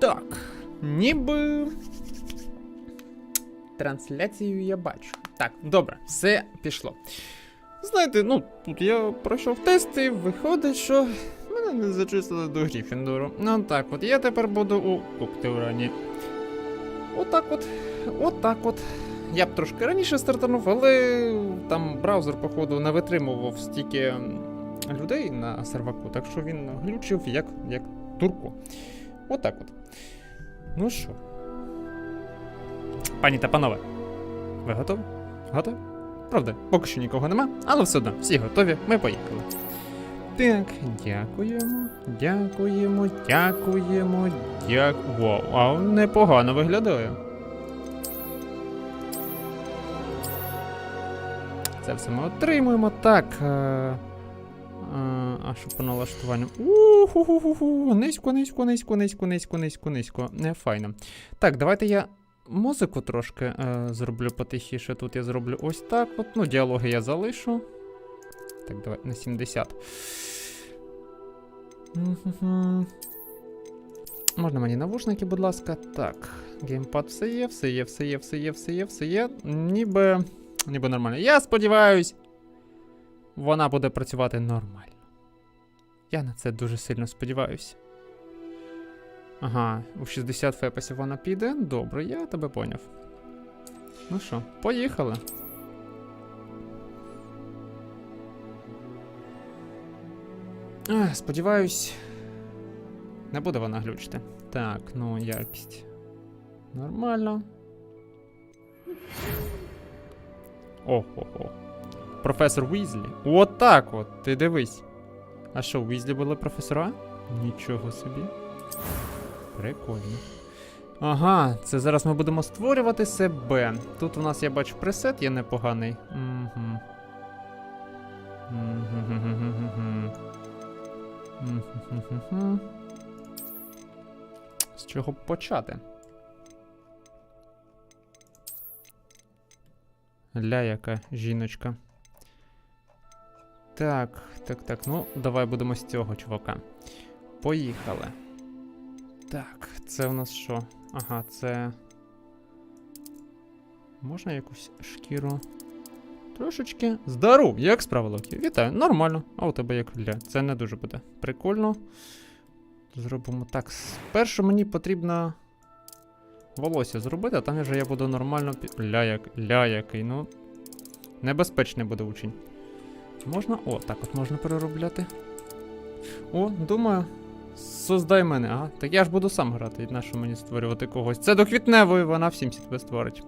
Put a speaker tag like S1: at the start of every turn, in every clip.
S1: Так, ніби трансляцію я бачу. Так, добре, все пішло. Знаєте, ну, тут я пройшов тести, виходить, що мене не зачислили до Гріфіндору. Ну так от, я тепер буду у Коктеврані. Отак от. Я б трошки раніше стартанув, але там браузер, походу, не витримував стільки людей на серваку, так що він глючив як турку. Отак от. Ну що? Пані та панове, ви готові? Готові? Правда, поки що нікого нема, але все одно, всі готові, ми поїхали. Так, дякуємо. Вау, а непогано виглядає. Це все ми отримуємо. Так. А що по налаштуванню? Низько. Не файно. Так, давайте я музику трошки зроблю потихіше. Тут я зроблю ось так от. Ну, діалоги я залишу. Так, давай на 70. Можна мені навушники, будь ласка. Так, геймпад все є. Ніби нормально. Я сподіваюсь, вона буде працювати нормально. Я на це дуже сильно сподіваюся. Ага, у 60 фепасів вона піде. Добре, я тебе поняв. Ну що, поїхали. Сподіваюсь, не буде вона глючити. Так, ну, якість. Нормально. Ого-го. Професор Уізлі. Отак от, ти дивись. А що, у Уізлі були професора? Нічого собі. Прикольно. Ага, це зараз ми будемо створювати себе. Тут у нас, я бачу, пресет є непоганий. З чого почати? Ля яка жіночка. Так, ну, давай будемо з цього чувака. Поїхали. Так, це у нас що? Ага, це... Можна якусь шкіру? Трошечки. Здоров! Як справа, Локі? Вітаю, нормально. А у тебе як ля? Це не дуже буде прикольно. Зробимо так. Спершу мені потрібно волосся зробити, а там вже я буду нормально... Ля який, ну... Небезпечний буде учень. Можна? О, так от можна переробляти. О, думаю, создай мене. Ага, так я ж буду сам грати, нащо мені створювати когось. Це до квітневої, вона всім себе створить.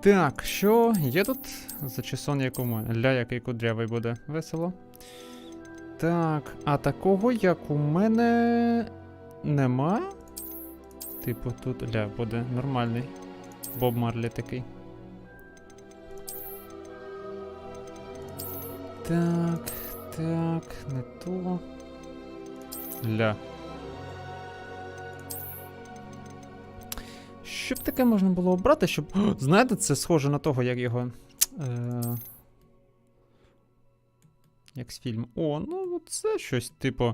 S1: Так, що? Є тут зачесон, як у мене. Ля, який кудрявий буде. Весело. Так, а такого, як у мене... Нема? Типу тут, ля, буде нормальний. Боб Марлі такий. Так, не то. Ля. Щоб таке можна було обрати, щоб... О, знаєте, це схоже на того, як його... Як з фільму. О, ну це щось, типу...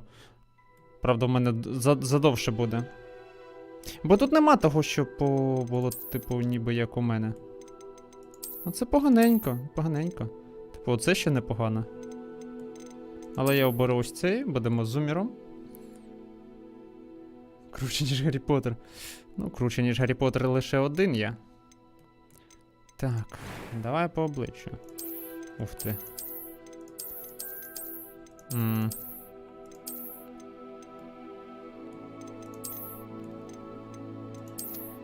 S1: Правда, в мене задовше буде. Бо тут нема того, що було, типу, ніби як у мене. Оце поганенько. Типу, оце ще непогано. Але я оберу ось цей, будемо зумером. Круче, ніж Гаррі Поттер. Ну, круче, ніж Гаррі Поттер лише один є. Так, давай по обличчю. Ух ти.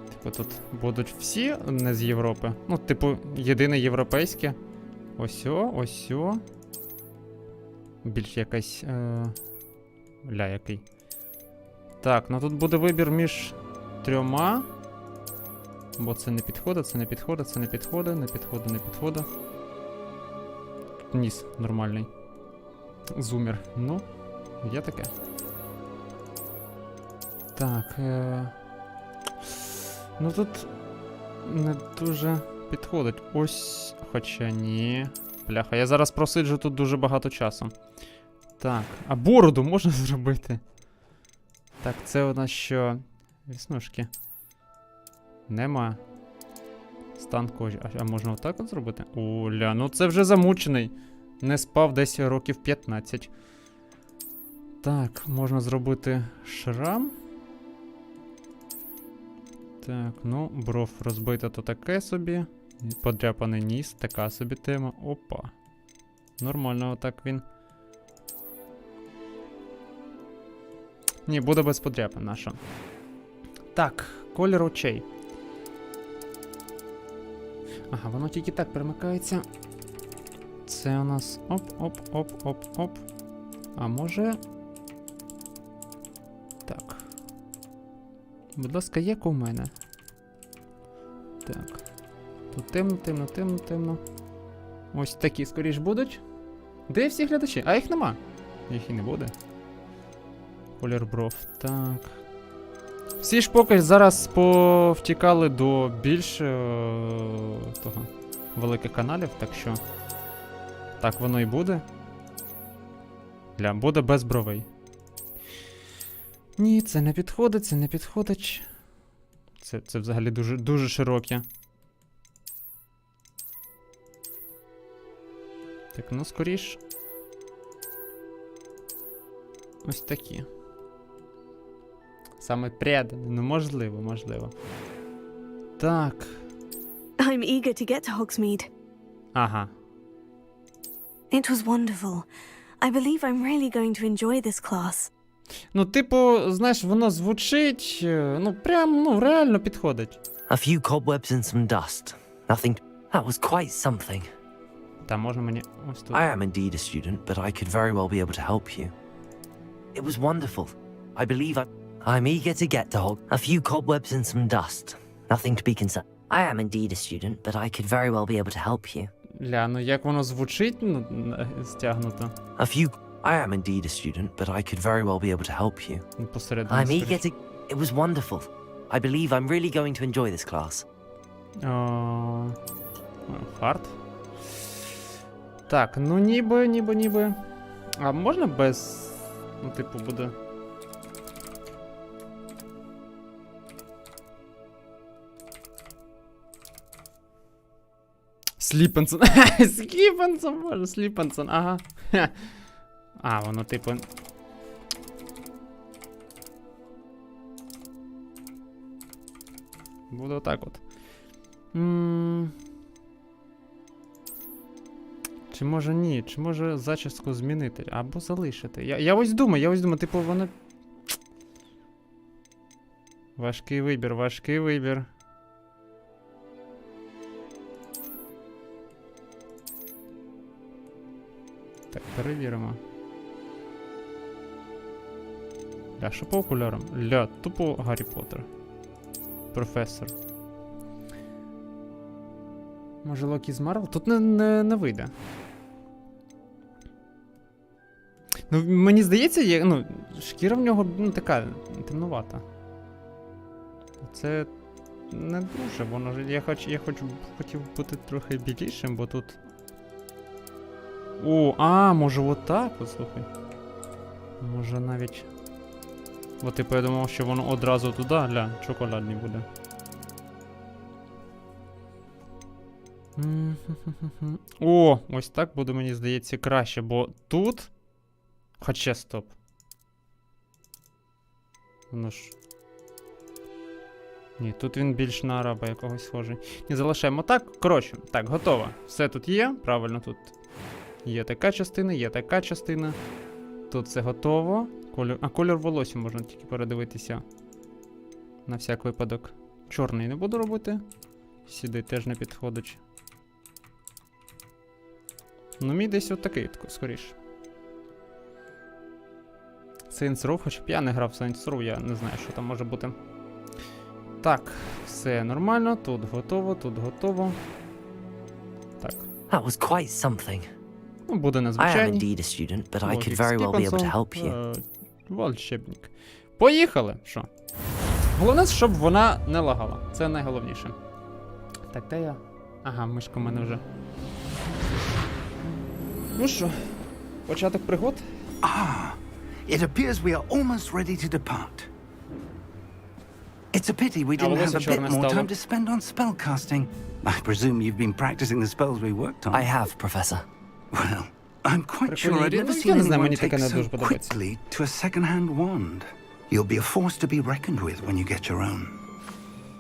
S1: Типу, тут будуть всі не з Європи. Ну, типу, єдине європейське. Ось. Більш якась... Ля, який. Так, ну тут буде вибір між трьома. Бо це не підходить. Ніс нормальний. Зумер. Ну, є таке. Так. Ну тут не дуже підходить. Ось, хоча ні. Бляха, я зараз просиджу тут дуже багато часу. Так, а бороду можна зробити? Так, це у нас що? Віснушки. Нема. Стан кожі. А можна отак от зробити? Оля, ну це вже замучений. Не спав десь років 15. Так, можна зробити шрам. Так, ну, бров розбита, то таке собі. Подряпаний ніс, така собі тема. Опа. Нормально отак він. Ні, буде без подряпин наша. Так, колір очей. Ага, воно тільки так перемикається. Це у нас оп-оп-оп-оп-оп. А може... Так. Будь ласка, як у мене. Так. Тут темно, темно, темно, темно. Ось такі скоріш будуть. Де всі глядачі? А їх нема. Їх і не буде. Колір бров. Так. Всі ж поки зараз повтікали до більш того великих каналів, так що так воно і буде. Буде без бровей. Ні, це не підходить, це не підходить. Це взагалі дуже широке. Так, ну скоріш. Ось такі. Саме предані, ну можливо. Так.
S2: I'm eager to get to Hogsmeade.
S1: Ага.
S2: It was wonderful. I believe I'm really going to enjoy this class.
S1: Ну, типу, знаєш, воно звучить, реально підходить.
S3: A few cobwebs and some dust. Nothing. That was quite something.
S1: Та можна мені ось тут.
S3: I am indeed a student, but I could very well be able to help you. It was wonderful. I believe I'm eager to get to Hog. A few cobwebs and some dust. Nothing to be concerned. I am indeed a student, but I could very well be able to help you.
S1: Ну як воно звучить, стягнуто.
S3: A few. I am indeed a student, but I could very well be able to help you. I'm eager to. It was wonderful. I believe I'm really going to enjoy this class.
S1: Хард. Так, ну ніби. А можна без... Ну, типу, буде... Сліпенсон. Сліпенсон, боже, Сліпенсон, ага. А, воно, типу... Буде отак от. Чи може ні? Чи може зачіску змінити? Або залишити? Я ось думаю, типу, воно... Важкий вибір. Так, перевіримо. Що по окулярам? Тупо Гаррі Поттер. Професор. Може Локі з Марвел? Тут не вийде. Ну, мені здається, шкіра в нього, така, темнувата. Це не дуже, воно ж, я хотів бути трохи білішим, бо тут... Може отак, послухай. Може навіть... Бо типу я думав, що воно одразу туди, шоколадний буде. Ось так буде, мені здається, краще, бо тут... Хоча, стоп. Воно ж... Ні, тут він більш на араба якогось схожий. Не залишаємо так. Коротше, так, готово. Все тут є, правильно, тут є така частина, Тут все готово. Колір волосся можна тільки передивитися. На всяк випадок. Чорний не буду робити. Сюди теж не підходить. Ну, мій десь отакий, скоріше. Saints Row, хоча б я не грав в Saints Row, я не знаю, що там може бути. Так, все нормально, тут готово. Так.
S3: That was quite something.
S1: Ну, буде незвичайний.
S3: I am indeed a student, but I could very well be able to help you.
S1: Волшебник. Поїхали! Що? Головне, щоб вона не лагала. Це найголовніше. Так, де я? Ага, мишка в мене вже. Ну що, початок пригод?
S4: It appears we are almost ready to depart. It's a pity we didn't have a bit more time to spend on spellcasting. I presume you've been practicing the spells we worked on.
S3: I have, Professor.
S4: Well, I'm quite sure I'd never seen anyone take so quickly to a second-hand wand. You'll be a force to be reckoned with when you get your own.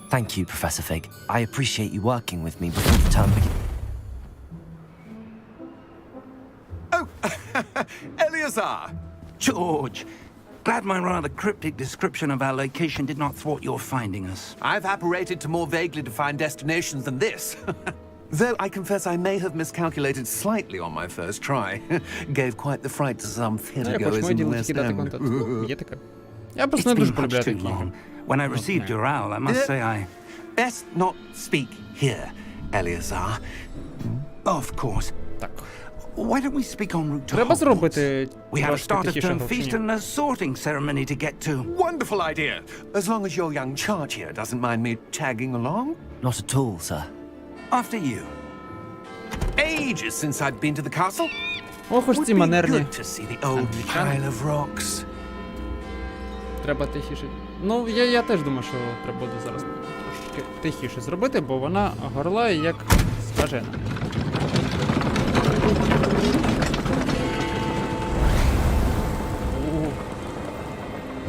S3: Thank you, Professor Fig. I appreciate you working with me before the term begins.
S4: Oh, Eleazar! George! Glad my rather cryptic description of our location did not thwart your finding us.
S5: I've apparated to more vaguely defined destinations than this. Though I confess I may have miscalculated slightly on my first try. Gave quite the fright to some theatergoers in the West End.
S1: Я просто не дуже полюбляю такі ігри.
S4: When I received your owl, I must say I...
S5: Best not speak here, Eleazar.
S4: Of course.
S1: Так.
S4: Why don't we speak en route to
S1: Треба
S4: Hogwarts?
S1: зробити
S4: We have a
S1: трошки
S4: start of
S1: тихіше
S4: term
S1: гру, чи
S4: feast
S1: ні?
S4: and a sorting ceremony to get to.
S5: Wonderful idea. As long as your young charge here doesn't mind me tagging along.
S3: Not at all, sir.
S4: After you.
S5: Ages since I'd been to the castle.
S1: Ох уж
S5: Would
S1: ці
S5: be
S1: манерні.
S5: good to see the old pile of rocks.
S1: Треба тихіше. Ну, я теж думаю, що треба буде зараз трошки тихіше зробити, бо вона горлає як скажена.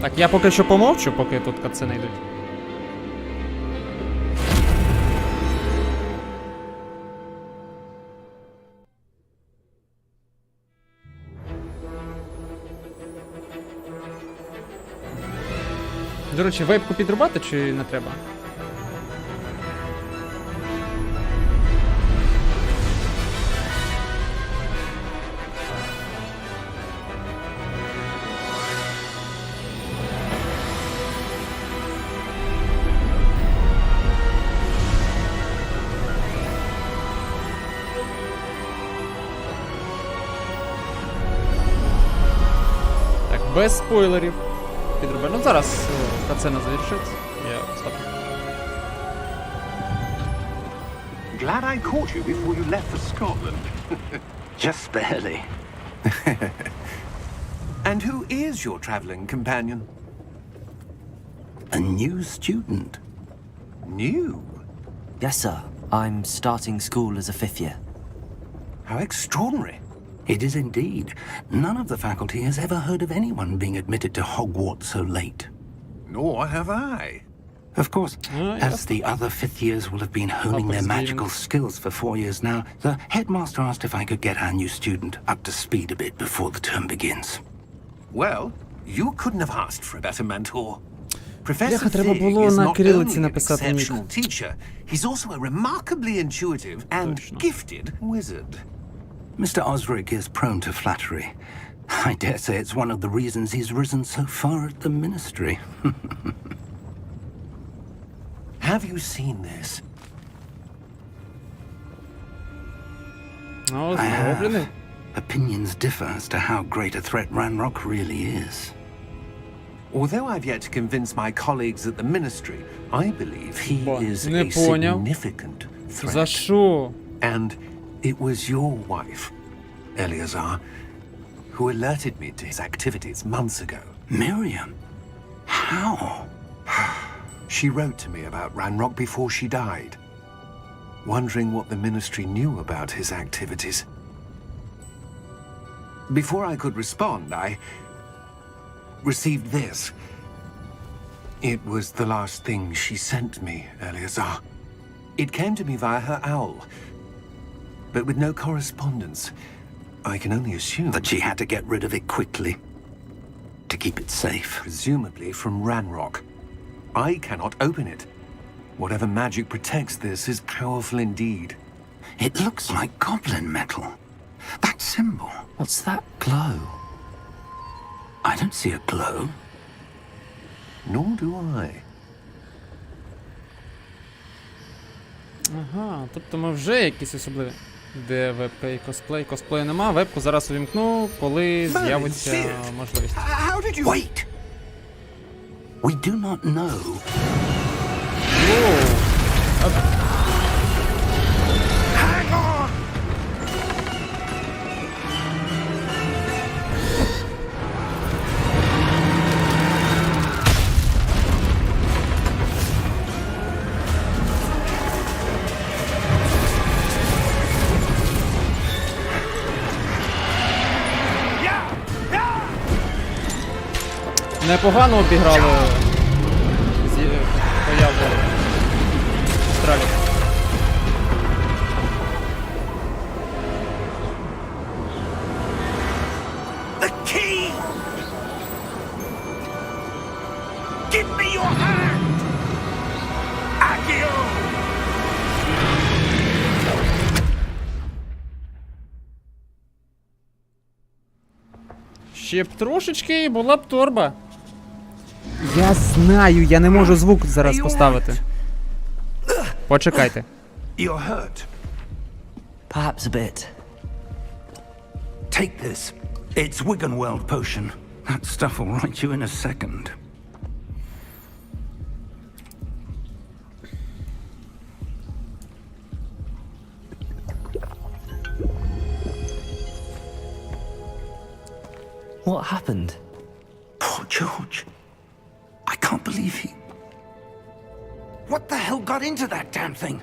S1: Так, я поки що помовчу, поки тут катсцени йдуть. До речі, вейпку підрубати чи не треба? Так, без спойлерів. Підрубай. Ну зараз катсцена завершиться. Я ставлю.
S5: Glad I caught you before you left for Scotland.
S4: Just barely.
S5: And who is your traveling companion?
S4: A new student.
S5: New?
S3: Yes, sir. I'm starting school as a 5th year.
S5: How extraordinary.
S4: It is indeed. None of the faculty has ever heard of anyone being admitted to Hogwarts so late.
S5: Nor have I.
S4: Of course,
S1: yes.
S4: as the other 5th years will have been honing their magical skills for 4 years now, the headmaster asked if I could get our new student up to speed a bit before the term begins.
S5: Well, you couldn't have asked for a better mentor. Professor
S1: Бляха, треба
S5: Fig
S1: було
S5: is
S1: на
S5: not
S1: кирилиці
S5: only an
S1: написати нік.
S5: exceptional teacher, he's also a remarkably intuitive and
S1: Точно.
S5: gifted wizard.
S4: Mr. Osric is prone to flattery. I dare say it's one of the reasons he's risen so far at the ministry.
S5: Have you seen this?
S1: Ну,
S4: I
S1: зроблений.
S4: have. Opinions differ as to how great a threat Ranrock really is.
S5: Although I've yet to convince my colleagues at the ministry, I believe he
S1: Ба,
S5: is
S1: не
S5: a
S1: поняв.
S5: significant threat.
S1: За що?
S5: And it was your wife, Eleazar, who alerted me to his activities months ago.
S4: Miriam? How?
S5: She wrote to me about Ranrock before she died, wondering what the ministry knew about his activities. Before I could respond, I received this. It was the last thing she sent me, Eleazar. It came to me via her owl, but with no correspondence. I can only assume
S4: That she had to get rid of it quickly. To keep it safe.
S5: presumably from Ranrock. I cannot open it. Whatever magic protects this is powerful indeed.
S4: It looks like goblin metal. That symbol.
S3: What's that glow?
S4: I don't see a glow.
S5: Nor do I.
S1: Ага, тобто ми вже якісь особливі. Де вебка і косплей? Косплею нема, вебку зараз увімкну, коли з'явиться можливість.
S5: How did you...
S4: Wait! We do not know.
S5: Hang on!
S1: Непогано обіграли появу Австралії.
S4: The key! Give me your hand! Accio!
S1: Ще б трошечки і була б торба. Я знаю, я не можу звук зараз поставити. Почекайте.
S4: You're hurt.
S3: Perhaps a bit.
S4: Take this. It's Wiggenweld potion. That stuff will right you in a second.
S3: What happened?
S4: Poor George. I can't believe he... What the hell got into that damn thing?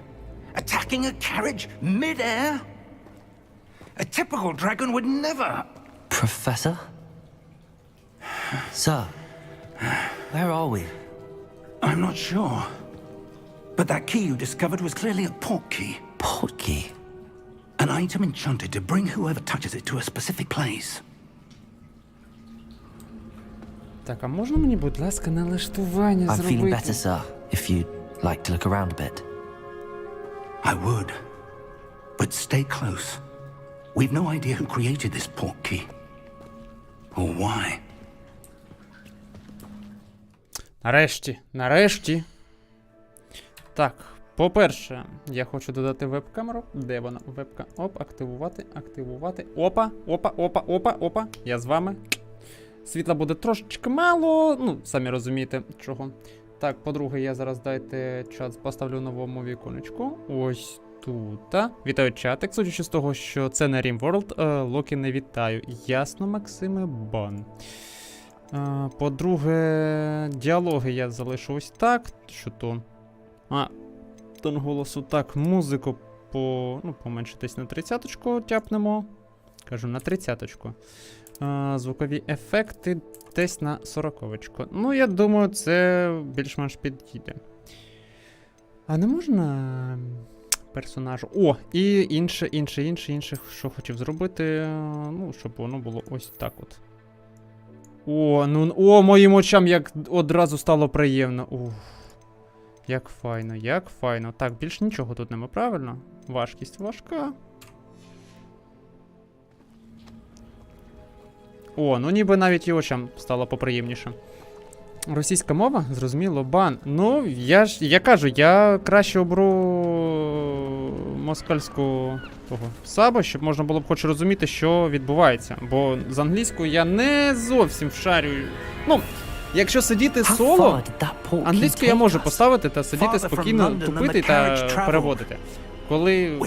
S4: Attacking a carriage mid-air? A typical dragon would never...
S3: Professor? Sir, where are we?
S4: I'm not sure. But that key you discovered was clearly a port key.
S3: Port key?
S4: An item enchanted to bring whoever touches it to a specific place.
S1: Так, а можна мені, будь ласка, налаштування
S3: I'm feeling
S1: зробити?
S3: better, sir, if you'd like to look around a bit.
S4: I would. But stay close. We've no idea who created this port key. Or why.
S1: Нарешті. Так, по-перше, я хочу додати веб-камеру. Де вона? Вебка. Оп, активувати. Опа. Я з вами. Світла буде трошечки мало, ну, самі розумієте, чого. Так, по-друге, я зараз, дайте чат, поставлю в новому віконечку. Ось тут. Вітаю чатик, судячи з того, що це не RimWorld, Локі не вітаю. Ясно, Максиме, бан. По-друге, діалоги я залишу ось так. Що то? Тон голосу так, музику поменшитись на 30-очку тяпнемо. Кажу, на 30-очку. Звукові ефекти десь на 40-очку. Ну, я думаю, це більш-менш підійде. А не можна персонажу? О, і інше, що хотів зробити, ну, щоб воно було ось так от. О, моїм очам як одразу стало приємно. Ух. Як файно. Так, більш нічого тут нема, правильно? Важкість важка. О, ну ніби навіть і очам стало поприємніше. Російська мова, зрозуміло, бан. Ну, я кажу, я краще оберу москальську сабу, щоб можна було б хоч розуміти, що відбувається. Бо з англійською я не зовсім вшарюю. Ну, якщо сиді соло, англійську я можу поставити та сидіти спокійно, тупити та переводити. Коли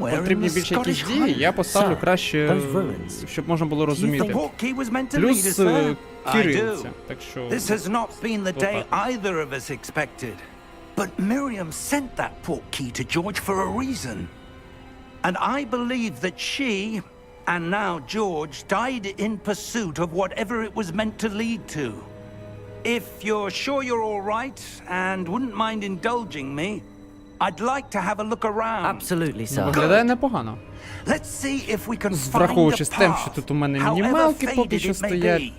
S1: потрібні більше якісь дії, я поставлю краще, щоб можна було розуміти. Плюс кирилиця, так що...
S4: This has not been the day either of us expected. But Miriam sent that port key to George for a reason. And I believe that she, and now George, died in pursuit of whatever it was meant to lead to. If you're sure you're all right and wouldn't mind indulging me, I'd like to have a look around.
S3: Absolutely, sir.
S1: Виглядає непогано.
S4: Let's see if we can find
S1: Враховуючи
S4: a
S1: з тим, що
S4: path,
S1: тут у мене
S4: however
S1: мінімалки поки
S4: faded
S1: що
S4: it may
S1: стоять.
S4: be.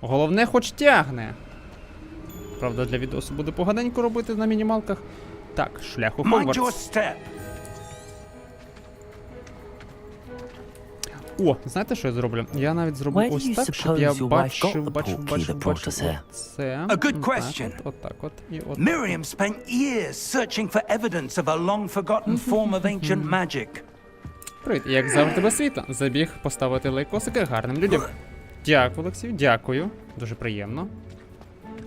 S1: Головне, хоч тягне. Правда, для відосу буде поганенько робити на мінімалках. Так, шлях у
S4: Mind your
S1: Hogwarts.
S4: step.
S1: О, знаєте, що я зроблю? Я навіть зроблю
S3: Where do
S1: ось
S3: you
S1: так, щоб
S3: suppose
S1: я
S3: your wife
S1: бачив.
S3: got the port key that brought us here?
S1: Оце.
S4: A good
S1: Так,
S4: question.
S1: Отак от. І от.
S4: Miriam spent years searching for evidence of a long-forgotten form of ancient magic.
S1: Привіт, як завжди без світла. Забіг поставити лайкосики гарним людям. Дякую, Олексій, дякую. Дуже приємно.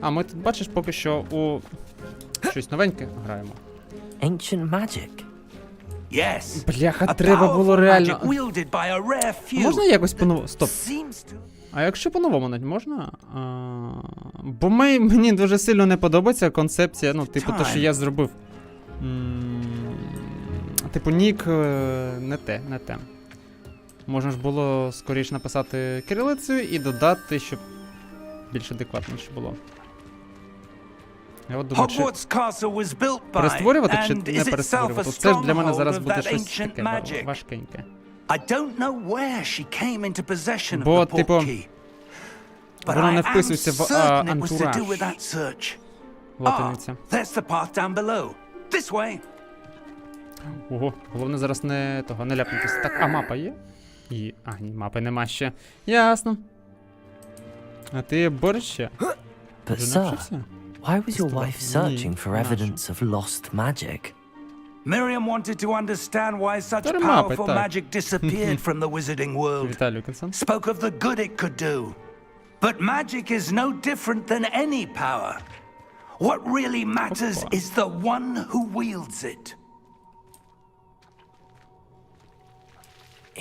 S1: А ми тут, бачиш, поки що у щось новеньке граємо.
S3: Ancient magic?
S4: Yes.
S1: Бляха,
S4: A
S1: треба було
S4: powerful
S1: реально.
S4: magic wielded by a rare
S1: А
S4: few.
S1: можна якось по-новому? Стоп.
S4: Seems to...
S1: А якщо по-новому навіть можна? Бо мені дуже сильно не подобається концепція, ну, типу, те, що я зробив. Типу, нік не те. Можна ж було скоріше написати кирилицею і додати, щоб більш адекватніше було. Я от думаю, чи
S4: Hogwarts castle was built by
S1: перестворювати чи
S4: and
S1: не
S4: is itself a
S1: перестворювати? Це ж для мене
S4: stronghold
S1: зараз
S4: of
S1: буде
S4: that
S1: щось
S4: ancient
S1: таке
S4: magic.
S1: важкеньке.
S4: I don't know where she came into possession of
S1: Бо,
S4: the
S1: типу,
S4: portkey. But
S1: воно не
S4: I am
S1: вписується в
S4: certain it was to do
S1: антураж.
S4: with that search.
S1: Латиниця.
S4: There's the path down below. This way.
S1: Ого, головне зараз не ляпнутися. Так, а мапа є? Ні, мапи нема ще. Ясно. А ти бориш ще?
S3: But,
S1: Вже
S3: sir,
S1: навчився?
S3: why was your
S1: Still
S3: wife
S1: ні,
S3: searching for
S1: нащо?
S3: evidence of lost magic?
S4: Miriam wanted to understand why such
S1: Та мапи,
S4: powerful
S1: так.
S4: magic disappeared from the wizarding world.
S1: Віталій Консан.
S4: Spoke of the good it could do. But magic is no different than any power. What really matters
S1: Опа.
S4: is the one who wields it.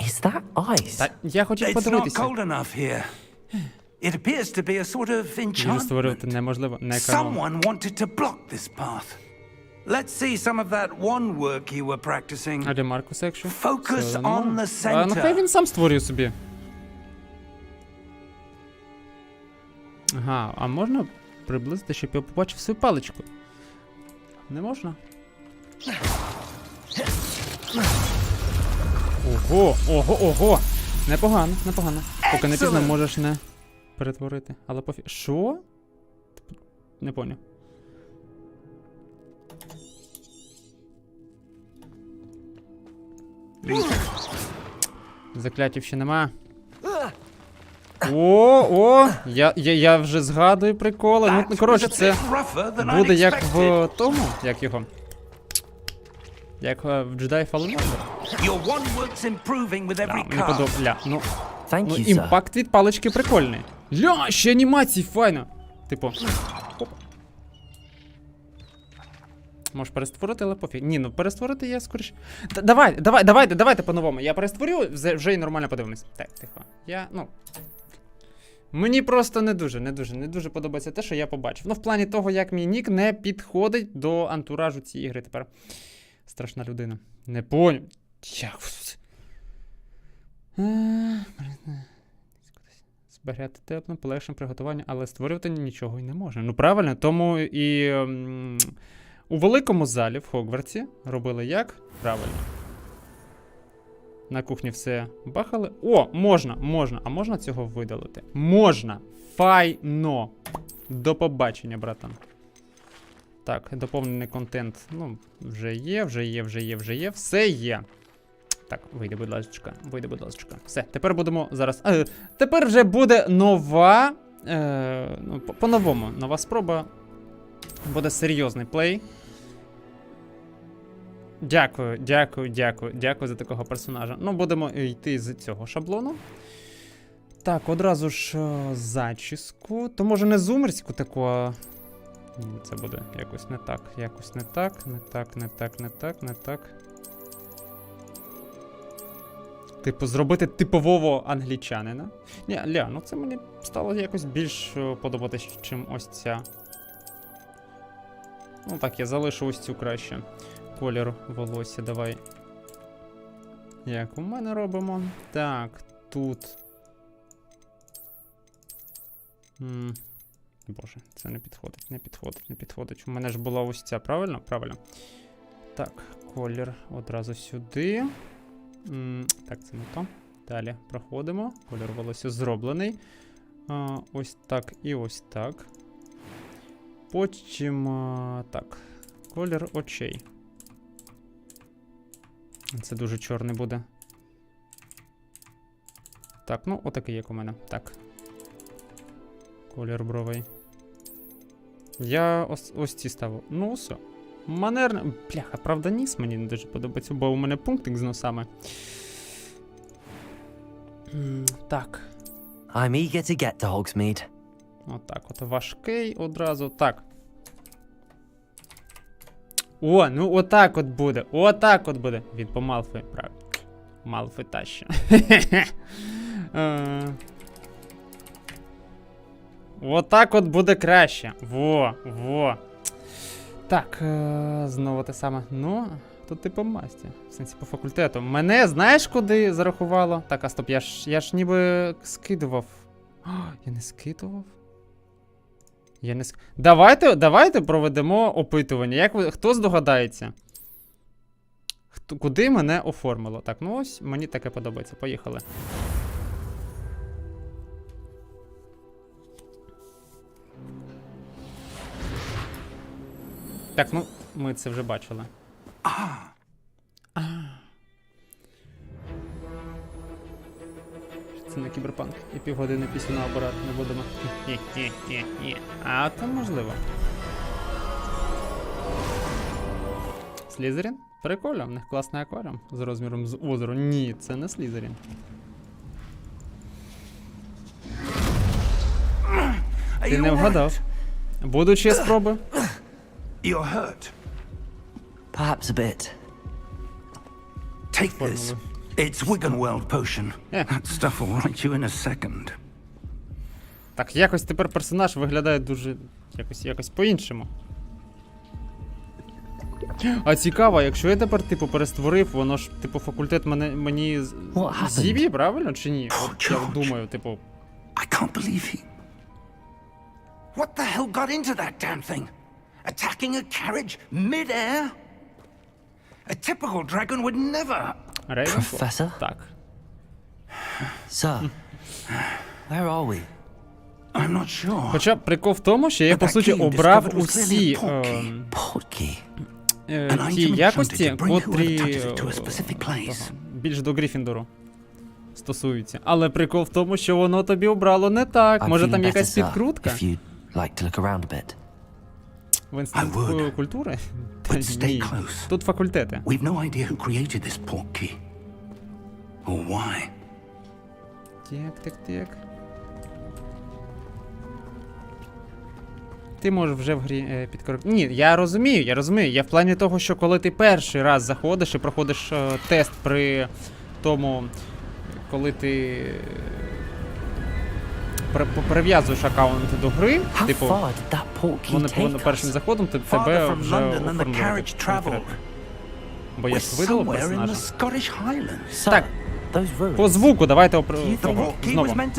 S3: Is that ice?
S1: Та я хотів
S4: It's not
S1: подивитися.
S4: cold enough here. It appears to be a sort of
S1: Її створювати
S4: enchantment.
S1: неможливо, не економно.
S4: Someone wanted to block this path. Let's see some of that one work you were practicing.
S1: А для Маркуса, якщо?
S4: Focus
S1: Все,
S4: on
S1: ну,
S4: the
S1: нехай
S4: center.
S1: він сам створює собі. Ага, а можна приблизити, щоб я побачив свою паличку? Не можна? Ого! Непогано. Поки не пізно, можеш не перетворити. Але Що? Не поняв. Заклятів ще нема. Я вже згадую приколи. Ну,
S4: That
S1: коротше,
S4: was a
S1: це
S4: bit rougher than I'd
S1: буде як
S4: expected.
S1: в тому, як його. Як в Jedi Fallen Order.
S4: Your one work's improving with every
S1: Мені
S4: card.
S1: подобається.
S3: Thank
S1: Ну,
S3: you, sir.
S1: імпакт від палички прикольний. Ще анімації, файно. Типу. Оп. Можеш перестворити, але пофіг. Ні, перестворити я скоріше. Давайте по-новому. Я перестворю, вже і нормально подивимось. Так, тихо. Мені просто не дуже подобається те, що я побачив. В плані того, як мій нік не підходить до антуражу цієї гри тепер. Страшна людина. Не поняв. Як? Зберігати тепло, полегшим приготування, але створювати нічого й не можна. Правильно, тому і у великому залі в Хогвартсі робили як? Правильно. На кухні все бахали. Можна. А можна цього видалити? Можна. Файно. До побачення, братан. Так, доповнений контент. Вже є. Все є. Так, вийди, будь ласка. Все, тепер будемо зараз. Тепер вже буде нова. По-новому. Нова спроба. Буде серйозний плей. Дякую за такого персонажа. Будемо йти з цього шаблону. Так, одразу ж зачіску. То може не зумерську таку, а... Це буде якось не так. Типу, зробити типового англічанина. Ні, це мені стало якось більш подобатись, чим ось ця. Так, я залишу ось цю краще. Колір волосся, давай. Як у мене робимо? Так, тут. Боже, це не підходить. У мене ж була ось ця, правильно? Правильно. Так, колір одразу сюди. Так, це не то. Далі проходимо. Колір волосся зроблений. Ось так і ось так. Потім, так, колір очей. Це дуже чорний буде. Так, отакий, як у мене. Так. Колір бровей. Я ось ці ставив. Все. Манерно. Бляха, правда, ніс мені не дуже подобається, бо у мене пунктик з носами. Так.
S3: I'm eager to get to Hogsmeade.
S1: Отак, важкий одразу. Так. Отак от буде. Він по Малфою, правда. Малфой таще. Отак от буде краще. Во. Так, знову те саме. Тут ти по масті. В сенсі по факультету. Мене знаєш куди зарахувало? Так, стоп, я ж ніби скидував. Я не скидував? Я не давайте проведемо опитування. Хто здогадається? Куди мене оформило? Так, ну ось, мені таке подобається. Поїхали. Так, ну, ми це вже бачили. Це не кіберпанк. І півгодини після на апарат не будемо. Ні. А там можливо. Слізерін? Прикольно, в них класний акваріум з розміром з озеро. Ні, це не Слізерін. Ти не вгадав. Будуть ще спроби.
S4: You're hurt.
S3: Perhaps a bit.
S4: Take this. It's Wiggenweld potion. That stuff will right you in a second.
S1: Так, якось тепер персонаж виглядає дуже якось по-іншому. А цікаво, якщо я тепер, типу, перестворив, воно ж, типу, факультет мені з'їбі, правильно, чи ні? От я думаю, типу...
S4: I can't believe he... What the hell got into that damn thing? Attacking a carriage mid-air? A typical dragon would never...
S3: Professor?
S1: Так.
S3: Sir, where are we?
S4: I'm not sure.
S1: Хоча прикол в тому, що я, по суті, обрав усі
S3: Portkey.
S1: ті якості, котрі більш до Гриффіндору стосуються. Але прикол в тому, що воно тобі обрало не так. Може там якась підкрутка? В інститут культури? Ні. Тут факультети.
S4: We've no idea who created this portkey. Or why.
S1: Так. Ти можеш вже в грі підкорити. Ні, я розумію. Я в плані того, що коли ти перший раз заходиш і проходиш тест при тому, коли ти прив'язуєш аккаунт до гри, типу, вони повинні першим заходом тебе вже оформлювати. Бо я ж видалив персонажа. Так, по звуку давайте знову.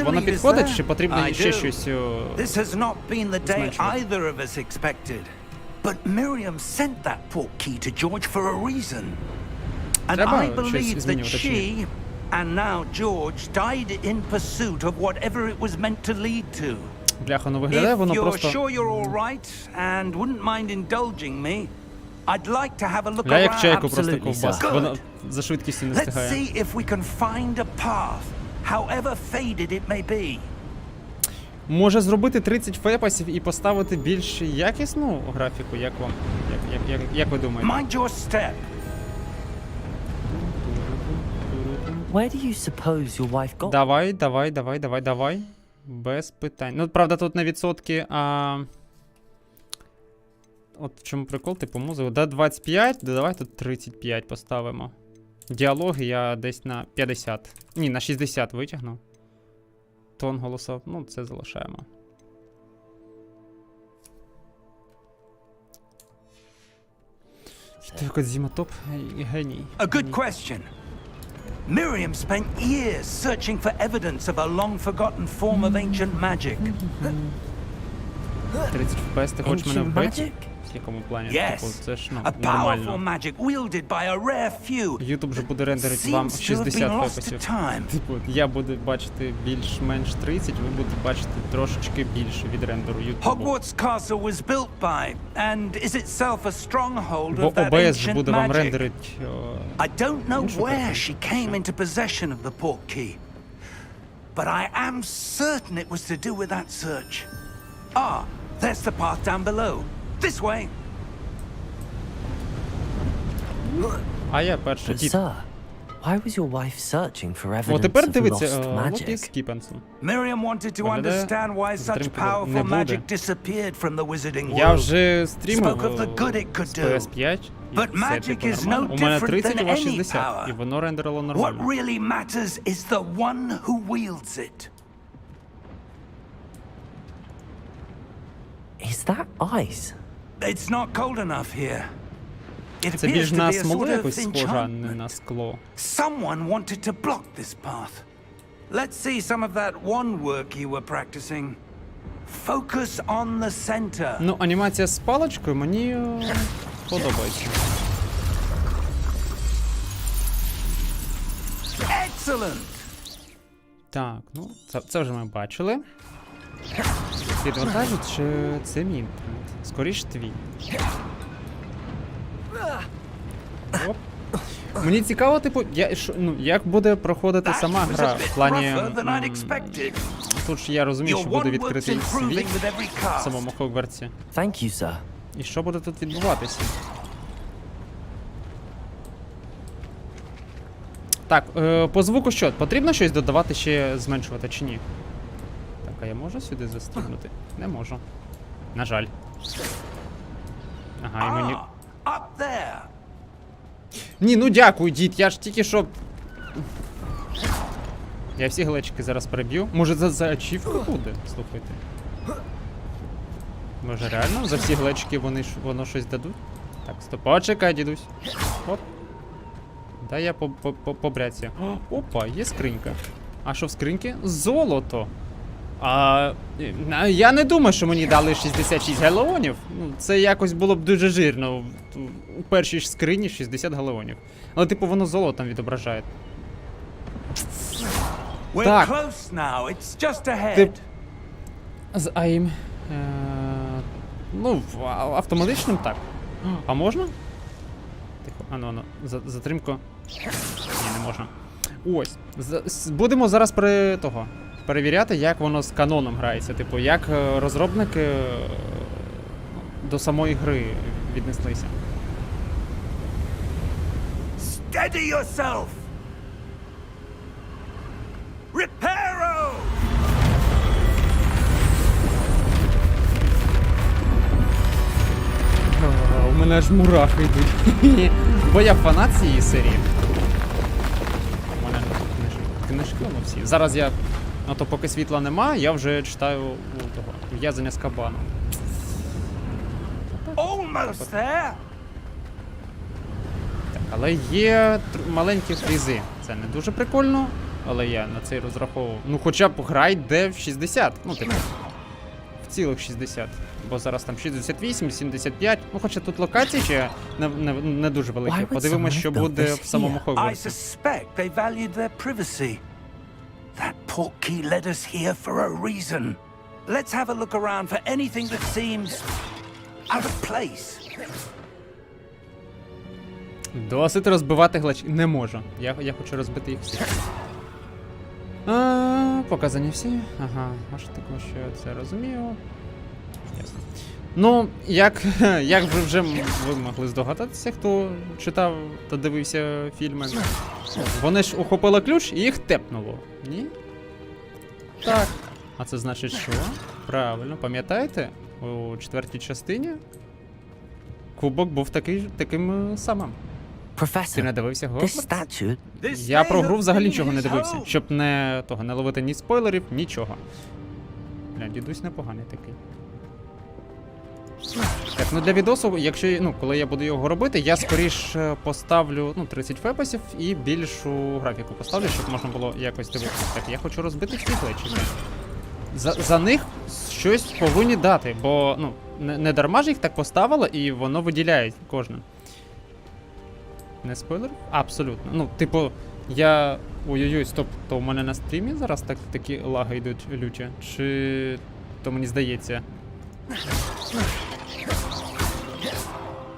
S1: Воно підходить, чи потрібно ще щось зменшувати?
S4: But Miriam sent that portkey to George for a reason. And I believe that she, and now George, died in pursuit of whatever it was meant to lead to.
S1: Бляха, ну виглядає воно просто...
S4: If you're sure you're all right and wouldn't mind indulging me, I'd like to have a look
S1: Я як
S4: around.
S1: чайку просто ковбас. Вона за швидкістю не
S4: Let's
S1: встигає.
S4: see if we can find a path, however faded it may be.
S1: Може зробити 30 фепасів і поставити більш якісну графіку, як вам? Як ви думаєте?
S4: Mind your step.
S3: Where do you suppose your wife got?
S1: Давай. Без питань. Ну, правда, тут не відсотки, а... От в чому прикол, типу музику. Да, 25, давай тут 35 поставимо. Діалоги я десь на 50. Ні, на 60 витягну. Тон голосов, ну, це залишаємо. Кодзіма топ і геній.
S4: A good question. Miriam spent years searching for evidence of a long-forgotten form of ancient magic.
S1: 30 FPS, ти хочеш мене вбити? В якому плані? Типу, це ж, ну, нормально. YouTube же буде рендерити вам 60 фепасів. Типу, я буду бачити більш-менш 30, ви будете бачити трошечки більше від рендеру YouTube.
S4: Hogwarts castle was built by and is itself a stronghold
S1: Бо
S4: of that
S1: OBS же
S4: ancient
S1: буде вам
S4: magic.
S1: рендерити...
S4: I don't know where she came into possession of the portkey, but I am certain it was to do with that search. Ah, there's the path down below. This way.
S1: А я перший.
S3: Sir, why was your wife searching for
S1: О,
S3: evidence
S1: тепер
S3: of
S1: дивіться,
S3: lost
S1: Локі
S3: magic?
S1: Скіпенсон.
S4: Miriam wanted to understand why such powerful magic disappeared from the wizarding world.
S1: Я вже стрімив
S4: Spoke of the good it could
S1: з
S4: do.
S1: PS5.
S4: But
S1: І все,
S4: magic
S1: типу,
S4: is no
S1: нормально. У мене
S4: different
S1: 30,
S4: than
S1: у вас
S4: any
S1: 60.
S4: power.
S1: І воно рендерило
S4: What
S1: нормально.
S4: really matters is the one who wields it.
S3: Is that ice?
S4: It's not cold enough here. It
S1: Це
S4: appears
S1: більш
S4: to
S1: на
S4: be a
S1: смолу
S4: sort of
S1: якось схоже, а не
S4: enchantment.
S1: на скло.
S4: Someone wanted to block this path. Let's see some of that one work you were practicing. Focus on the center.
S1: Ну, анімація з паличкою мені подобається.
S4: Excellent.
S1: Так, ну, це вже ми бачили. Відвантажить, чи це мій інтернет? Скоріш твій. Оп. Мені цікаво, типу, як буде проходити сама гра в плані... Тут ж я розумію, що буде відкритий світ в самому Хогвартсі.
S3: Thank you, sir.
S1: І що буде тут відбуватися? Так, по звуку що? Потрібно щось додавати, ще зменшувати, чи ні? Так, а я можу сюди застрибнути? Не можу. На жаль. Ага, і мені...
S4: Up there.
S1: Ні, ну дякую, дід, я ж тільки що... Я всі глечики зараз переб'ю. Може за ачівку буде? Слухайте. Може реально за всі глечики воно щось дадуть? Так, стоп, почекай, дідусь. Оп. Дай я побряться. Опа, є скринька. А що в скриньці? Золото. Я не думаю, що мені дали 66 галеонів. Ну, це якось було б дуже жирно. У першій ж скрині 60 галеонів. Але типу воно золотом відображає.
S4: We're
S1: Так.
S4: close now. It's just ahead.
S1: З АІМ. Ну, автоматичним так. А можна? Тихо, затримку. Ні, не можна. Ось. Будемо зараз перевіряти, як воно з каноном грається. Типу, як розробники до самої гри віднеслися.
S4: Steady yourself. Reparo.
S1: У мене аж мурахи йдуть. Бо я фанат цієї серії. У мене книжки, ну всі. Зараз я, то поки світла нема, я вже читаю в'язання з кабаном.
S4: Almost there.
S1: Так, але є маленькі фрізи. Це не дуже прикольно, але я на це розраховував. Ну хоча б гра йде в 60. Ну, типу, в цілих 60. Бо зараз там 68, 75. Ну, хоча тут локації ще не дуже великі. Подивимось, що буде в самому
S4: I
S1: Хогвартсі.
S4: suspect they valued their privacy. That portkey led us here for a reason. Let's have a look around for anything that seems out of place.
S1: Досить розбивати глечики. Не можу. Я хочу розбити їх всі. Показані всі. Ага, аж також що я це розумію. Ясно. Ну, як вже ви могли здогадатися, хто читав та дивився фільми. Вони ж ухопили ключ і їх тепнуло. Ні? Так. А це значить що? Правильно, пам'ятаєте? У 4-й частині кубок був таким самим. Ти не дивився Hogwarts? Я про гру взагалі нічого не дивився, щоб не ловити ні спойлерів, нічого. Бля, дідусь непоганий такий. Так, ну для відосу, якщо, коли я буду його робити, я скоріш поставлю, 30 фепасів і більшу графіку поставлю, щоб можна було якось дивитися. Так, я хочу розбити ці глечики. За них щось повинні дати, бо, не дарма ж їх так поставили, і воно виділяє кожним. Не спойлер? Абсолютно. Ну, типу, я... Ой-ой-ой, стоп, то у мене на стрімі зараз такі лаги йдуть люті? Чи то мені здається?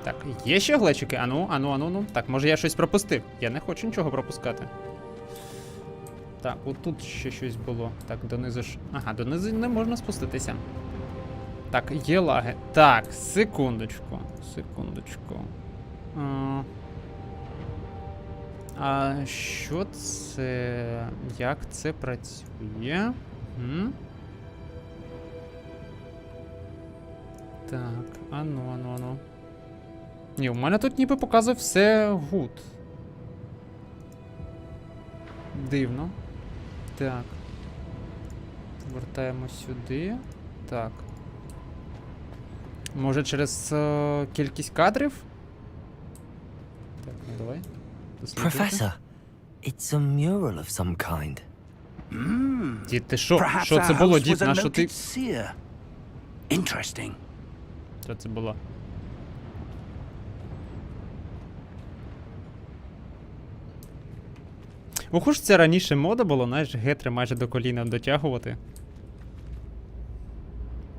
S1: Так, є ще глечики? Ану. Так, може я щось пропустив? Я не хочу нічого пропускати. Так, отут ще щось було. Так, донизу ж... Ага, донизу не можна спуститися. Так, є лаги. Так, секундочку. А що це? Як це працює? Так, ану. Ні, у мене тут ніби показує все гуд. Дивно. Так. Повертаємо сюди. Так. Може через кількість кадрів? Так, ну давай.
S3: Professor, it's a mural of some kind.
S1: Дід, ти що? Що це було, дід? На що ти?
S4: Interesting.
S1: Що це було? Оху ж це раніше мода було, знаєш, гетри майже до коліна дотягувати.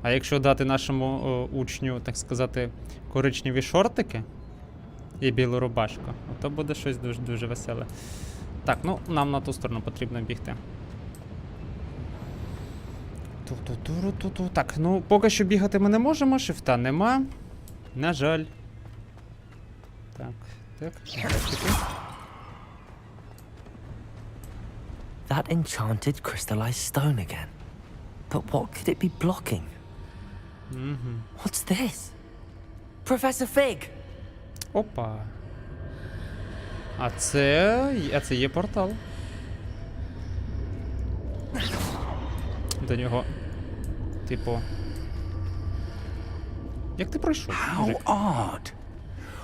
S1: А якщо дати нашому учню, так сказати, коричневі шортики і білу рубашку, то буде щось дуже веселе. Так, ну нам на ту сторону потрібно бігти. Так, ну поки що бігати ми не можемо, шифта нема. На жаль. Так.
S3: That enchanted crystallized stone again. But what could it be blocking? What's this? Professor Fig!
S1: Опа. А це є портал. До нього. Типу. Як ти пройшов?
S4: How
S1: мужик?
S4: odd.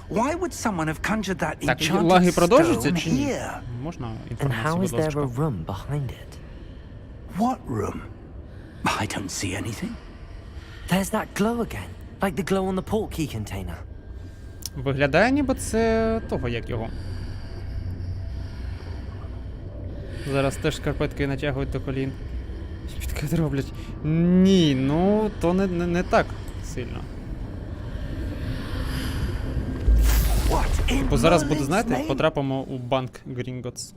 S4: Why would someone have conjured that
S1: Так,
S4: enchanted
S1: лаги продовжуються
S4: stone
S1: чи ні?
S4: here?
S1: Можна
S3: And
S1: інформацію,
S3: how
S1: будь
S3: is there
S1: ласка?
S3: a room behind it?
S4: What room? I don't see anything.
S3: There's that glow again, like the glow on the portkey container.
S1: Виглядає ніби це того, як його. Зараз теж шкарпетки натягують до колін. Підкид роблять. Ні, ну то не так сильно. Бо зараз буде, знаєте, потрапимо у банк Грінготс.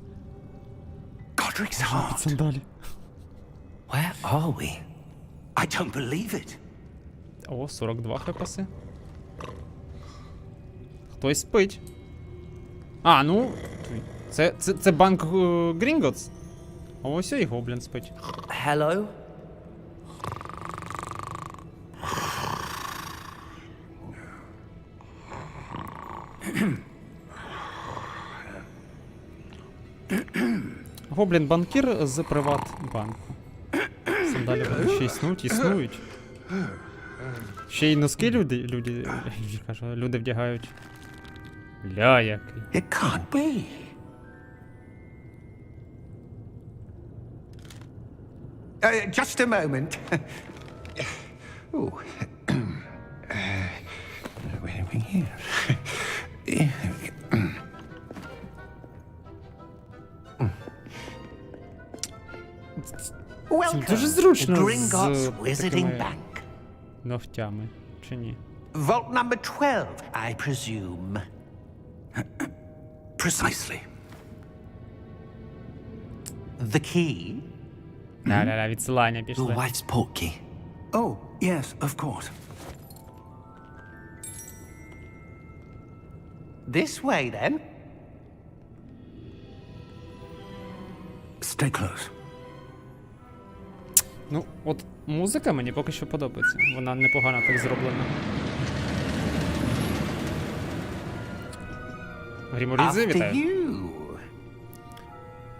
S4: Godric's heart.
S1: Сандалі.
S3: Where are we?
S4: I don't believe it.
S1: О, 42 хпс. Хтось спить. А, ну. Це банк Грінготс. А ось і гоблін спить.
S3: Hello?
S1: Гоблін-банкір з Приватбанку. Сандалі ще існують. Ще й носки люди вдягають. Ля який.
S4: It can't be.
S5: Just a moment. Ooh. Where are we here?
S4: Welcome
S1: Дуже зручно
S4: to Gringotts
S1: з
S4: Wizarding
S1: такими
S4: Bank.
S1: ногтями, чи ні?
S4: Vault number 12, I presume. Precisely. The key?
S1: Ля-ля-ля, відсилання
S3: Your
S1: пішли.
S3: wife's portkey.
S4: Oh, yes, of course. This way, then. Stay close.
S1: Ну, от музика мені поки що подобається. Вона непогано так зроблена. Гріморізи,
S4: After
S1: вітаю.
S4: you.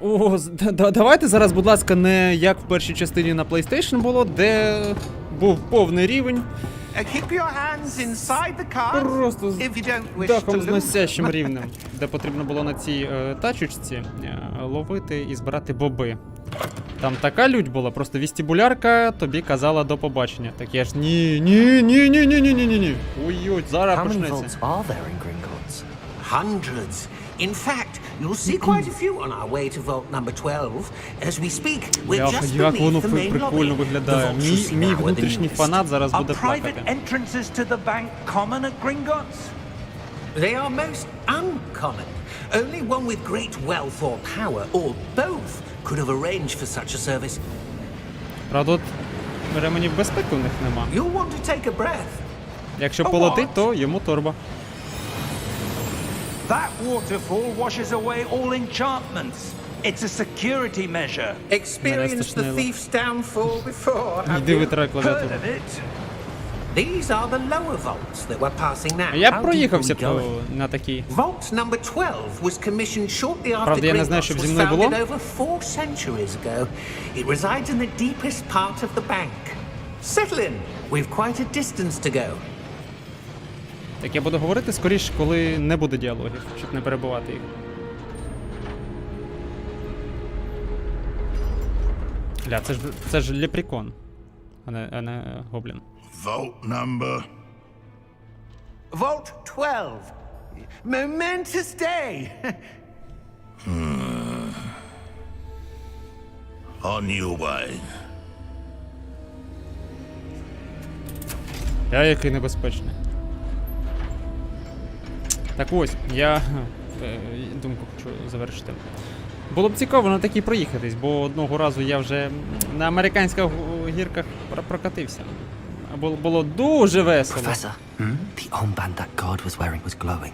S1: О, давайте зараз, будь ласка, не як в першій частині на PlayStation було, де був повний рівень.
S4: Keep your hands inside the car.
S1: Просто з
S4: If you don't wish to
S1: дахом
S4: lose.
S1: зносящим рівнем, де потрібно було на цій тачечці ловити і збирати боби. Там така лють була, просто вестибулярка тобі казала до побачення. Так я ж ні. Ой-ой, зараз
S3: How many
S1: почнеться.
S3: vaults are there in Gringotts?
S6: Hundreds. In fact, you'll see quite a few on our way to vault number 12. As we speak, we're
S1: Бляха,
S6: just
S1: як воно
S6: beneath the main
S1: прикольно
S6: lobby.
S1: виглядає.
S6: The vaults you see
S1: Мій
S6: now are the
S1: внутрішній
S6: newest.
S1: фанат зараз
S4: Are
S1: буде
S4: private
S1: плакати.
S4: entrances to the bank common at Gringotts?
S6: They are most uncommon. Only one with great wealth or power, or both, could have arranged for such a service.
S1: Правда, от ременів безпеки у них нема.
S6: You'll want to take a breath.
S1: Якщо
S4: A
S1: полетить,
S4: what?
S1: то йому торба.
S4: That waterfall washes away all enchantments. It's a security measure.
S6: Experienced the
S1: Nareszcie
S6: thief's downfall before, have
S1: Йди
S6: you?
S1: витирай
S4: Heard
S1: клавіатуру.
S4: of it?
S6: These are the lower vaults that we're passing now.
S1: Я б
S6: How deep
S1: проїхався
S6: are we going?
S1: на такій.
S6: Vault number 12 was commissioned shortly after
S1: Правда, я не знаю,
S6: Gringotts
S1: щоб
S6: was
S1: зі мною було.
S6: founded over 4 centuries ago. It resides in the deepest part of the bank. Settle in. We've quite a distance to go.
S1: Так я буду говорити скоріше, коли не буде діалогів, щоб не перебувати їх. Ля, це ж лепрекон, а не гоблін.
S7: Vault number?
S6: Vault 12. Momentous day.
S7: On your way.
S1: Я який небезпечний. Так ось, я думку хочу завершити. Було б цікаво на такій проїхатись, бо одного разу я вже на американських гірках прокатився. Було дуже весело.
S3: Professor, the armband that guard was wearing was glowing.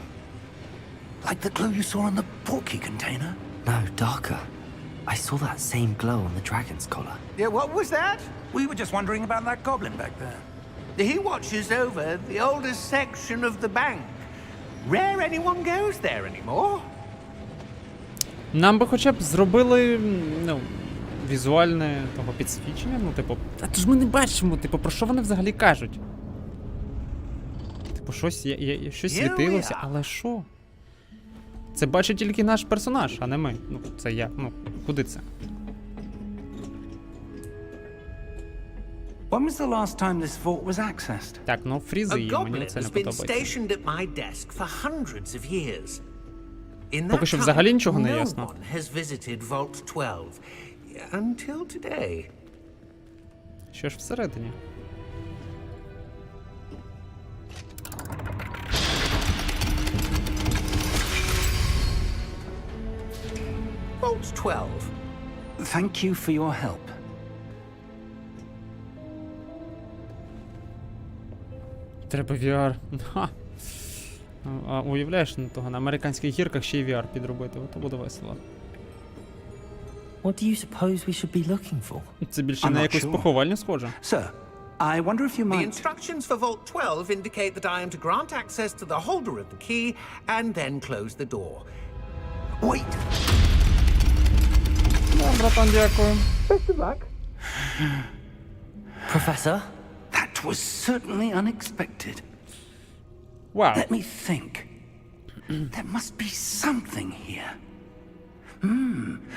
S4: Like the glow you saw on the portkey container?
S3: No, darker. I saw that same glow on the dragon's collar.
S6: Yeah, what was that?
S4: We were just wondering about that goblin back there.
S6: He watches over the oldest section of the bank. Rare anyone goes there anymore.
S1: Нам би хоча б зробили, ну, візуальне того підсвічення, ну, типу, а то ж ми не бачимо, типу, про що вони взагалі кажуть? Типу, щось світилося, але що? Це бачить тільки наш персонаж, а не ми. Ну, це я. Ну, куди це?
S4: When was the last time this vault was accessed?
S1: Так, ну, фрізи
S6: A
S1: є, мені
S6: goblin
S1: це не
S6: has been
S1: подобається.
S6: stationed at my desk for hundreds of years. In
S1: Поки
S6: that
S1: що
S6: time,
S1: взагалі нічого не
S6: no
S1: ясно.
S6: one has visited Vault 12 until today.
S1: Що ж всередині?
S6: Vault 12.
S4: Thank you for your help.
S1: Треба VR. Ха. А уявляєш, на американських гірках ще й VR підробити, то буде весело.
S3: What do you suppose we should be looking for?
S1: Це більше
S4: I'm
S1: на
S4: not
S1: якусь
S4: sure.
S1: поховальню схоже.
S4: Sir, I wonder if you
S6: The
S4: might...
S6: instructions for Vault 12 indicate that I am to grant access to the holder of the key and then close the door.
S4: Wait!
S1: Ну, братан, дякую.
S3: Professor?
S4: That was certainly unexpected.
S1: Вау.
S4: Let me think. There must be something here.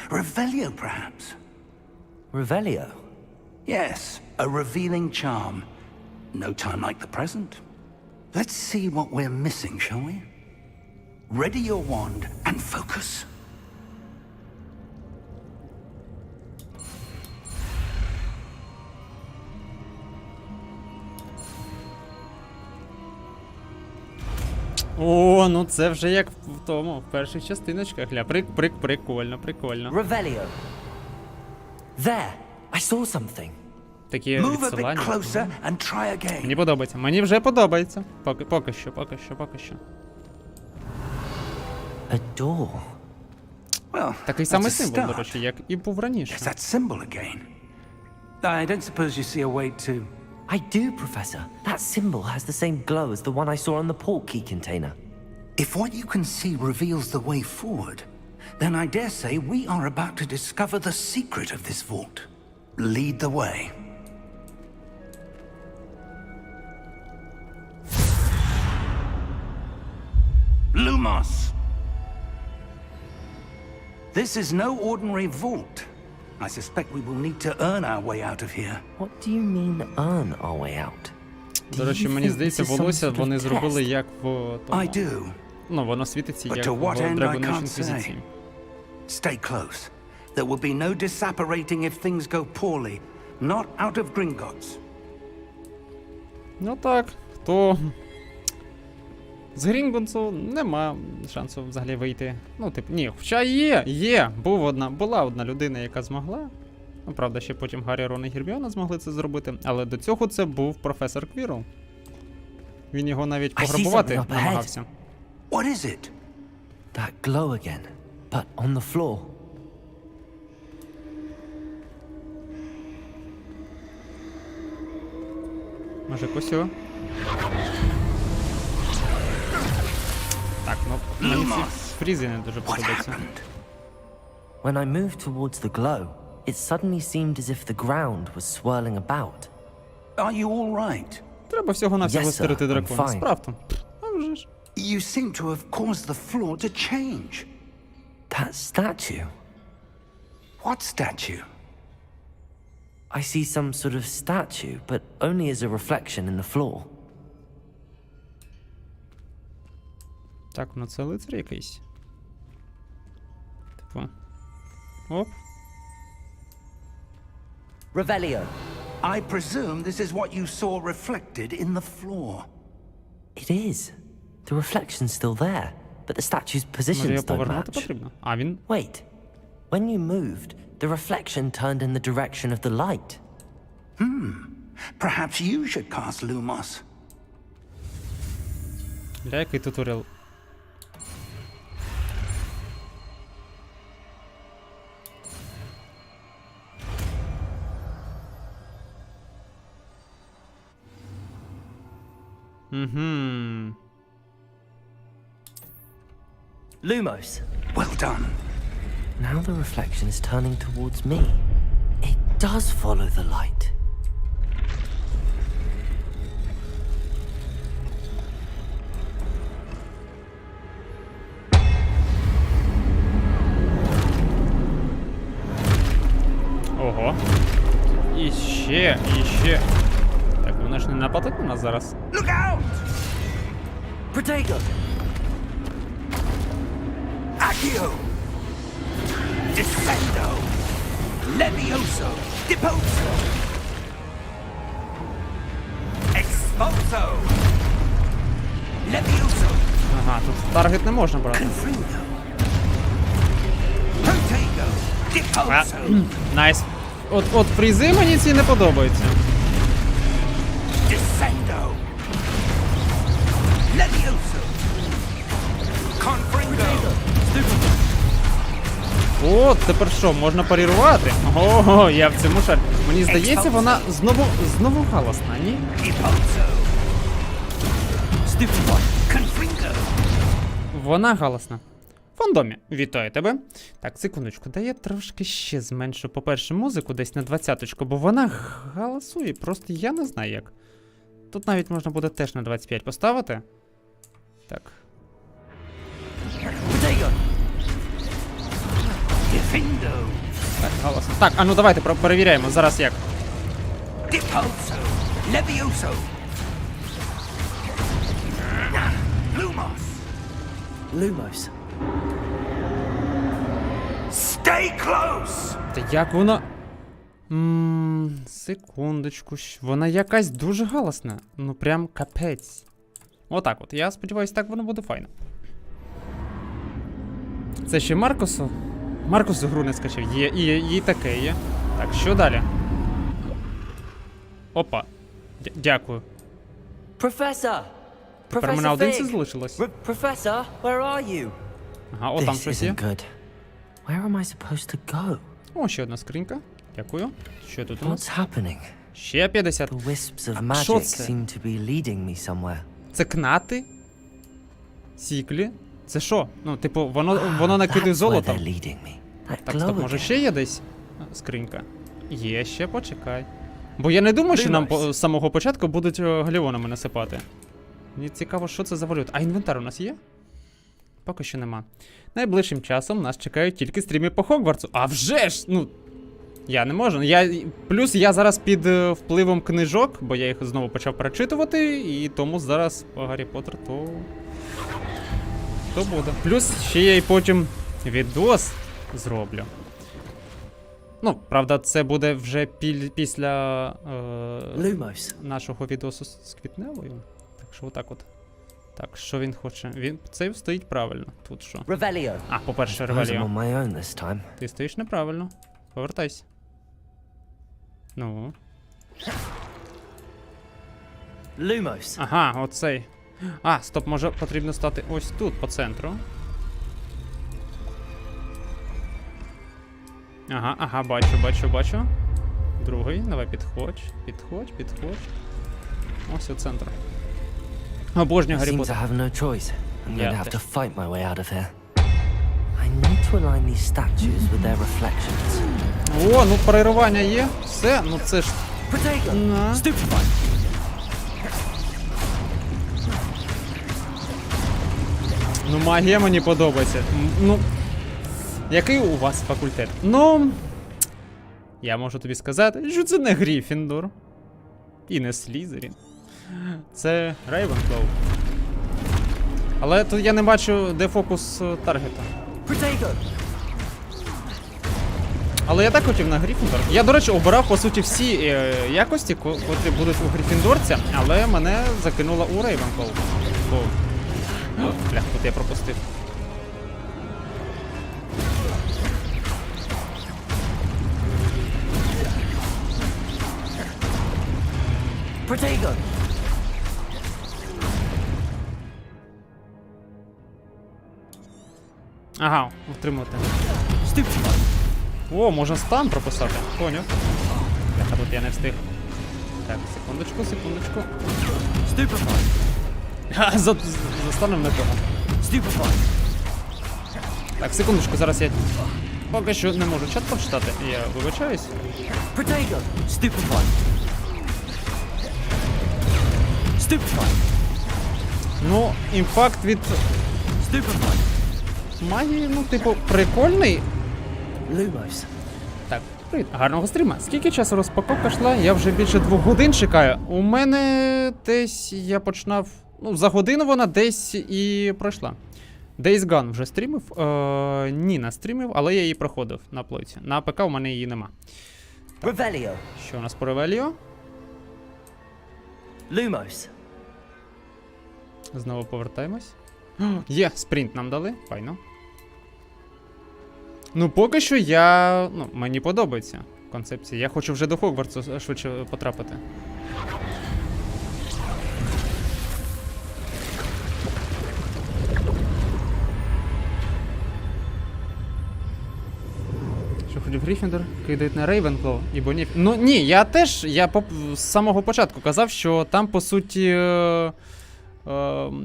S4: Revelio, perhaps?
S3: Revelio?
S4: Yes, a revealing charm. No time like the present. Let's see what we're missing, shall we? Ready your wand and focus.
S1: О, ну це вже як в тому, в перших частиночках. Гля, прикольно.
S3: Revelio. There! I saw something.
S1: Такі
S4: Move a bit
S1: відсилання.
S4: closer and try again.
S1: Мені подобається. Мені вже подобається. Поки що.
S3: A door.
S4: Well,
S1: Такий
S4: that's
S1: самий
S4: a
S1: символ, до
S4: start.
S1: речі, як і був раніше.
S4: It's that symbol again. I don't suppose you see a way to...
S3: I do, Professor. That symbol has the same glow as the one I saw on the portkey container.
S4: If what you can see reveals the way forward, then I dare say we are about to discover the secret of this vault. Lead the way. Lumos! This is no ordinary vault. I suspect we will need to earn our way out of here.
S3: What do you mean, earn our way out?
S1: До речі, мені здається, волосся вони зробили як в тому.
S4: I do.
S1: Ну, воно світиться
S4: But
S1: як
S4: to
S1: в
S4: what end, I
S1: Dragon Age
S4: can't say.
S1: Inquisition.
S4: Stay close. There will be no disapparating if things go poorly. Not out of Gringotts.
S1: Ну так, то з Грінготсу нема шансу взагалі вийти. Ну, типу, ні, хоча була одна людина, яка змогла. Ну, правда, ще потім Гаррі, Рон і Герміона змогли це зробити, але до цього це був професор Квірл. Він його навіть
S3: I see
S1: пограбувати
S3: something up ahead.
S1: намагався.
S4: What is it?
S3: That glow again, but on the floor.
S1: Може, косю? Так, ну, мені ці фрізи не дуже
S4: What
S1: подобаються.
S4: happened?
S3: When I moved towards the glow, it suddenly seemed as if the ground was swirling about.
S4: Are you all right?
S1: Треба всього-навсього
S3: Yes, sir,
S1: стирити
S3: I'm
S1: дракона.
S3: fine.
S1: Справді. А вже ж.
S4: You seem to have caused the floor to change.
S3: That statue.
S4: What statue?
S3: I see some sort of statue, but only as a reflection in the floor.
S1: Так, ну це лицар якийсь. Типу. Оп.
S3: Revelio.
S4: I presume this is what you saw reflected in the floor.
S3: It is. The reflection's still there, but the statue's
S1: Може
S3: positions
S1: його
S3: don't
S1: повернути
S3: match.
S1: потрібно? А, він...
S3: Wait. When you moved, the reflection turned in the direction of the light.
S4: Perhaps you should cast Lumos.
S1: Бля, який туторіал. Угу.
S3: Lumos.
S4: Well done.
S3: Now the reflection is turning towards me. It does follow the light.
S1: Ого. І ще, і ще. Так, вона ж не нападуть на нас зараз.
S4: Look out!
S3: Protego!
S4: Accio! Descendo! Levioso! Deposo! Expulso! Levioso!
S1: Ага, тут таргет не можна брати.
S4: Confringo! Protego! Deposo!
S1: Найс. От фрізи мені ці не подобаються.
S4: Descendo! Levioso! Confringo!
S1: О, тепер що, можна парірувати? Ого, я в цьому шарі. Мені здається, вона знову галасна, ні?
S4: Deposo! Stupid one! Confringo!
S1: Вона галасна. Фандомі, вітаю тебе. Так, секундочку, дай я трошки ще зменшу, по-перше, музику десь на 20-очку, бо вона галасує, просто я не знаю як. Тут навіть можна буде теж на 25 поставити. Так.
S3: Protego!
S4: Defendo!
S1: Так, галасно. Так, а ну давайте перевіряємо, зараз як.
S4: Deposo! Levioso! Lumos!
S3: Lumos.
S4: Stay close!
S1: Та як вона... Секундочку, вона якась дуже галасна. Ну прям капець. Отак от, я сподіваюся, так воно буде файно. Це ще Маркусу? Маркус гру не скачав, є, і таке є. Так, що далі? Опа. Дякую.
S3: Professor!
S1: Тепер мене одинці залишилось.
S3: Professor, where are you?
S1: Ага, о, там
S3: This
S1: щось є.
S3: isn't good. Where am I supposed to go?
S1: О, ще одна скринька. Дякую. Що тут у нас?
S3: What's happening?
S1: Ще 50.
S3: The wisps of
S1: А що
S3: magic
S1: це?
S3: seem to be leading me somewhere.
S1: Це кнати? Сіклі? Це що? Ну, типу, воно накидає
S3: That's where
S1: золотом.
S3: they're leading me. That
S1: Так,
S3: glow
S1: стоп, може
S3: again.
S1: ще є десь скринька? Є ще, почекай. Бо я не думаю, що нам з самого початку будуть галіонами насипати. Мені цікаво, що це за валюта. А інвентар у нас є? Поки що нема. Найближчим часом нас чекають тільки стріми по Хогвартсу. А вже ж! Ну, я не можу. Плюс я зараз під впливом книжок, бо я їх знову почав перечитувати, і тому зараз по Гаррі Поттер то буде. Плюс ще я й потім відос зроблю. Ну, правда, це буде вже після
S3: Lumos.
S1: нашого відосу з Квітневою. Так що отак от. Так, що він хоче? Це стоїть правильно. Тут що?
S3: Revelio.
S1: А, по-перше,
S3: Suppose I'm
S1: Ревеліо.
S3: on my own this time.
S1: Ти стоїш неправильно. Повертайся. Ну.
S3: Lumos.
S1: Ага, оцей. А, стоп, може потрібно стати ось тут, по центру. Ага, бачу. Другий, давай підходь. Ось у центр. Обожнюю
S3: I
S1: Гаррі
S3: seem to
S1: Поттер.
S3: have no choice. I'm going
S1: Yeah,
S3: to have to fight my way out of here. I need to align these statues with their reflections.
S1: О, ну переривання є. Все, ну це ж.
S3: Protego!
S1: На.
S3: Stupefy!
S1: Ну, магія мені подобається. Ну. Який у вас факультет? Ну. Я можу тобі сказати, що це не Гріфіндор. І не Слізерін. Це Рейвенклоу. Але тут я не бачу, де фокус таргета. Але я так хотів на Гріфіндор. Я, до речі, обирав, по суті, всі якості, котрі будуть у Гріфіндорця, але мене закинуло у Рейвенклоу. Блях, тут я пропустив. Ага, утримувати. О, можна стан прописати. Поняв. А тут я не встиг. Так, секундочку. Ха, застанем не того. Так, секундочку, зараз я поки що не можу чат прочитати. Я вибачаюсь. Ну, імпакт від магії, ну, типу, прикольний. Так, привіт, гарного стріма. Скільки часу розпаковка йшла? Я вже більше 2 годин чекаю. У мене десь я починав... Ну, за годину вона десь і пройшла. Days Gone вже стрімив? Ні, не стрімив, але я її проходив на плойці. На ПК у мене її нема.
S3: Revelio.
S1: Що у нас по Ревеліо?
S3: Lumos.
S1: Знову повертаємось. Є, спринт нам дали, файно. Ну, поки що мені подобається концепція. Я хочу вже до Хогвартсу швидше потрапити. Що хотів Гріфіндор, кидають на Рейвенклоу і Бонів. Ну ні, я з самого початку казав, що там по суті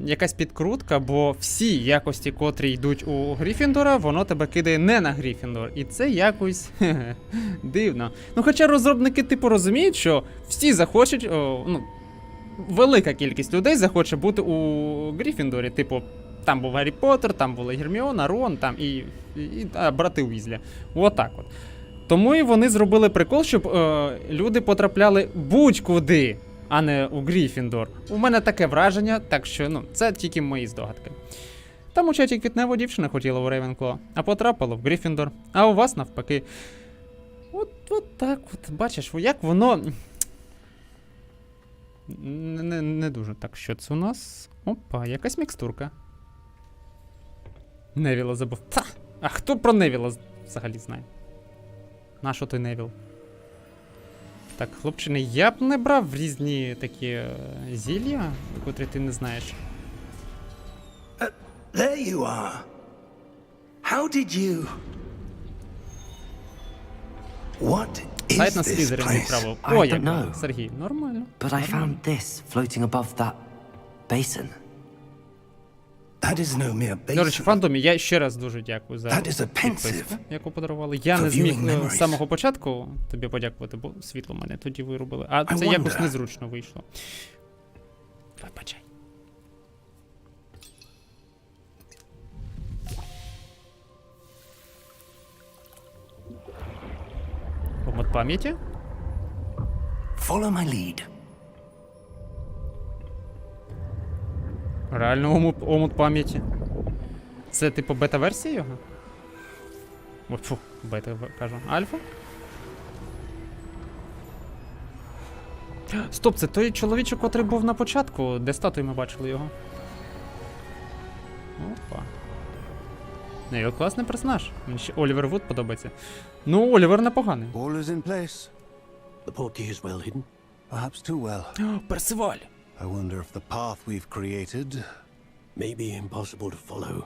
S1: якась підкрутка, бо всі якості, котрі йдуть у Гріфіндора, воно тебе кидає не на Гріфіндор. І це якось дивно. Ну хоча розробники типу розуміють, що всі захочуть, велика кількість людей захоче бути у Гріфіндорі. Типу, там був Гаррі Поттер, там була Герміона, Рон, там і брати Уізлі. Отак от. Тому і вони зробили прикол, щоб люди потрапляли будь-куди, а не у Гріфіндор. У мене таке враження, так що, це тільки мої здогадки. Там у чаті квітнева дівчина хотіла у Рейвенклоу, а потрапила в Гріфіндор. А у вас навпаки. От так от, бачиш, як воно... Не дуже. Так, що це у нас? Опа, якась мікстурка. Невіла забув. А хто про Невіла взагалі знає? Нащо той Невіл? Так, хлопчини, я б не брав різні такі зілля, котрі ти не знаєш.
S4: There you are. How did you... What is
S1: Сайт на
S4: this
S1: Слізерін
S4: place?
S1: відправив.
S3: I
S1: О,
S3: don't
S1: як
S3: know.
S1: Сергій, нормально.
S3: But I found this floating above that basin.
S4: That is no mere
S1: До речі,
S4: basin.
S1: Фантомі, я ще раз дуже дякую за
S4: That is a
S1: підписку,
S4: pensive.
S1: яку подарували. Я
S4: For
S1: не зміг
S4: viewing memories.
S1: з самого початку тобі подякувати, бо світло мене тоді вирубили. А
S4: I
S1: це якось
S4: wonder.
S1: незручно вийшло. Вибачай. Омут пам'яті?
S4: Follow my lead.
S1: Реально омут пам'яті. Це типу бета-версія його? О, фу, бета кажу. Альфа? Стоп, це той чоловічок, котрий був на початку, де статуї ми бачили його. Опа. Не, його класний персонаж. Мені ще Олівер Вуд подобається. Ну, Олівер непоганий.
S8: All is in place.
S7: The portkey is well hidden.
S8: Perhaps too well.
S1: Персиваль!
S8: I wonder if the path we've created...
S7: May be impossible to follow.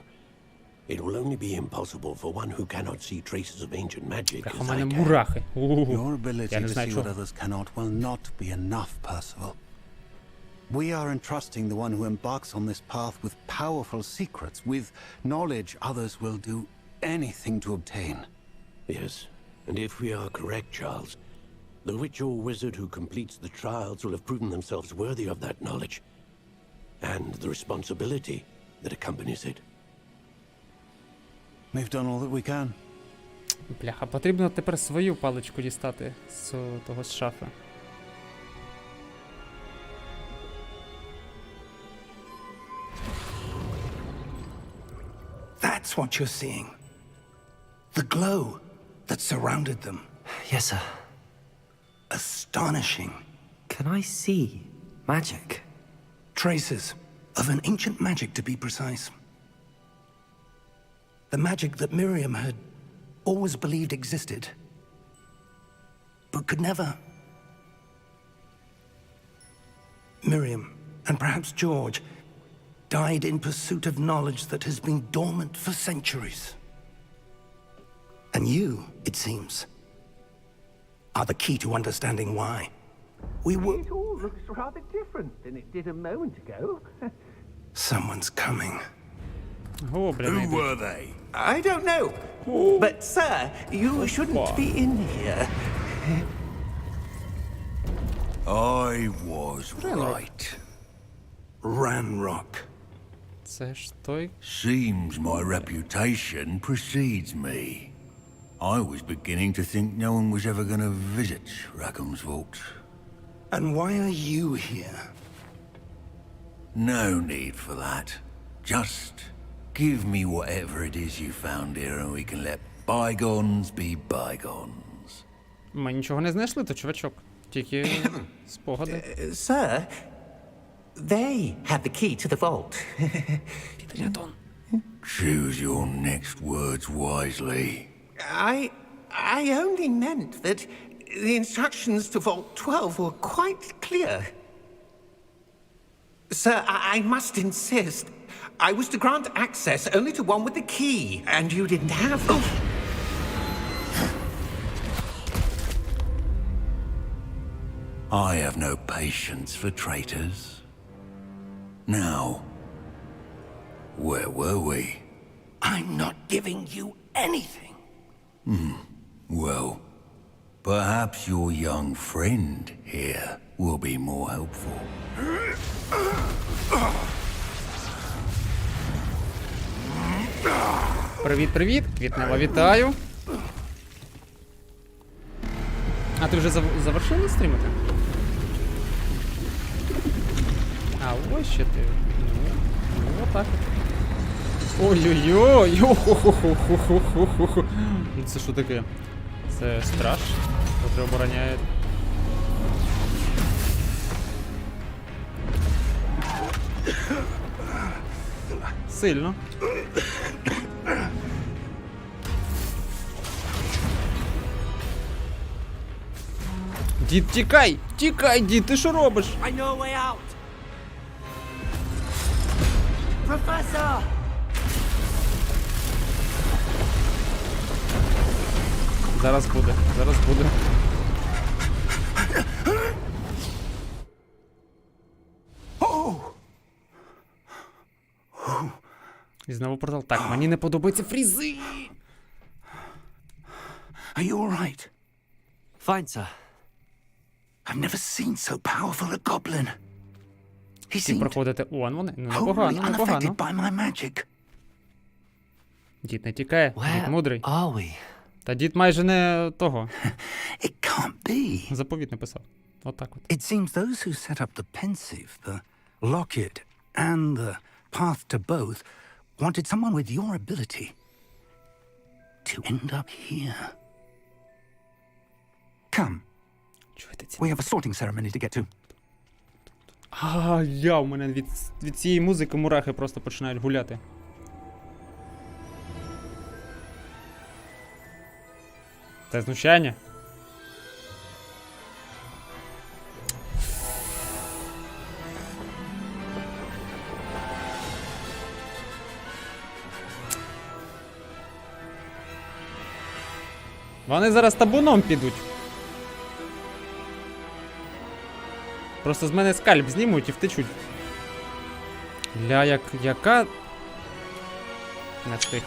S7: It will only be impossible for one who cannot see traces of ancient magic
S1: Бляха, у
S7: as I
S1: мене
S7: can.
S1: мурахи.
S8: Your ability
S1: Я не
S8: to
S1: знаю,
S8: see
S1: чого.
S8: what others cannot will not be enough, Percival. We are entrusting the one who embarks on this path with powerful secrets, with knowledge others will do anything to obtain.
S7: Yes, and if we are correct, Charles, the witch or wizard who completes the trials will have proven themselves worthy of that knowledge, and the responsibility that accompanies it.
S8: We've done all that we can.
S1: Бляха, потрібно тепер свою паличку дістати з того з шафи.
S4: That's what you're seeing. The glow that surrounded them.
S3: Yes, sir.
S4: Astonishing.
S3: Can I see magic?
S4: Traces of an ancient magic, to be precise. The magic that Miriam had always believed existed, but could never. Miriam, and perhaps George, died in pursuit of knowledge that has been dormant for centuries. And you, it seems, are the key to understanding why. We were...
S6: It all looks rather different than it did a moment ago.
S4: Someone's coming.
S1: Гобліни йдуть.
S4: were they?
S6: I don't know. But, sir, you shouldn't be in here.
S4: I was right. Ranrock.
S1: Це ж той.
S9: Seems my reputation precedes me. I was beginning to think no one was ever going to visit Rackham's vault.
S4: And why are you here?
S9: No need for that. Just give me whatever it is you found here and we can let bygones be bygones.
S1: Ми нічого не знайшли, то чувачок. Тільки спогади.
S6: Sir, they had the key to the vault.
S9: Choose your next words wisely.
S6: I only meant that the instructions to Vault 12 were quite clear. Sir, I must insist. I was to grant access only to one with the key, and you didn't have... Oh.
S9: I have no patience for traitors. Now, where were we?
S4: I'm not giving you anything.
S9: Well, perhaps your young friend here will be more helpful.
S1: Привіт-привіт, Квітнева, вітаю. А ти вже завершив стрімити? А, ось ще ти. Ну, отак. Ой-ой-ой! Хо-хо-хо-хо-хо-хо-хо. Це що таке? Це страж, який обороняє. Сильно. Дід, тікай! Тікай, дід, ти що робиш?
S3: I know a way out. Professor!
S1: Зараз буде, зараз буде. І знову портал. Так, мені не подобаються фрізи.
S4: Are you all right?
S3: Fine, sir.
S4: I've never seen so powerful a goblin. He
S1: Всі
S4: seemed
S1: проходите. О, вони. Ну,
S4: wholly
S1: непогано,
S4: unaffected
S1: непогано.
S4: by my magic.
S1: Дід не тікає, дід
S3: Where
S1: мудрий.
S3: are we?
S1: Та дід майже не того.
S4: It can't be.
S1: Заповіт написав. Отак от.
S4: It seems those who set up the pensive, the locket, and the path to both wanted someone with your ability to end up here. Come,
S1: Чуєте ці?
S4: we have a sorting ceremony to get to.
S1: У мене від цієї музики мурахи просто починають гуляти. Це знущання? Вони зараз табуном підуть. Просто з мене скальп знімуть і втечуть. Яка... Не встиг.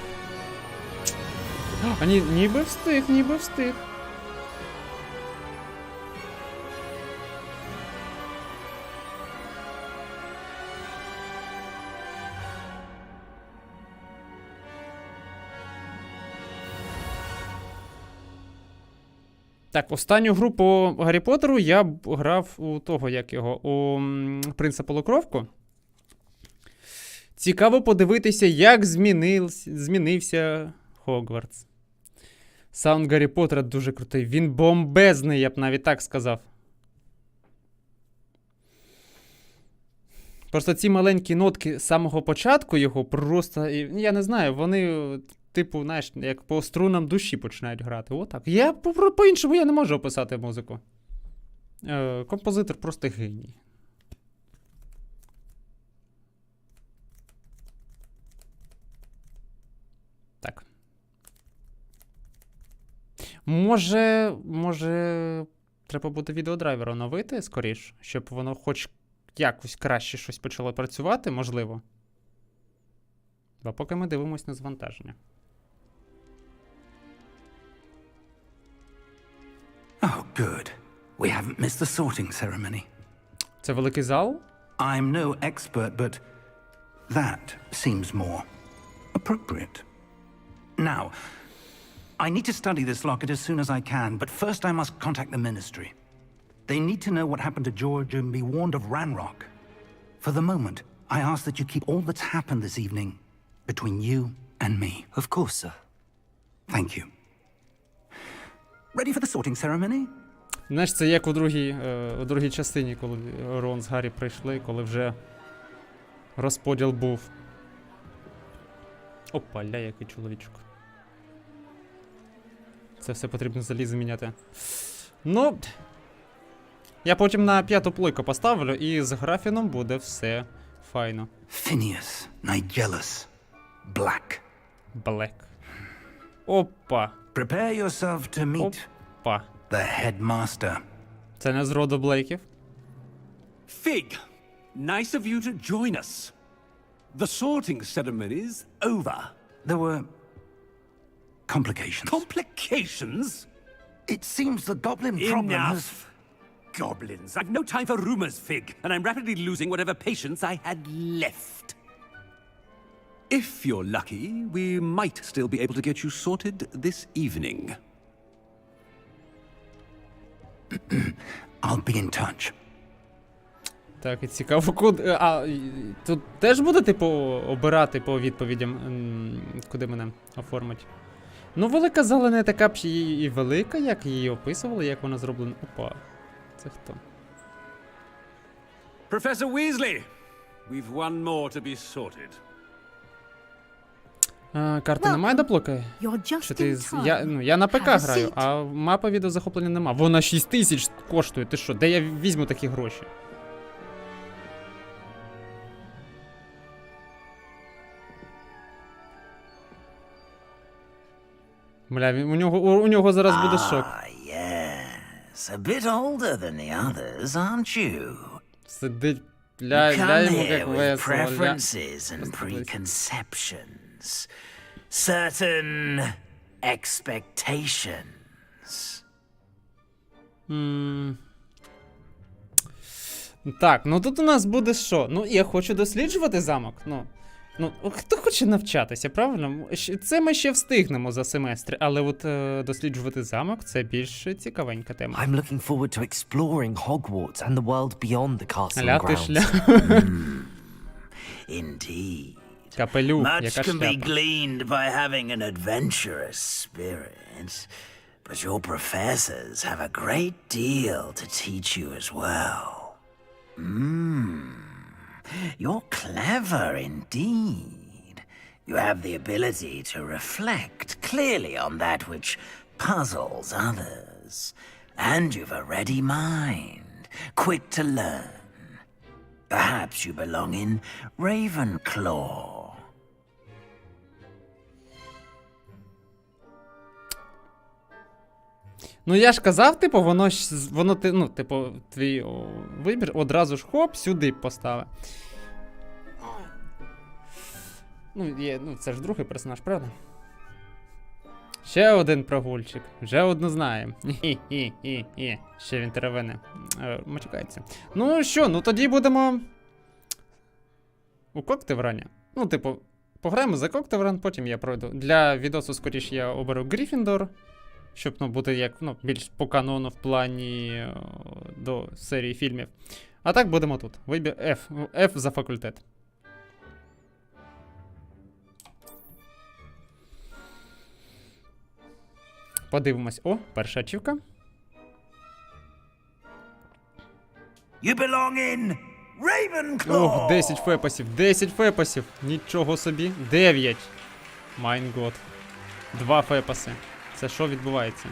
S1: А ніби встиг, ніби встиг. Так, останню гру по Гаррі Поттеру я грав у того, як його, у Принца Полукровку. Цікаво подивитися, як змінився Хогвартс. Саунд Гаррі Поттера дуже крутий. Він бомбезний, я б навіть так сказав. Просто ці маленькі нотки з самого початку його просто, я не знаю, вони, типу, знаєш, як по струнам душі починають грати. Отак. По-іншому я не можу описати музику. Композитор просто геній. Так. Може, треба буде відеодрайвер оновити скоріш, щоб воно хоч якось краще щось почало працювати, можливо. Бо поки ми дивимось на завантаження.
S4: Oh, good. We haven't missed the sorting ceremony.
S1: Це великий зал?
S4: I'm no expert, but that seems more appropriate. Now, I need to study this locket as soon as I can, but first I must contact the Ministry. They need to know what happened to George and be warned of Ranrock. For the moment, I ask that you keep all that's happened this evening between you and me.
S3: Of course, sir.
S4: Thank you. Ready for the sorting ceremony?
S1: Знаєш, це як у другій частині, коли Рон з Гаррі прийшли, коли вже розподіл був. Опа, ля, який чоловічок. Це все потрібно залізо міняти. Ну, я потім на 5-ту плойку поставлю, і з графіном буде все файно.
S4: Phineas, Nigellus, Black.
S1: Black. Опа.
S4: Prepare yourself to meet
S1: Опа.
S4: the headmaster.
S1: Це не з роду Блейків.
S10: Fig, nice of you to join us. The sorting ceremony's over.
S4: There were complications.
S10: Complications?
S4: It seems the goblin problem has...
S10: Enough. Goblins. I've no time for rumors, Fig, and I'm rapidly losing whatever patience I had left. If you're lucky, we might still be able to get you sorted this evening.
S4: I'll be in touch.
S1: Так, і цікаво, куди... тут теж буде, типу, обирати по відповідям, куди мене оформить? Ну, велика зала не така б і велика, як її описували, як вона зроблена. Опа. Це хто?
S10: Professor Weasley, we've one more to be sorted.
S1: Карти немає доплоки? Чи ти... Я на ПК граю, а мапа відеозахоплення нема. Вона 6000 коштує, ти що? Де я візьму такі гроші? Бля, у нього зараз буде шок.
S3: Yes, a bit older than the others, aren't you?
S1: Сидить,
S3: You
S1: ля
S3: come
S1: йому
S3: here
S1: як
S3: with
S1: весело, ля.
S3: preferences and preconceptions, certain expectations.
S1: Так, ну тут у нас буде що? Ну, я хочу досліджувати замок, Ну, хто хоче навчатися, правильно? Це ми ще встигнемо за семестр, але от досліджувати замок – це більш цікавенька тема.
S3: I'm looking forward to exploring Hogwarts and the world beyond the castle
S1: Ля ти
S3: grounds.
S1: шля.
S3: Indeed.
S1: Капелюх,
S3: Much
S1: яка
S3: can be
S1: шляпа.
S3: gleaned by having an adventurous spirit, but your professors have a great deal to teach you as well. You're clever indeed. You have the ability to reflect clearly on that which puzzles others. And you've a ready mind, quick to learn. Perhaps you belong in Ravenclaw.
S1: Ну я ж казав, типу, воно твій вибір одразу ж хоп, сюди поставив. Ну, це ж другий персонаж, правда? Ще один прогульчик. Вже одну знаємо. Хі-хі-хі-хі. Ще він теревене. Матюкається. Ну що, ну тоді будемо... У Коктеврані. Ну, типу, пограємо за Коктевран, потім я пройду. Для відосу, скоріше, я оберу Гриффіндор. Щоб, ну, бути як, ну, більш по канону в плані до серії фільмів. А так будемо тут. Вибір F. F за факультет. Подивимось. О, перша ачівка.
S4: You belong in Ravenclaw!
S1: Ох, 10 фепасів, 10 фепасів. Нічого собі. 9. Майн год. 2 фепаси. Це що відбувається?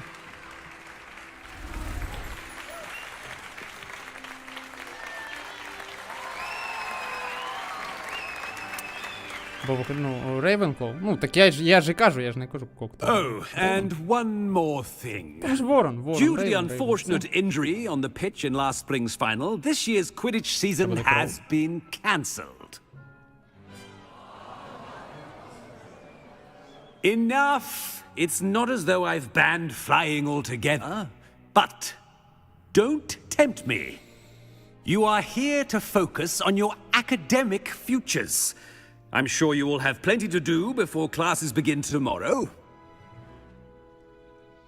S1: Бо, ну, Рейвенклоу. Ну, так я ж і кажу, я ж не кажу коктейль.
S10: Oh, and one more thing.
S1: Там ж Ворон, Ворон.
S10: Due to the
S1: Рейвен,
S10: unfortunate injury on the pitch in last spring's final, this year's Quidditch season has been cancelled. Enough! It's not as though I've banned flying altogether, but don't tempt me. You are here to focus on your academic futures. I'm sure you will have plenty to do before classes begin tomorrow.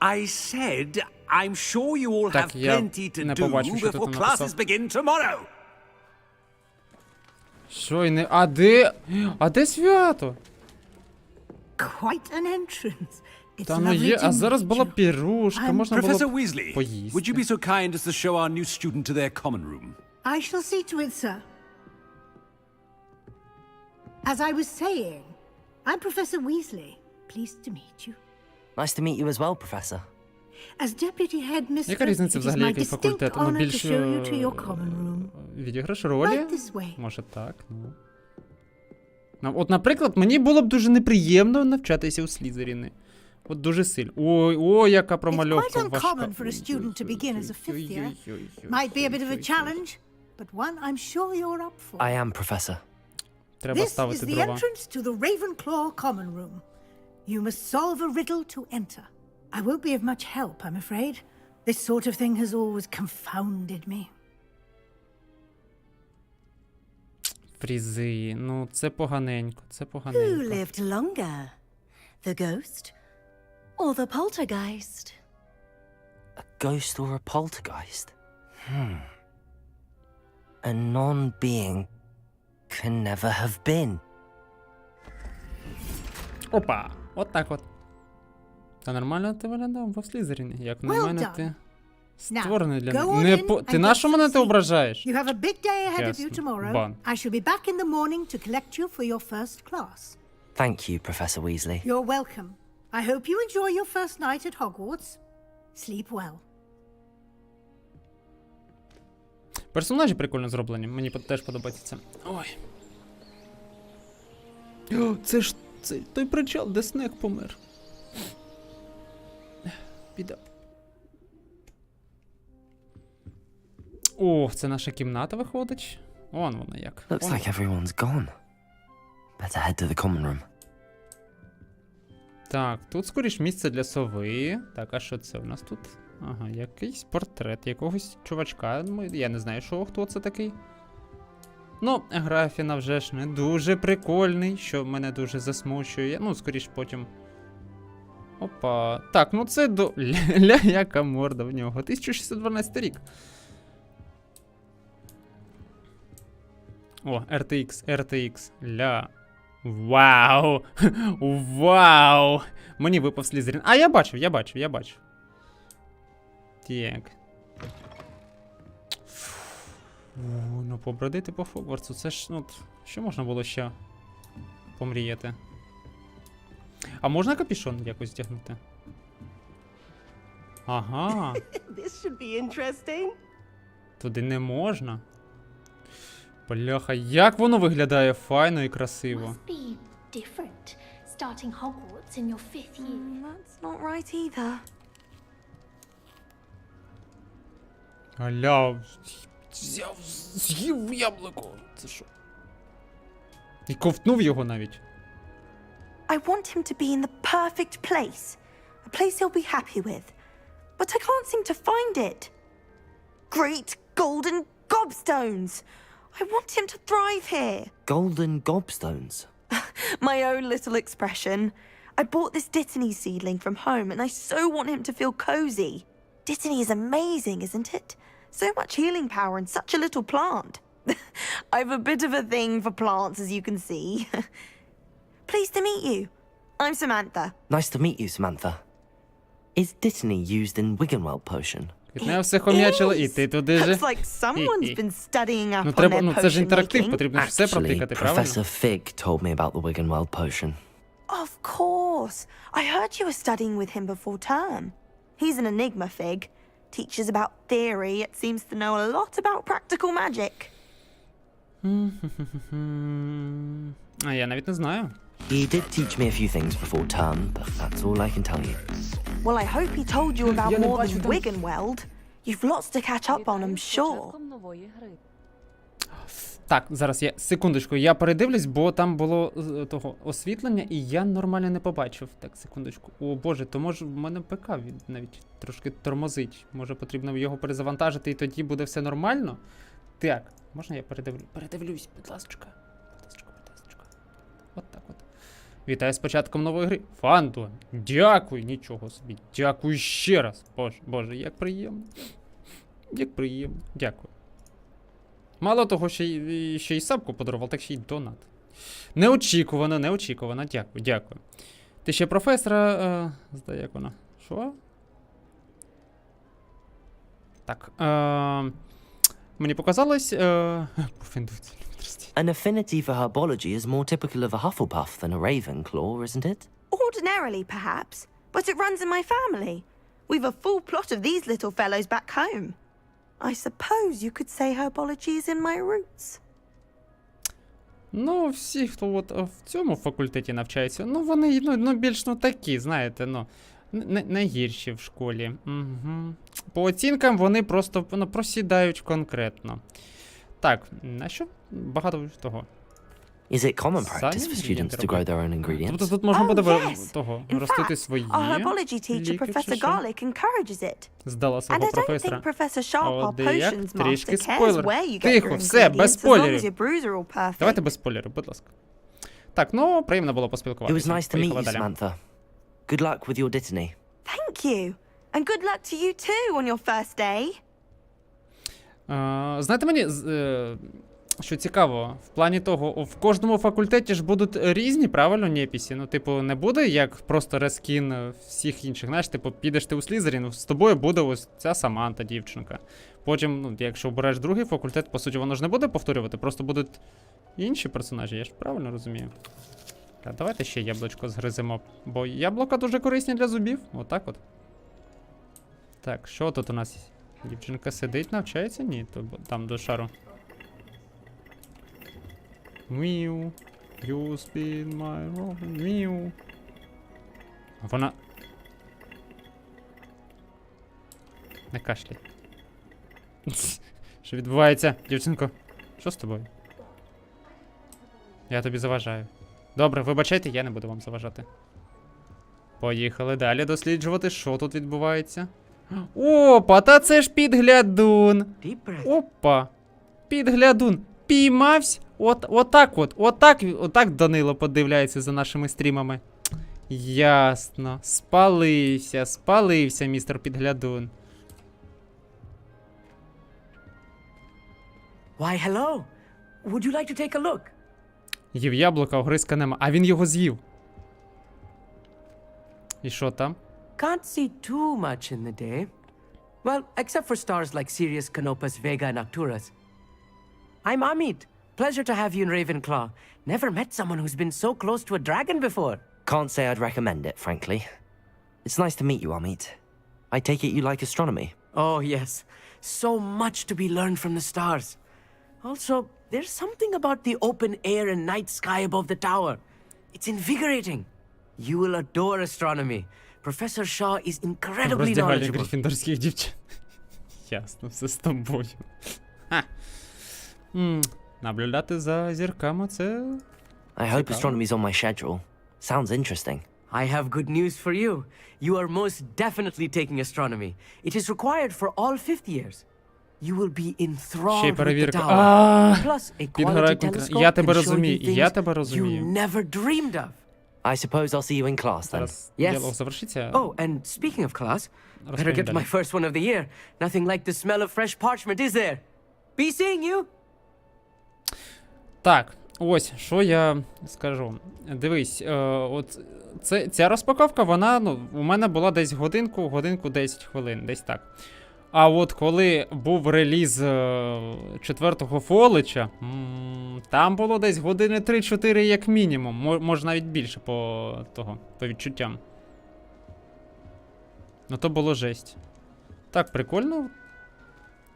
S10: I said, I'm sure you all have plenty to do before classes begin tomorrow.
S1: Що і не... А де свято?
S11: Quite an entrance. It's
S1: Та ну
S11: lovely
S1: є,
S11: to
S1: а зараз
S11: meet
S1: була
S11: you.
S1: пірушка, можна було
S10: Professor
S1: б
S10: Weasley,
S1: поїсти.
S10: would you be so kind as to show our new student to their common room?
S11: I shall see to it, sir. As I was saying, I'm Professor Weasley. Pleased to meet you.
S3: Nice to meet you as well, Professor.
S11: As deputy headmistress,
S1: Яка різниця
S11: it is
S1: взагалі,
S11: my
S1: який
S11: distinct
S1: факультет? Ну,
S11: honor to
S1: більш
S11: show you to your common room.
S1: відіграш ролі?
S11: Right this way.
S1: Може так, ну. От, наприклад, мені було б дуже неприємно навчатися у Слізеріни. От дуже сильно. Ой, яка промальовка
S11: It's quite
S1: важка.
S11: uncommon for a student to begin as a fifth year. Might be a bit of a challenge, but one I'm sure you're up for.
S3: I am, Professor.
S1: Треба
S11: This is
S1: ставити
S11: the
S1: дрова.
S11: entrance to the Ravenclaw common room. You must solve a riddle to enter. I won't be of much help, I'm afraid. This sort of thing has always confounded me.
S1: Фрізи. Ну, це поганенько, це
S12: Who
S1: поганенько.
S12: lived longer? The ghost or the poltergeist?
S3: A ghost or a poltergeist? A non-being can never have been.
S1: Опа! От так от. Та нормально ти виглядав в Слізеріні. Як на
S11: Well
S1: мене,
S11: done.
S1: ти створений для
S11: go
S1: мене.
S11: on in
S1: Ти
S11: and
S1: на
S11: get
S1: що мене ти
S11: some sleep.
S1: ображаєш?
S11: You have a big day ahead of you
S1: Ясно.
S11: tomorrow.
S1: Бан.
S11: I shall be back in the morning to collect you for your first class.
S3: Thank you, Professor Weasley.
S11: You're welcome. I hope you enjoy your first night at Hogwarts. Sleep well.
S1: Персонажі прикольно зроблені, мені теж подобається це. Ой. О, це ж той причал, де Снег помер. Біда. О, це наша кімната виходить. Вон вона як.
S3: Looks like everyone's gone. Better head to the common room.
S1: Так, тут скоріш місце для сови. Так, а що це у нас тут? Ага, якийсь портрет якогось чувачка. Я не знаю, хто це такий. Ну, графіна вже ж не дуже прикольний, що мене дуже засмучує. Ну, скоріш потім. Опа. Так, ну це до... Ля, яка морда в нього. 1612 рік. О, RTX. Ля. Вау! Вау! Мені випав Слізерін. А, я бачив. Так. Ну, побродити по Хогвартсу, це ж, ну, що можна було ще помріяти? А можна капюшон якось вдягнути? Ага.
S12: This should be interesting.
S1: Туди не можна. Бляха, як воно виглядає файно і красиво.
S13: Must be different, starting Hogwarts in your 5th year.
S2: That's not right either.
S1: Аля, з'їв яблуко. Це що? І ковтнув його навіть.
S2: I want him to be in the perfect place. A place he'll be happy with. But I can't seem to find it. Great golden gobstones! I want him to thrive here.
S3: Golden gobstones.
S2: My own little expression. I bought this Dittany seedling from home and I so want him to feel cozy. Dittany is amazing, isn't it? So much healing power in such a little plant. I've a bit of a thing for plants, as you can see. Pleased to meet you. I'm Samantha.
S3: Nice to meet you, Samantha. Is Dittany used in Wiggenweld potion?
S1: Не все хом'ячило, і ти туди же.
S2: Looks like someone's been studying up on
S1: треба,
S2: their
S1: це ж
S2: potion
S1: інтерактив,
S2: making.
S1: потрібно ж все
S3: Actually,
S1: протикати, правильно?
S3: Professor Fig told me about the Wiggenweld potion.
S2: Of course. I heard you were studying with him before term. He's an enigma, Fig. Teaches about theory, yet seems to know a lot about practical magic.
S1: А я навіть не знаю.
S3: He did teach me a few things before term, but that's all I can tell you.
S2: Well, I hope he told you about more than Wiggenweld. You've lots to catch up on, I'm sure.
S1: Так, зараз я, секундочку, я передивлюсь, бо там було того освітлення, і я нормально не побачив. Так, секундочку. О, боже, то може в мене ПК навіть трошки тормозить. Може потрібно його перезавантажити, і тоді буде все нормально? Так, можна я передивлюсь, будь ласочка. От так от. Вітаю з початком нової гри. Фантон, дякую, нічого собі. Дякую ще раз. Боже, як приємно. Як приємно. Дякую. Мало того, ще й сапку подарував, так ще й донат. Неочікувано. Дякую. Ти ще професора... як вона? Що? Так. Мені показалось...
S3: An affinity for herbology is more typical of a Hufflepuff than a Ravenclaw, isn't it?
S2: Ordinarily, perhaps, but it runs in my family. We've a full plot of these little fellows back home. I suppose you could say herbology is in my roots.
S1: Ну, всі, хто от в цьому факультеті навчається, ну, вони, більш, такі, знаєте, не гірші в школі. Угу. По оцінкам вони просто, просідають конкретно. Так, на що багато того?
S3: Is it common practice for students to grow their own ingredients?
S1: Тобто тут можна буде
S2: In
S1: ростити
S2: fact,
S1: свої
S2: our herbology teacher,
S1: ліки, чи
S2: Professor
S1: що?
S2: Garlic, encourages it.
S1: Здала
S2: And
S1: свого
S2: I don't
S1: професора.
S2: think Professor Sharp, our
S1: Як?
S2: potions
S1: Трішки
S2: master, cares
S1: спойлер.
S2: where you get
S1: Тихо,
S2: your
S1: все, без
S2: ingredients as long as
S1: спойлерів.
S2: your brews are all perfect.
S1: Давайте без спойлерів, будь ласка. Так, приємно було
S3: It
S1: поспілкуватися.
S3: was nice to meet you,
S1: Поїхали далі.
S3: Samantha. Good luck with your Dittany.
S2: Thank you. And good luck to you too on your first day.
S1: Знаєте, мені, що цікаво, в плані того, в кожному факультеті ж будуть різні, правильно, неписі? Не буде як просто рескін всіх інших. Знаєш, підеш ти у Слізерін, з тобою буде ось ця Саманта, дівчинка. Потім, якщо обереш другий факультет, по суті, воно ж не буде повторювати, просто будуть інші персонажі, я ж правильно розумію? Так, давайте ще яблучко згриземо, бо яблука дуже корисні для зубів, отак от. Так, що тут у нас? Дівчинка сидить, навчається? Ні, то там до шару. Міу. You spin my rock. Міу. Вона... Не кашляй. Що відбувається, дівчинко? Що з тобою? Я тобі заважаю. Добре, вибачайте, я не буду вам заважати. Поїхали далі досліджувати, що тут відбувається. Опа, та це ж підглядун. Опа. Підглядун. Піймався. Отак Данило подивляється за нашими стрімами. Ясно. Спалився, містер Підглядун.
S14: Why, hello. Would you like to take a look?
S1: Їв яблука, огризка нема. А він його з'їв. І що там?
S14: Can't see too much in the day. Well, except for stars like Sirius, Canopus, Vega, and Arcturus. I'm Amit. Pleasure to have you in Ravenclaw. Never met someone who's been so close to a dragon before.
S3: Can't say I'd recommend it, frankly. It's nice to meet you, Amit. I take it you like astronomy?
S14: Oh, yes. So much to be learned from the stars. Also, there's something about the open air and night sky above the tower. It's invigorating. You will adore astronomy. Professor Shaw is incredibly knowledgeable.
S1: Гриффіндорських дівчат. Ясно, все з тобою. Наблюдати за зірками, це...
S3: I hope astronomy's on my schedule. Sounds interesting.
S14: I have good news for you. You are most definitely taking astronomy. It is required for all fifth years. You will be enthralled with the tower. Plus, a quality telescope can show you things you never dreamed of.
S3: I suppose I'll see you in class then.
S1: Зараз
S14: Yes.
S1: діалог завершиться.
S14: Oh, and speaking of class, better
S1: Розповім
S14: get to
S1: далі.
S14: my first one of the year. Nothing like the smell of fresh parchment, is there? Be seeing you.
S1: Так, ось, що я скажу. Дивись, от ця розпаковка, вона, ну, у мене була десь годинку 10 хвилин, десь так. А от коли був реліз 4-го Фолича, там було десь години 3-4 як мінімум, може навіть більше по відчуттям. Ну то було жесть. Так, прикольно.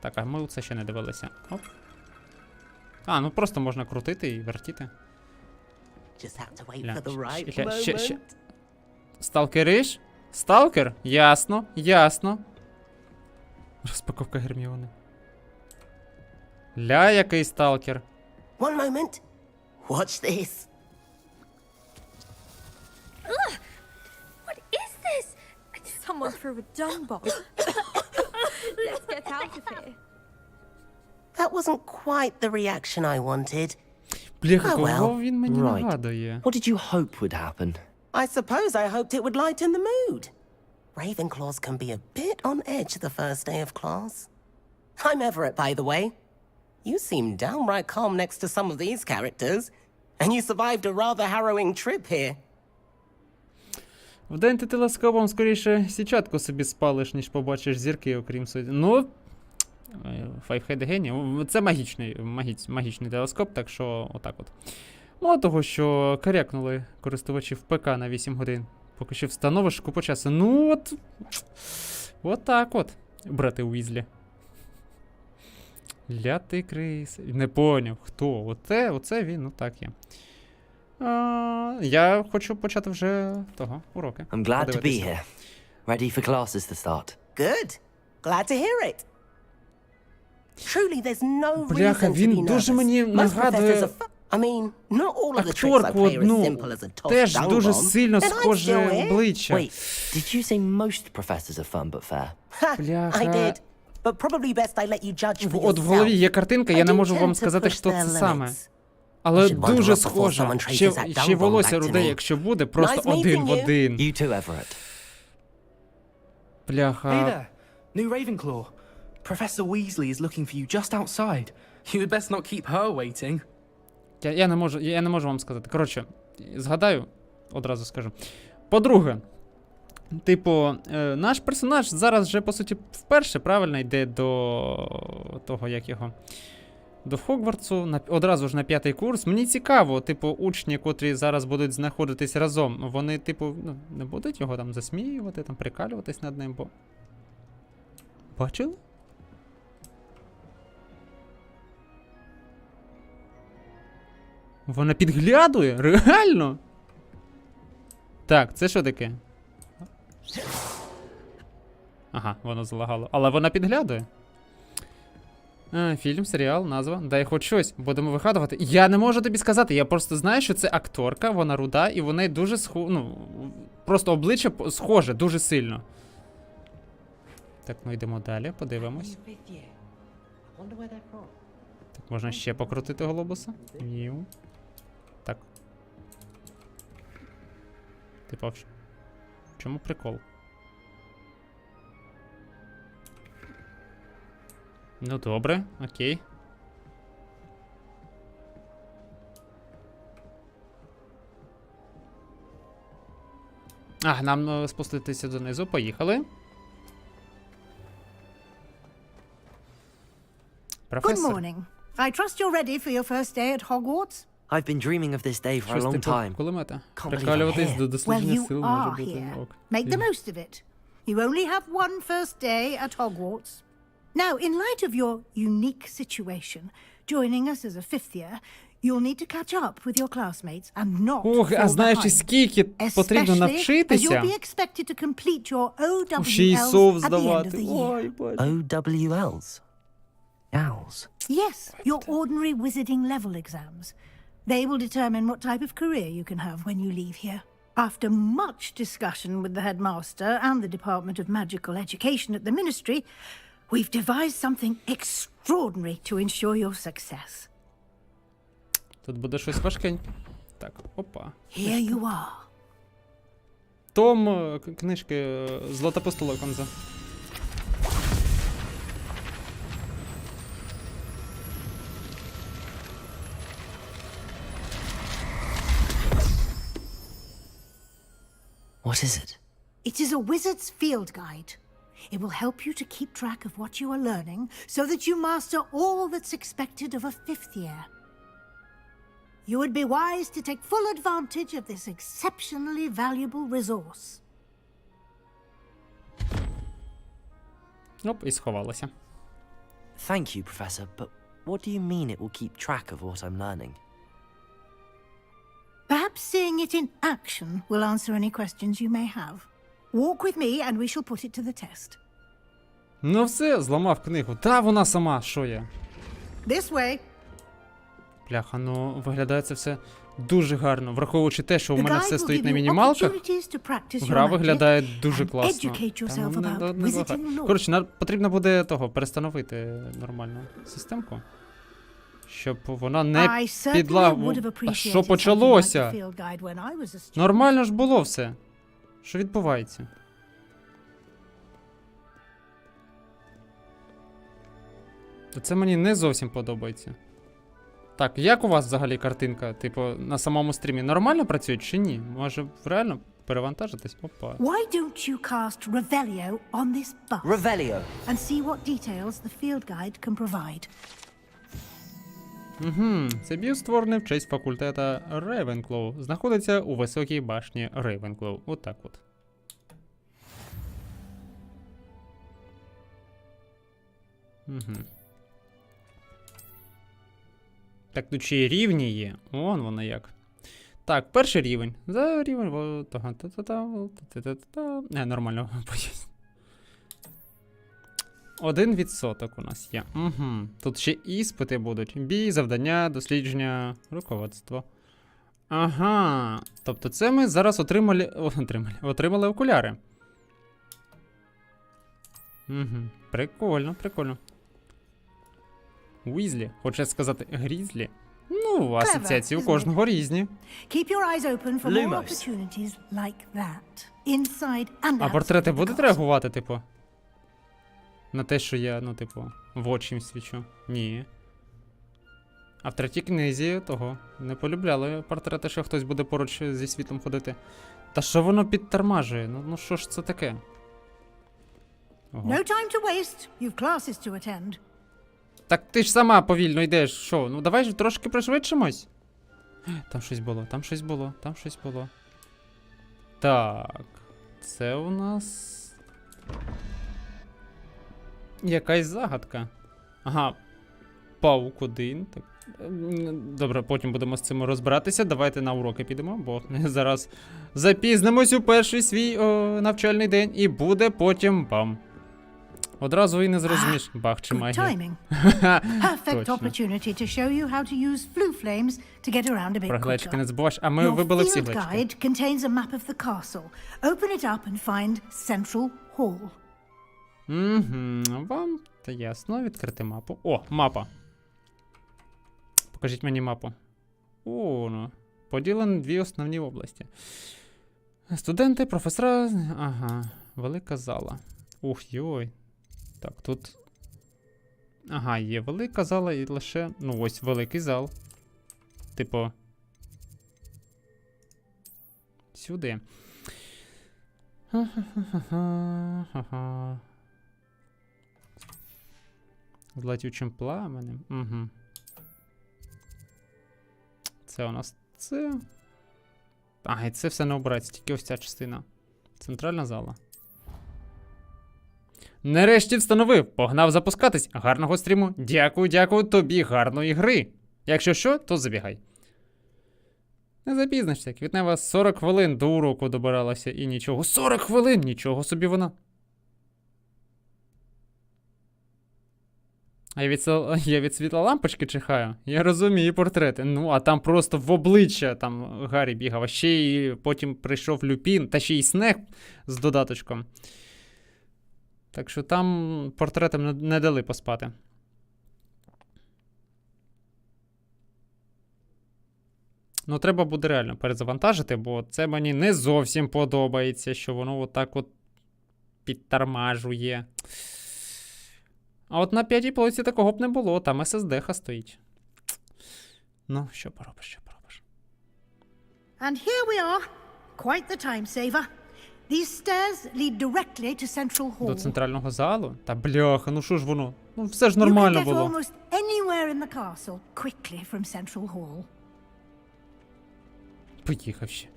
S1: Так, а ми це ще не дивилися. Оп. А, ну просто можна крутити і вертіти. Ще. Сталкериш? Сталкер? Ясно, ясно. Розпаковка Герміони. Ля, який сталкер.
S15: One moment. Watch this.
S13: What is this? Someone threw a dung bomb. Let's get out of here.
S15: That wasn't quite the reaction I wanted.
S1: Бляха,
S15: Oh, well.
S1: кого він мені
S3: Right.
S1: нагадує?
S3: What did you hope would happen?
S15: I suppose I hoped it would lighten the mood. Ravenclaws can be a bit on edge the first day of class. I'm Everett, by the way. You seem downright calm next to some of these characters, and you survived a rather harrowing trip here.
S1: Вдень ти телескопом скоріше січатку собі спалиш, ніж побачиш зірки, окрім судді. Ну, Файвхед геній. Це магічний телескоп, так що отак от. Мало того, що корякнули користувачів ПК на 8 годин. Поки що встановиш купу часу. Ну от. От так от, брати Уізлі. Лятий крис. Не поняв, хто. Оце він, ну так є. Я хочу почати вже уроки.
S3: I'm glad to be here. Ready for classes to start.
S15: Good. Glad to hear it. Truly, there's no
S1: Бляха,
S15: reason to be
S1: він дуже
S15: nervous.
S1: мені
S15: Most
S1: нагадує
S15: professors are I mean, not all of the tricks I
S1: акторку
S15: play are as
S1: одну.
S15: simple as a tossed
S1: Теж
S15: dung
S1: дуже
S15: bomb,
S1: сильно
S15: and I'm
S1: схоже
S15: still here.
S1: обличчя.
S3: Wait, did you say most professors are fun but fair?
S15: Ha,
S1: Бляха.
S15: I did. But probably best I let you judge for
S1: От в голові
S15: yourself.
S1: є картинка, я
S15: I
S1: не
S15: do
S1: можу
S15: tend
S1: вам
S15: to
S1: сказати,
S15: push
S1: хто
S15: their
S1: це саме.
S15: limits.
S1: Але
S15: I should wind
S1: дуже
S15: her up before
S1: схоже.
S15: someone traces that
S1: Ще
S15: dung bomb
S1: волосся
S15: back to
S1: руде,
S15: me.
S1: якщо буде, просто
S15: Nice
S1: один в
S15: meeting you.
S1: один.
S3: You too, Everett.
S1: Бляха.
S16: Hey there, new Ravenclaw. Professor Weasley is looking for you just outside. You had best not keep her waiting.
S1: Я не можу вам сказати. Коротше, згадаю, одразу скажу. По-друге, типу, наш персонаж зараз вже, по суті, вперше правильно йде до того, як його. До Хогвартсу, одразу ж на 5-й курс. Мені цікаво, типу, учні, котрі зараз будуть знаходитись разом, вони, типу, ну, не будуть його там засміювати, там прикалюватись над ним, бо. Бачили? Вона підглядує? Реально? Так, це що таке? Ага, воно залагало. Але вона підглядує. Фільм, серіал, назва. Дай хоч щось. Будемо вигадувати. Я не можу тобі сказати, я просто знаю, що це акторка, вона руда, і вона дуже ну, просто обличчя схоже, дуже сильно. Так, ми йдемо далі, подивимось. Так, можна ще покрутити глобуса. Ніу. Так. Типа, в чому прикол? Ну добре, окей. Нам спуститися донизу, поїхали.
S11: Good morning. I trust you're ready for your first day at Hogwarts.
S3: I've been dreaming of this day for a long time.
S1: Кулемета.
S3: Can't believe I'm
S1: Прикалюватись
S3: here.
S1: до
S11: Well,
S1: дослідження
S11: you
S1: сил може
S11: are
S1: бути.
S11: here.
S1: Ок.
S11: Make the most of it. You only have one first day at Hogwarts. Now, in light of your unique situation, joining us as a fifth year, you'll need to catch up with your classmates and not
S1: Ох, а
S11: fall
S1: знаючи,
S11: behind.
S1: скільки потрібно
S11: Especially as
S1: навчитися.
S11: you'll be expected to complete your
S1: Ще й
S11: OWLs
S1: сов
S11: at the end of
S1: здавати.
S11: the year.
S1: Ой, боже.
S3: OWLs? Owls?
S11: Yes, your ordinary wizarding level exams. They will determine what type of career you can have when you leave here. After much discussion with the headmaster and the Department of Magical Education at the Ministry, we've devised something extraordinary to ensure your success.
S1: Тут буде щось важкеньке. Так, опа.
S11: Here you are,
S1: том книжки Златопустола Конза.
S3: What is it?
S11: It is a wizard's field guide. It will help you to keep track of what you are learning so that you master all that's expected of a 5th year. You would be wise to take full advantage of this exceptionally valuable resource.
S1: Оп, і сховалося.
S3: Thank you, Professor, but what do you mean it will keep track of what I'm learning?
S11: Perhaps seeing it in action will answer any questions you may have. Walk with me and we shall put it to the test.
S1: Ну все, зламав книгу. Та вона сама, що я?
S11: This way.
S1: Бляха, ну виглядає це все дуже гарно. Враховуючи те, що у мене все стоїть на мінімалках, гра виглядає дуже класно. Коротше, потрібно буде потрібно нормальну системку. Щоб вона не А що почалося? Нормально ж було все. Що відбувається? Це мені не зовсім подобається. Так, як у вас взагалі картинка? Типу, на самому стрімі нормально працює чи ні? Може, реально перевантажитись? Опа.
S11: Why don't you cast Revelio on this buff?
S3: Revelio.
S11: And see what details the field guide can provide.
S1: Це бій створений в честь факультета Рейвенклоу. Знаходиться у високій башні Рейвенклоу. Отак от. Так, тут ще й рівні є. Вон воно як. Так, перший рівень. За рівень. Нормально. 1% у нас є. Тут ще іспити будуть. Бій, завдання, дослідження, руководство. Ага. Тобто це ми зараз отримали окуляри. Прикольно, прикольно. Уізлі. Хоче сказати Грізлі. Ну, асоціації у кожного різні. А портрети будуть реагувати, типу? На те, що я, в очі їм свічу? Ні. А в третій книзі не полюбляли портрети, що хтось буде поруч зі світлом ходити. Та що воно підтормажує? Ну що ж це таке?
S11: No time to waste. You've classes to attend.
S1: Так ти ж сама повільно йдеш. Що? Ну давай ж трошки пришвидшимось. Там щось було, там щось було, там щось було. Так. Це у нас... якась загадка. Ага. Паук 1. Так. Добре, потім будемо з цим розбиратися. Давайте на уроки підемо, бо зараз запізнимось у перший свій навчальний день і буде потім бам. Одразу і не зрозумієш, бах чи магія. Про глечики не забуваєш, а ми вибили всі глечики. Вам та ясно, відкрити мапу. О, мапа. Покажіть мені мапу. О, ну. Поділено дві основні області. Студенти, професора. Ага, велика зала. Ух, йой. Так, тут... Ага, є велика зала і лише... Ну, ось великий зал. Типу... Сюди. З летючим пламенем. Угу. Це у нас це... Ага, і це все не обирається, тільки ось ця частина. Центральна зала. Нарешті встановив. Погнав запускатись. Гарного стріму. Дякую, дякую тобі. Гарної гри. Якщо що, то забігай. Не запізнишся. Квітнева 40 хвилин до уроку добиралася і нічого. 40 хвилин! Нічого собі вона. А я від світла лампочки чихаю. Я розумію портрети. Ну, а там просто в обличчя там Гаррі бігав. А ще й потім прийшов Люпін. Та ще й Снег з додаточком. Так що там портретам не дали поспати. Ну, треба буде реально перезавантажити, бо це мені не зовсім подобається, що воно отак от підтормажує. А от на 5-й полиці такого б не було, там SSD-ха стоїть. Ну, що поробиш.
S11: And here we are. Quite the time saver. These stairs lead directly to Central Hall.
S1: До центрального залу? Та бляха, ну що ж воно? Ну все ж нормально
S11: You can get
S1: було.
S11: almost anywhere in the castle quickly from Central Hall.
S1: Поїхав ще.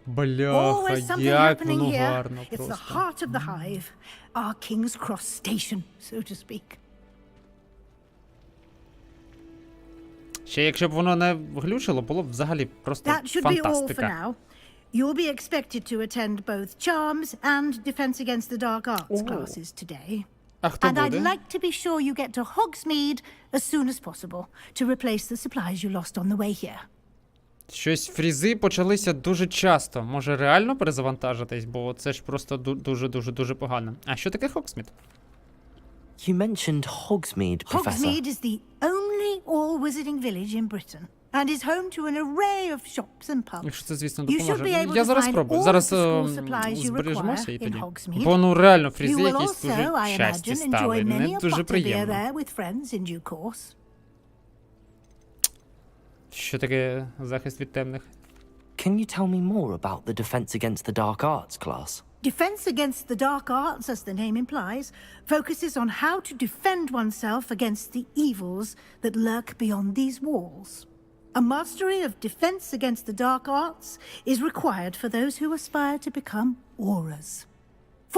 S11: Always
S1: Бляха,
S11: something
S1: як
S11: happening
S1: воно
S11: here.
S1: гарно
S11: It's the
S1: просто.
S11: heart of the hive. Our King's Cross station, so to speak.
S1: Ще якщо б воно не глючило, було б взагалі просто
S11: That should be all for
S1: фантастика.
S11: now. You'll be expected to attend both Charms and Defense Against the Dark Arts classes today.
S1: А хто
S11: And I'd
S1: буде?
S11: like to be sure you get to Hogsmeade as soon as possible to replace the supplies you lost on the way here.
S1: Щось фрізи почалися дуже часто. Може реально перезавантажитись, бо це ж просто дуже погано. А що таке Хоксмід?
S3: You mentioned Hogsmeade, Professor.
S11: Hogsmeade is the only all-wizarding village in Britain and is home to an array of shops and pubs.
S1: Якщо це, звісно,
S11: You should be
S1: допоможе.
S11: able
S1: Я
S11: to
S1: зараз
S11: find
S1: спробую.
S11: all
S1: Зараз
S11: the school supplies you
S1: збережемося і
S11: require in
S1: тоді.
S11: Hogsmeade.
S1: Бо ну реально
S11: You
S1: фрізи
S11: will
S1: якісь
S11: also,
S1: дуже
S11: I
S1: часті
S11: imagine,
S1: стали.
S11: enjoy many
S1: Не
S11: a
S1: дуже
S11: butterbeer
S1: приємно.
S11: there with friends in due course.
S1: Що таке захист від темних?
S3: Can you tell me more about the Defense Against the Dark Arts class?
S11: Defense Against the Dark Arts, as the name implies, focuses on how to defend oneself against the evils that lurk beyond these walls. A mastery of Defense Against the Dark Arts is required for those who aspire to become auras.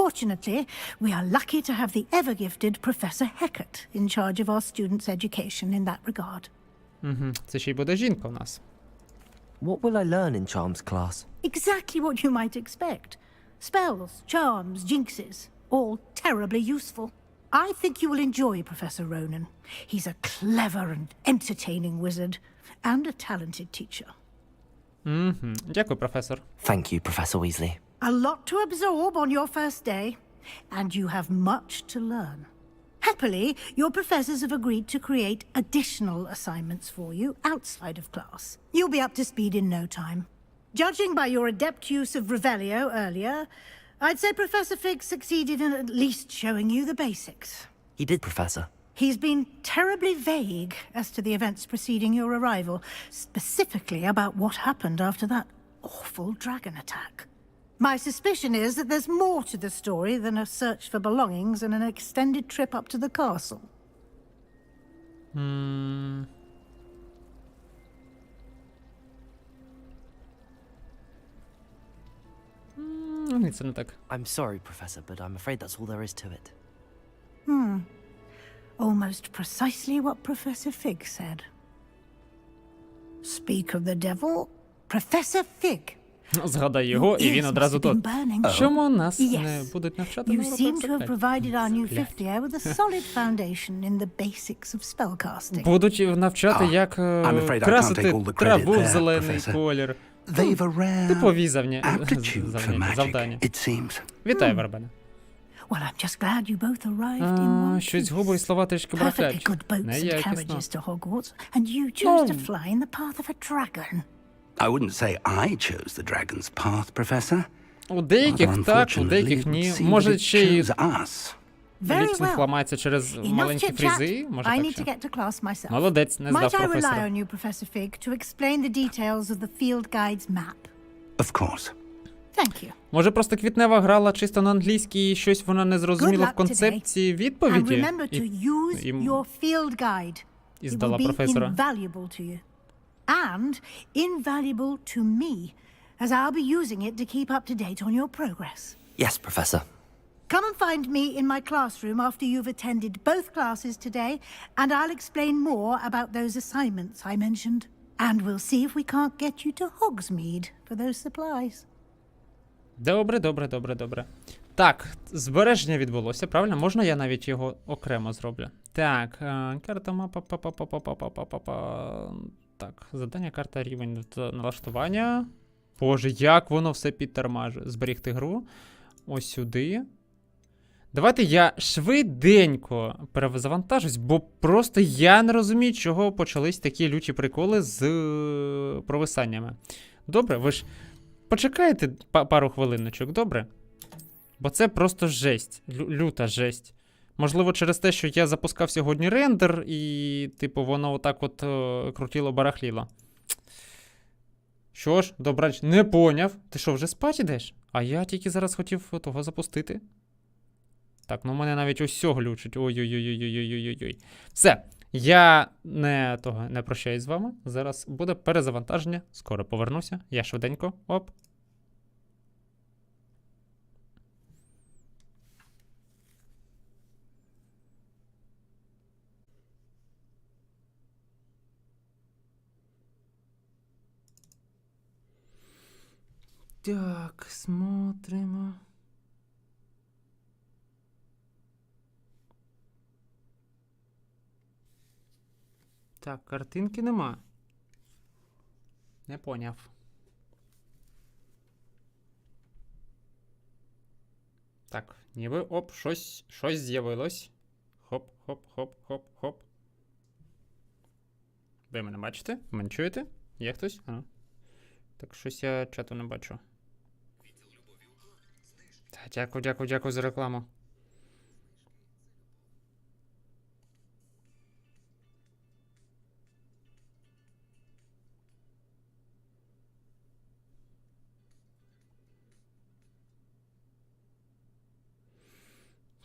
S11: Fortunately, we are lucky to have the ever-gifted Professor Heckert in charge of our students' education in that regard.
S1: Угу. Це ще й буде жінка у нас.
S3: What will I learn in Charms class?
S11: Exactly what you might expect. Spells, charms, jinxes, all terribly useful. I think you will enjoy Professor Ronan. He's a clever and entertaining wizard, and a talented teacher.
S1: Угу. Дякую, професор.
S3: Thank you, Professor Weasley.
S11: A lot to absorb on your first day, and you have much to learn. Happily, your professors have agreed to create additional assignments for you outside of class. You'll be up to speed in no time. Judging by your adept use of Revelio earlier, I'd say Professor Fig succeeded in at least showing you the basics.
S3: He did, Professor.
S11: He's been terribly vague as to the events preceding your arrival, specifically about what happened after that awful dragon attack. My suspicion is that there's more to the story than a search for belongings and an extended trip up to the castle.
S1: Ні, це не так.
S3: I'm sorry, Professor, but I'm afraid that's all there is to it.
S11: Almost precisely what Professor Fig said. Speak of the devil, Professor Fig.
S1: Згадай його, і він одразу тут. Чому нас не будуть навчати
S11: You
S1: на
S11: seem to have
S1: уроці?
S11: provided our new fifth year with a solid foundation in the basics of spellcasting.
S1: Будуть навчати, як
S4: I'm afraid I can't
S1: красити
S4: take all the credit
S1: траву в
S4: there,
S1: зелений
S4: Professor.
S1: колір.
S4: They've a rare
S1: Типові
S4: aptitude for magic,
S1: завдання.
S4: it seems.
S1: Вітаю, Барбена.
S11: Well, I'm just glad you both arrived in one
S1: Щось
S11: piece.
S1: губи і слова трішки
S11: Perfectly
S1: брафлять.
S11: good boats and
S1: Неякісно.
S11: carriages to Hogwarts, and you chose to fly in the path of a dragon.
S4: I wouldn't say I chose the dragon's path, Professor.
S1: У деяких
S4: Although,
S1: так, у
S4: unfortunately,
S1: деяких
S4: it would
S1: ні.
S4: seem
S1: Може
S4: that it
S1: ще й
S4: chose us.
S11: Very
S1: ліксинг
S11: well.
S1: ламається через
S11: Enough
S1: маленькі
S11: chit-chat.
S1: фрізи? Може
S11: I
S1: так
S11: need
S1: ще?
S11: to get to class myself.
S1: Молодець, не здав
S11: Might I rely
S1: професора.
S11: on you, Professor Fig, to explain the details of the field guide's map?
S4: Of course.
S11: Thank you.
S1: Може просто Квітнева грала чисто на англійській і щось вона не зрозуміла
S11: Good
S1: в
S11: luck
S1: концепції
S11: And
S1: відповіді?
S11: remember to use
S1: і
S11: your field guide.
S1: і
S11: It will
S1: здала
S11: be
S1: професора.
S11: invaluable to you. And invaluable to me, as I'll be using it to keep up to date on your progress.
S3: Yes, Professor.
S11: Come and find me in my classroom after you've attended both classes today, and I'll explain more about those assignments I mentioned. And we'll see if we can't get you to Hogsmeade for those supplies.
S1: Добре. Так, збереження відбулося, правильно? Можна я навіть його окремо зроблю? Так, карта мапа, Так, завдання, карта, рівень налаштування. Боже, як воно все підтормажує. Зберігти гру. Ось сюди. Давайте я швиденько перезавантажусь, бо просто я не розумію, чого почались такі люті приколи з провисаннями. Добре, ви ж почекаєте пару хвилиночок, добре? Бо це просто жесть, люта жесть. Можливо, через те, що я запускав сьогодні рендер, і, типу, воно отак от крутіло-барахліло. Що ж, добрач, не поняв. Ти що, вже спать ідеш? А я тільки зараз хотів того запустити. Так, ну в мене навіть ось сього глючить. Ой-ой-ой-ой-ой-ой-ой-ой. Все, я не прощаюсь з вами. Зараз буде перезавантаження. Скоро повернуся. Я швиденько. Оп. Так, смотримо. Так, картинки нема. Не поняв. Так, ніби, оп, щось з'явилось. Хоп, хоп, хоп, хоп, хоп. Ви мене бачите? Мене чуєте? Є хтось? А. Так, щось я чату не бачу. Та, дякую за рекламу.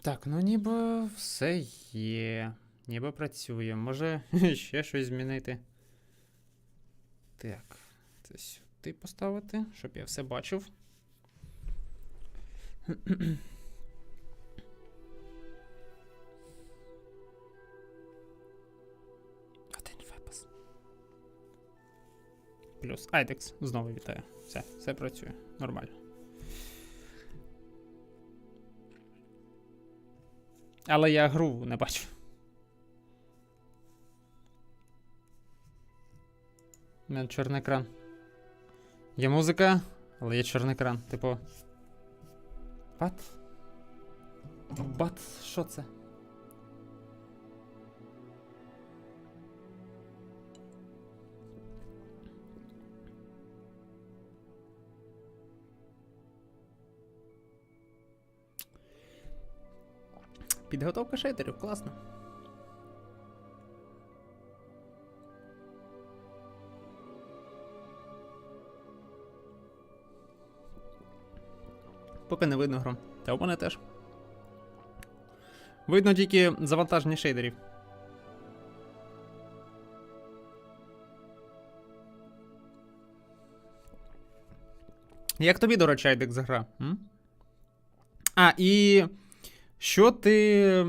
S1: Так, ну ніби все є. Ніби працює. Може ще щось змінити. Так, це сюди поставити, щоб я все бачив. Один випас. Плюс Айдекс знову вітаю. Все працює. Нормально. Але я гру не бачу. У мене чорний екран. Є музика, але є чорний екран. Типу. Бат? Що це? Підготовка шейдерів, класно. Поки не видно гру. Та у мене теж. Видно тільки завантаження шейдерів. Як тобі, до речі, Айдекс гра? А, і... Що ти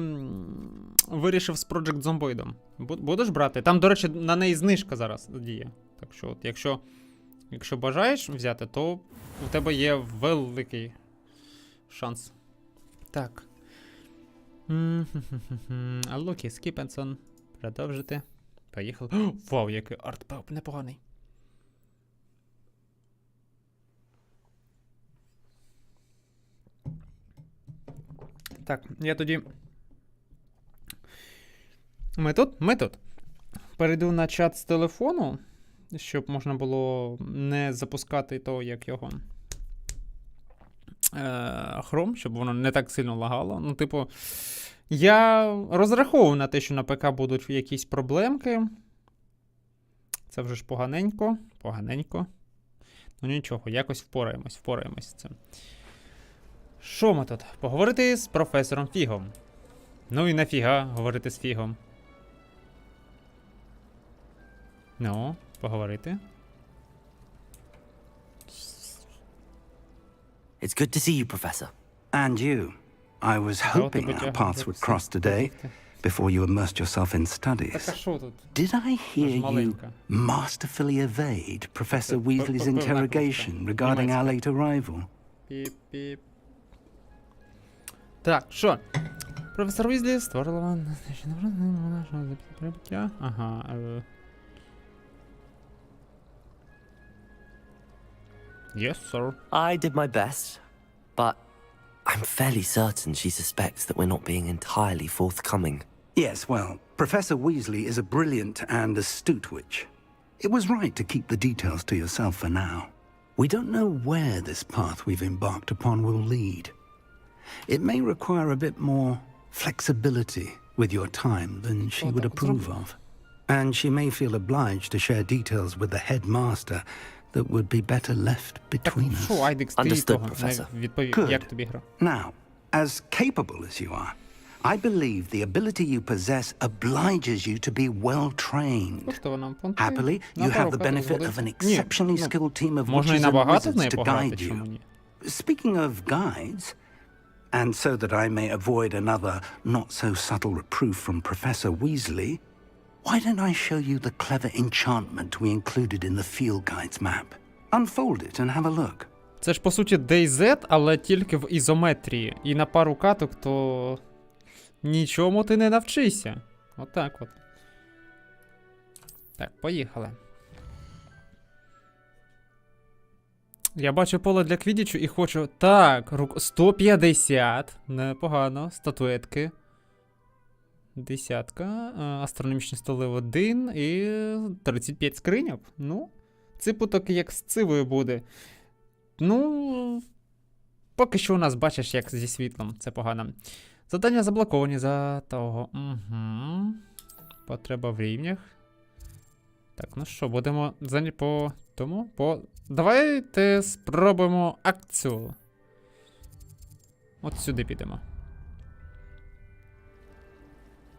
S1: вирішив з Project Zomboid? Будеш брати? Там, до речі, на неї знижка зараз діє. Так що, от, якщо бажаєш взяти, то у тебе є великий шанс. Так. Лукі, Скіпенсон. Продовжити. Поїхали. Вау, який арт непоганий. Так, я тоді... Ми тут. Перейду на чат з телефону, щоб можна було не запускати то, як його... Chrome, щоб воно не так сильно лагало. Ну, типу, я розраховую на те, що на ПК будуть якісь проблемки. Це вже ж поганенько. Ну нічого, якось впораємось з цим. Що ми тут? Поговорити з професором Фігом. Ну і нафіга говорити з Фігом. Ну, поговорити.
S3: It's good to see you, Professor.
S4: And you. I was hoping our paths would cross today, before you immersed yourself in studies. Did I hear you masterfully evade Professor Weasley's interrogation regarding our late arrival?
S1: Піп-піп. Так, що? Професор Уізлі створила... Ага. Yes, sir.
S3: I did my best, but I'm fairly certain she suspects that we're not being entirely forthcoming.
S4: Yes, well, Professor Weasley is a brilliant and astute witch. It was right to keep the details to yourself for now. We don't know where this path we've embarked upon will lead. It may require a bit more flexibility with your time than she would approve of. And she may feel obliged to share details with the headmaster that would be better left between us.
S3: Understood, Professor.
S4: Good. Now, as capable as you are, I believe the ability you possess obliges you to be well trained. Happily, you have the benefit of an exceptionally skilled team of witches and wizards to guide you. Speaking of guides, and so that I may avoid another not-so-subtle reproof from Professor Weasley, why don't I show you the clever enchantment we included in the field guide's map? Unfold it and have a look.
S1: Це ж, по суті, DayZ, але тільки в ізометрії. І на пару каток, то нічому ти не навчишся. Отак от. Так, поїхали. Я бачу поле для квідічу і хочу... Так, 150. Непогано. Статуетки. Десятка. Астрономічні столи 1 і 35 скриньок. Ну, ципу таки як з цивою буде. Ну, поки що у нас, бачиш, як зі світлом. Це погано. Завдання заблоковані за того. Угу. Потреба в рівнях. Так, ну що, будемо по тому? Давайте спробуємо акцію. От сюди підемо.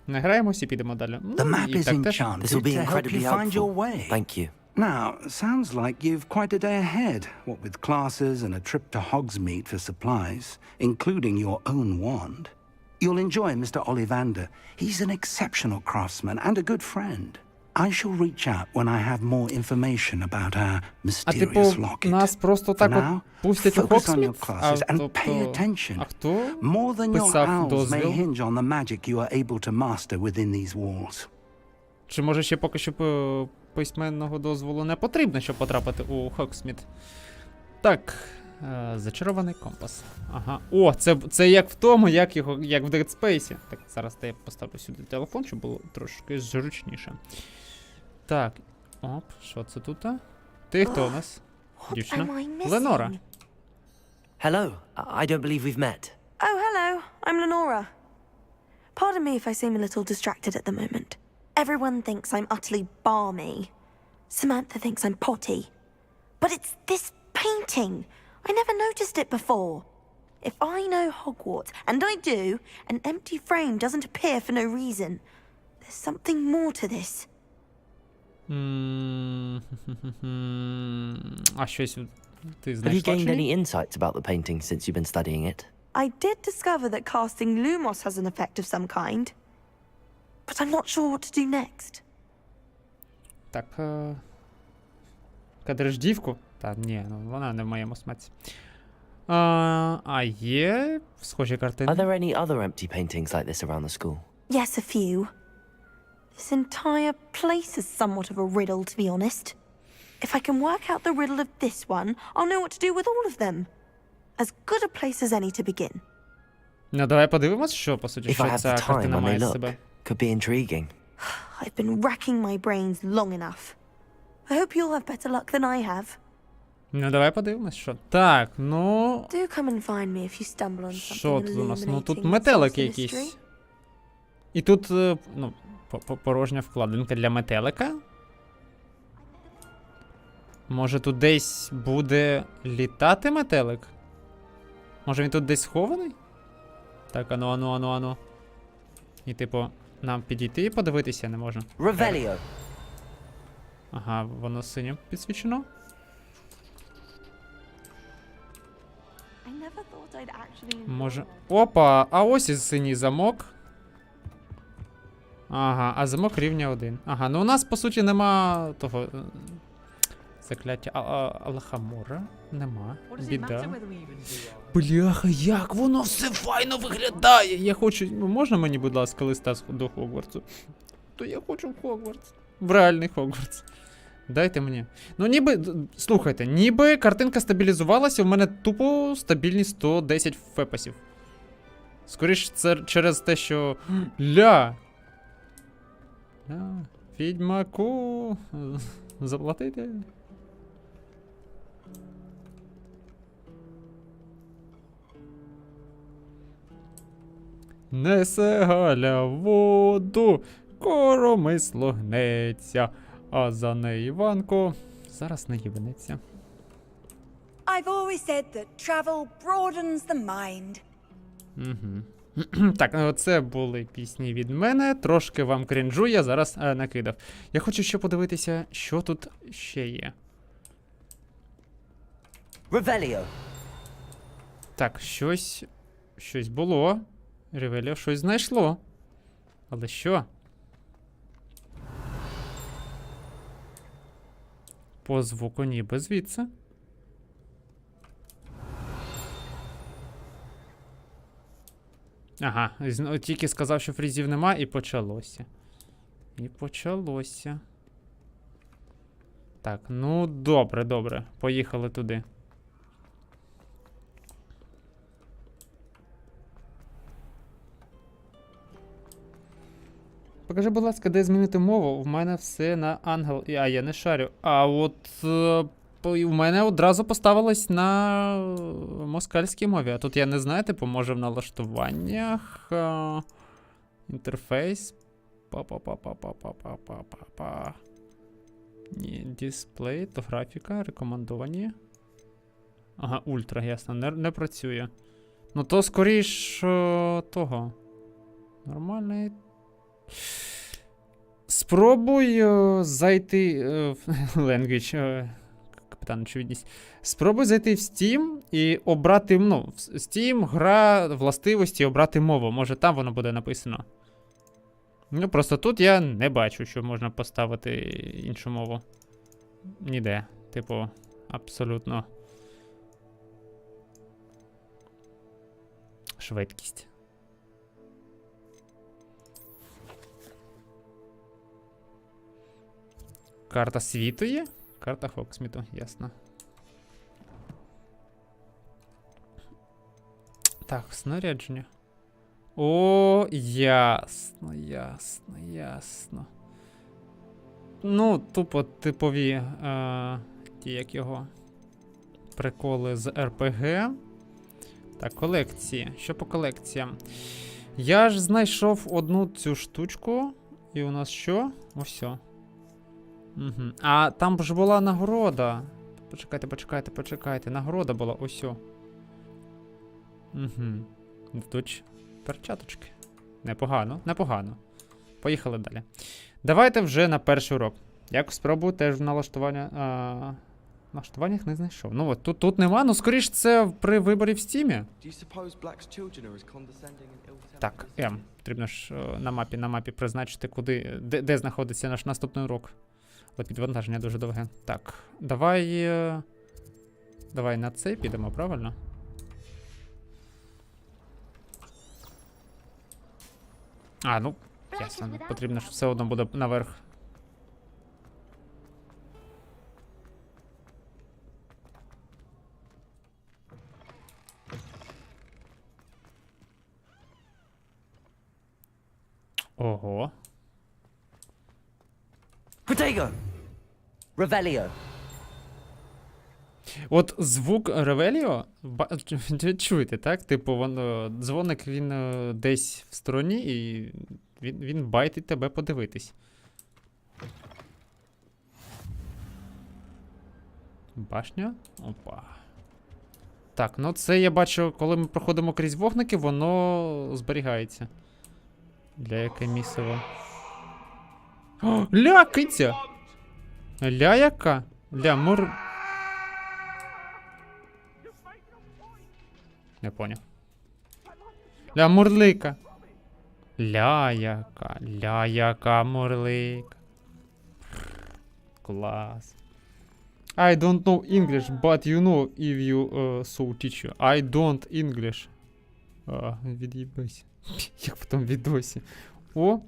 S1: Не граємось і підемо далі.
S4: The map is enchanted
S3: This will be
S4: to help you
S3: incredibly
S4: find your
S3: helpful.
S4: way.
S3: Thank you.
S4: Now, sounds like you've quite a day ahead, what with classes and a trip to Hogsmeade for supplies, including your own wand. You'll enjoy Mr. Ollivander. He's an exceptional craftsman and a good friend. I shall reach out when I have more information about our mysterious locket.
S1: Нас просто так от пустять у
S4: Focus on your
S1: Hogsmeade?
S4: classes and pay attention.
S1: хто
S4: More than your
S1: писав
S4: owls may
S1: дозвіл?
S4: hinge on the magic you are able to master within these walls.
S1: Чи може ще поки що письменного дозволу не потрібно, щоб потрапити у Hogsmeade? Так, зачарований компас. Ага. О, це як в тому, як в Dead Space. Так, зараз я поставлю сюди телефон, щоб було трошки зручніше. Так, оп, що це тут? Ти хто у нас? Дівчина? Ленора.
S3: Hello. I don't believe we've met.
S2: Oh, hello. I'm Lenora. Pardon me if I seem a little distracted at the moment. Everyone thinks I'm utterly balmy. Samantha thinks I'm potty. But it's this painting. I never noticed it before. If I know Hogwarts, and I do, an empty frame doesn't appear for no reason. There's something more to this.
S1: А щось ти
S3: Have you
S1: знайшла?
S3: gained any insights about the painting since you've been studying it?
S2: I did discover that casting Lumos has an effect of some kind. But I'm not sure what to do next.
S1: Так, кадриш дівку? Та ні, ну вона не в моєму смаці. А є схожі картини?
S3: Are there any other empty paintings like this around the school?
S2: Yes, a few. This entire place is somewhat of a riddle, to be honest. If I can work out the riddle of this one, I'll know what to do with all of them. As good a place as any to begin.
S1: Ну, давай подивимось, що, по суті,
S3: If I
S1: що
S3: have
S1: ця
S3: the time
S1: картина
S3: when they
S1: має з
S3: look,
S1: себе.
S3: could be intriguing.
S2: I've been racking my brains long enough. I hope you'll have better luck than I have.
S1: Ну, давай подивимось, що. Так, ну...
S2: Do come and find me if you stumble on
S1: Що
S2: something
S1: тут у нас? Ну, тут
S2: illuminating
S1: метелики
S2: source of
S1: якісь.
S2: mystery.
S1: І тут, ну, порожня вкладинка для метелика. Може тут десь буде літати метелик? Може він тут десь схований? Так, ану. І типу, нам підійти і подивитися не можна.
S3: Revelio.
S1: Ага, воно синім підсвічено. Може... Опа, а ось і синій замок. Ага, а замок рівня 1. Ага, ну у нас, по суті, нема того... Закляття Алахамора. Нема. Біда. Бляха, як воно все файно виглядає! Я хочу... Ну, можна мені, будь ласка, листа до Хогвартсу? То я хочу в Хогвартс. В реальний Хогвартс. Дайте мені. Ну, ніби, слухайте, ніби картинка стабілізувалася, у мене тупо стабільні 110 фепасів. Скоріше, це через те, що... Ля! Відьмаку... Заплатити? Несе Галя воду, коромисло гнеться, а за неї Іванко зараз не їбанеться.
S17: I've always said that travel broadens the mind.
S1: Так, це були пісні від мене, трошки вам крінжу, я зараз накидав. Я хочу ще подивитися, що тут ще є.
S14: Ревеліо.
S1: Так, щось було. Ревеліо щось знайшло. Але що? По звуку ніби звідси. Ага, тільки сказав, що фрізів нема, і почалося. Так, ну добре. Поїхали туди. Покажи, будь ласка, де змінити мову? В мене все на ангел. А я не шарю. А от у мене одразу поставилось на москальській мові. А тут я не знаю, типу, може в налаштуваннях. Інтерфейс. Ні, дисплей, то графіка, рекомендовані. Ага, ультра, ясно, не працює. Ну то скоріш того. Нормальний. Спробуй зайти в language, капітан очевидність. Спробуй зайти в Steam і обрати, ну, Steam, гра, властивості, обрати мову. Може там воно буде написано. Ну, просто тут я не бачу, що можна поставити іншу мову. Ніде. Типу, абсолютно. Швидкість. Карта світу є? Карта Хоксміту, ясно. Так, снарядження. О, ясно. Ну, тупо типові ті, як його, приколи з РПГ. Так, колекції. Що по колекціям? Я ж знайшов одну цю штучку. І у нас що? Ось. Угу. А там ж була нагорода. Почекайте. Нагорода була ось. Угу. Тут перчаточки. Непогано. Поїхали далі. Давайте вже на перший урок. Як спробую теж в налаштування. Налаштуваннях не знайшов. Ну от, тут нема, ну скоріш це при виборі в Стімі. Так, потрібно ж на мапі призначити, де знаходиться наш наступний урок. От підвантаження дуже довге. Так, давай на цей підемо, правильно? А, ну, ясно, потрібно ж все одно буде наверх. Ого.
S14: Protego! Revelio.
S1: От звук Ревеліо, чуєте, так? Типу, дзвоник, він десь в стороні, і він байтить тебе подивитись. Башня? Опа. Так, ну це я бачу, коли ми проходимо крізь вогники, воно зберігається. Для яке місиво. О, ля, киця! Ля яка? Ля, Не поняв. Ля, мурлика. Ля яка мурлика. Клас. I don't know English, but you know if you so teach you. I don't English. Від'їбайся. Як в тому відосі. О.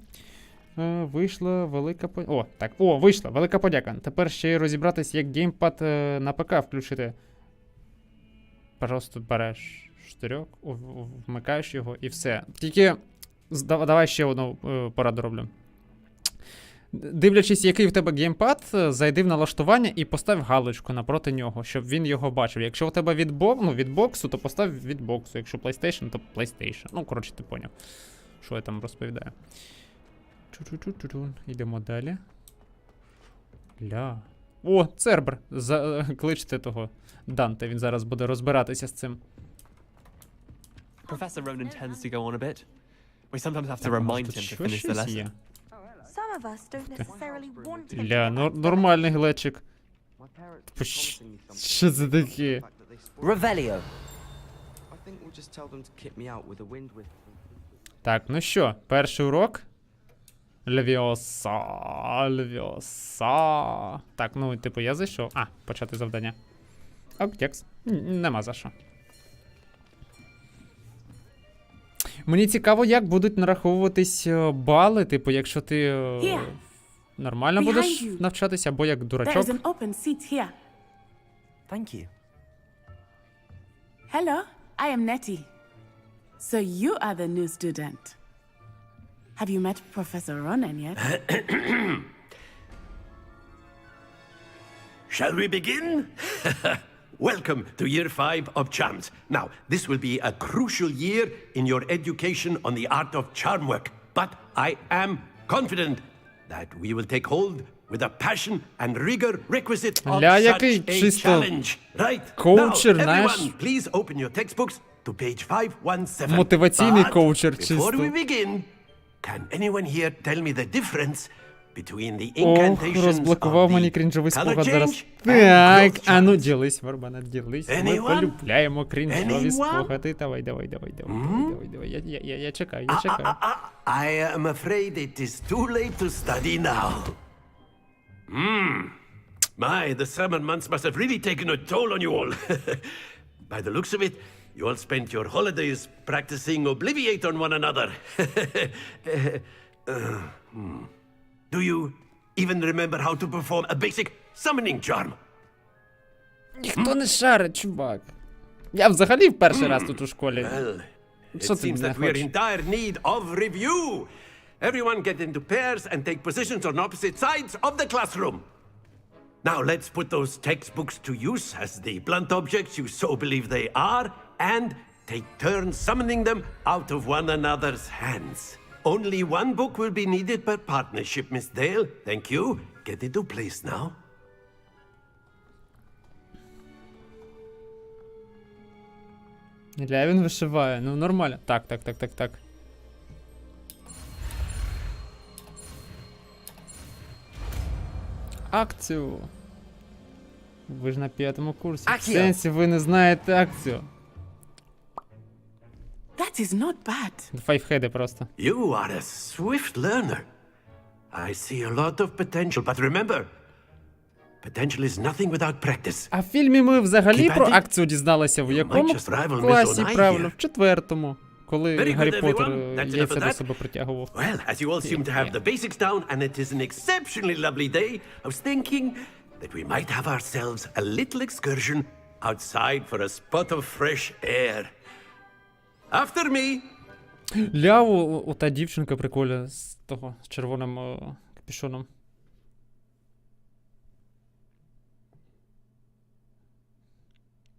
S1: Вийшла велика подяка. О, так, вийшла велика подяка. Тепер ще й розібратись, як геймпад на ПК включити. Просто береш штирьок, вмикаєш його і все. Тільки давай ще одну пораду роблю. Дивлячись, який в тебе геймпад, зайди в налаштування і постав галочку напроти нього, щоб він його бачив. Якщо у тебе від боксу, то постав від боксу. Якщо PlayStation, то PlayStation. Ну, коротше, ти поняв, що я там розповідаю. Йдемо далі. О, Цербер. Кличте того Данте, він зараз буде розбиратися з цим.
S18: Professor Ronan tends to go on a bit. We sometimes have to remind him to finish the lesson.
S2: Some of us don't necessarily want him.
S1: Нормальний глечик. Що це таке?
S14: Revelio.
S1: Так, ну що, перший урок. Левіоса. Так, ну, типу, я зайшов. Почати завдання. Текст. Нема за що. Мені цікаво, як будуть нараховуватись бали, типу, якщо ти нормально будеш навчатися, або як дурачок.
S14: Thank you.
S19: Hello, I am Nettie. So you are the new student. Have you met Professor Ronan yet?
S7: Shall we begin? Welcome to year 5 of charms. Now, this will be a crucial year in your education on the art of charm work. But I am confident that we will take hold with a passion and rigor requisite of such a challenge. Right?
S1: Коучер,
S7: now,
S1: знаєш?
S7: everyone, please open your textbooks to page 517.
S1: Мотиваційний
S7: But
S1: коучер,
S7: before
S1: чисто.
S7: we begin, can anyone here tell me the difference between the incantations
S1: розблокував
S7: of
S1: мені
S7: the
S1: крінжовий
S7: color
S1: спогад зараз.
S7: change
S1: Так,
S7: and growth
S1: а ну
S7: chart?
S1: ділись, Варбана, ділись. Ми
S7: Anyone?
S1: полюбляємо крінжові
S7: Anyone?
S1: спогади. Давай. Я чекаю.
S7: I am afraid it is too late to study now. The summer months must have really taken a toll on you all. By the looks of it, you all spent your holidays practicing Obliviate on one another. Do you even remember how to perform a basic summoning charm?
S1: Ніхто не шарить, чувак. Я взагалі в перший раз тут у школі.
S7: Well, it
S1: Що ти
S7: seems
S1: не
S7: that we're
S1: хочеш?
S7: in dire need of review. Everyone get into pairs and take positions on opposite sides of the classroom. Now let's put those textbooks to use as the blunt objects you so believe they are, and take turns summoning them out of one another's hands. Only one book will be needed per partnership, Miss Dale. Thank you. Get into place now.
S1: Ілля, він вишиває, ну нормально. Так. Акцію. Ви ж на 5-му курсі. В
S14: Акцію.
S1: сенсі ви не знаєте акцію.
S19: That is not bad.
S1: Файфхеди просто.
S7: You are a swift learner. I see a lot of potential, but remember, potential is nothing without practice.
S1: А в фільмі ми взагалі
S7: Keep
S1: про
S7: at it.
S1: акцію дізналися в якому
S7: just rival Miss
S1: класі,
S7: Onai
S1: правильно?
S7: here.
S1: В 4-му. Коли
S7: Very good,
S1: Гаррі Поттер
S7: everyone. That's enough
S1: яйця
S7: of
S1: до
S7: that.
S1: себе притягував.
S7: Well, as you all seem to have the basics down, and it is an exceptionally lovely day, I was thinking that we might have ourselves a little excursion outside for a spot of fresh air. After me.
S1: Ляву, ота дівчинка прикольна з того, з червоним капюшоном.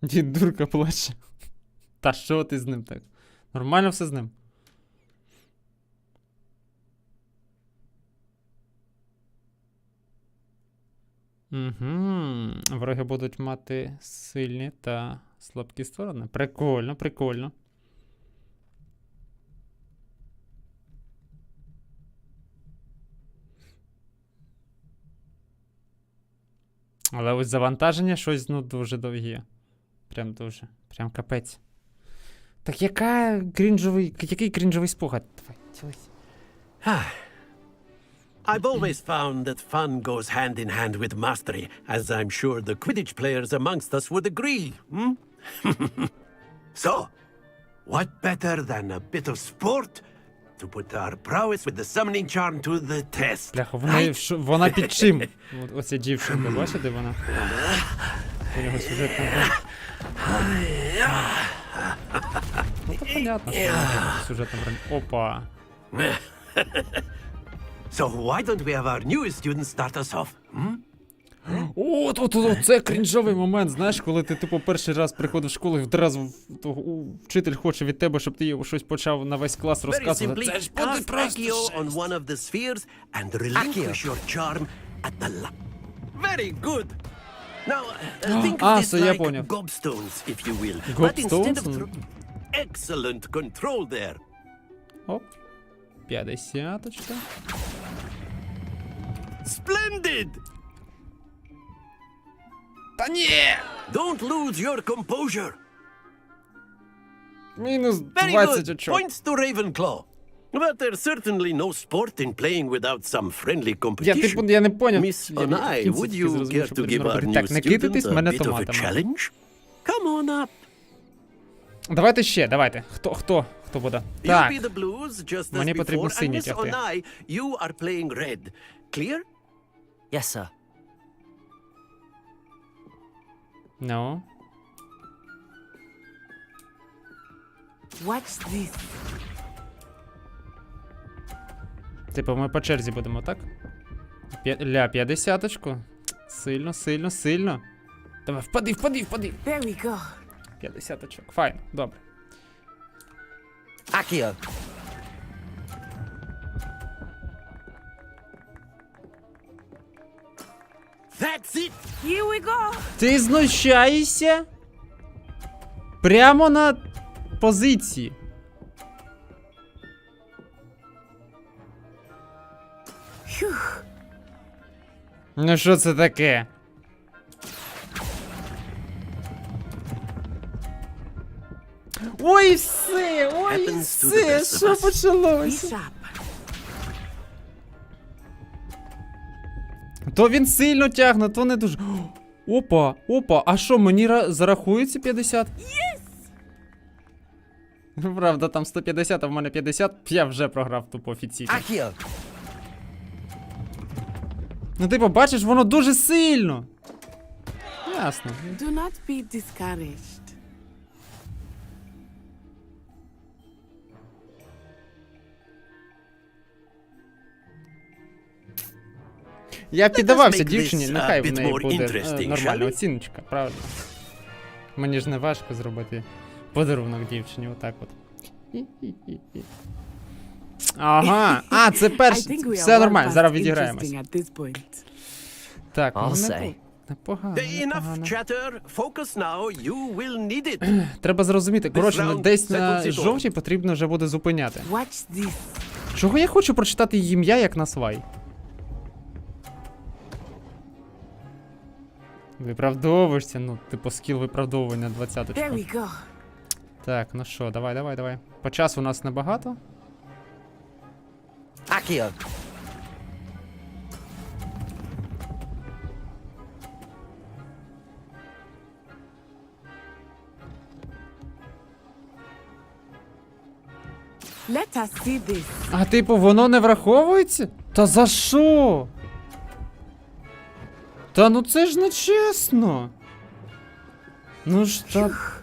S1: Дід дурка плаче. Та що ти з ним так? Нормально все з ним. Вороги будуть мати сильні та слабкі сторони. Прикольно. Але ось завантаження щось, ну, дуже довгі. Прям дуже. Прям капець. Так який крінжовий спогад? Давай, ділись.
S7: I've always found that fun goes hand in hand with mastery, as I'm sure the Quidditch players amongst us would agree. So, what better than a bit of sport to put our prowess with the summoning charm to the test.
S1: Бляха, вона під чим? Оця дівчинка, бачите вона? У нього сюжетна гра. Ну, то понятно, що вона сюжетна гра. Опа.
S7: So why don't we have our newest student start us off?
S1: О, це крінжовий момент, знаєш, коли ти, типу, перший раз приходиш в школу і одразу вчитель хоче від тебе, щоб ти його щось почав на весь клас розказувати. Це ж буде просто
S7: on one of the spheres and relinquish your charm at the Very good. Now, think of this like gobstones, if you will. But instead of excellent control there.
S1: Оп. 50-очка.
S7: Splendid!
S1: Та ні!
S7: Don't lose your composure.
S1: Мінус 20
S7: Very good.
S1: очок.
S7: Points to Ravenclaw. But there's certainly no sport in playing without some friendly competition.
S1: Я не поняв.
S7: Miss Onai, would you care to give our new student a bit of a challenge? Come on up.
S1: Давайте ще, давайте. Хто буде?
S7: You
S1: Так.
S7: be the blues just as
S1: Мені потрібно
S7: before, and
S1: синій
S7: Miss
S1: тягти.
S7: Onai, you are playing red. Clear?
S3: Yes, sir.
S1: Ну.
S19: Watch this.
S1: Типу, ми по черзі будемо, так? 50-очку. Сильно. Давай, впади.
S19: There we go.
S1: 50 очок. Файн, добре.
S3: Accio.
S7: That's it.
S19: Here we go.
S1: Ти знущаєшся? Прямо на позиції.
S19: Phew.
S1: Ну що це таке? Ой, все, що почалося? То він сильно тягне, то не дуже. Опа, а що, мені зарахується 50? Правда, там 150, а в мене 50, я вже програв тупо офіційно. Ну, типу, бачиш, воно дуже сильно. Ясно.
S19: Do not be discouraged.
S1: Я піддавався дівчині, нехай в неї буде нормальна оціночка, правильно? Мені ж не важко зробити подарунок дівчині, отак от. Ага, це перше, все нормально, зараз відіграємось. Так, непогано. Треба зрозуміти, коротше, десь на жовтій потрібно вже буде зупиняти. Чого я хочу прочитати її ім'я, як на свай? Виправдовуєшся, ну, типу, скіл виправдовування 20-очка. Так, ну що, давай. По часу у нас небагато.
S3: Accio.
S19: Let us see this.
S1: А типу, воно не враховується? Та за що? Та ну це ж не чесно. Ну ж так.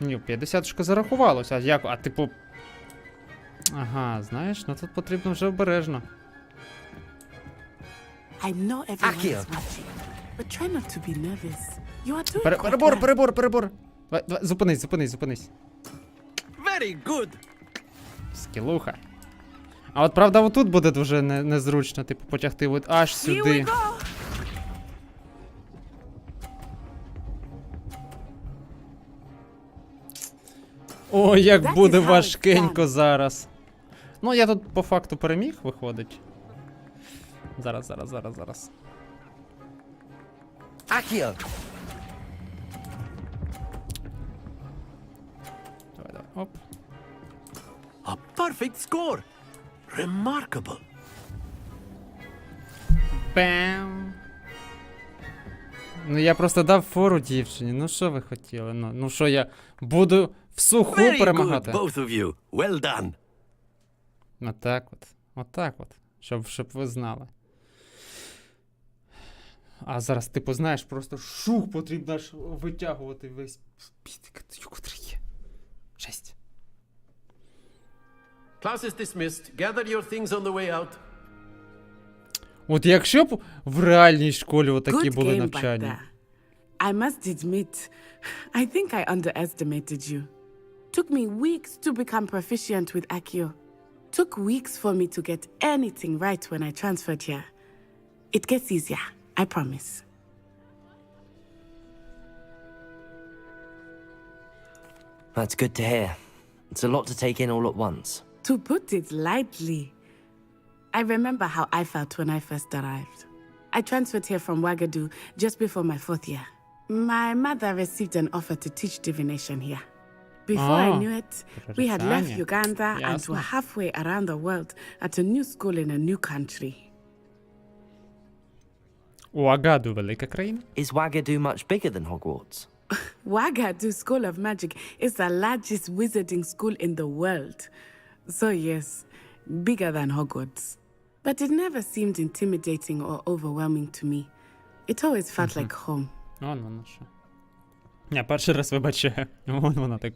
S1: Ні, 50-шка зарахувалося, а як? А типу. Ага, знаєш, ну тут потрібно вже обережно.
S19: I know everyone is watching, but try not to be nervous. You are doing
S1: Перебор. Зупинись.
S7: Very good.
S1: Скілуха. А от правда, отут буде дуже незручно, типу, потягти от аж сюди. Ой, як буде важкенько зараз. Ну, я тут по факту переміг, виходить. Зараз.
S3: Accio.
S1: Давай. Оп.
S7: A perfect score. Remarkable.
S1: Бам. Ну я просто дав фору дівчині. Ну що ви хотіли? Ну що я буду в суху перемагати?
S7: Very good, both of you. Well done.
S1: Отак от. Отак от. Щоб ви знали. А зараз, типу, знаєш, просто шух потрібно аж витягувати весь спітик, котрий є. Жесть.
S7: Class is dismissed. Gather your things on the way out.
S1: От якщо б в реальній школі отакі
S19: Good
S1: були
S19: game back
S1: навчання.
S19: there. I must admit, I think I underestimated you. Took me weeks to become proficient with Accio. Took weeks for me to get anything right when I transferred here. It gets easier, I promise.
S3: That's good to hear. It's a lot to take in all at once.
S19: To put it lightly, I remember how I felt when I first arrived. I transferred here from Ouagadougou just before my 4th year. My mother received an offer to teach divination here. Before I knew it, we had left Uganda and were halfway around the world at a new school in a new country.
S1: Ouagadougou, велика країна?
S3: Is Ouagadougou much bigger than Hogwarts?
S19: Ouagadougou School of Magic is the largest wizarding school in the world. So yes, bigger than Hogwarts. But it never seemed intimidating or overwhelming to me. It always felt like home.
S1: Воно що. Я перший раз вибачаю. Вона так.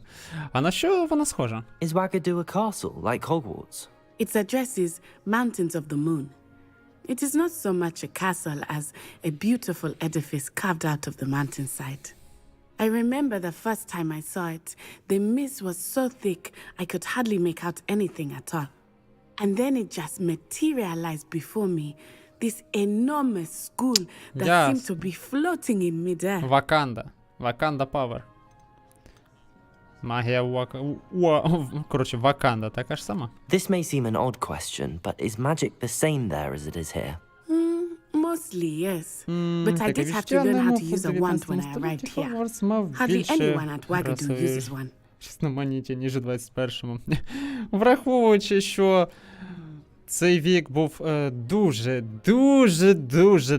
S1: А на що вона схожа?
S3: Is Ouagadougou a castle, like Hogwarts?
S19: Its address is Mountains of the Moon. It is not so much a castle as a beautiful edifice carved out of the mountainside. I remember the first time I saw it, the mist was so thick I could hardly make out anything at all. And then it just materialized before me, this enormous school that seemed to be floating in midair.
S1: Ваканда. Ваканда Power. Магія коротше, Ваканда така ж сама.
S3: This may seem an odd question, but is magic the same there as it is here?
S19: Mostly, yes. But I did have to learn how to use a wand when I arrived here. Hardly anyone at Ouagadougou uses one.
S1: Різноманіття, ніж у 21-му. Враховуючи, що цей вік був дуже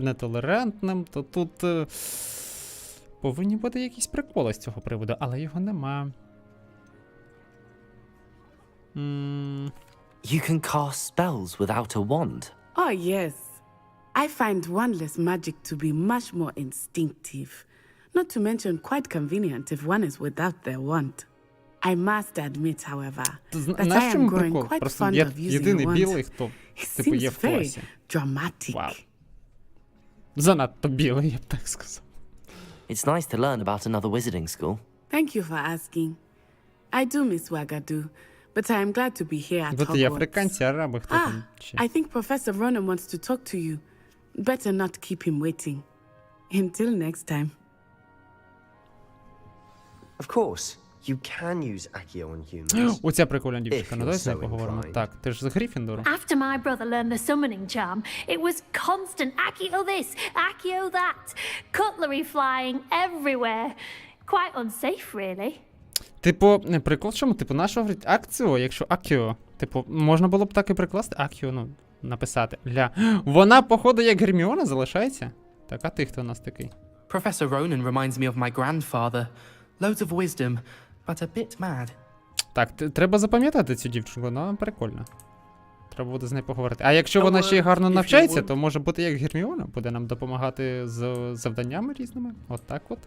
S1: нетолерантним, то тут повинні бути якісь приколи з цього приводу, але його нема.
S3: You can cast spells without a wand.
S19: Oh, yes. I find wandless magic to be much more instinctive. Not to mention quite convenient if one is without their wand. I must admit, however, that I am growing quite fond of using a wand. It seems very dramatic.
S1: Вау. Занадто білий, я б так сказав.
S3: It's nice to learn about another wizarding school.
S19: Thank you for asking. I do miss Ouagadougou, but I am glad to be here at
S1: Бо є
S19: Hogwarts.
S1: африканці, араби, хто там ще.
S19: I think Professor Ronan wants to talk to you. Better not keep him waiting. Until next time.
S20: Of course, you can use Accio on humans.
S1: Оця прикольна дівчинка, ну давай з нею поговоримо. Так, ти ж з Гриффіндору.
S21: After my brother learned the summoning charm, it was constant Accio this, Accio that, cutlery flying everywhere. Quite unsafe, really.
S1: Типу, прикол в чому? Типу, нащо говорить Акціо, якщо Акіо? Типу, можна було б так і прикласти Акіо, ну, написати. Вона, походу, як Герміона залишається? Так, а ти хто у нас такий?
S16: Professor Ronan reminds me of my grandfather. Loads of wisdom, but a bit mad.
S1: Так, треба запам'ятати цю дівчинку, вона прикольна. Треба буде з нею поговорити. А якщо вона ще й гарно навчається, то може бути як Герміона, буде нам допомагати з завданнями різними. От так от.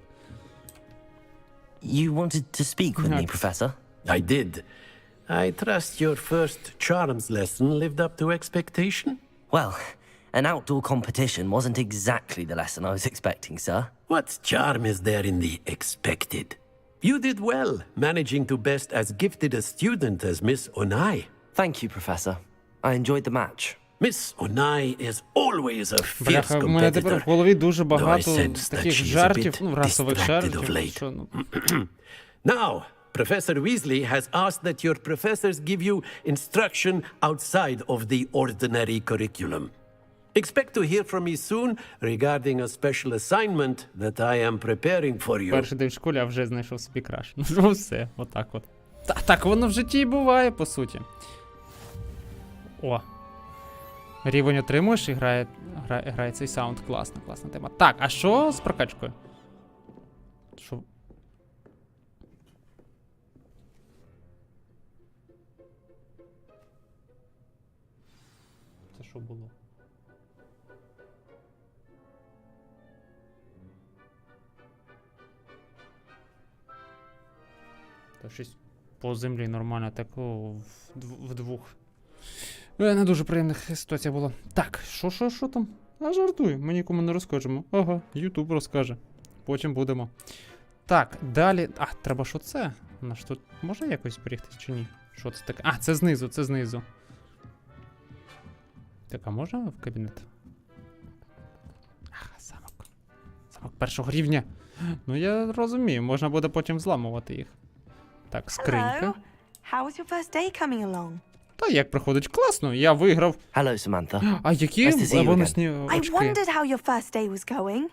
S3: You wanted to speak with me, Professor?
S7: I did. I trust your first charms lesson lived up to expectation?
S3: Well, an outdoor competition wasn't exactly the lesson I was expecting, sir.
S7: What charm is there in the expected? You did well, managing to best as gifted a student as Miss Onai.
S3: Thank you, Professor. I enjoyed the match.
S7: Miss Onai is always a fierce
S1: Бляха, в мене тепер в голові дуже багато таких жартів, ну, расових жартів. Що, ну.
S7: Now, Professor Weasley has asked that your professors give you instruction outside of the ordinary curriculum. Expect to hear from me soon regarding a special assignment that I am preparing for you.
S1: Перший день в школі, а вже знайшов собі краш. Ну все, отак от. Так воно в житті і буває, по суті. О. Рівень отримуєш і грає цей саунд. Класна тема. Так, а що з прокачкою? Що? що було? Та щось по землі нормально, так вдвох. Не дуже приємних ситуація була. Так, що там? А жартую, ми нікому не розкажемо. Ага, Ютуб розкаже. Потім будемо. Так, далі. А, треба що це? У нас тут можна якось зберігтись чи ні? Що це таке? А, це знизу, це знизу. Так, а можна в кабінет? Ах, замок. Замок першого рівня. Ну я розумію, можна буде потім взламувати їх. Так, скринька.
S2: Hello. How was your first day coming along?
S1: Та як проходить? Класно, я виграв.
S3: Hello, Samantha.
S1: А які бонусні
S2: I
S1: очки?
S2: wondered how your first day was going.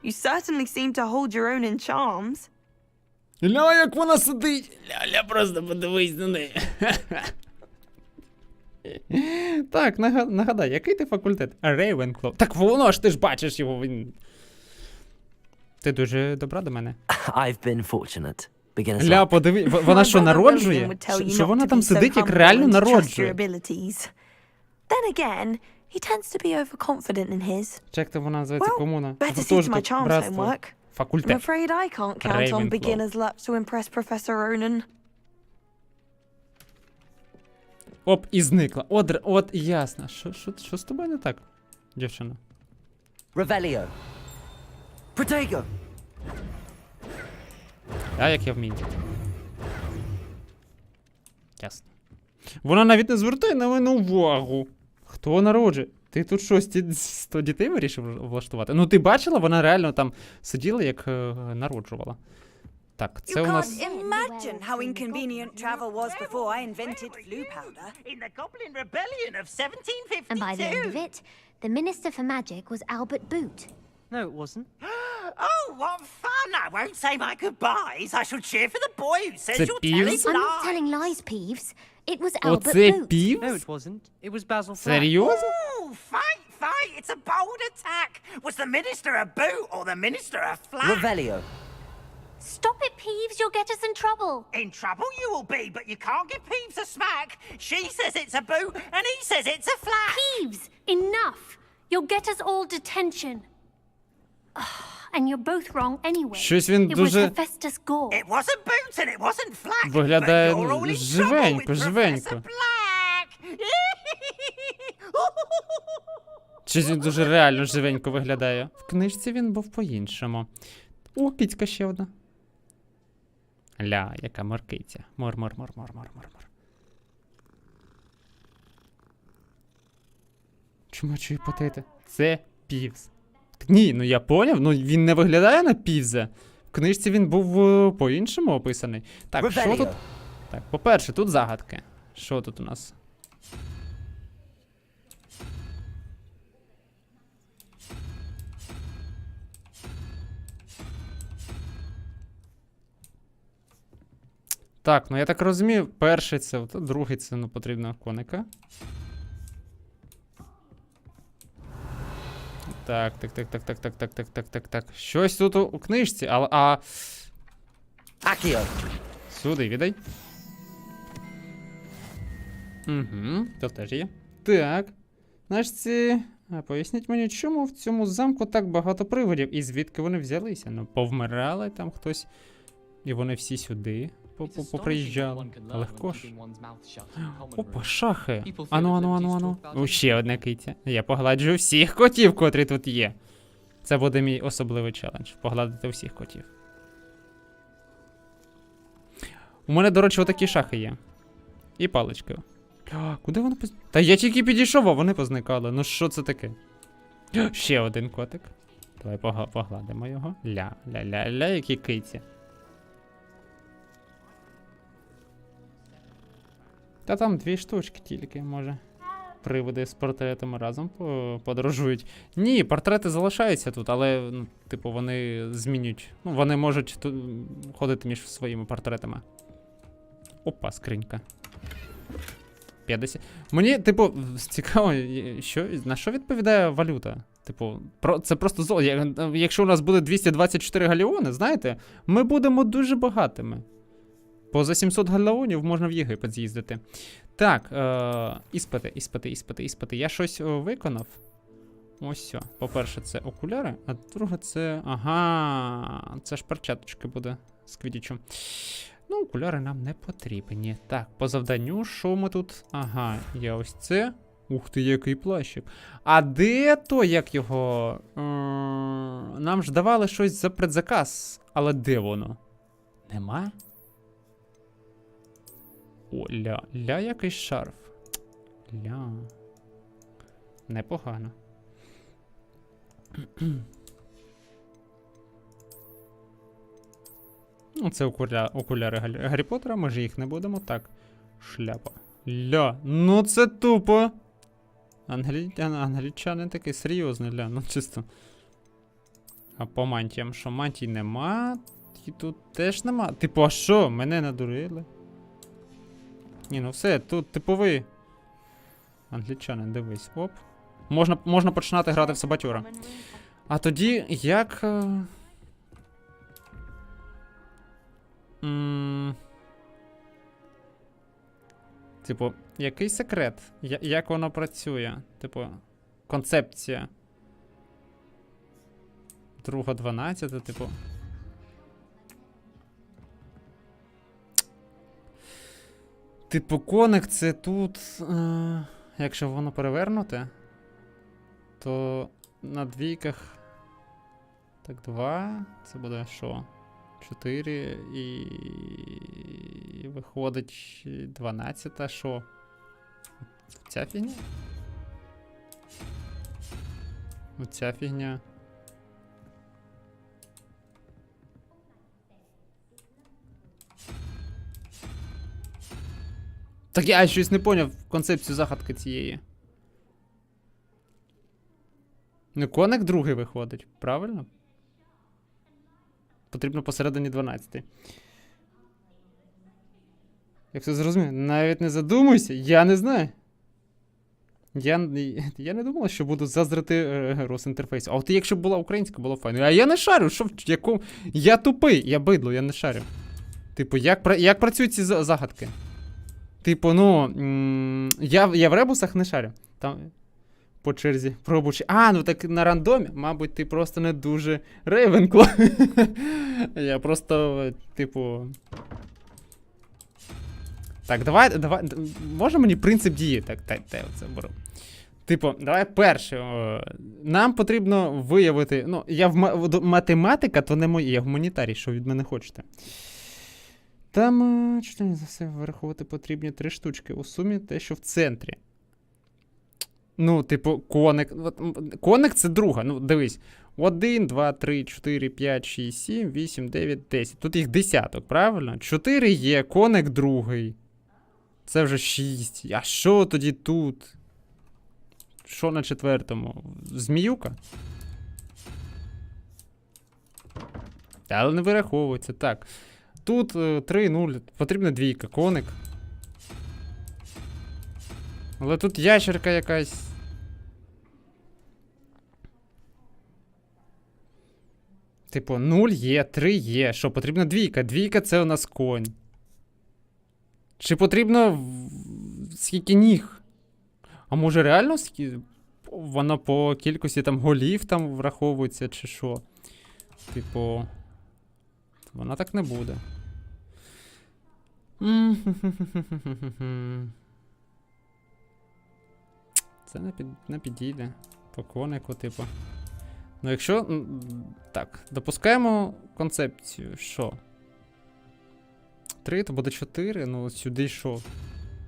S2: You certainly seem to hold your own in charms.
S1: Ля, як вона сидить! Ля, просто подивись на неї. Так, нагадай, який ти факультет? Рейвенклоу. Так воно ж, ти ж бачиш його, він... Ти дуже добра до мене.
S3: I've been fortunate.
S1: Ля, подиви, вона що, народжує? Що вона там сидить, як реально народжує?
S2: Then again, he tends to be overconfident in his.
S1: Як то вона називається, комуна?
S2: Better see to my charms
S1: Братство.
S2: homework. I'm
S1: Факультет.
S2: afraid I can't count on beginner's luck to impress Professor Ronan.
S1: Оп, і зникла. От ясно. Що з тобою не так, дівчина?
S3: Revelio. Protego.
S1: А як я вмію? Ясно. Вона навіть не звертає на мене увагу. Хто народжує? Ти тут щось 100 дітей вирішив влаштувати? Ну ти бачила, вона реально там сиділа, як народжувала. Так, це у нас...
S17: Imagine how inconvenient travel was before I invented flu powder.
S5: In the Goblin Rebellion of 1752.
S13: And by the end of it, the Minister for Magic was Albert Boot.
S5: No, it wasn't. Oh, what fun! I won't say my goodbyes. I shall cheer for the boy who says you're telling lies.
S13: I'm not telling lies, Peeves. It was Albert
S1: Оце
S13: Boot.
S1: Півз?
S5: No, it wasn't. It was Basil Flack.
S1: Серйозно?
S5: Oh, fight! It's a bold attack. Was the Minister a boot or the Minister a flack?
S3: Revelio.
S13: Stop it, Peeves. You'll get us in trouble.
S5: In trouble you will be, but you can't give Peeves a smack. She says it's a boot, and he says it's a flack.
S13: Peeves, enough. You'll get us all detention. And you're both wrong anyway.
S1: Щось він дуже...
S5: It wasn't boot and it wasn't flack.
S1: Виглядає
S5: but you're all in
S1: живенько,
S5: trouble with
S1: живенько.
S5: Professor Black.
S1: Щось він дуже реально живенько виглядає. В книжці він був по-іншому. О, кицька ще одна. Ля, яка моркиця. Мор. Чому я чую потити? Це Півз. Ні, ну я поняв, ну він не виглядає на Півза. В книжці він був по-іншому описаний. Так, що тут? Так, по-перше, тут загадки. Що тут у нас? Так, ну я так розумію, перший це, другий це, ну, потрібно коника. Так. Щось тут у книжці, а...
S3: Акіо.
S1: Сюди, віддай. Угу, тут теж є. Так. Значить, поясніть мені, чому в цьому замку так багато привидів і звідки вони взялися? Ну, повмирали там хтось, і вони всі сюди поприїжджали. Легко ж. Опа, шахи. Ану. Ще одна киця. Я погладжу всіх котів, котрі тут є. Це буде мій особливий челендж. Погладити всіх котів. У мене, до речі, отакі шахи є. І палички. Куди вони Та я тільки підійшов, а вони позникали. Ну що це таке? Ще один котик. Давай погладимо його. Ля, які киці. Та там 2 штучки тільки, може. Привиди з портретами разом подорожують. Ні, портрети залишаються тут, але, ну, типу, вони змінюють. Ну, вони можуть тут ходити між своїми портретами. Опа, скринька. 50. Мені, типу, цікаво, на що відповідає валюта? Типу, це просто золото. Якщо у нас буде 224 галеони, знаєте, ми будемо дуже багатими. Поза 700 галеонів можна в Єгипет з'їздити. Так, іспити. Я щось виконав. Ось все. По-перше, це окуляри, а друге це... Ага, це ж перчаточки буде з квідічем. Ну, окуляри нам не потрібні. Так, по завданню, що ми тут? Ага, є ось це. Ух ти, який плащик. А де то, як його? Нам ж давали щось за предзаказ. Але де воно? Нема? О, ля якийсь шарф. Ля. Непогано. Ну, це окуляри Гаррі Поттера, ми ж їх не будемо. Так. Шляпа. Ля, ну це тупо. Англічанин такий серйозний, ля, ну чисто. А по мантіям що? Мантій нема. І тут теж нема. Типу, а що? Мене надурили. Ні, ну все, тут типовий англічанин, дивись. Оп. Можна починати грати в саботюра. А тоді як... Типу, який секрет? Як воно працює? Типу, концепція. Друга 12, типу. Типу, коник це тут. Якщо воно перевернуте, то на двійках. Так, 2. Це буде що? 4 і виходить 12, а що? Ця фігня? Оця фігня. Так я щось не поняв концепцію загадки цієї. Ну, коник другий виходить, правильно? Потрібно посередині 12. Як все зрозумів? Навіть не задумуйся, я не знаю. Я не думала, що буду заздрити Росінтерфейсу. А от якщо б була українська, було файно. А я не шарю, що в якому... Я тупий, я бидло, я не шарю. Типу, як працюють ці загадки? Типу, ну, я в ребусах не шарю. Там по черзі пробуючи. А, ну так на рандомі, мабуть, ти просто не дуже Рейвенкло. Я просто, типу... Так, давай, може мені принцип дії? Так, оце беру. Типу, давай перше. Нам потрібно виявити, ну, математика, то не моє, я гуманітарій, що від мене хочете. Там, чотири за все, вираховувати потрібні 3 штучки. У сумі те, що в центрі. Ну, типу, коник. Коник це друга. Ну, дивись. 1, 2, 3, 4, 5, 6, 7, 8, 9, 10. Тут їх десяток, правильно? 4 є, коник другий. Це вже 6. А що тоді тут? Що на 4-му? Зміюка? Але не вираховується. Так. Тут 3, 0. Потрібна двійка. Коник. Але тут ящерка якась. Типу, 0 є, 3 є. Що, потрібна двійка? Двійка це у нас конь. Чи потрібно скільки ніг? А може реально воно по кількості там голів там враховується, чи що? Типу... Вона так не буде. Це не підійде. По конику, типу. Ну, якщо... Так, допускаємо концепцію. Що? 3, то буде 4. Ну, сюди що?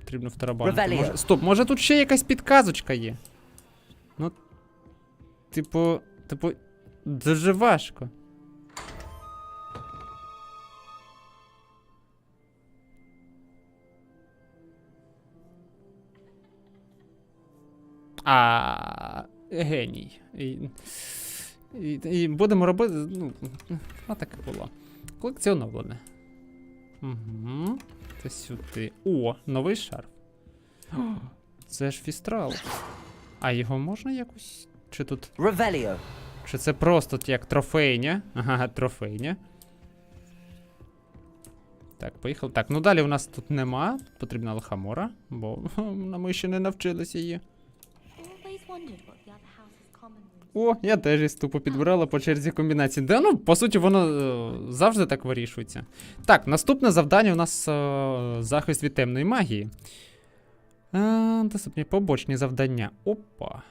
S1: Потрібно втарабанити. Стоп, може тут ще якась підказочка є? Ну... Типу... Дуже важко. Геній. І будемо робити, ну, таке було. Колекціоноване. Угу. Це сюди. О, новий шарф. Це ж фістрал. А його можна якось? Чи тут...
S3: Ревеліо.
S1: Чи це просто як трофейня? Ага, трофейня. Так, поїхали. Так, ну далі у нас тут нема. Потрібна лихомора, бо ми ще не навчилися її. О, я теж із тупо підбирала по черзі комбінації. Да, ну, по суті, воно завжди так вирішується. Так, наступне завдання у нас захист від темної магії. Доступні побочні завдання. Опа.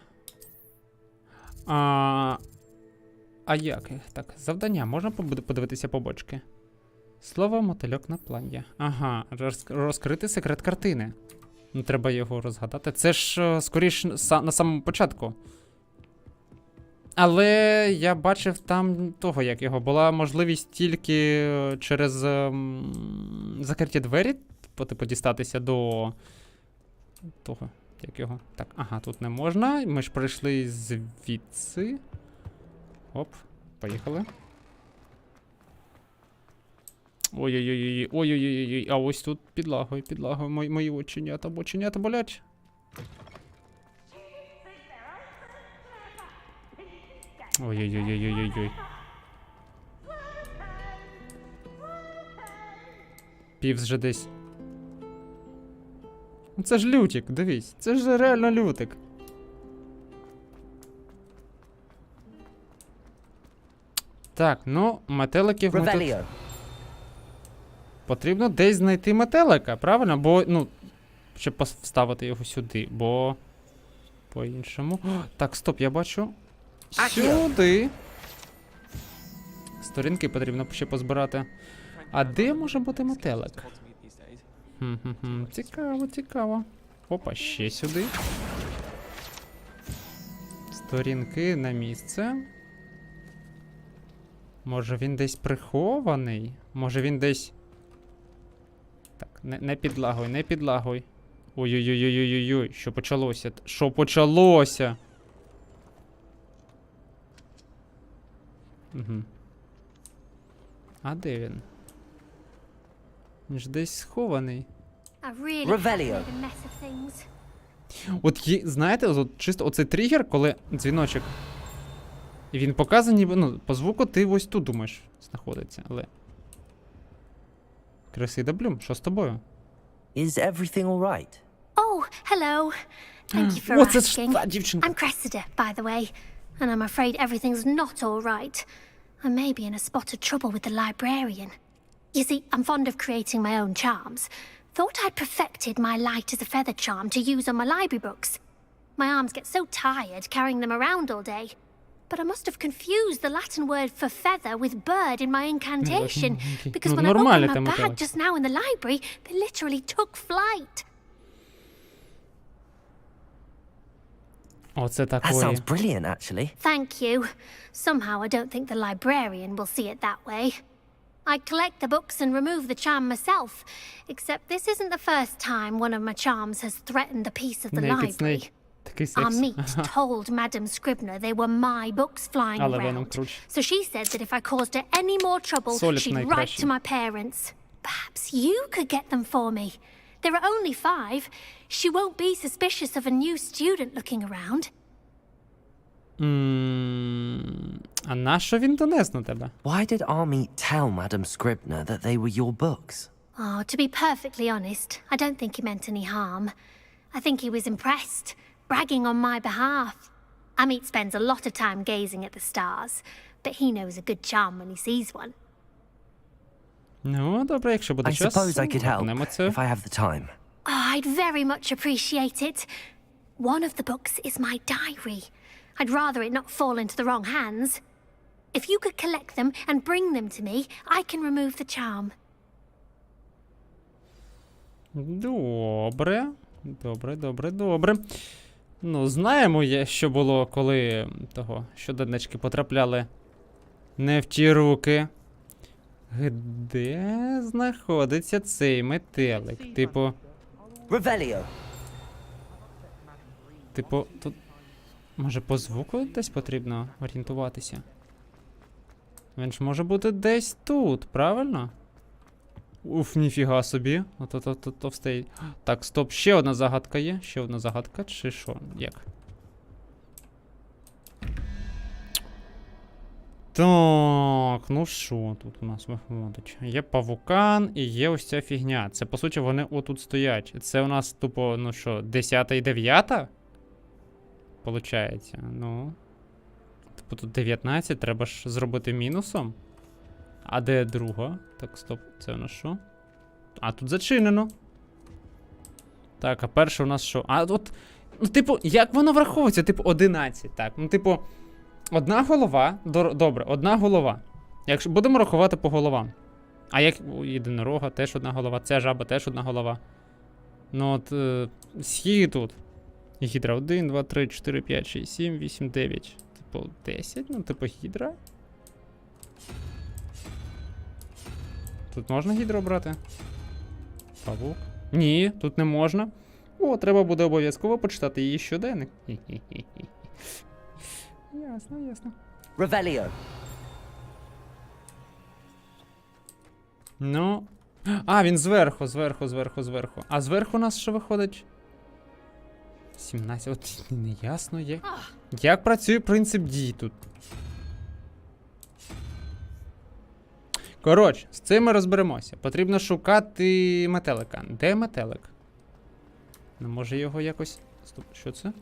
S1: А як? Так, завдання. Можна подивитися побочки? Слово мотильок на плані. Ага, розкрити секрет картини. Ну, треба його розгадати. Це ж, скоріш, на самому початку. Але я бачив там того, як його. Була можливість тільки через закриті двері, типу, дістатися до того, як його. Так, ага, тут не можна. Ми ж прийшли звідси. Оп, поїхали. Ой-ой-ой, ой-ой-ой, а ось тут підлагою, мої оченята болять. Ой-ой-ой-ой-ой-ой. Півз же десь. Це ж лютик, дивись, це ж реально лютик. Так, ну, метеликів ми тут... Потрібно десь знайти метелика, правильно? Бо, ну, щоб вставити його сюди, бо... По-іншому... Так, стоп, я бачу... Сюди! Сторінки потрібно ще позбирати. А де може бути метелик? Цікаво, цікаво. Опа, ще сюди. Сторінки на місце. Може він десь прихований? Може він десь... Так, не підлагуй, не підлагуй. Ой-ой-ой-ой-ой-ой, що почалося? Що почалося? Угу. А де він? Він ж десь схований. От є, знаєте, от чисто оцей тригер, коли дзвіночок. І він показаний, ну, по звуку ти ось тут думаєш, знаходиться, але... Кресида Блюм, що з тобою?
S3: Is everything all right?
S21: Oh, hello. Thank you for asking. I'm Cressida, by the way, and I'm afraid everything's not all right. I may be in a spot of trouble with the librarian. You see, I'm fond of creating my own charms. Thought I'd perfected my light as a feather charm to use on my library books. My arms get so tired carrying them around all day. But I must have confused the Latin word for feather with bird in my incantation. Because when I opened my bag just now in the library, they literally took flight.
S3: That sounds brilliant, actually.
S21: Thank you. Somehow I don't think the librarian will see it that way. I collect the books and remove the charm myself, except this isn't the first time one of my charms has threatened the peace of the library. Our meet told Madame Scribner they were my books flying around, so she said that if I caused her any more trouble, she'd write to my parents. Perhaps you could get them for me. There are only 5. She won't be suspicious of a new student looking around.
S1: А нащо він донес на тебе?
S3: Why did Army tell Madame Scribner that they were your books?
S21: Oh, to be perfectly honest, I don't think he meant any harm. I think he was impressed, bragging on my behalf. Amit spends a lot of time gazing at the stars, but he knows a good charm when he sees one.
S1: Ну, добре, якщо буде час.
S3: I suppose I could help if I have the time.
S21: Oh, I'd very much appreciate it. One of the books is my diary. I'd rather it not fall into the wrong hands. If you could collect them and bring them to me, I can remove the charm.
S1: Добре. Добре. Ну, знаємо, що було, коли того щоденнички потрапляли не в ті руки. Де знаходиться цей метелик? Типу... Типу, тут... Може по звуку десь потрібно орієнтуватися? Він ж може бути десь тут, правильно? Уф, ніфіга собі. Товстий. Так, стоп, ще одна загадка є. Ще одна загадка, чи що? Як? Так, ну що тут у нас виходить? Є павукан і є ось ця фігня. Це, по суті, вони отут стоять. Це у нас, тупо, ну що, 10 і 9? Получається, ну. Типу тут 19, треба ж зробити мінусом. А де друга? Так, стоп, це у нас що? А, тут зачинено. Так, а перше у нас що? А, от, ну, типу, як воно враховується? Типу, 11, так. Ну, типу, одна голова, добре, одна голова. Якщо будемо рахувати по головам. А як у єдинорога теж одна голова, ця жаба теж одна голова. Ну, от, скільки тут? Гідра 1, 2, 3, 4, 5, 6, 7, 8, 9. Типу, 10, ну, типу, гідра. Тут можна гідру брати? Павук. Ні, тут не можна. О, треба буде обов'язково почитати її щоденник. Ясно, ясно.
S3: Ревеліо.
S1: Ну. А, він зверху. А зверху у нас що виходить? 17. От не ясно, як працює принцип дій тут. Коротше, з цим ми розберемося. Потрібно шукати метелика. Де метелик? Ну, може його якось... Стоп, що це?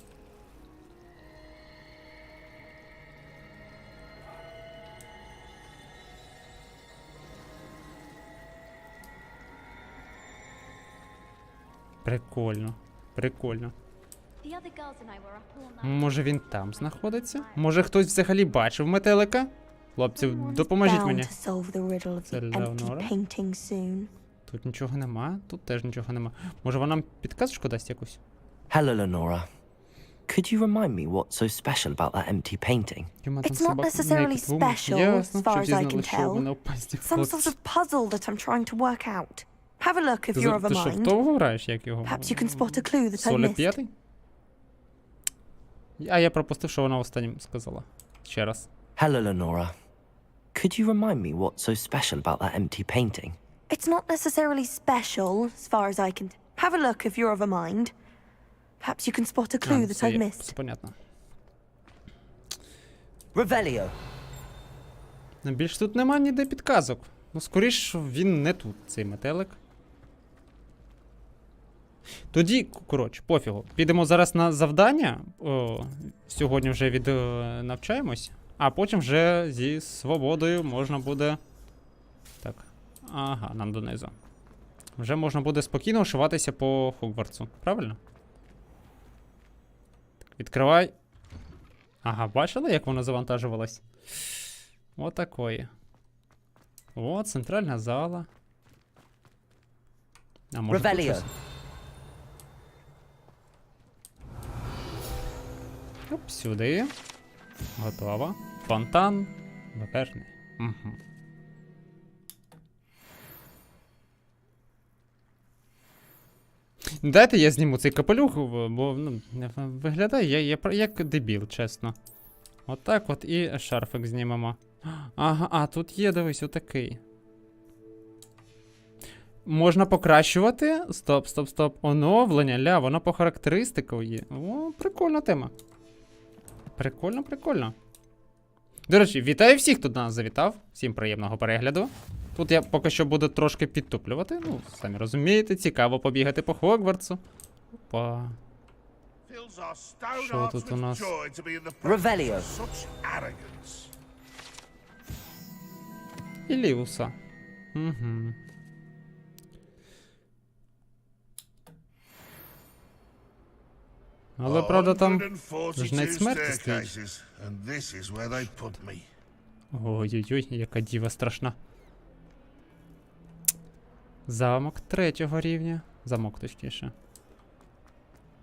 S1: Прикольно. Прикольно. Може він там знаходиться? Може хтось взагалі бачив метелика? Хлопці, допоможіть мені. Це Леонора. Тут нічого нема, тут теж нічого нема. Може вона нам підказочку дасть якусь?
S3: Hello, Lenora. Could you remind me what's so special about that empty painting?
S2: It's not necessarily special, as far as I can tell. Some sort of puzzle that I'm trying to work out. Have a look if you're of a
S1: mind. Ти що, довго граєш, як його?
S2: Perhaps you can spot a clue that I
S1: Солі
S2: missed.
S1: п'ятий? А я пропустив, що вона останнім сказала. Ще раз.
S3: Hello, Lenora. Could you remind me what's so special about that empty painting?
S2: It's not necessarily special, as far as I can... Have a look if you're of a mind. Perhaps you can spot a clue that I've missed.
S1: Понятно.
S3: Ревеліо.
S1: Більш тут нема ніде підказок. Ну, скоріш, він не тут, цей метелик. Тоді, коротше, пофігу. Підемо зараз на завдання. Сьогодні вже навчаємось. А потім вже зі свободою можна буде... Так. Ага, нам донизу. Вже можна буде спокійно вшиватися по Хогвартсу. Правильно? Так, відкривай. Ага, бачили, як воно завантажувалось? Отакої. О, центральна зала. А може тут щось? Оп, сюди. Готово. Фонтан. Виперний. Угу. Дайте я зніму цей капелюх, бо ну, виглядає я як дебіл, чесно. Отак от і шарфик знімемо. Ага, а тут є, дивись, отакий. Можна покращувати. Стоп. Оновлення, ля, воно по характеристику є. О, прикольна тема. Прикольно. До речі, вітаю всіх, хто до нас завітав. Всім приємного перегляду. Тут я поки що буду трошки підтуплювати. Ну, самі розумієте, цікаво побігати по Хогвартсу. Опа. Що тут у нас?
S3: Ревеліо.
S1: І Лівуса. Угу. Але, правда, там жнець смерті стоїть. Ой-ой-ой, яка діва страшна. Замок 3-го рівня. Замок, точніше.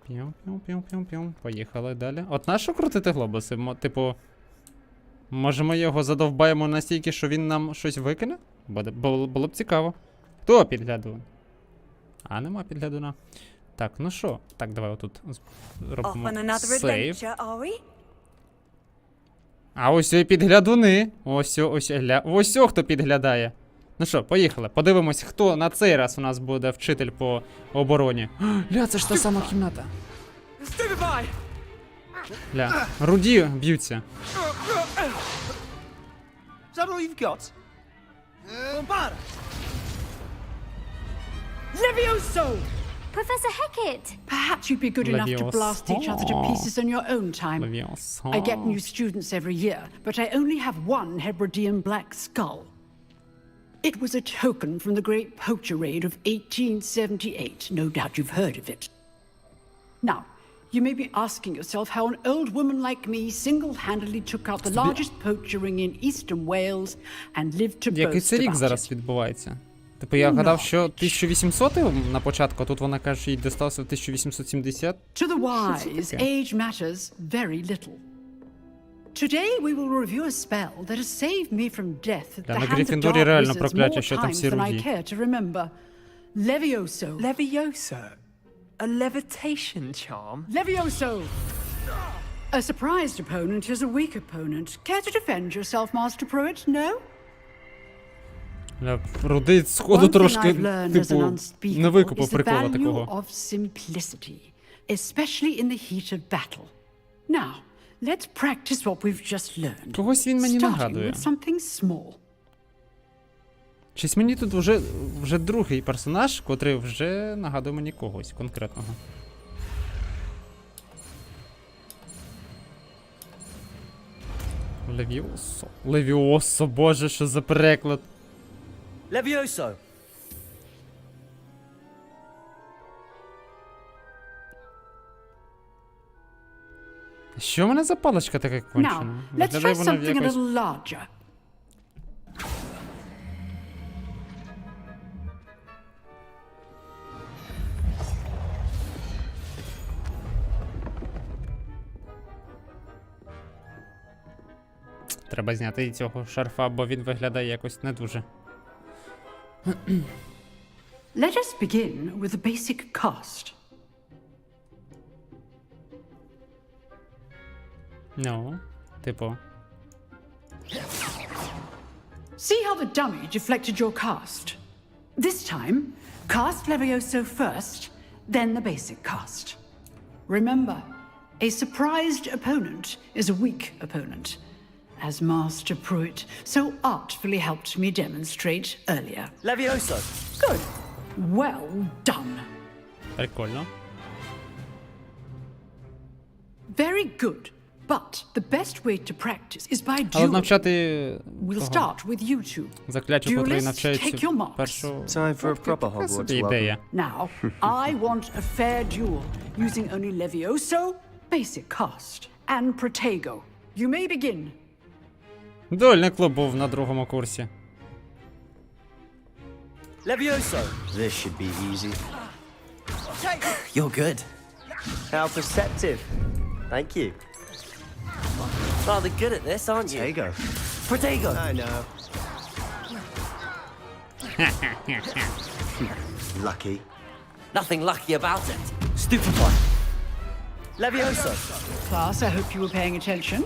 S1: П'юм. Поїхали далі. От нащо крутити глобуси? Типу, може ми його задовбаємо настільки, що він нам щось викине? Було б цікаво. Хто підглядун? А, нема підглядуна. Так, ну що? Так, давай отут робимо сейв. А ось і підглядуни. Ось хто підглядає. Ну що, поїхали. Подивимось, хто на цей раз у нас буде вчитель по обороні. Ля, це ж та сама кімната. Ля, руді б'ються.
S5: Is that all you've got?
S11: Levioso!
S21: Professor Hecat!
S11: Perhaps you'd be good enough to blast each other to pieces on your own time. I get new students every year, but I only have one Hebridean black skull. It was a token from the Great Poacher Raid of 1878. No doubt you've heard of it. Now, you may be asking yourself how an old woman like me single-handedly took out the largest poacher ring in eastern Wales and lived to
S1: Який
S11: boast
S1: це рік
S11: about
S1: зараз
S11: it.
S1: відбувається? Типу я гадав, що 1800 на початку, а тут вона каже, що їй дістався в 1870.
S11: To the wise, age matters very little. Today we will review a spell that has saved me from death at the hands of
S1: Гриффіндорі
S11: dark
S1: реально
S11: wizards
S1: прокляття,
S11: more
S1: що там
S11: times
S1: всі
S11: than I
S1: руді.
S11: care to remember. Levioso.
S18: Levioso? A levitation charm?
S11: Levioso! A surprised opponent is a weak opponent. Care to defend yourself, Master Pruitt? No?
S1: Рудий сходу трошки, типу, не викупив прикола такого.
S11: Of simplicity, especially in the heat of battle. Now, let's practice what we've just learned.
S1: Когось він мені нагадує.
S11: Starting with something small.
S1: Щось мені тут вже другий персонаж, котрий вже нагадує мені когось конкретного. Левіосо. Левіосо, боже, що за переклад.
S3: Levioso!
S1: Що в мене за паличка така кончена?
S11: Now, let's try something a little larger.
S1: Треба зняти цього шарфа, бо він виглядає якось не дуже.
S11: Let us begin with the basic cast.
S1: Ну, типу.
S11: See how the dummy deflected your cast? This time, cast Levioso first, then the basic cast. Remember, a surprised opponent is a weak opponent, as Master Pruitt so artfully helped me demonstrate earlier.
S3: Levioso!
S11: Good. Well done.
S1: Прикольно.
S11: Very good. But the best way to practice is by
S1: Але
S11: dueling.
S1: навчати
S11: We'll start with you two.
S1: закляттю, котрий
S11: Duelists,
S1: навчається
S11: take your marks.
S1: першу...
S20: Time for a proper Hogwarts
S1: ідея.
S11: Now, I want a fair duel using only Levioso, basic cast, and Protego. You may begin.
S1: Дуельний клуб був на другому курсі.
S3: Levioso!
S20: This should be easy.
S3: You're good.
S20: How perceptive. Thank you.
S3: Rather good at this, aren't you?
S20: Protego.
S3: Protego!
S20: I know. Lucky.
S3: Nothing lucky about it. Stupefy. Levioso!
S11: Class, I hope you were paying attention.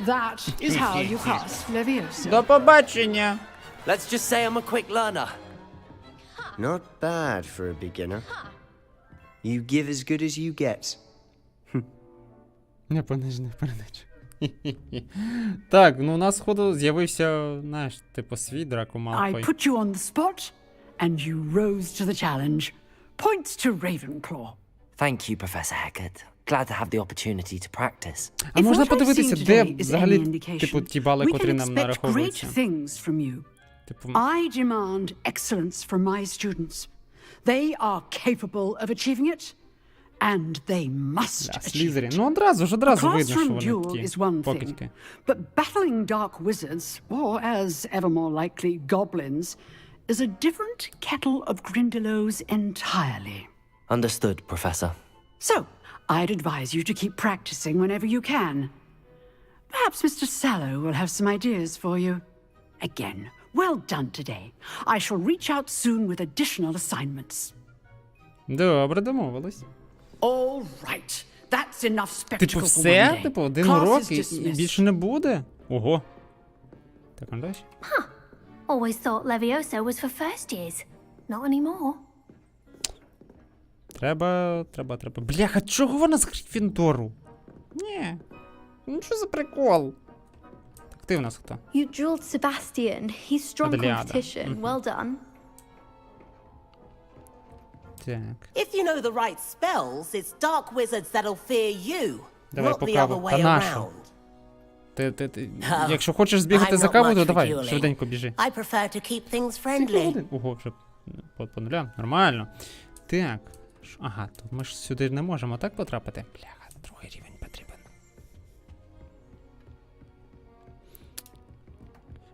S11: That is how you cast Levioso.
S1: До побачення!
S3: Let's just say I'm a quick learner.
S20: Not bad for a beginner. You give as good as you get.
S1: Не пониж, не передач. Так, ну у нас сходу з'явився, знаєш, типу свій Драко
S11: I
S1: Малфой.
S11: put you on the spot, and you rose to the challenge. Points to Ravenclaw.
S3: Thank you, Professor Hecat. Glad to have the opportunity to practice.
S1: А можна
S11: If what I've
S1: подивитися,
S11: seen
S1: де
S11: today is
S1: взагалі,
S11: any indication,
S1: типу, ті бали,
S11: we
S1: котрі
S11: can
S1: нам
S11: expect great
S1: нараховуються?
S11: things from you.
S1: Типу,
S11: I demand excellence from my students. They are capable of achieving it, and they must achieve
S1: Слізері.
S11: it.
S1: Ну одразу
S11: A
S1: видно, що
S11: classroom
S1: вони
S11: duel
S1: такі
S11: is one thing,
S1: покидьки.
S11: but battling dark wizards, or as ever more likely, goblins, is a different kettle of Grindylows entirely.
S3: Understood, Professor.
S11: So, I'd advise you to keep practicing whenever you can. Perhaps Mr. Sallow will have some ideas for you. Again, well done today. I shall reach out soon with additional assignments.
S1: Добре, домовились.
S11: All right. That's enough spectacle
S1: Типу
S11: for one
S1: все?
S11: day.
S1: Типу один
S11: Class
S1: урок
S11: is
S1: і
S11: dismissed.
S1: більше не буде? Ого. Так, а далі?
S21: Always thought Levioso was for first years. Not anymore.
S1: Треба. Бляха, чого вона з Гриффіндору? Ні. Ну що за прикол? Ти в нас хто?
S13: You jeweled Sebastian. He's strong
S1: Аделіада.
S13: competition. Well done.
S1: Так.
S15: If you know the right spells, it's dark wizards that'll fear you,
S1: Давай
S15: not
S1: по
S15: the
S1: каву.
S15: other
S1: Та
S15: way
S1: нашу.
S15: around.
S1: Якщо хочеш збігати
S15: I'm
S1: за
S15: not
S1: кавою, то
S15: much for
S1: давай,
S15: dueling.
S1: швиденько біжи.
S15: I prefer to keep things friendly.
S1: Ого, вже по нулям. Нормально. Так. Ага, то ми ж сюди не можемо так потрапити. Бляха, другий рівень потрібен.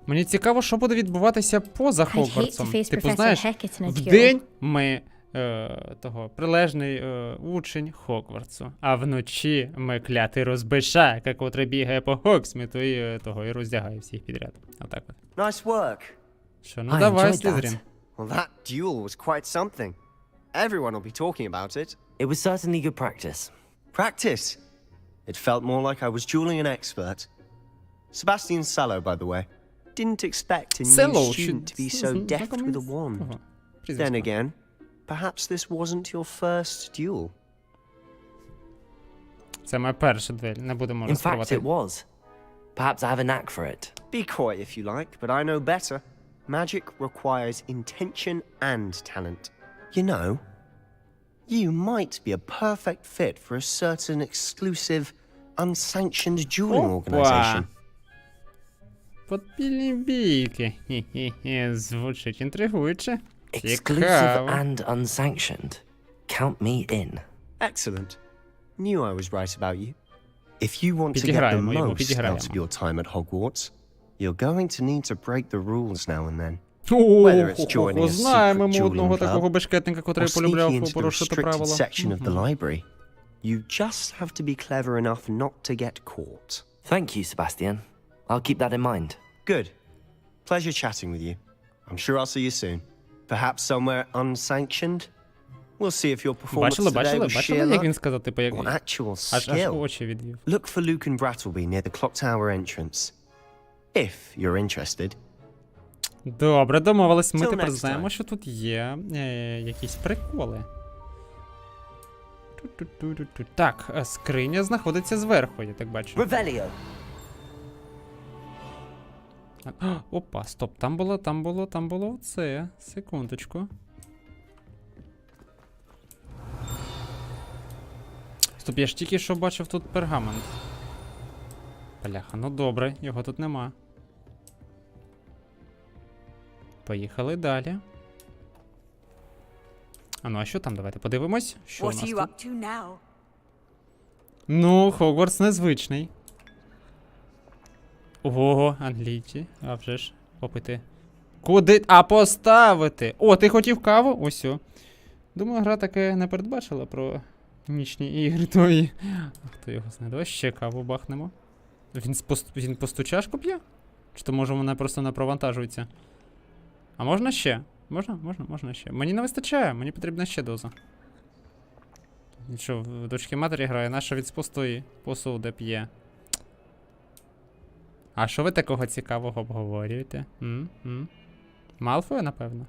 S1: Мені цікаво, що буде відбуватися поза Хогвартсом. Типу, знаєш, вдень ми прилежний учень Хогвартсу, а вночі ми клятий розбишака, котрий бігає по Хогсміту і роздягає всіх підряд. Отак от.
S20: Nice work.
S1: Що, ну давай, Слізерін.
S20: Well, that duel was quite something. Everyone will be talking about it.
S3: It was certainly good practice.
S20: Practice? It felt more like I was dueling an expert. Sebastian Sallow, by the way. Didn't expect a new student to be so deft with a wand. Then again, perhaps this wasn't your first duel.
S1: Це моя перша дуель, не будемо
S3: In fact,
S1: розкривати.
S3: it was. Perhaps I have a knack for it.
S20: Be coy if you like, but I know better. Magic requires intention and talent. You know, you might be a perfect fit for a certain exclusive, unsanctioned dueling organization.
S1: Подпільні бійки. Хі-хі-хі, звучить інтригуюче.
S3: Exclusive and unsanctioned. Count me in.
S20: Excellent. Knew I was right about you. If you want to get the most out of your time at Hogwarts, you're going to need to break the rules now and then. Whether it's joining a secret dueling club or sneaking into the restricted section of the library, you just have to be clever enough not to get caught.
S3: Thank you, Sebastian. I'll keep that in mind.
S20: Good. Pleasure chatting with you. I'm sure I'll see you soon. Perhaps somewhere unsanctioned? We'll see if your performance today was sheer luck or actual skill. Look for Luke and Brattleby near the clock tower entrance. If you're interested.
S1: Добре, домовились. Ми тепер знаємо, що тут є якісь приколи. Так, скриня знаходиться зверху, я так бачу.
S3: Ревеліо.
S1: Опа, стоп, там було це. Секундочку. Стоп, я ж тільки що бачив тут пергамент. Бляха, ну добре, його тут нема. Поїхали далі. А ну, а що там? Давайте подивимось. Що у нас тут? Ну, Хогвартс незвичний. Ого, англійці. А вже ж, попити. Куди? А поставити! О, ти хотів каву? Ось о. Думаю, гра таке не передбачила про нічні ігри твої. Хто його знає? Давай ще каву бахнемо. Він пусту чашку п'є? Чи то може вона просто не провантажується? А можна ще? Можна ще. Мені не вистачає, мені потрібна ще доза. Що, в дочки матері грає, наша від пустої посуди п'є. А що ви такого цікавого обговорюєте? Малфоя, напевно?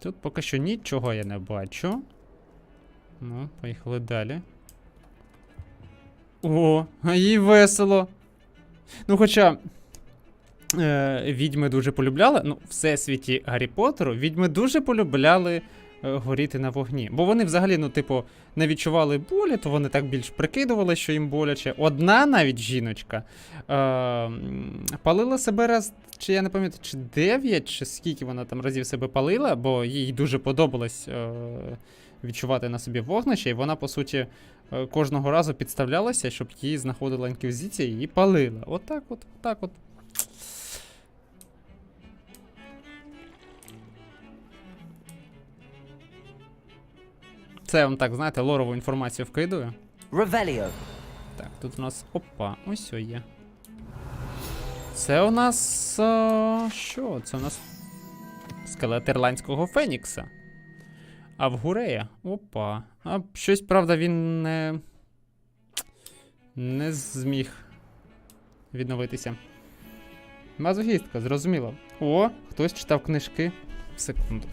S1: Тут поки що нічого я не бачу. Ну, поїхали далі. О, а їй весело. Ну, хоча відьми дуже полюбляли, ну, в всесвіті Гаррі Поттеру відьми дуже полюбляли горіти на вогні. Бо вони взагалі, ну, типу, не відчували болі, то вони так більш прикидували, що їм боляче. Одна навіть жіночка палила себе раз, чи я не пам'ятаю, чи 9, чи скільки вона там разів себе палила, бо їй дуже подобалось відчувати на собі вогнище, і вона, по суті, кожного разу підставлялася, щоб її знаходила інквізиція і її палила. Отак от. Це я вам так, знаєте, лорову інформацію вкидаю.
S3: Ревеліо.
S1: Так, тут у нас, опа, ось о є. Це у нас, що? Це у нас скелет ірландського Фенікса. А в Гурея, опа. А щось, правда, він не зміг відновитися. Мазохістка, зрозуміло. О, хтось читав книжки. Секунду.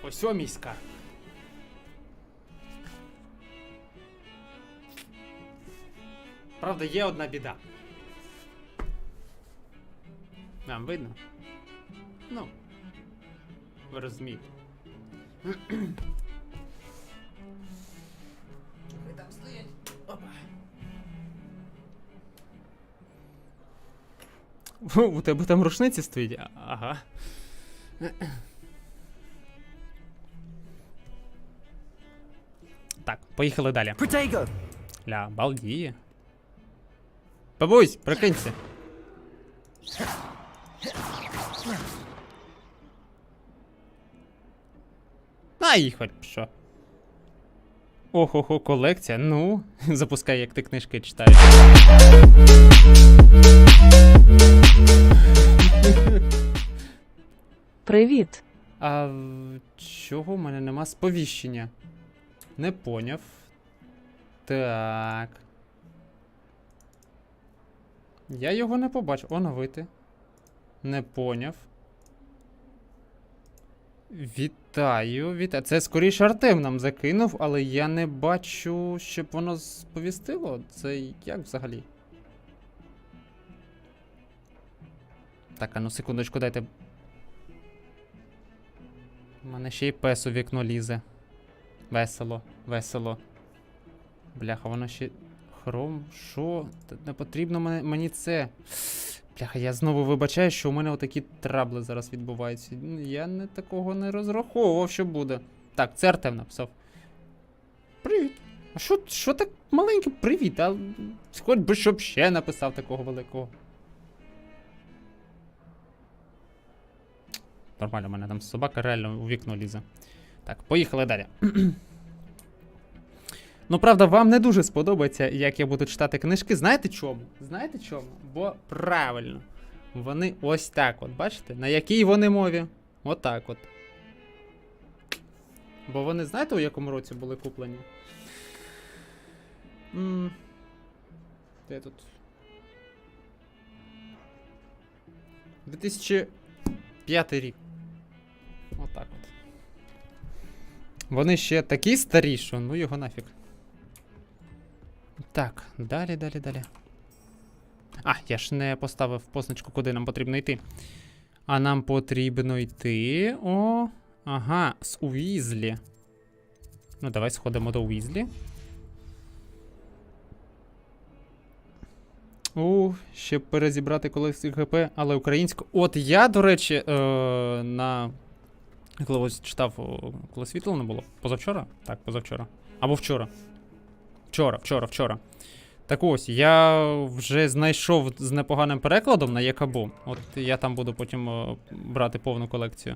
S1: Ось о мій скарб. Правда, є одна біда. Нам видно? Ну, ви розумієте. Ви там стоять. Опа. У тебе там рушниці стоять? Ага. Так, поїхали далі. Ля, балдіє. Бабусь, прикинься. А, їх хоч що. Охо-хо, колекція. Ну, запускай, як ти книжки читаєш.
S8: Привіт.
S1: А чого в мене нема сповіщення? Не поняв. Так. Я його не побачив. Оновити. Не поняв. Вітаю, вітаю. Це скоріше Артем нам закинув, але я не бачу, щоб воно сповістило. Це як взагалі? Так, а ну секундочку, дайте. У мене ще й пес у вікно лізе. Весело, весело. Бляха, воно ще... Хром, що? Не потрібно мені це. Бляха, я знову вибачаю, що у мене отакі трабли зараз відбуваються. Я не такого не розраховував, що буде. Так, це Артем написав. Привіт. А що так маленьке? Привіт, а хоч би щоб ще написав такого великого. Нормально, у мене там собака реально у вікно лізе. Так, поїхали далі. Ну, правда, вам не дуже сподобається, як я буду читати книжки. Знаєте чому? Знаєте чому? Бо правильно. Вони ось так от, бачите? На якій вони мові? Отак от. Бо вони, знаєте, у якому році були куплені? Де тут? 2005 рік. Отак от. Вони ще такі старі, що ну його нафіг. Так, далі. А, я ж не поставив позначку, куди нам потрібно йти. А нам потрібно йти... Ага, з Уізлі. Ну, давай сходимо до Уізлі. Ще перезібрати колекцію ГП, але українську. От я, до речі, коли ось читав, коли світло не було. Позавчора? Так, позавчора. Або вчора. Вчора. Так ось, я вже знайшов з непоганим перекладом на Якабу. От я там буду потім брати повну колекцію.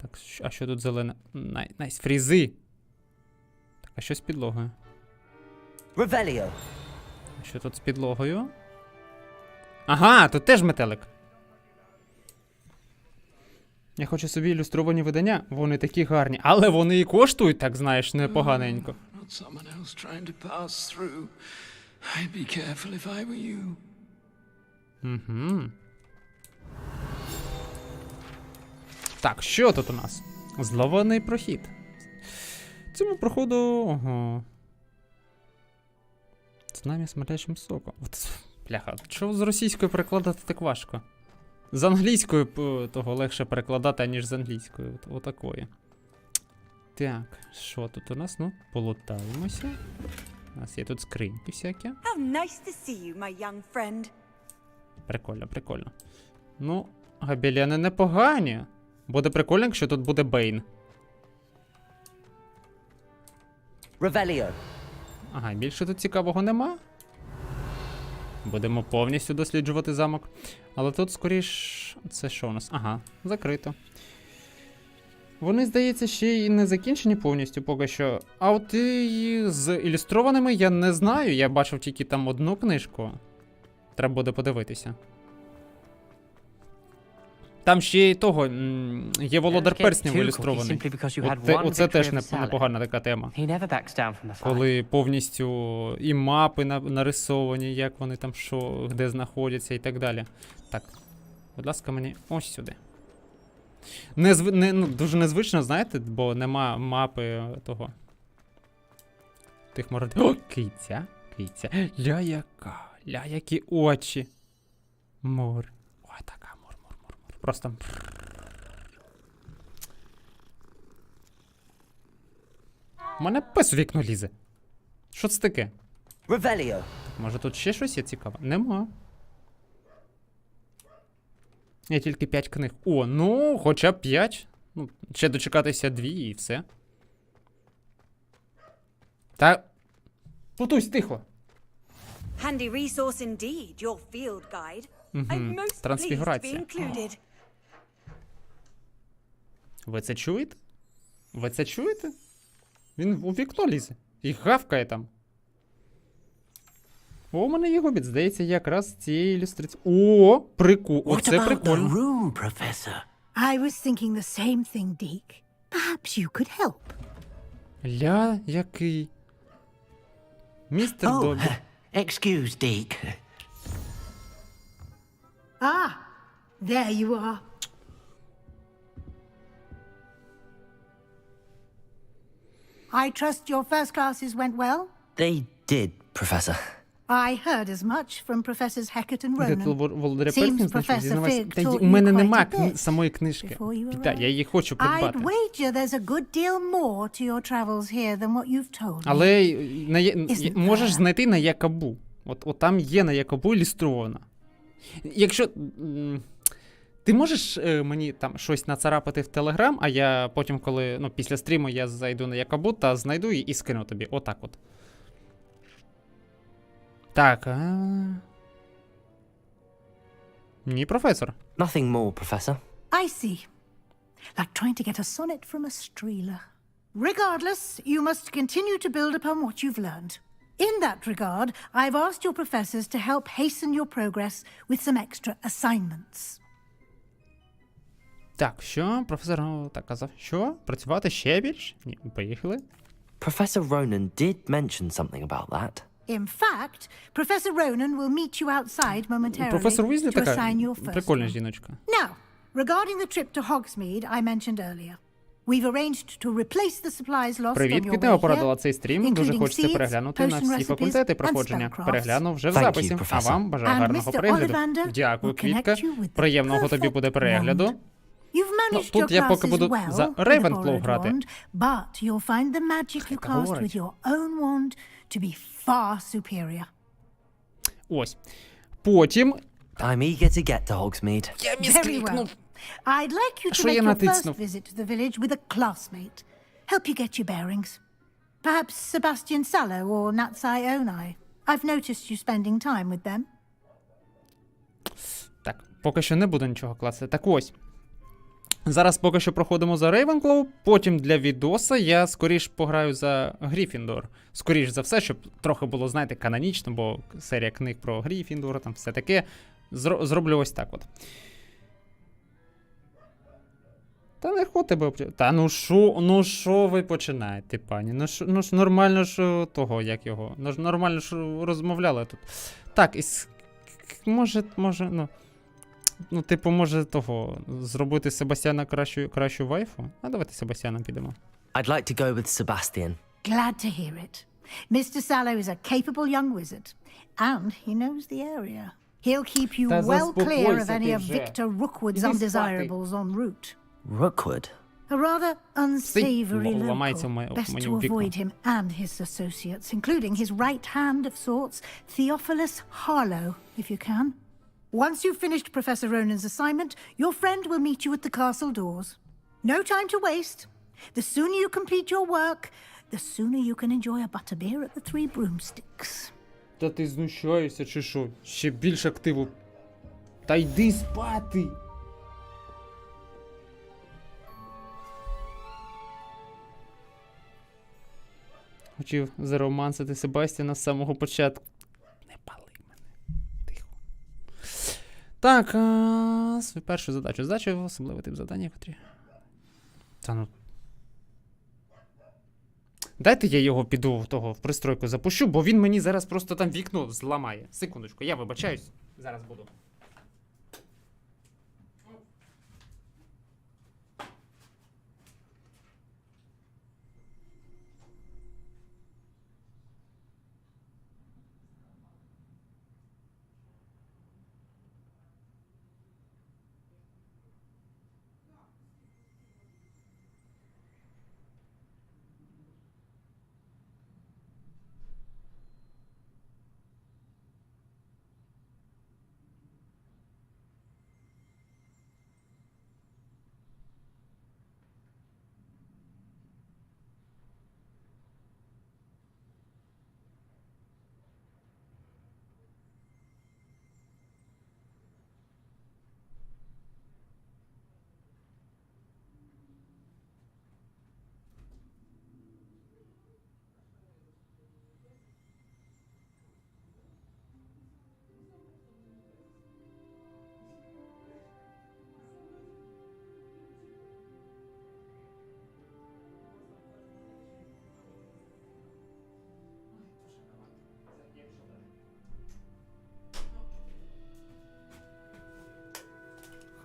S1: Так, а що тут зелене? Найс, фрізи. Так, а що з підлогою?
S3: Ревеліо.
S1: А що тут з підлогою? Ага, тут теж метелик. Я хочу собі ілюстровані видання. Вони такі гарні. Але вони і коштують, так знаєш, непоганенько. Угу. Так, що тут у нас? Злований прохід. Цьому проходу... Ого. З нами смердячим соком. Бляха, чого з російською перекладати так важко? З англійською того легше перекладати, ніж з англійською. Отакої. Так, що тут у нас? Ну, полутаємося. У нас є тут скриньки всякі.
S17: How nice to see you, my young friend.
S1: Прикольно. Ну, гобеляни непогані. Буде прикольно, якщо тут буде Бейн.
S3: Ревеліо.
S1: Ага, більше тут цікавого нема. Будемо повністю досліджувати замок. Але тут, скоріш, це що у нас? Ага, закрито. Вони, здається, ще й не закінчені повністю поки що. А от і з ілюстрованими я не знаю. Я бачив тільки там одну книжку. Треба буде подивитися. Там ще й того, є Володар Перснів ілюстрований. Оце теж непогана така тема. Коли повністю і мапи нарисовані, як вони там що, де знаходяться і так далі. Так, будь ласка, мені ось сюди. Дуже незвично, знаєте, бо нема мапи того. Тих морд... О, киця. Ля яка. Ля які очі. Мур. Ой, така мур. Просто... У мене пес у вікно лізе. Що це таке?
S3: Ревеліо.
S1: Може тут ще щось є цікаве? Нема. Є тільки 5 книг. О, ну, хоча б 5. Ну, ще дочекатися 2 і все. Та... Путусь, тихо.
S17: Handy resource indeed, your field guide. I'm most pleased to be
S1: Трансфігурація.
S17: included.
S1: Ви це чуєте? Ви це чуєте? Він у вікно лізе. І гавкає там. О, у мене є гобіт. Здається, якраз з цієї ілюстрації. О, оце прикольно.
S4: Room, Professor?
S11: I was thinking the same thing, Deke. Perhaps you could help.
S1: Ля, який. Містер Добі.
S4: Excuse, Deke.
S11: Ah, there you are. I trust your first classes went well?
S3: They did, Professor.
S11: I heard as much from Professors Hecat and Ronan.
S1: Seems
S11: Professor Fig taught
S1: у мене
S11: you
S1: нема
S11: quite a bit
S1: самої книжки.
S11: before you
S1: Так, я її хочу
S11: I'd
S1: придбати.
S11: wager there's a good deal more to your travels here than what you've told me.
S1: Але можеш знайти на Якабу. От там є на Якабу ілюстрована. Якщо... Ти можеш мені там щось нацарапати в Телеграм, а я потім, коли, ну, після стріму я зайду на Якабу та знайду і скину тобі. Отак от. Так, Ні, професор.
S3: Nothing more, Professor.
S11: I see. Like trying to get a sonnet from a streeler. Regardless, you must continue to build upon what you've learned. In that regard, I've asked your professors to help hasten your progress with some extra assignments.
S1: Так, що? Професор так казав. Що? Працювати ще більш? Ні, поїхали.
S3: Professor Ronan did mention something about that.
S11: In fact, Professor Ronan will meet you outside momentarily
S1: Професор Уізлі
S11: to assign
S1: така
S11: your first
S1: прикольна
S11: one.
S1: жіночка.
S11: Now, regarding the trip to Hogsmeade I mentioned earlier, we've arranged to replace the supplies lost
S1: Привіт,
S11: on your
S1: Квітнева
S11: way
S1: порадила
S11: here,
S1: цей стрім. Дуже
S11: including
S1: хочеться
S11: seeds,
S1: переглянути на
S11: potion
S1: всі
S11: recipes,
S1: факультети
S11: and
S1: проходження.
S11: spellcrafts.
S1: Переглянув вже в
S3: Thank you,
S1: записі. А
S3: Professor.
S1: вам бажаю
S11: And
S1: гарного
S11: Mr.
S1: перегляду.
S11: Ollivander
S1: Дякую,
S11: will
S1: Квітка.
S11: connect you with the
S1: Приємного тобі
S11: perfect
S1: буде перегляду.
S11: You've
S1: Ну,
S11: managed
S1: тут
S11: your
S1: я поки
S11: classes
S1: буду
S11: well
S1: за
S11: with a
S1: Рейвенклоу
S11: borrowed
S1: грати.
S11: wand, but you'll find the magic you cast
S1: говорить.
S11: with your own wand to be far superior.
S1: Ось. Потім...
S3: I'm eager to get to Hogsmeade.
S11: Very well. I'd like you to
S1: Що
S11: make
S1: я
S11: your first
S1: натиснув?
S11: visit to the village with a classmate. Help you get your bearings. Perhaps Sebastian Sallow or Natsai Onai. I've noticed you spending time with them.
S1: Так, поки що не буду нічого класти. Так ось. Зараз поки що проходимо за Рейвенклоу, потім для відоса я скоріш пограю за Гріфіндор. Скоріш за все, щоб трохи було, знаєте, канонічно, бо серія книг про Гріфіндора, там все таке. Зроблю ось так от. Та не хочу тебе Та ну шо ви починаєте, пані? Ну ж нормально ж того, як його. Ну ж нормально ж розмовляли тут. Так, може, ну, типу, може того, зробити Себастьяна кращу вайфу? А давайте Себастьяном підемо.
S3: I'd like to go with Sebastian.
S11: Glad to hear it. Mr. Sallow is a capable young wizard, and he knows the area. He'll keep you
S1: Та
S11: well clear of
S1: заспокойся
S11: any
S1: ти
S11: of
S1: вже.
S11: Victor Rookwood's
S1: Іди спати.
S11: undesirables en route.
S3: Rookwood?
S11: A rather unsavory
S1: ламається
S11: local. Best
S1: мені
S11: to
S1: в вікно.
S11: avoid him and his associates, including his right hand of sorts, Theophilus Harlow, if you can. Once you've finished Professor Ronan's assignment, your friend will meet you at the castle doors. No time to waste. The sooner you complete your work, the sooner you can enjoy a butterbeer at the Three Broomsticks.
S1: Та ти знущаєшся чи що? Ще більше активу. Та йди спати! Хотів заромансити Себастьяна з самого початку. Не пали мене. Тихо. Так, свою першу задачу. Задача особливий тип завдання, котрі. Та ну. Дайте я його піду в пристройку запущу, бо він мені зараз просто там вікно зламає. Секундочку, я вибачаюсь. Зараз буду.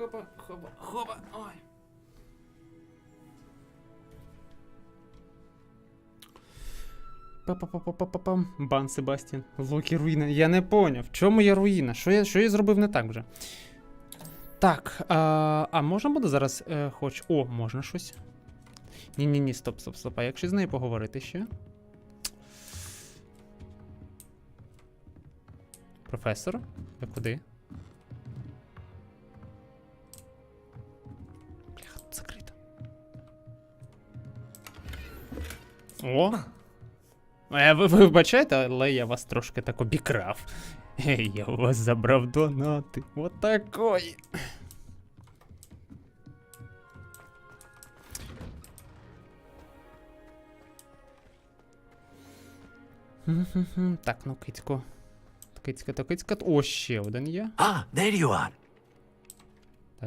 S1: хопа, хопа, хопа, ой. Па-па-па-па-па-пам. Бан Себастьян. Локі руїна. Я не поняв. В чому я руїна? Що я зробив не так вже? Так, а можна буде зараз хоч... О, можна щось. Ні-ні-ні, стоп. А якщо з нею поговорити ще? Професор? Ви куди? Бляха, тут закрито. О! Ви вибачайте, але я вас трошки так обікрав. Я у вас забрав донати. Отакої. Так, ну кицько. Кицька. О, ще один є.
S7: Ah, there you are.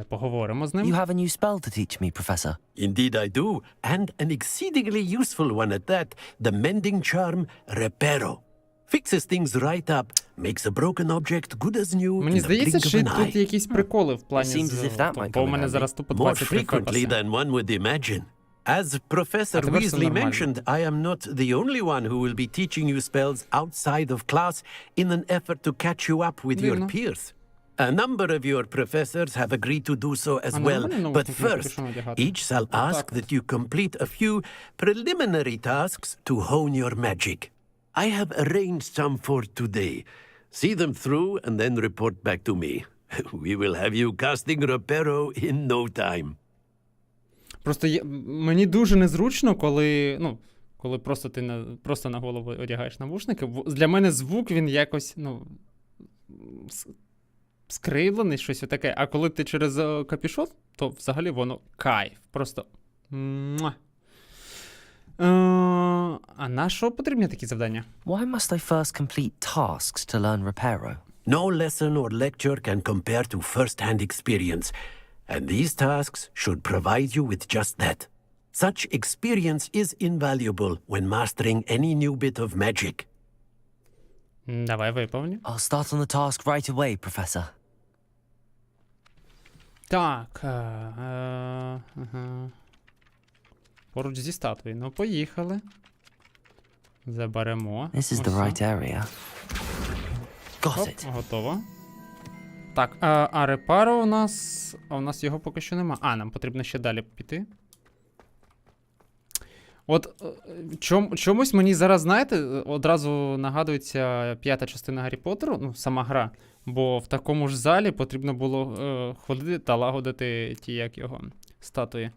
S1: Поговоримо з ним.
S3: You have a new spell to teach me, Professor.
S7: Indeed I do, and an exceedingly useful one at that, the mending charm Reparo. Fixes things right up, makes a broken object good as new.
S1: Мені здається, що тут якісь приколи в плані бо у мене зараз тупо 23
S7: More frequently than one would imagine. As Professor Weasley mentioned, I am not the only one who will be teaching you spells outside of class in an effort to catch you up with your peers. A number of your professors have agreed to do so as well, but first, each shall ask that you complete a few preliminary tasks to hone your magic. I have arranged some for today. See them through and then report back to me. We will have you casting Reparo in no time.
S1: Просто мені дуже незручно, коли, коли просто ти просто на голову одягаєш навушники. Для мене звук, він якось, скривлений, щось таке. А коли ти через капюшон, то взагалі воно кайф. Просто муа. А на що потрібні такі завдання?
S3: Why must I first complete tasks to learn Reparo?
S7: No lesson or lecture can compare to first-hand experience, and these tasks should provide you with just that. Such experience is invaluable when mastering any new bit of magic.
S1: Давай виповню.
S3: I'll start on the task right away, Professor.
S1: Так. Поруч зі статуєю. Ну, поїхали. Заберемо.
S3: This is the right area. Got it.
S1: Готово. Так, а Репаро у нас... А у нас його поки що нема. Нам потрібно ще далі піти. От чомусь мені зараз, знаєте, одразу нагадується 5-та частина Гаррі Поттеру, сама гра. Бо в такому ж залі потрібно було ходити та лагодити ті, як його, статуї.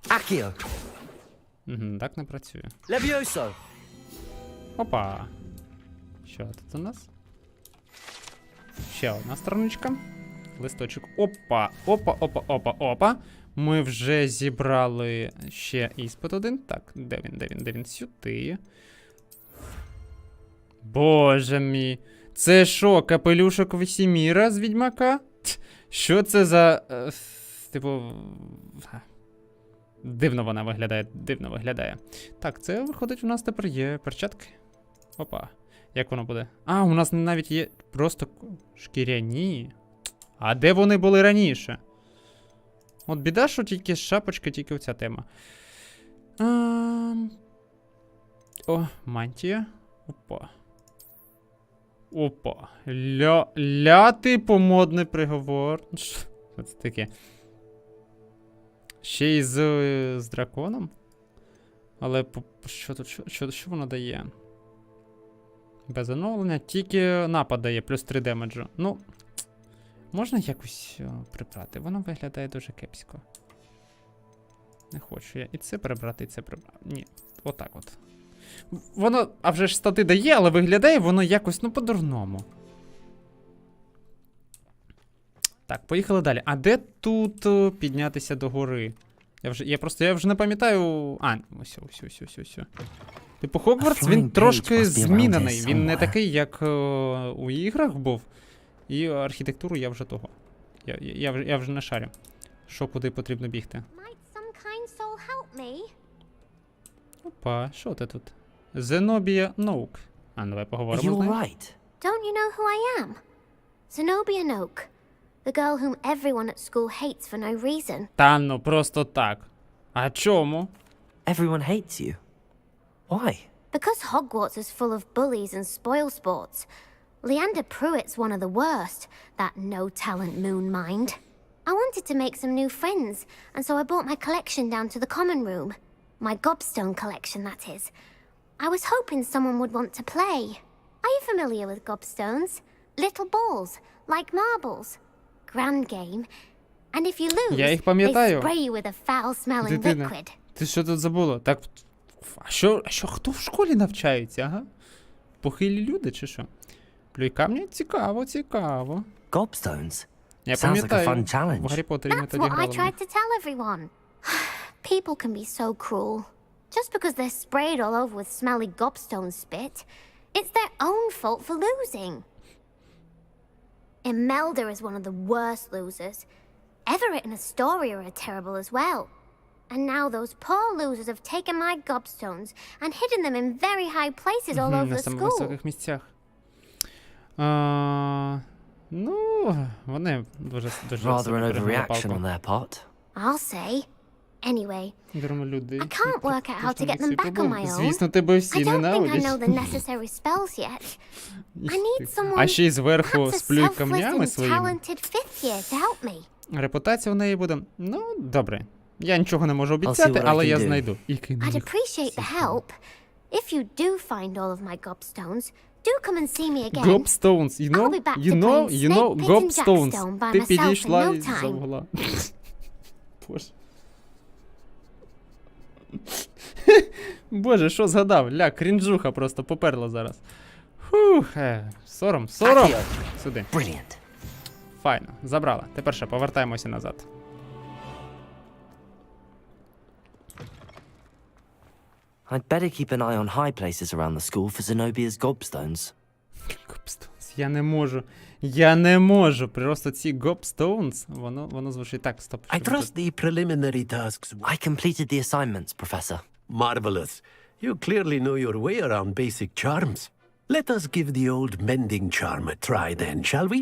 S3: Акіо.
S1: Так не працює.
S3: Левіосо.
S1: Опа. Що тут у нас? Ще одна страничка. Листочок. Опа. Ми вже зібрали ще іспит один. Так, де він? Сюди. Боже мій. Це що, капелюшок Весіміра з Відьмака? Що це за... Типу... Дивно вона виглядає, Так, це виходить, у нас тепер є перчатки. Опа. Як воно буде? У нас навіть є просто шкіряні. А де вони були раніше? От біда, що тільки шапочка, тільки оця тема. О, мантія. Опа. Типу модний приговор. Що це таке? Ще й з драконом? Але що тут? Що воно дає? Без оновлення. Тільки напад дає, плюс 3 демеджу. Можна якось прибрати? Воно виглядає дуже кепсько. Не хочу я і це прибрати, і це прибрати. Ні, отак от. Воно, а вже ж стати дає, але виглядає воно якось, по-дурному. Так, поїхали далі. А де тут піднятися до гори? Я вже не пам'ятаю... Ось. Типу, Hogwarts, він трошки змінений. Він не такий, як у іграх був. І архітектуру я вже того. Я вже не шарю. Що, куди потрібно бігти? Опа, що ти тут? Zenobia Nook. Давай поговоримо з нею.
S21: Don't you know who I am? Zenobia Nook. The girl whom everyone at school hates for no reason.
S1: Та ну, просто так. А чому?
S3: Everyone hates you. Why?
S21: Because Hogwarts is full of bullies and spoilsports. Leander Pruitt's one of the worst, that no-talent moon mind. I wanted to make some new friends, and so I brought my collection down to the common room. My gobstone collection, that is. I was hoping someone would want to play. Are you familiar with gobstones? Little balls, like marbles. Grand game. And if you lose,
S1: Я їх
S21: they
S1: пам'ятаю.
S21: spray you with a foul-smelling
S1: Дитина,
S21: liquid.
S1: ти що тут забула? Так, а що хто в школі навчається, ага? Похилі люди чи що? Плюй камні? Цікаво, цікаво.
S3: Gobstones?
S1: Я
S3: Sounds like a
S1: пам'ятаю,
S3: fun challenge.
S1: в Гаррі Поттері ми
S21: That's
S1: тоді
S21: what I
S1: грали.
S21: tried to tell everyone. People can be so cruel. Just because they're sprayed all over with smelly gobstone spit, it's their own fault for losing. Imelda is one of the worst losers. Everett and Astoria are terrible as well. And now those poor losers have taken my gobstones and hidden them in very high places all over
S1: На
S21: the
S1: самих
S21: school.
S1: високих місцях. Ну, вони дуже
S3: Rather an
S1: перегнули
S3: overreaction
S1: палку.
S3: on their part.
S21: I'll say. Anyway,
S1: Люди,
S21: I can't work out how to get them back on my own.
S1: Звісно, тебе всі
S21: I don't think I
S1: ненавидять.
S21: know the necessary spells yet. I need someone,
S1: А ще й зверху
S21: perhaps a
S1: сплюй камнями
S21: selfless and
S1: своїми.
S21: talented fifth year to help me.
S1: Репутація в неї буде. Ну, добре. Я нічого не можу
S3: see
S1: обіцяти,
S3: what I
S1: але
S3: can
S1: я
S3: do.
S1: знайду. І кину
S21: I'd
S1: їх.
S21: appreciate the help. If you do find all of my gobstones, do come and see me again.
S1: Gobstones, you know,
S21: I'll be back
S1: you
S21: to
S1: know,
S21: playing
S1: you know,
S21: Snake, Pit and
S1: Gobstones.
S21: Jackstone by
S1: Ти
S21: myself
S1: підійшла
S21: in no
S1: і
S21: time.
S1: завгла. Боже. Боже, що згадав? Ля, крінжуха просто поперла зараз. Фух, сором. Сюди.
S3: Brilliant.
S1: Файно, забрала. Тепер ще повертаємося назад.
S3: I'd better keep an eye on high places around the school for Zenobia's gobstones.
S1: Gobstones. Я не можу. Просто ці Gobstones, воно звучить так, стоп.
S7: I trust the preliminary tasks.
S3: I completed the assignments, Professor.
S7: Marvelous. You clearly know your way around basic charms. Let us give the old mending charm a try then, shall we?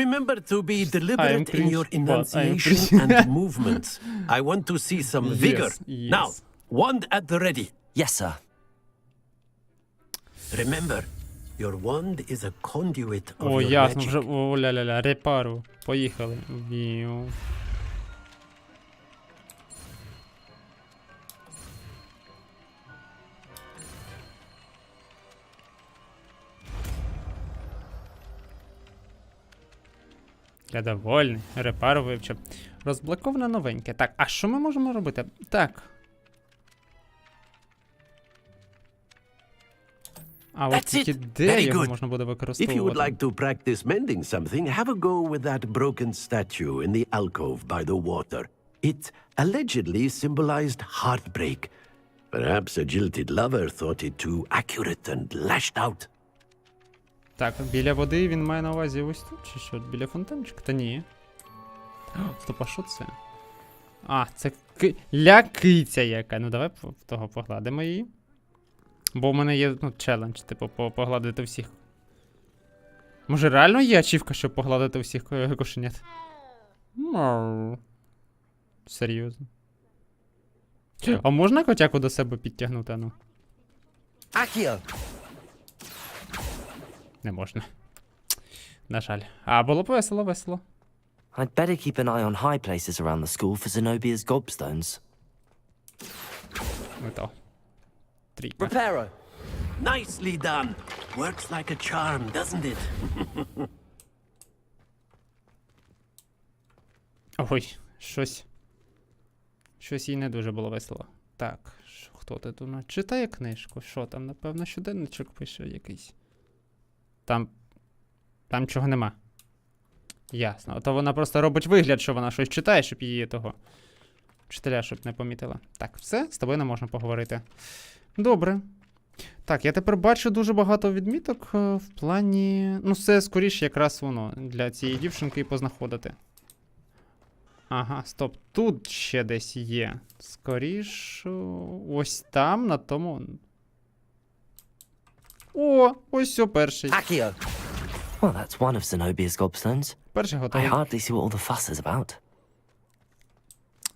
S7: Remember to be deliberate in your enunciation and movements. I want to see some vigor.
S1: Yes.
S7: Now, wand at the ready.
S3: Yes, sir.
S7: Remember, your wand is a conduit of
S1: О,
S7: your
S1: ясно,
S7: magic.
S1: вже, о, ля-ля-ля, репару. Поїхали. Віу. Я довольний. Репару вивчив. Розблоковано новеньке. Так, а що ми можемо робити? Так. А от тільки де його можна буде
S7: If you would
S1: використовувати?
S7: like to practice mending something, have a go with that broken statue in the alcove by the water. It allegedly symbolized heartbreak. Perhaps a jilted lover thought it too accurate and lashed out.
S1: Так, біля води він має на увазі ось тут, чи що? Біля фонтанчика? Та ні. Стоп, а що це? А, це киця яка. Ну давай того погладимо її. Бо в мене є, челендж, типу, погладити всіх. Може реально є ачівка, щоб погладити всіх кошенят? Серйозно. А можна котяку до себе підтягнути, ану?
S3: Accio!
S1: Не можна. На жаль. А було б весело, весело.
S3: I'd better keep an eye on high places around the school for Zenobia's gobstones.
S1: Готово.
S7: Preparo. Nicely done. Works like a charm, doesn't it?
S1: Ой, щось їй не дуже було весело. Так, хто ти тут? Читає книжку. Що там, напевно, щоденничок пише якийсь. Там чого нема. Ясно. То вона просто робить вигляд, що вона щось читає, щоб її того вчителя, щоб не помітила. Так, все, з тобою не можна поговорити. Добре. Так, я тепер бачу дуже багато відміток в плані... Ну, це скоріше якраз воно для цієї дівчинки і познаходити. Ага, стоп, тут ще десь є. Скоріше... Ось там, на тому... О, ось все перший.
S3: Accio! Well, that's one of Zenobia's gobstones.
S1: Перший
S3: I
S1: готовий.
S3: hardly see what all the fuss is about.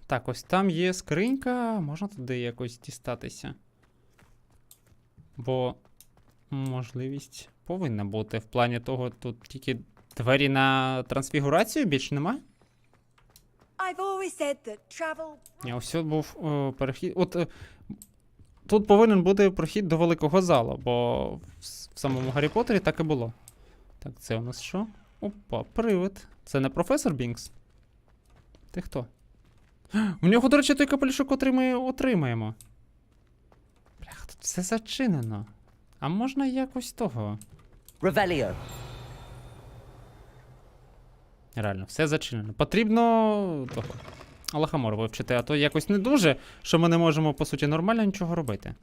S1: Так, ось там є скринька, можна туди якось дістатися. Бо можливість повинна бути. В плані того, тут тільки двері на трансфігурацію більше нема.
S17: I've always said that travel...
S1: Ні, ось був перехід. Тут повинен бути прохід до великого залу, бо в самому Гаррі Поттері так і було. Так, це у нас що? Опа, привид. Це не професор Бінкс? Ти хто? У нього, до речі, той капелюшок, котрий ми отримаємо. Блях, тут все зачинено. А можна якось того?
S3: Revelio.
S1: Реально, все зачинено. Потрібно того. Лахамор вивчити, а то якось не дуже, що ми не можемо, по суті, нормально нічого робити.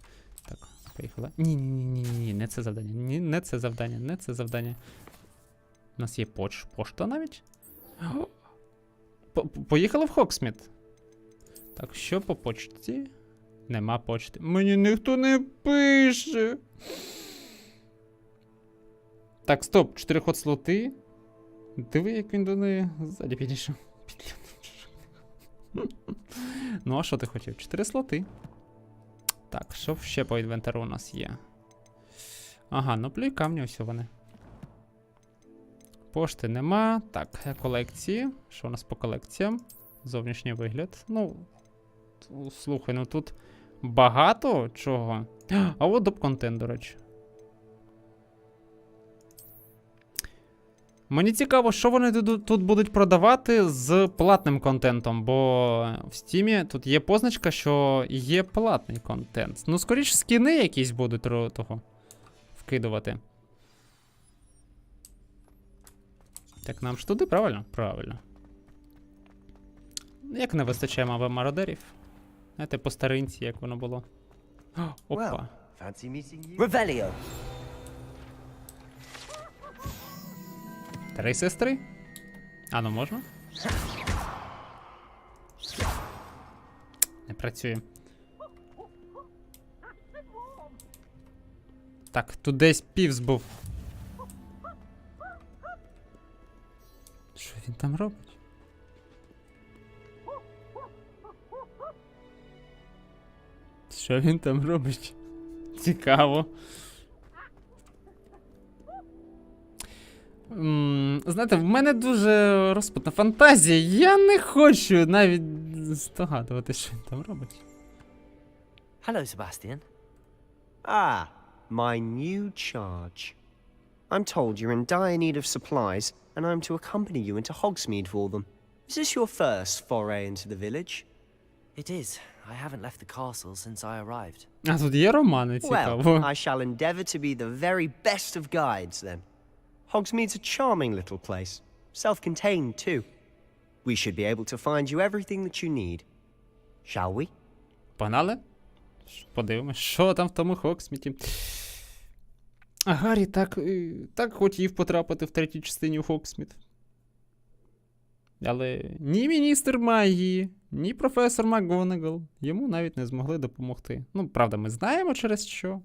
S1: Так, поїхали. Ні, не це завдання. Ні, не це завдання, не це завдання. У нас є пошта навіть. Поїхали в Хогсміт. Так, що по почті? Нема почти. Мені ніхто не пише. Так, стоп, 4 хот-слоти. Диви, як він до неї ззаді підійшов. Ну, а що ти хотів? 4 слоти. Так, що ще по інвентару у нас є? Ага, ну плюй камні, ось вони. Пошти нема. Так, колекції. Що у нас по колекціям? Зовнішній вигляд. Ну, слухай, ну тут багато чого. А от доп-контент, до речі. Мені цікаво, що вони тут будуть продавати з платним контентом, бо в Стімі тут є позначка, що є платний контент. Ну, скоріше, скіни якісь будуть того вкидувати. Так, нам ж туди, правильно? Правильно. Як не вистачає мави мародерів? Знаєте, по старинці, як воно було. Опа.
S3: Revelio.
S1: 3 сестри? А, ну можна? Не працює. Так, тут десь півз був. Що він там робить? Що він там робить? Цікаво. Знаєте, в мене дуже розпутна фантазія. Я не хочу навіть здогадувати, що він там робить.
S3: Hello, Sebastian.
S20: Ah, my new charge. I'm told you're in dire need of supplies, and I'm to accompany you into Hogsmeade for them. Is this your first foray into the village?
S3: It is. I haven't left the castle since I arrived.
S1: А тут є романи, цікаво.
S20: Well, I shall endeavor to be the very best of guides, then. Hogsmeade's a charming little place. Self-contained, too. We should be able to find you everything that you need. Shall we?
S1: Погнали? Подивимось, що там в тому Хогсміті. А Гаррі так хотів потрапити в третій частині у Хогсміт. Але ні міністр магії, ні професор МакГонагал йому навіть не змогли допомогти. Ну, правда, ми знаємо через що.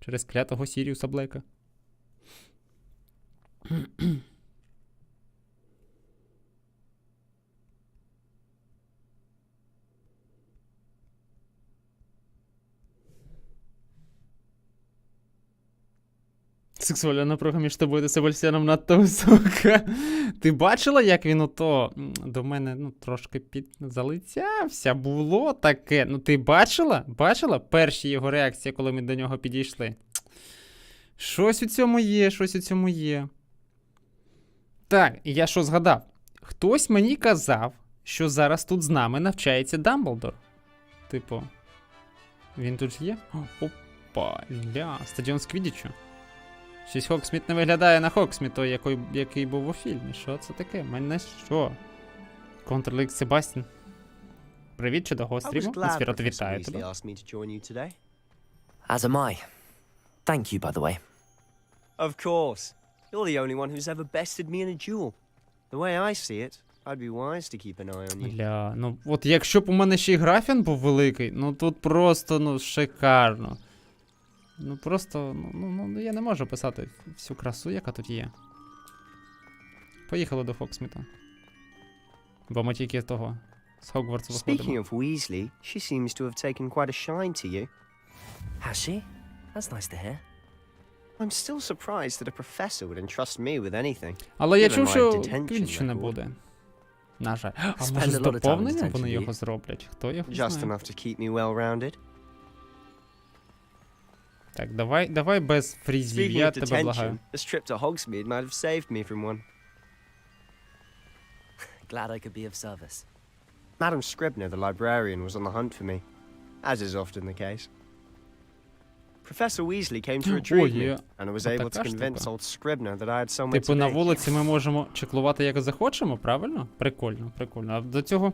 S1: Через клятого Сіріуса Блека. Сексуальна напруга між тобою та Себастьяном надто висока. Ти бачила, як він ото до мене, трошки залицявся? Було таке. Ну, ти бачила? Бачила перші його реакції, коли ми до нього підійшли? Щось у цьому є, щось у цьому є. Так, і я що згадав? Хтось мені казав, що зараз тут з нами навчається Дамблдор. Типу, він тут є? Опа, стадіон з Квіддічу. Щось Хогсміт не виглядає на Хогсміт, той, який був у фільмі. Що це таке? Мене що? Контрлик Себастьян. Привіт, чудового стріму. Насфірот, вітаю тебе.
S3: As am I. Thank you, by the way.
S20: Of course. You're the only one who's ever bested me in a duel. The way I see it, I'd be wise to keep an eye on you.
S1: Ну от якщо б у мене ще й графін був великий, тут просто, шикарно. Просто, я не можу писати всю красу, яка тут є. Поїхали до Фоксміта. Бо ми тільки того, з Хогвартсу виходимо.
S20: Speaking of Weasley, she seems to have taken quite a shine to you.
S3: Has she? That's nice to hear.
S20: I'm still surprised that a professor would entrust me with anything.
S1: Але я
S20: given
S1: чув,
S20: my
S1: що
S20: detention
S1: Квіддічу не
S20: record.
S1: буде. На жаль. А
S3: Spend
S1: може з
S3: a lot of time in
S1: доповненням
S3: detention,
S1: вони
S3: do
S1: його
S3: you?
S1: зроблять? Хто його
S20: Just
S1: знає?
S20: enough to keep me well-rounded.
S1: Так, давай без фрізів,
S20: Speaking
S1: я
S20: of
S1: тебе благаю.
S20: detention, this trip to Hogsmeade might have saved me from one.
S3: Glad I could be of service.
S20: Madam Scribner, the librarian, was on the hunt for me, as is often the case. Professor Weasley came to retrieve me, and I was able to convince old Scribner that I had somewhere
S1: Типу
S20: to
S1: на
S20: be.
S1: вулиці ми можемо чеклувати як захочемо, правильно? Прикольно, прикольно. А до цього...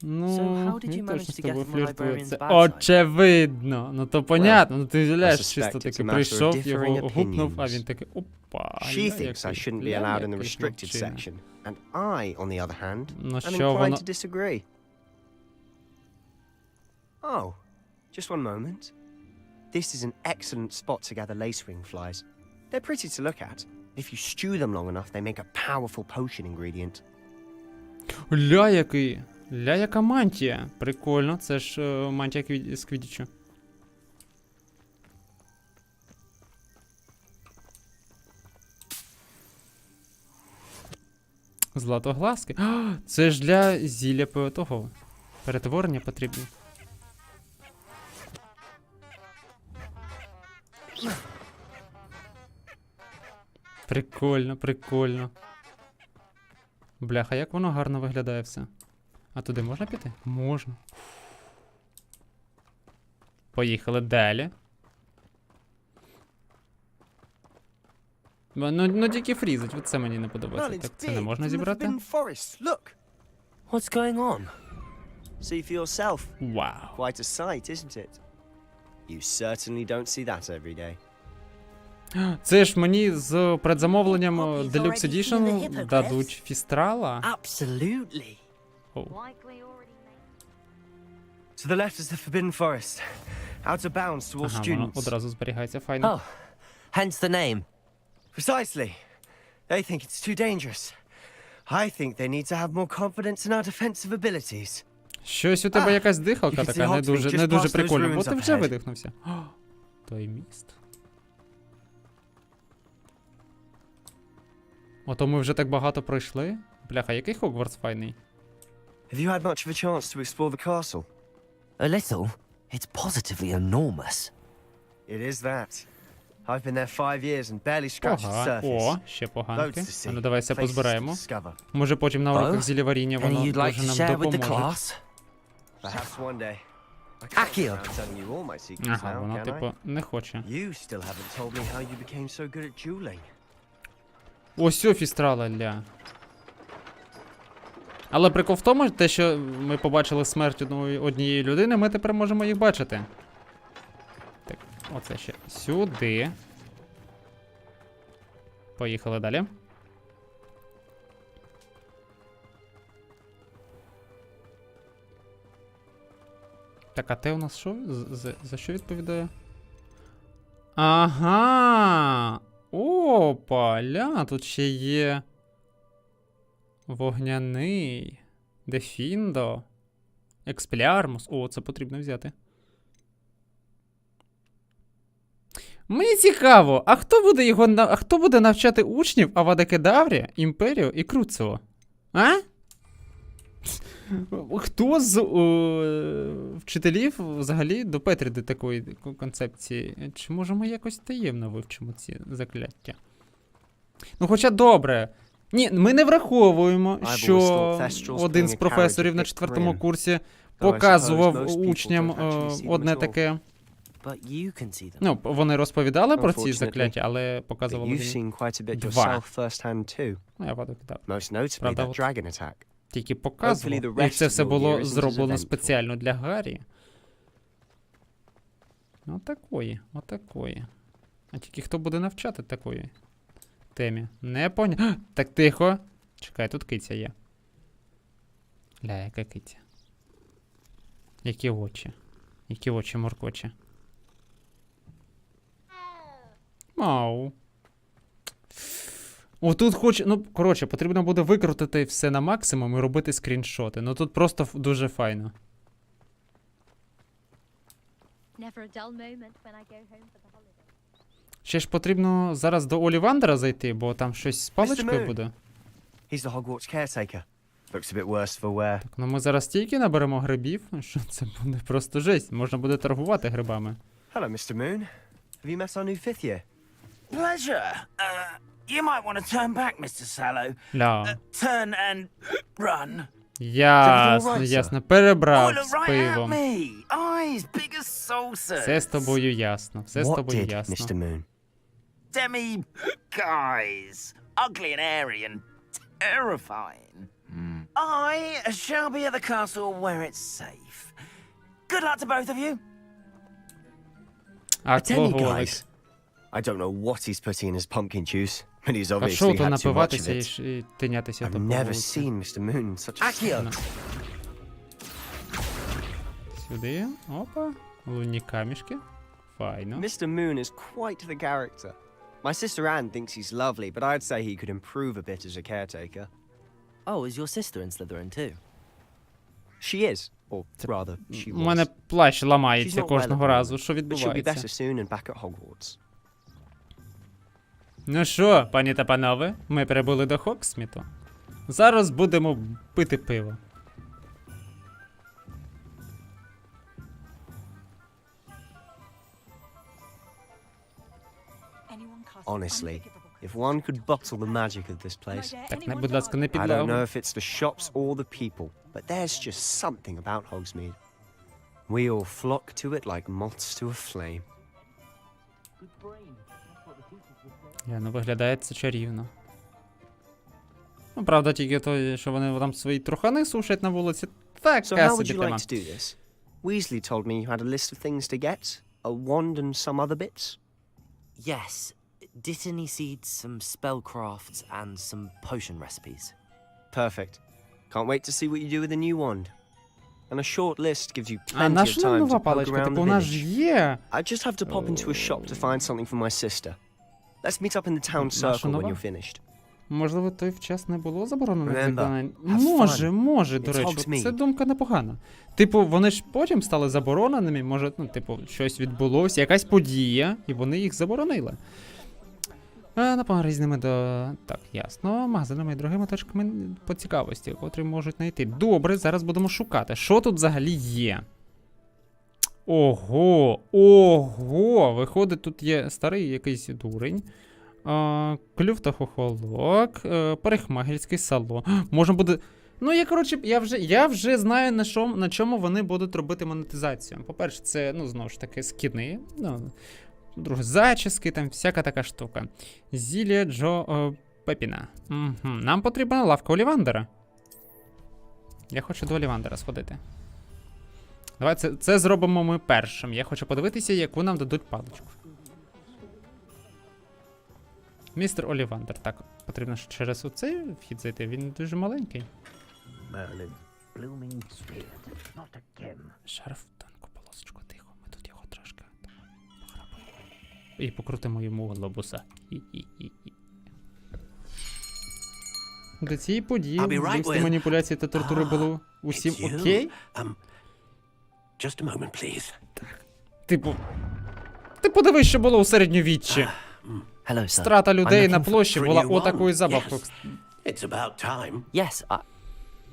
S1: Ну, він точно з тобою фліртує. Це очевидно. Ну то понятно. Ну ти уявляєш, чисто таки прийшов, його гупнув, а він такий, опа.
S20: She thinks I shouldn't be allowed in the restricted section, and I, on the other hand, am inclined to disagree. Oh, just one moment. This is an excellent spot to gather lacewing flies. They're pretty to look at. If you stew them long enough, they make a powerful potion ingredient.
S1: Ля який. Ля яка мантія. Прикольно, це ж мантія з Квіддічу. Златоглазки. А, це ж для зілля того. Перетворення потрібно. Прикольно, прикольно. Бляха, як воно гарно виглядає все. А туди можна піти? Можна. Поїхали далі. Ну тільки фрізить, от це мені не подобається. Так, це не можна зібрати.
S3: What's going on?
S20: See for yourself.
S1: Wow.
S20: Quite a sight, isn't it? You certainly don't see that every day.
S1: Це ж мені з предзамовленням Deluxe Edition дадуть фістрала.
S3: Absolutely.
S1: Oh.
S20: To the left is the Forbidden Forest. Out of bounds to all
S1: Ага, воно
S20: students.
S1: одразу зберігається, файно.
S3: Oh, hence the name.
S20: Precisely. They think it's too dangerous. I think they need to have more confidence in our defensive abilities.
S1: Щось у тебе якась дихалка така, не дуже прикольна. Бо ти вже видихнувся. О, той міст. Ото ми вже так багато пройшли. Бляха, який Хогвартс файний.
S20: Have you had much of a chance to explore the castle?
S3: A little. It's positively enormous.
S20: It is that. I've been there 5 years and barely scratched the surface.
S1: О, ще поганки. А ну давай все позбираємо. Може потім на уроках зілля-варіння воно дуже нам допоможе.
S20: Perhaps one day.
S3: Акіо.
S1: Ага, воно типу не хоче.
S20: You still haven't told me how you became so good at dueling.
S1: Ось о, фістрала, ля. Але прикол в тому, те, що ми побачили смерть однієї людини, ми тепер можемо їх бачити. Так, оце ще сюди. Поїхали далі. Так, а те у нас що? За що відповідає? Ага! Опа, ля, тут ще є вогняний, дефіндо, експеліармус. О, це потрібно взяти. Мені цікаво, а хто буде навчати учнів Авада Кедаврі, Імперію і Круцио? А? Хто з вчителів взагалі допетрить до такої концепції? Чи може ми якось таємно вивчимо ці закляття? Ну хоча добре. Ні, ми не враховуємо, що один з професорів на 4-му курсі показував учням одне таке. Ну, вони розповідали про ці закляття, але показували два. Ну, я воду кидав. Правда, тільки показував. І це все було зроблено спеціально для Гаррі. Отакої. А тільки хто буде навчати такої темі? Не поняв. Так тихо. Чекай, тут киця є. Ля, яка киця. Які очі. Які очі моркочі. Мау. Отут ну, коротше, потрібно буде викрутити все на максимум і робити скріншоти. Ну тут просто дуже файно. Ще ж потрібно зараз до Олівандера зайти, бо там щось з паличкою буде.
S20: He's the Hogwarts caretaker. Looks a bit worse for wear.
S1: Так, ну ми зараз стільки наберемо грибів, що це буде просто жесть. Можна буде торгувати грибами.
S20: Hello, Mr. Moon. Have you met our new fifth year?
S4: Pleasure. You might want to turn back, Mr. Sallow.
S1: Ля.
S4: Turn and run.
S1: Ясно, ясно. Перебрав з
S4: Right at
S1: пивом.
S4: me. Eyes big as saucers.
S1: Все з тобою ясно. Все з
S20: What
S1: тобою
S20: did,
S1: ясно.
S20: Mr. Moon?
S4: Demi guys. Ugly and airy and terrifying. I shall be at the castle where it's safe. Good luck to both of you.
S1: А
S20: I tell you
S1: твого
S20: guys, I don't know what he's putting in his pumpkin juice, but he's
S1: А
S20: obviously
S1: що то
S20: had too much of
S1: напиватися
S20: it.
S1: і тинятися
S20: I've
S1: до
S20: never
S1: вулиці?
S20: seen Mr. Moon in such a
S4: Accio.
S1: Сюди. Опа. Лунні камішки. Файно.
S20: Mr. Moon is quite the character. My sister Anne thinks he's lovely, but I'd say he could improve a bit as a caretaker.
S3: Oh, is your sister in Slytherin too?
S20: She is, or rather, she
S1: У мене
S20: was.
S1: плащ
S20: She's
S1: ламається
S20: not well
S1: кожного
S20: at the
S1: разу.
S20: moment,
S1: Що
S20: but she'll be better
S1: відбувається?
S20: soon and back at Hogwarts.
S1: Ну що, пані та панове, ми прибули до Хоксміту. Зараз будемо пити пиво.
S20: Honestly, if one could bottle the magic of this place.
S1: Так, будь ласка, не
S20: I don't know
S1: підлаву.
S20: if it's the shops or the people, but there's just something about Hogsmeade. We all flock to it like moths to a flame.
S1: Ну виглядає це чарівно. Ну, правда, тільки то, що вони там свої трухани сушать на вулиці. Так,
S20: So how would
S1: собі
S20: you like
S1: тема.
S20: to do this? Weasley told me you had a list of things to get, a wand and some other bits.
S3: Yes. Dittany seeds, some spellcrafts, and some potion recipes.
S20: Perfect. Can't wait to see what you do with the new wand. And a short list gives you
S1: А
S20: plenty of
S1: наша нам
S20: time to
S1: нова
S20: poke
S1: паличка?
S20: around
S1: Типу,
S20: the
S1: у нас ж
S20: village.
S1: є.
S20: I just have to pop into a shop to find something for my sister. Let's meet up in the town
S1: Наша
S20: circle when
S1: нова?
S20: you're finished.
S1: Можливо, той вчас не було заборонено
S20: Remember,
S1: виконання?
S20: have
S1: Може, до
S20: It's
S1: речі,
S20: Hogsmeade.
S1: це думка непогана. Типу, вони ж потім стали забороненими, може, ну, типу, щось відбулося, якась подія, і вони їх заборонили. Напевно, різними до... Так, ясно. Магазинами і другими точками по цікавості, котрі можуть знайти. Добре, зараз будемо шукати. Що тут взагалі є? Ого! Виходить, тут є старий якийсь дурень. Клюв та хохолок. Парикмахерський салон. Можна буде... Ну, я вже знаю, на чому вони будуть робити монетизацію. По-перше, це, ну, знову ж таки, скіни. Ну, друге, зачіски, там всяка така штука. Зілля Джо Пепіна. Угу. Нам потрібна лавка Олівандера. Я хочу до Олівандера сходити. Давай це зробимо ми першим. Я хочу подивитися, яку нам дадуть паличку. Містер Олівандер. Так, потрібно через оцей вхід зайти. Він дуже маленький. Шарф, тонку полосочку, тихо. Ми тут його трошки пограбуємо. І покрутимо йому глобуса. До цієї події вбивства, маніпуляції та тортури було усім окей?
S7: Just a moment, please.
S1: Типу, ти подивись, що було у середньовіччі. Страта людей на площі була отакою забавкою.
S7: It's about time.
S3: Yes,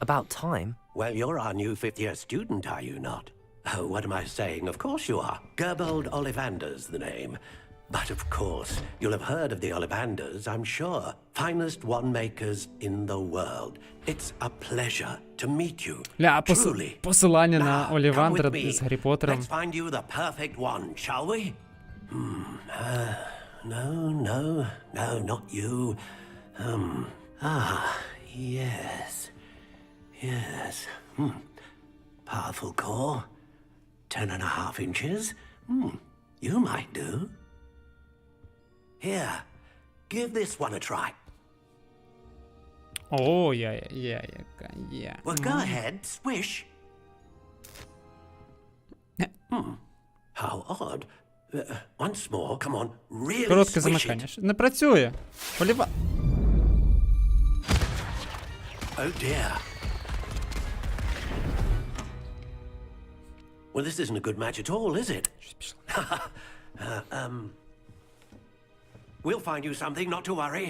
S3: about time?
S7: Well, you're our new fifth-year student, are you not? Oh, what am I saying? Of course you are. Gerbold Ollivander's the name. But of course, you'll have heard of the Ollivanders, I'm sure. Finest wand-makers in the world. It's a pleasure to meet you. Truly.
S1: Посилання на Олівандера з Гаррі Поттером.
S7: Let's find you the perfect one, shall we? No, not you. Yes. Powerful core. 10.5 inches. You might do. Here, give this one a try.
S1: Oh, yeah.
S7: Well, go ahead, swish. How odd. Once more, come on, really
S1: Коротке
S7: swish
S1: замикання.
S7: it.
S1: Не працює.
S7: Oh dear. Well, this isn't a good match at all, is it? We'll find you something, not to worry.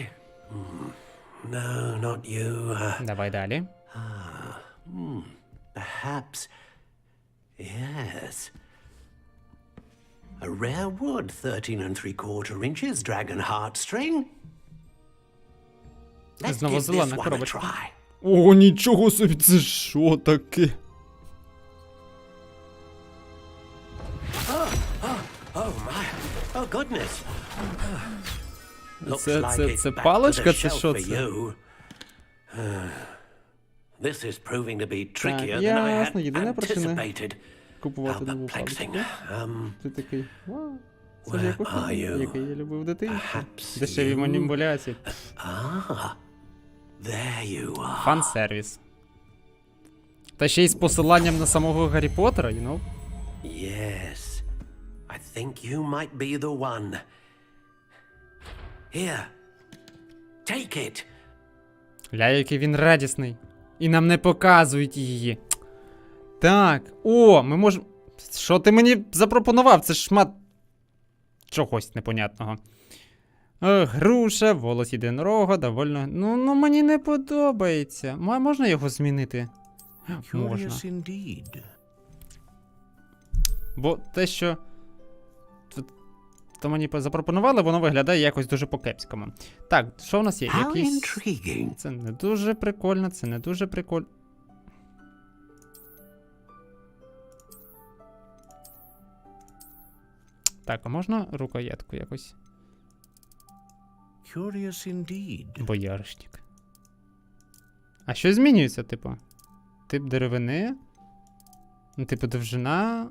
S7: No, not you.
S1: Давай далі.
S7: Perhaps. Yes. A rare wood, 13 3/4 inches, dragon heartstring. Let's
S1: Знову
S7: give
S1: зелена
S7: this one a
S1: коробочка.
S7: try.
S1: О, нічого собі, це що таке?
S7: Oh my. Oh goodness.
S1: Це паличка, це що це?
S7: This is proving to be
S1: Так,
S7: trickier than I
S1: ясно,
S7: had
S1: єдина причина
S7: anticipated.
S1: купувати нову паличку.
S7: Perplexing.
S1: Ти такий, вау, це ж як у
S7: Where are
S1: фільмі,
S7: you?
S1: який я любив в дитинстві.
S7: Perhaps
S1: Дешеві
S7: you-
S1: маніпуляції.
S7: There you are.
S1: Фан-сервіс. Та ще й з посиланням на самого Гаррі Поттера, you know?
S7: Yes. I think you might be the one. Here. Take it.
S1: Ля, який він радісний. І нам не показують її. Так. О, ми можемо... Що ти мені запропонував? Це шмат... чогось непонятного. Груша, волос єдинорога, довольно... Ну, мені не подобається. Можна його змінити? Можна. Бо те, що... То мені запропонували, воно виглядає якось дуже по-кепському. Так, що в нас є? Якісь... Це не дуже прикольно, це не дуже прикольно. Так, а можна рукоятку якось? Бояришник. А що змінюється, типу? Тип деревини? Ну, типу, довжина...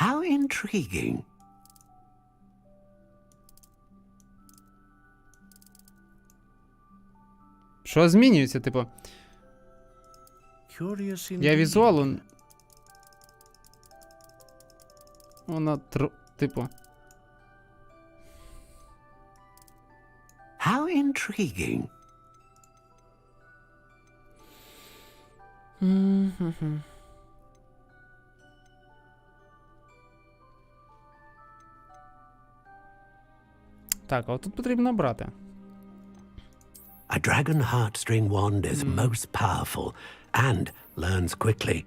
S7: How intriguing.
S1: Що змінюється, типу? Я візуалу... Вона, типу...
S7: How intriguing.
S1: Так, а тут потрібно брати.
S7: A dragon heartstring wand is most powerful and learns quickly.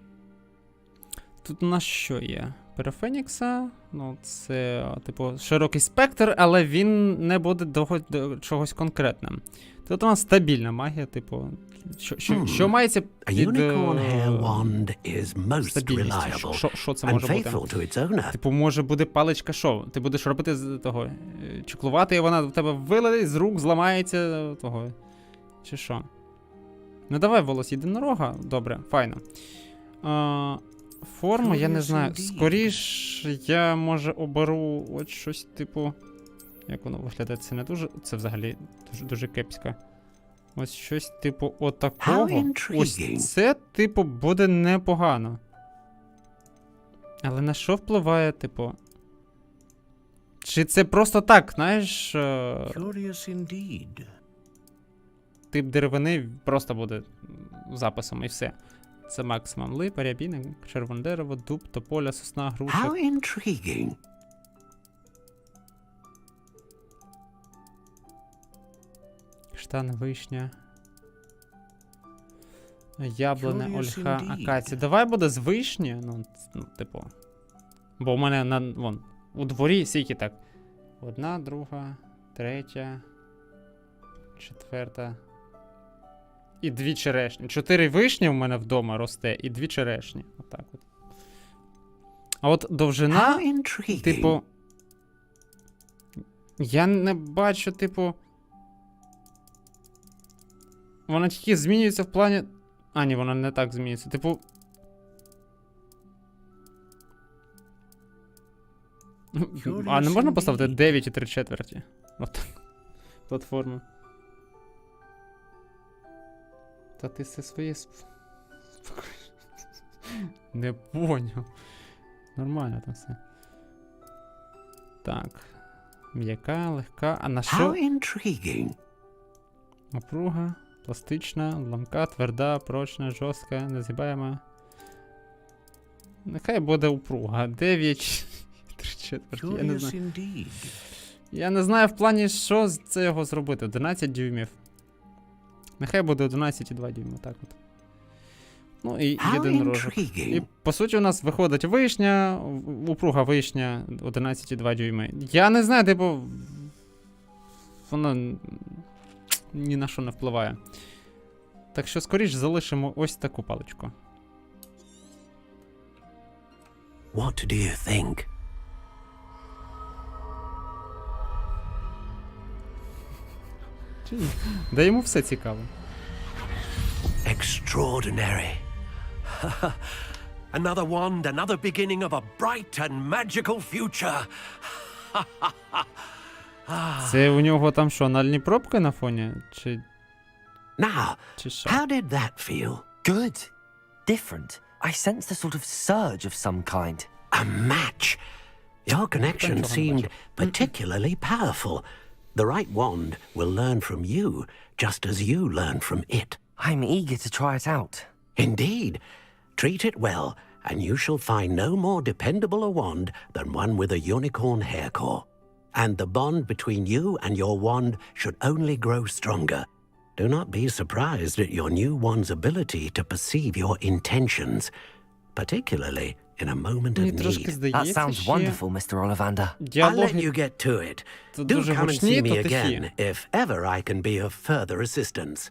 S1: Тут у нас що є? Пера Фенікса, ну це, типу, широкий спектр, але він не буде до чогось конкретним. Тут у нас стабільна магія, типу, що мається під стабільністю? Що це може бути? Типу, може буде паличка що? Ти будеш робити з того, чеклувати, і вона в тебе вилетить, з рук зламається того. Чи що? Ну давай волос єдинорога, добре, файно. Форму, я не знаю. Скоріш я, може, оберу от щось типу... Як воно виглядає? Це не дуже... Це взагалі дуже кепсько. Ось щось типу отакого. Ось це, типу, буде непогано. Але на що впливає, типу... Чи це просто так, знаєш... Тип деревини просто буде записом і все. Це максимум липа, рябіна, червоне дерево, дуб, тополя, сосна, груша.
S7: How intriguing.
S1: Каштан, вишня. Яблуня, ольха, акація. Давай буде з вишні, ну, типу. Бо у мене вон, у дворі скільки так. 1, 2, 3, 4. І 2 черешні. 4 вишні в мене вдома росте, і 2 черешні. Отак от. А от довжина, типу... Я не бачу, типу... Вона тільки змінюється в плані... А, ні, вона не так змінюється. Типу... А не можна поставити 9 і 3/4? Отак. Платформу. Та ти все своє... Не поняв. Нормально там все. Так. М'яка, легка. А на що?
S7: How intriguing.
S1: Напруга. Пластична, ламка, тверда, прочна, жорстка, незабуваєма. Нехай буде упруга. 9, 3/4, я не знаю. Я не знаю в плані, що це його зробити. 11 дюймів. Нехай буде 11,2 дюйма, так от. Ну і єдинорожок. І по суті у нас виходить вишня, упруга вишня, 11,2 дюйми. Я не знаю, типу, воно ні на що не впливає. Так що скоріш залишимо ось таку паличку.
S7: What do you think?
S1: Да йому все цікаво.
S7: Extraordinary. Another wand, another beginning of a bright and magical future.
S1: Це у нього там що, анальні пробки на фоні? Чи...
S3: Now,
S1: що?
S3: how did that feel? Good. Different. I sensed a sort of surge of some kind.
S7: A match. Your connection seemed particularly powerful. The right wand will learn from you, just as you learn from it.
S3: I'm eager to try it out.
S7: Indeed. Treat it well, and you shall find no more dependable a wand than one with a unicorn hair core. And the bond between you and your wand should only grow stronger. Do not be surprised at your new wand's ability to perceive your intentions, particularly in a moment of need.
S3: That sounds wonderful, Mr. Ollivander.
S7: I'll let you get to it. Do come and see me again if ever I can be of further assistance.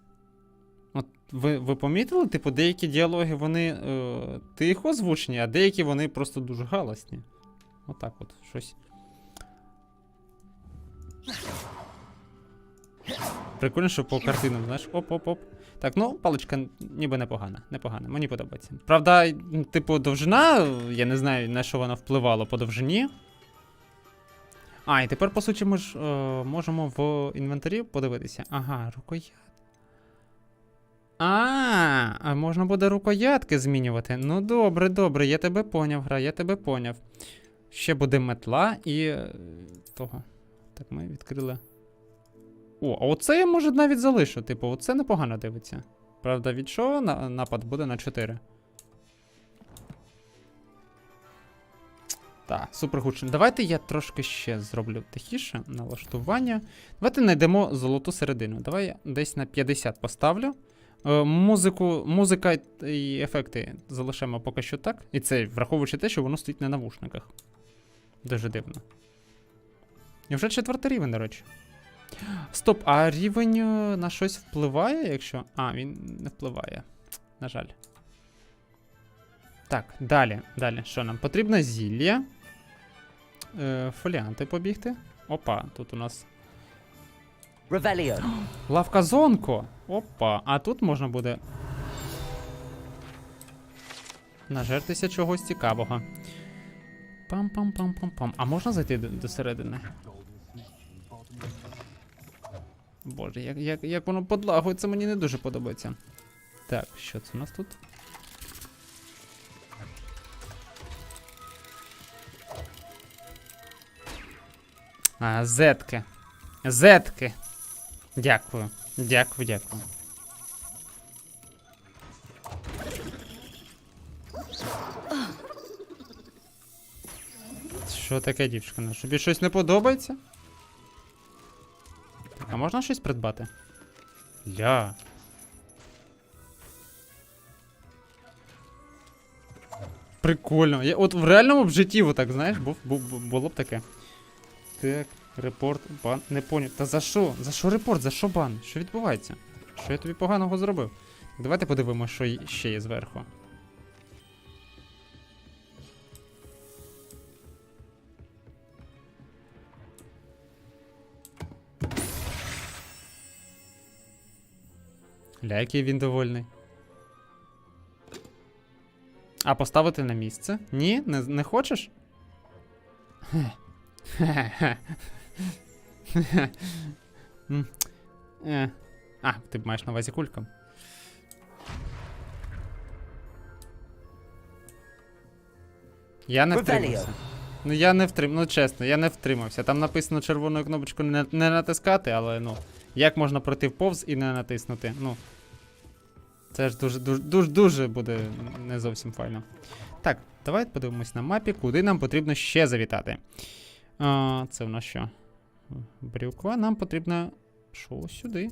S1: От ви помітили, типу, деякі діалоги, вони тихо озвучені, а деякі вони просто дуже галасні. Отак от, щось. Прикольно, що по картинам, знаєш, оп-оп-оп. Так, ну, паличка ніби непогана, мені подобається. Правда, типу, довжина, я не знаю, на що вона впливала по довжині. А, і тепер, по суті, ми ж можемо в інвентарі подивитися. Ага, рукоятка. А можна буде рукоятки змінювати. Ну, добре, я тебе поняв, гра, я тебе поняв. Ще буде метла і того. Так, ми відкрили. О, а оце я, може, навіть залишу. Типу, оце непогано дивиться. Правда, від чого напад буде на 4. Так, супер гучно. Давайте я трошки ще зроблю тихіше налаштування. Давайте знайдемо золоту середину. Давай я десь на 50 поставлю. Музика і ефекти залишимо поки що так. І це враховуючи те, що воно стоїть на навушниках. Дуже дивно. І вже 4-й рівень, до речі. Стоп, а рівень на щось впливає, якщо... А, він не впливає. На жаль. Так, далі. Що нам? Потрібно зілля. Фоліанти побігти. Опа, тут у нас...
S3: Ревеліо.
S1: Лавка Зонко. Опа, а тут можна буде... нажертися чогось цікавого. Пам-пам-пам-пам-пам. А можна зайти до середини? Боже, як воно подлагується, мені не дуже подобається. Так, що це у нас тут? А, зетки. Зетки. Дякую. Дякую. Що таке, дівчина? Тобі щось не подобається? Так, а можна щось придбати? Ля. Прикольно. От в реальному б житті, отак, знаєш, було б таке. Так, репорт, бан, не поняв. Та за що? За що репорт? За що бан? Що відбувається? Що я тобі поганого зробив? Давайте подивимося, що ще є зверху. Ля, який він довольний. А поставити на місце? Ні? Не хочеш? А, ти маєш на увазі кульку. Я не втримався. Ну чесно, я не втримався. Там написано червоною кнопочкою не натискати, але Як можна пройти вповз і не натиснути? Ну, це ж дуже буде не зовсім файно. Так, давайте подивимось на мапі, куди нам потрібно ще завітати. Це в нас що? Брюква, нам потрібно... Що, сюди?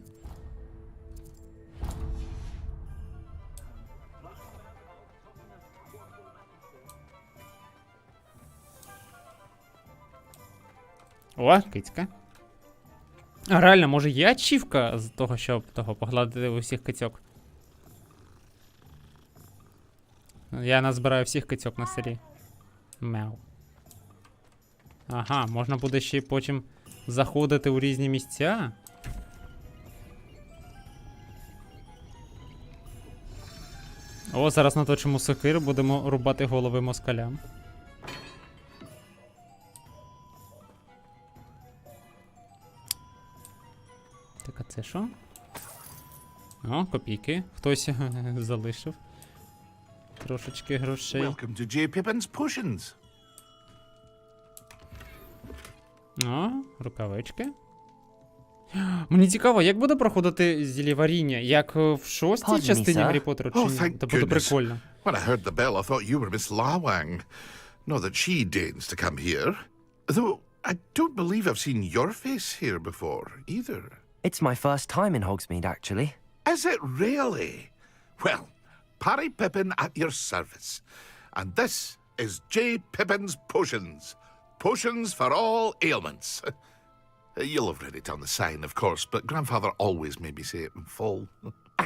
S1: О, кицька. А реально, може є ачівка з того, щоб погладити усіх кицьок? Я назбираю всіх кицьок на селі. Мяу. Ага, можна буде ще й потім заходити у різні місця. О, зараз наточимо сокиру, будемо рубати голови москалям. Так, а це що? О, копійки. Хтось залишив. Трошечки грошей.
S8: Welcome to J. Pippin's Potions.
S1: О, рукавички. Мені цікаво, як буде проходити зіліваріння? Як в шостій частині Гаррі Поттера? Чи ні? Це буде прикольно.
S8: When I heard the bell, I thought you were Miss Lawang. Not that she deigns to come here. Though, I don't believe I've seen your face here before, either.
S3: It's my first time in Hogsmeade, actually.
S8: Is it really? Well, Parry Pippin at your service. And this is J. Pippin's Potions. Potions for all ailments. You'll have read it on the sign, of course, but Grandfather always made me say it in full.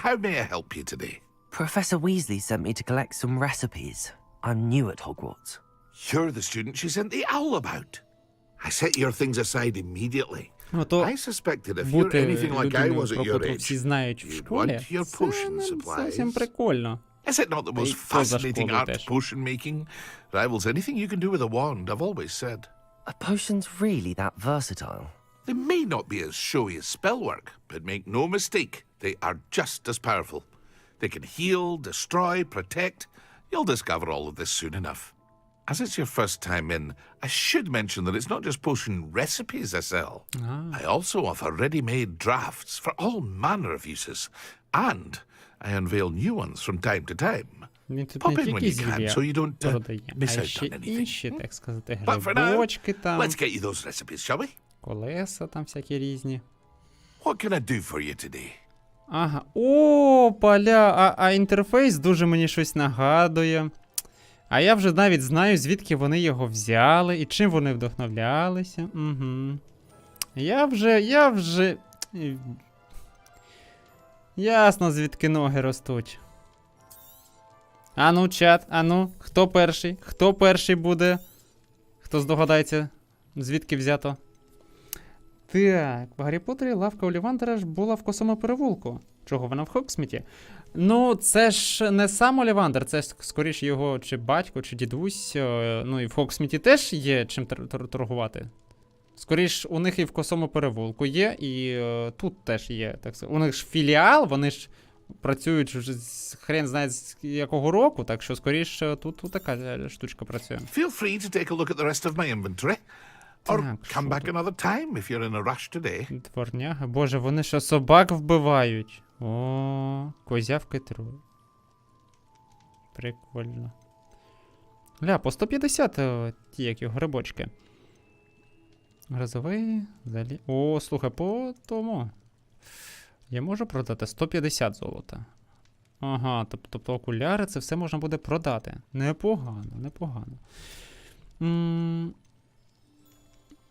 S8: How may I help you today?
S3: Professor Weasley sent me to collect some recipes. I'm new at Hogwarts.
S8: You're the student she sent the owl about. I set your things aside immediately. I suspected if you're anything like I was at your age, you'd want your potion supplies. Is it not the most fascinating art potion making? Rivals anything you can do with a wand, I've always said.
S3: Are potions really that versatile?
S8: They may not be as showy as spellwork, but make no mistake, they are just as powerful. They can heal, destroy, protect. You'll discover all of this soon enough. As it's your first time in, I should mention that it's not just potion recipes I sell. I also offer ready-made drafts for all manner of uses. And I unveil new ones from time to time. Pop in when you can, so you don't miss out on anything. But for now, let's get you those recipes, shall we?
S1: Колеса там всякі різні.
S8: What can I do for you today?
S1: Ага. О, поля, а інтерфейс дуже мені щось нагадує. А я вже навіть знаю, звідки вони його взяли і чим вони вдохновлялися. Угу. Я вже... Ясно, звідки ноги ростуть. Ану, чат, ану, хто перший? Хто перший буде? Хто здогадається, звідки взято? Так, в Гаррі Поттері лавка Олівандера ж була в Косому перевулку. Чого вона в Хогсміті? Ну, це ж не сам Олівандер, це скоріше його чи батько, чи дідусь. Ну і в Хогсміті теж є чим торгувати. Скоріше, у них і в Косому перевулку є, і тут теж є. Так, у них ж філіал, вони ж працюють вже хрен знає з якого року, так що скоріше тут така штучка працює.
S8: Feel free to take a look at the rest of my inventory. Or come back another time if you're in a rush today.
S1: Дворняга. Боже, вони що, собак вбивають? О, козявки труй. Прикольно. Ля, по 150 ті, як його грибочки. Грозовий, залі... О, слухай, по тому. Я можу продати 150 золота. Ага, тобто окуляри, це все можна буде продати. Непогано, непогано.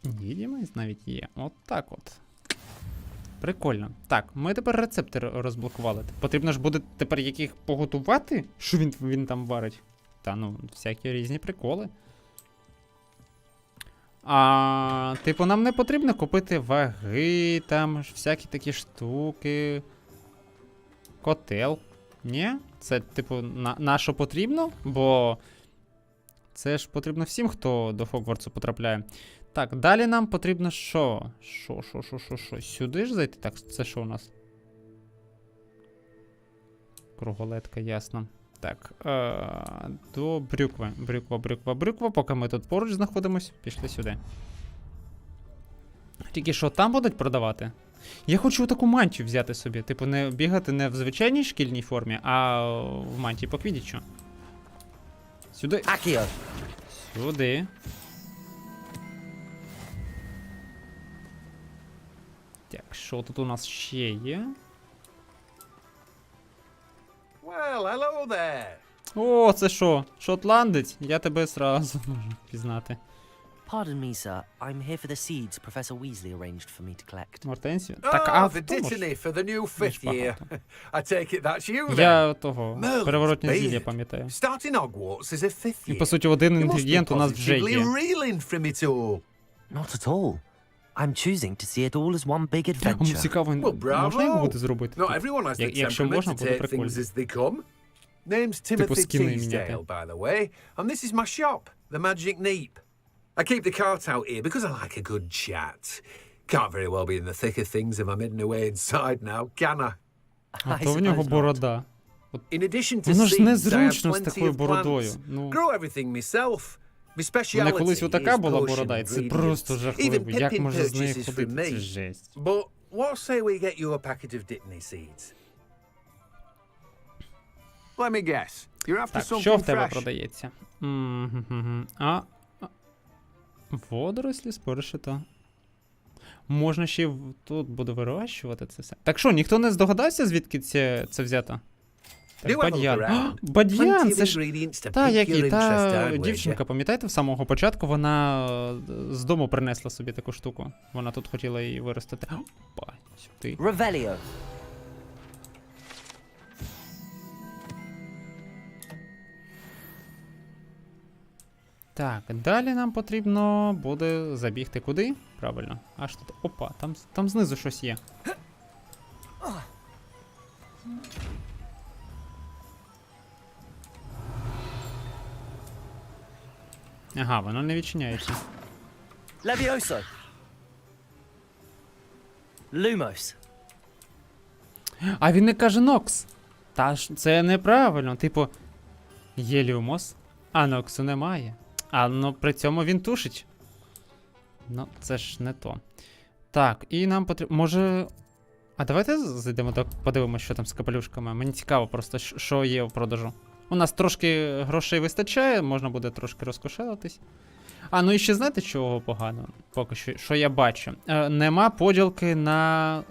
S1: Відімець навіть є. От так от. Прикольно. Так, ми тепер рецепти розблокували. Потрібно ж буде тепер яких поготувати? Що він там варить? Та ну, всякі різні приколи. Типу, нам не потрібно купити ваги, там, всякі такі штуки. Котел. Ні? Це, типу, на що потрібно? Бо це ж потрібно всім, хто до Хогвартсу потрапляє. Так, далі нам потрібно що? Що? Сюди ж зайти? Так, це що у нас? Круголетка, ясно. Так, до брюкви. Брюква. Поки ми тут поруч знаходимось, пішли сюди. Тільки що, там будуть продавати? Я хочу таку мантію взяти собі. Типу, не бігати не в звичайній шкільній формі, а в мантії по квідічу. Сюди.
S3: Акіо.
S1: Сюди. Так, що тут у нас ще є?
S7: Well, hello there.
S1: О, це що? Шотландець? Я тебе сразу можу пізнати.
S3: Pardon me, sir. I'm here for the seeds Professor Weasley arranged for me to collect.
S1: Мортенсію? Так, а
S7: the dittany for the new fifth year. I take it that's you then.
S1: Я того, переворотні зілля пам'ятаю.
S7: Starting Hogwarts is a fifth
S1: І,
S7: year.
S1: по суті, один
S7: You must be
S1: інгредієнт у нас вже
S7: positively
S1: є.
S7: reeling from it all.
S3: Not at all. I'm choosing to see it all as one big adventure.
S1: Цікаво, можна його буде зробити?
S7: Not everyone has the
S1: Якщо можна,
S7: temperament to
S1: буде
S7: take
S1: прикольно.
S7: things as they come. Name's
S1: Типу
S7: Timothy
S1: скіни міняти.
S7: Teasdale, by the way, and this is my shop, the Magic Neep. I keep the cart out here because I like a good chat. Can't very well be in the thick of things if I'm hidden away inside now, can I?
S1: А то в нього борода.
S7: In addition to
S1: Воно ж
S7: seeds, I have
S1: незручно з
S7: plenty
S1: такою
S7: of
S1: бородою.
S7: plants.
S1: Ну,
S7: Grow everything myself. My
S1: у мене колись
S7: speciality
S1: отака
S7: is
S1: була
S7: potion
S1: борода, і це
S7: ingredients.
S1: просто жахливо.
S7: Even
S1: Як
S7: Pippin
S1: можна з нею
S7: purchases
S1: ходити?
S7: from
S1: Це
S7: me.
S1: жесть.
S7: But what say we get you a packet of dittany seeds? Let me guess. You're after
S1: Так, що
S7: something
S1: в тебе
S7: fresh?
S1: продається? Водорослі, споришито. Можна ще тут буде вирощувати це все. Так що, ніхто не здогадався, звідки це взято? Так, бадьян. Бадьян, це ж та, дівчинка, пам'ятаєте, в самого початку вона з дому принесла собі таку штуку. Вона тут хотіла її виростити. Опа, сюди.
S3: Revelio.
S1: Так, далі нам потрібно буде забігти куди? Правильно. Аж тут. Опа, там знизу щось є. Ага, воно не відчиняється.
S3: Levioso. Lumos.
S1: А він не каже Нокс. Та ж це неправильно. Типу, є Люмос, а Ноксу немає. А ну при цьому він тушить. Ну, це ж не то. Так, і нам потрібно. Може. А давайте зайдемо так, подивимося, що там з капелюшками. Мені цікаво просто, що є в продажу. У нас трошки грошей вистачає, можна буде трошки розкошелитись. А, ну і ще знаєте, чого погано? Поки що я бачу. Нема поділки на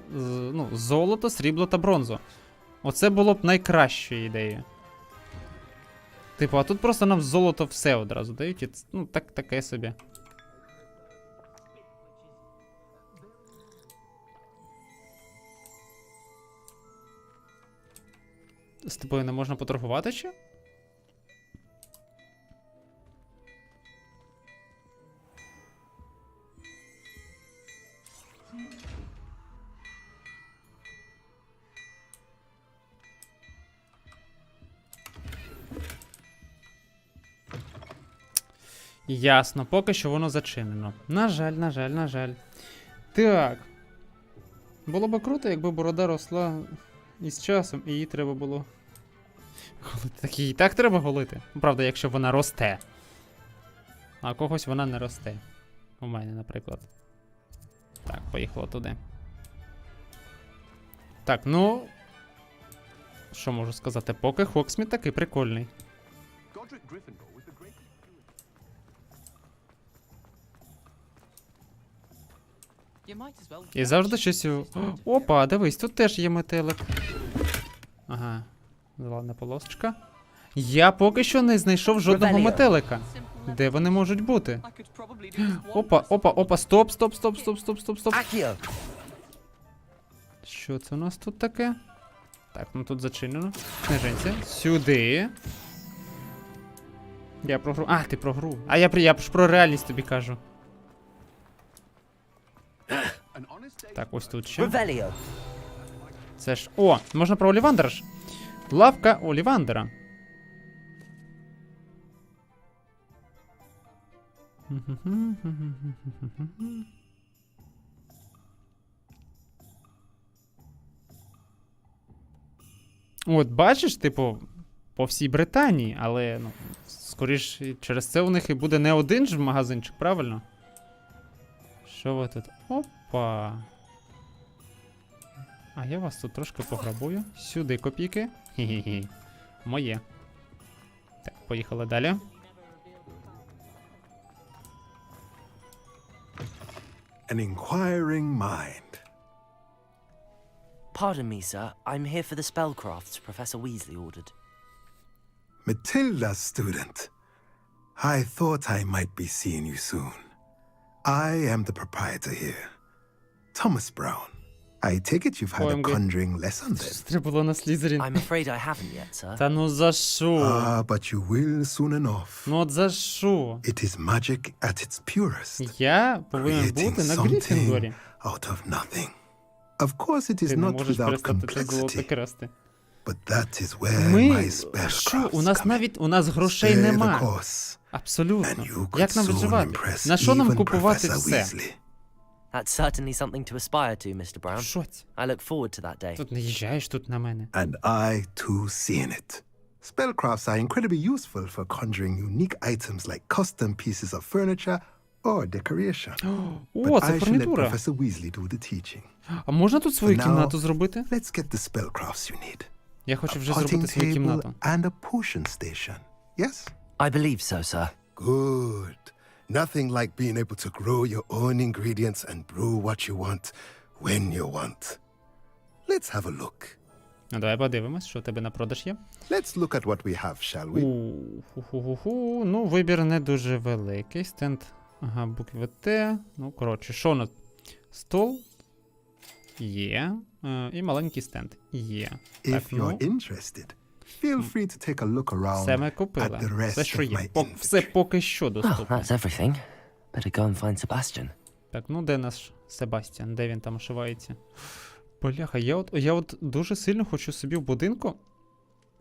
S1: золото, срібло та бронзу. Оце було б найкращою ідеєю. Типу, а тут просто нам золото все одразу дають, і ну, таке собі. З тобою не можна поторгувати ще? Ясно, поки що воно зачинено. На жаль. Так. Було б круто, якби борода росла із часом, і її треба було голити. Так її так треба голити. Правда, якщо вона росте. А когось вона не росте. У мене, наприклад. Так, поїхало туди. Так, ну. Що можу сказати? Поки Хоксміт такий прикольний. І завжди щось. Опа, дивись, тут теж є метелик. Ага. Зелена полосочка. Я поки що не знайшов жодного метелика. Де вони можуть бути? Опа, стоп. Що це у нас тут таке? Так, ну тут зачинено. Книженця. Сюди. Я про гру. А, ти про гру. А я ж про реальність тобі кажу. Так, ось тут ще. Це ж. О, можна про Олівандера ж. Лавка Олівандера. От, бачиш, типу, по всій Британії, але, ну, скоріш, через це у них і буде не один ж магазинчик, правильно? Що ви тут? Опа. А я вас тут трошки пограбую. Сюди копійки. Хі-хі-хі. Моє. Так, поїхали далі.
S6: An inquiring mind.
S3: Pardon me, sir. I'm here for the spellcrafts Professor Weasley ordered.
S6: Matilda, student. I thought I might be seeing you soon. I am the proprietor here, Thomas Brown. I take it you've had a conjuring lesson then?
S1: Стрибало на Слізерін.
S3: I'm afraid I haven't yet, sir.
S1: Та ну за що?
S6: But you will soon enough.
S1: Ну от за що?
S6: It is magic at its purest.
S1: Я повинен бути на Гриффіндорі.
S6: Out of nothing. Of course it is not without complexity. But that is where my spellcrafts
S1: у нас грошей нема. Абсолютно. Як нам виживати? На що нам купувати все?
S3: That's certainly something to aspire to, Mr. Brown. I look forward to that day.
S1: Тут наїжджаєш тут на мене.
S6: And I too seeing it. Spellcrafts are incredibly useful for conjuring unique items like custom pieces of furniture or decoration.
S1: О, це фурнітура.
S6: Professor Weasley do the teaching.
S1: А можна тут свою кімнату зробити?
S6: Let's get the spellcrafts you need.
S1: Я хочу вже зробити свою кімнату.
S6: And a potion station. Yes?
S3: I believe so, sir.
S6: Good. Nothing like being able to grow your own ingredients and brew what you want when you want. Let's have a look.
S1: Ну, давай подивимось, що у тебе на продаж є.
S6: Let's look at what we have, shall we?
S1: Ну, вибір не дуже великий. Стенд, ага, букви Т. Ну, коротше, що у нас? Стол є. І маленький стенд є.
S6: If you're interested, feel free to take a look around
S1: все ми купили.
S6: at the rest
S1: Все, що
S6: of
S1: є.
S6: my
S1: Все поки що доступно.
S3: That's everything. Better go and find Sebastian.
S1: Так, ну де наш Себастьян? Де він там ошивається? Бляха, я от дуже сильно хочу собі в будинку.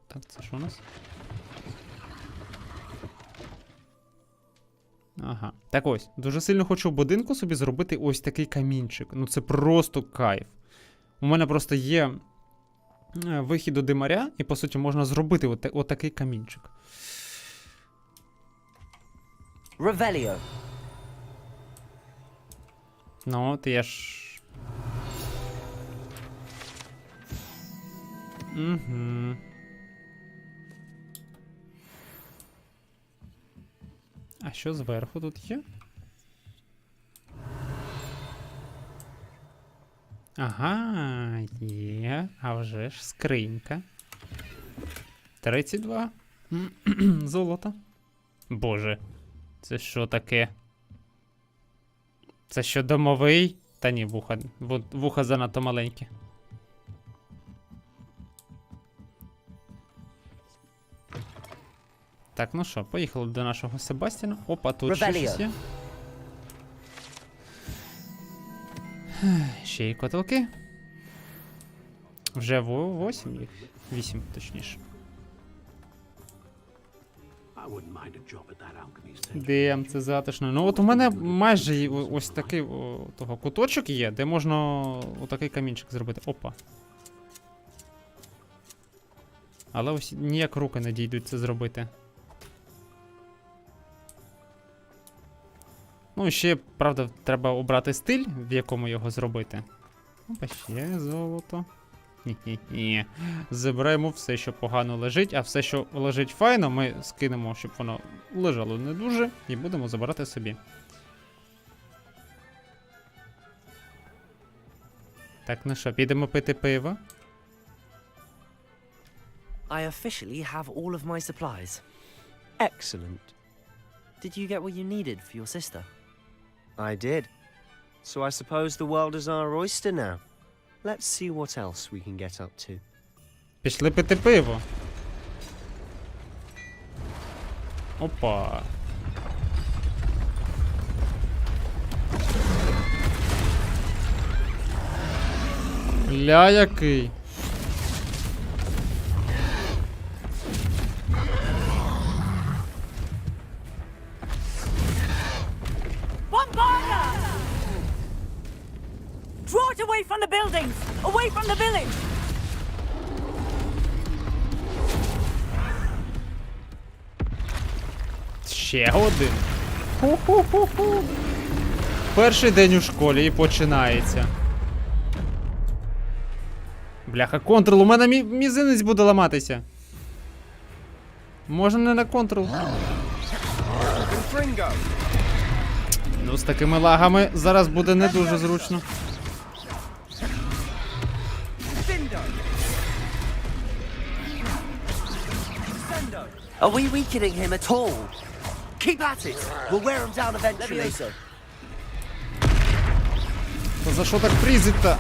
S1: Так, це що у нас? Ага. Так ось, дуже сильно хочу в будинку собі зробити ось такий камінчик. Ну це просто кайф. У мене просто є вихід до димаря, і по суті можна зробити отакий камінчик.
S3: Revelio.
S1: Ну, от я ж... Угу. А що зверху тут є? Ага, є. А вже ж скринька. 32. Золото. Боже. Це що таке? Це що, домовий? Та ні, вуха занадто маленькі. Так, ну що, поїхали до нашого Себастьяна. Опа, тут ще щось є. Ще й котелки. Вже 8 їх. 8, точніше. Дем, це затишно. Ну от у мене майже ось такий того куточок є, де можна отакий камінчик зробити. Опа. Але ось ніяк руки не дійдуть це зробити. Ну, ще, правда, треба обрати стиль, в якому його зробити. Опа, ще золото. Ні-ні-ні. Забираємо все, що погано лежить, а все, що лежить файно, ми скинемо, щоб воно лежало не дуже, і будемо забирати собі. Так, ну що, підемо пити пиво?
S3: I officially have all of my supplies.
S20: Excellent.
S3: Did you get what you needed for your sister?
S20: I did. So I suppose the world is our oyster now. Let's see what else we can get up to.
S1: Пішли пити пиво. Опа. Ля який.
S17: Draw it away from the buildings! Away from the village!
S1: Ще один. Ху-ху-ху-ху. Перший день у школі і починається. Бляха, контрол, у мене мізинець буде ламатися. Можна не на контрол. Ну, з такими лагами зараз буде не дуже зручно.
S3: Are we weakening him at all? Keep at it. We'll wear him down eventually.
S1: Та за що так фрізить-то?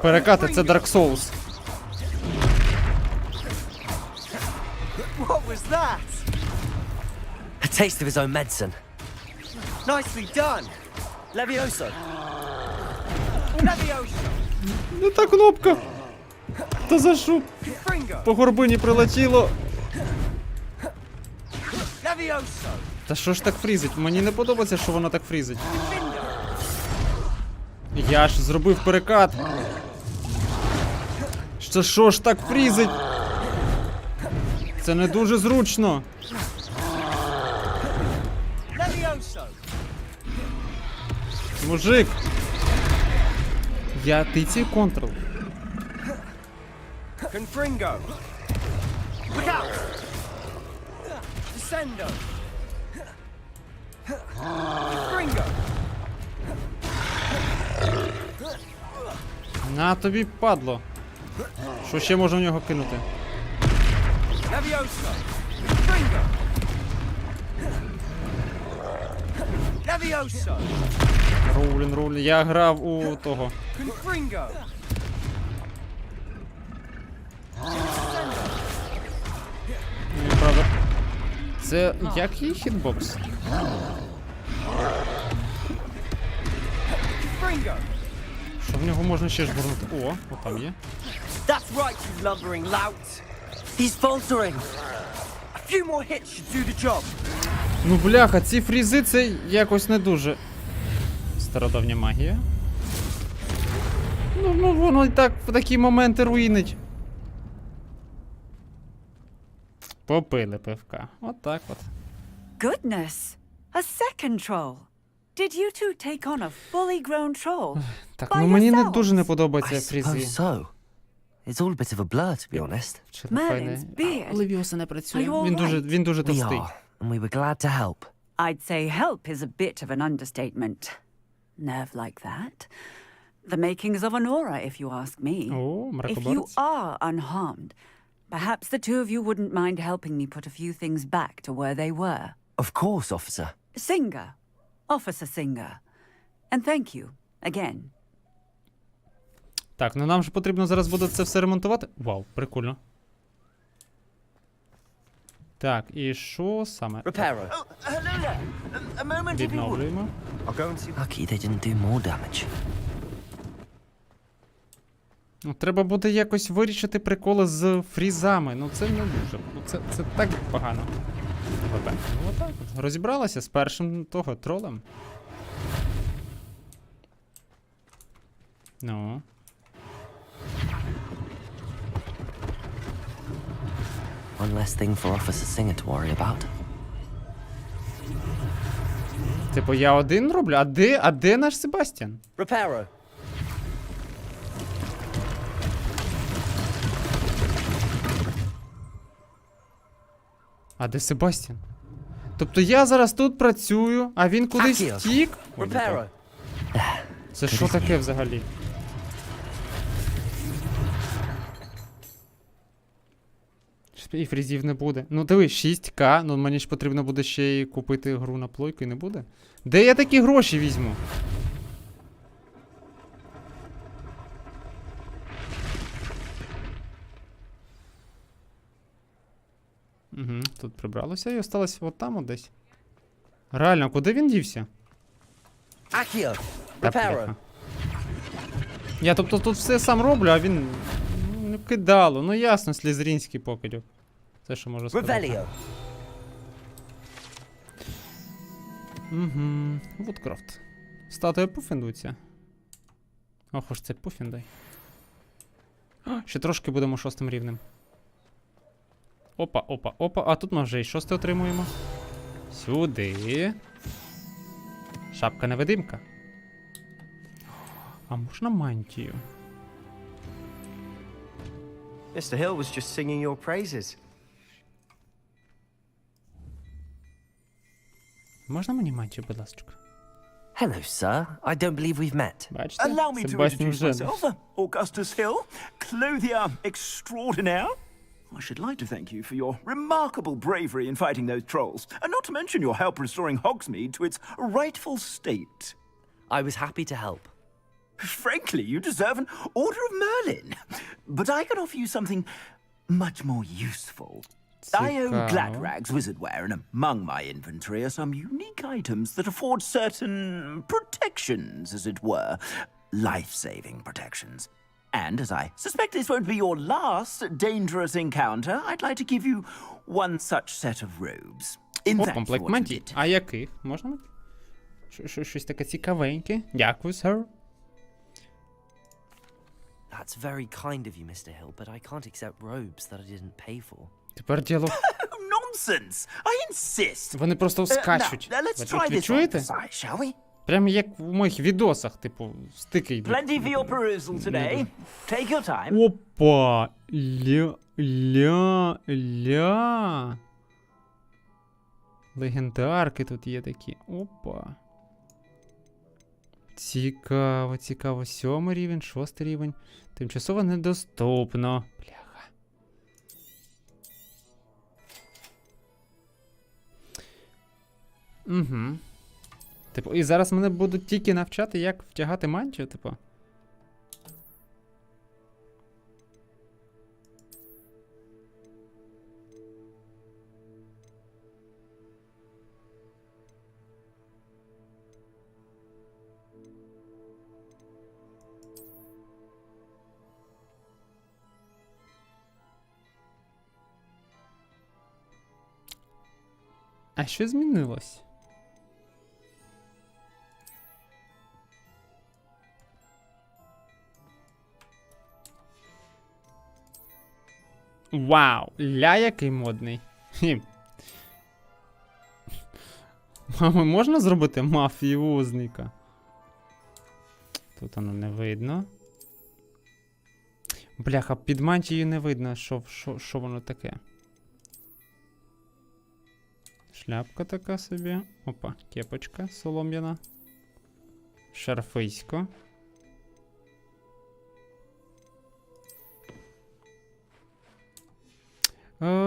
S1: Перекати, це Dark Souls.
S3: What was that? A taste of his own medicine. Nicely done. Levioso. Levioso.
S1: Не та кнопка. Та за що? По горбині прилетіло.
S3: Levioso.
S1: Та що ж так фрізить? Мені не подобається, що вона так фрізить. Я ж зробив перекат. Що ж так фрізить? Це не дуже зручно. Мужик. Я тицію контрол.
S3: Confringo. Look out. Descendo. Confringo.
S1: На тобі, падло. Що ще можна в нього кинути?
S3: Levioso. Confringo. Levioso.
S1: Рулін. Я грав у того.
S3: Confringo.
S1: Правда. Це як її хітбокс? Що в нього можна ще жбурнути? О, там є.
S3: That's right, you lumbering lout. He's faltering. A few more hits should do the job.
S1: Ну бляха, ці фрізи це якось не дуже. Стародавня магія. Ну воно і так в такі моменти руїнить. Попили пивка. От так от.
S17: Goodness! A second troll. Did you two take on a fully grown troll?
S1: Так, ну мені не дуже не подобається фрізи.
S3: So. It's all a bit of a blur, to be honest.
S17: Merlin's beard.
S1: Левіоса не працює.
S17: Are you all right?
S1: Він дуже
S3: We
S1: товстий.
S3: are, and we were glad to help.
S17: I'd say help is a bit of an understatement. Nerve like that. The makings of an aura, if you ask me.
S1: О,
S17: If you
S1: мракоборець.
S17: are unharmed, perhaps the two of you wouldn't mind helping me put a few things back to where they were.
S3: Of course, officer.
S17: Singer. Officer Singer. And thank you, again.
S1: Так, ну нам же потрібно зараз буде це все ремонтувати. Вау, прикольно. Так, і що саме?
S3: Reparo. A moment if you would.
S1: Відновлюємо.
S3: Lucky they didn't do more damage.
S1: Ну, треба буде якось вирішити приколи з фрізами. Ну це не дуже. Ну це так погано. Отак. Ну отак от. Розібралася з першим того тролем. Ну.
S3: One less thing for Officer Singer to worry about.
S1: Типу, я один роблю? А де наш Себастьян?
S3: Reparo.
S1: А де Себастьян? Тобто я зараз тут працюю, а він кудись втік?
S3: Reparo.
S1: Це що таке взагалі? І фрізів не буде. Ну диви, 6К, ну мені ж потрібно буде ще й купити гру на плойку і не буде. Де я такі гроші візьму? Угу, тут прибралося і осталось от там от десь. Реально, куди він дівся?
S3: Accio.
S1: Та пляха. Я тобто тут все сам роблю, а він... Ну, кидало, ну ясно, слізерінський покидьок. Це що можу сказати.
S3: Revelio.
S1: Угу, Вудкрафт. Статуя Пуффіндується. Ох уж це Пуффіндай. Ще трошки будемо 6-м рівнем. Опа, а тут ми вже і 6 отримуємо. Сюди. Шапка-невидимка. А можна мантію?
S20: Mr. Hill was just singing your praises.
S1: Можна мені мантію, будь ласка?
S3: Hello, sir. I don't believe we've met.
S1: Бачите?
S9: Allow me to
S1: Себастьян
S9: introduce
S1: вже.
S9: myself, Augustus Hill, clothier extraordinaire. I should like to thank you for your remarkable bravery in fighting those trolls, and not to mention your help restoring Hogsmeade to its rightful state.
S3: I was happy to help.
S9: Frankly, you deserve an Order of Merlin. But I can offer you something much more useful. I own Gladrag's wizardware, and among my inventory are some unique items that afford certain protections, as it were. Life-saving protections. And as I suspect this won't be your last dangerous encounter, I'd like to give you one such set of robes. In
S1: О,
S9: fact,
S1: комплект мантій. А яких? Можна мати? Щось таке цікавеньке. Дякую, сер.
S3: That's very kind of you, Mr. Hill, but I can't accept robes that I didn't pay for.
S1: Тепер діалог.
S9: Nonsense! I insist!
S1: Вони просто вскачуть.
S9: Now, let's
S1: Ви
S9: try
S1: тут
S9: this on
S1: відчуєте?
S9: for size, shall we?
S1: Прямо як в моїх відосах, типу, стики йдуть.
S9: Plenty for your perusal today. Take your time.
S1: Опа! Ля. Легендарки тут є такі. Опа. Цікаво, цікаво. 7 рівень, 6 рівень. Тимчасово недоступно. Бляха. Угу. Типу, і зараз мене будуть тільки навчати, як втягати мантію, типу. А що змінилось? Вау! Ля який модний. Хім. Мами, можна зробити мафіозника? Тут воно не видно. Бляха, під мантією не видно, що воно таке. Шляпка така собі. Опа, кепочка солом'яна. Шарфисько.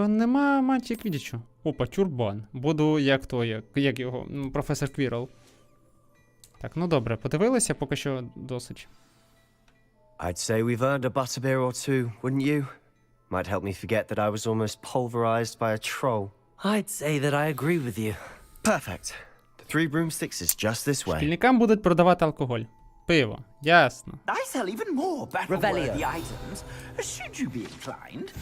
S1: Нема мантії квідічу. Опа, тюрбан. Буду як той, як його, професор Квірл. Так, ну добре, подивилися, поки що досить.
S20: I'd say we've earned a butterbeer or two, wouldn't you? Might help me forget that I was almost pulverized by a troll.
S3: I'd say that I agree with you.
S20: Perfect. The 3 broomsticks is just this way.
S1: Шкільникам будуть продавати алкоголь. Пиво. Ясно.
S9: I sell even more battle-worthy items, should you be inclined.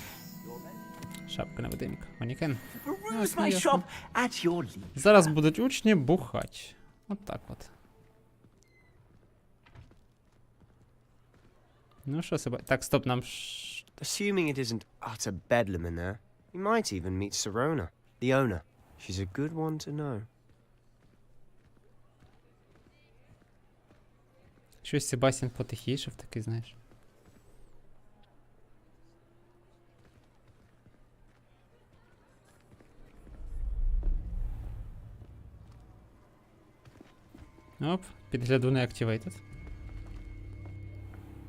S1: Шапка невидимка. Манікен.
S9: Peruse my shop at your leisure.
S1: Зараз будуть учні бухать. От так от. Ну що себе. Так, стоп, нам
S20: Assuming it isn't utter bedlam in there, you might even meet Serona, the owner. She's a good one to know.
S1: Щось Себастьян потихішав такий, знаєш. Оп, підгляду не activated.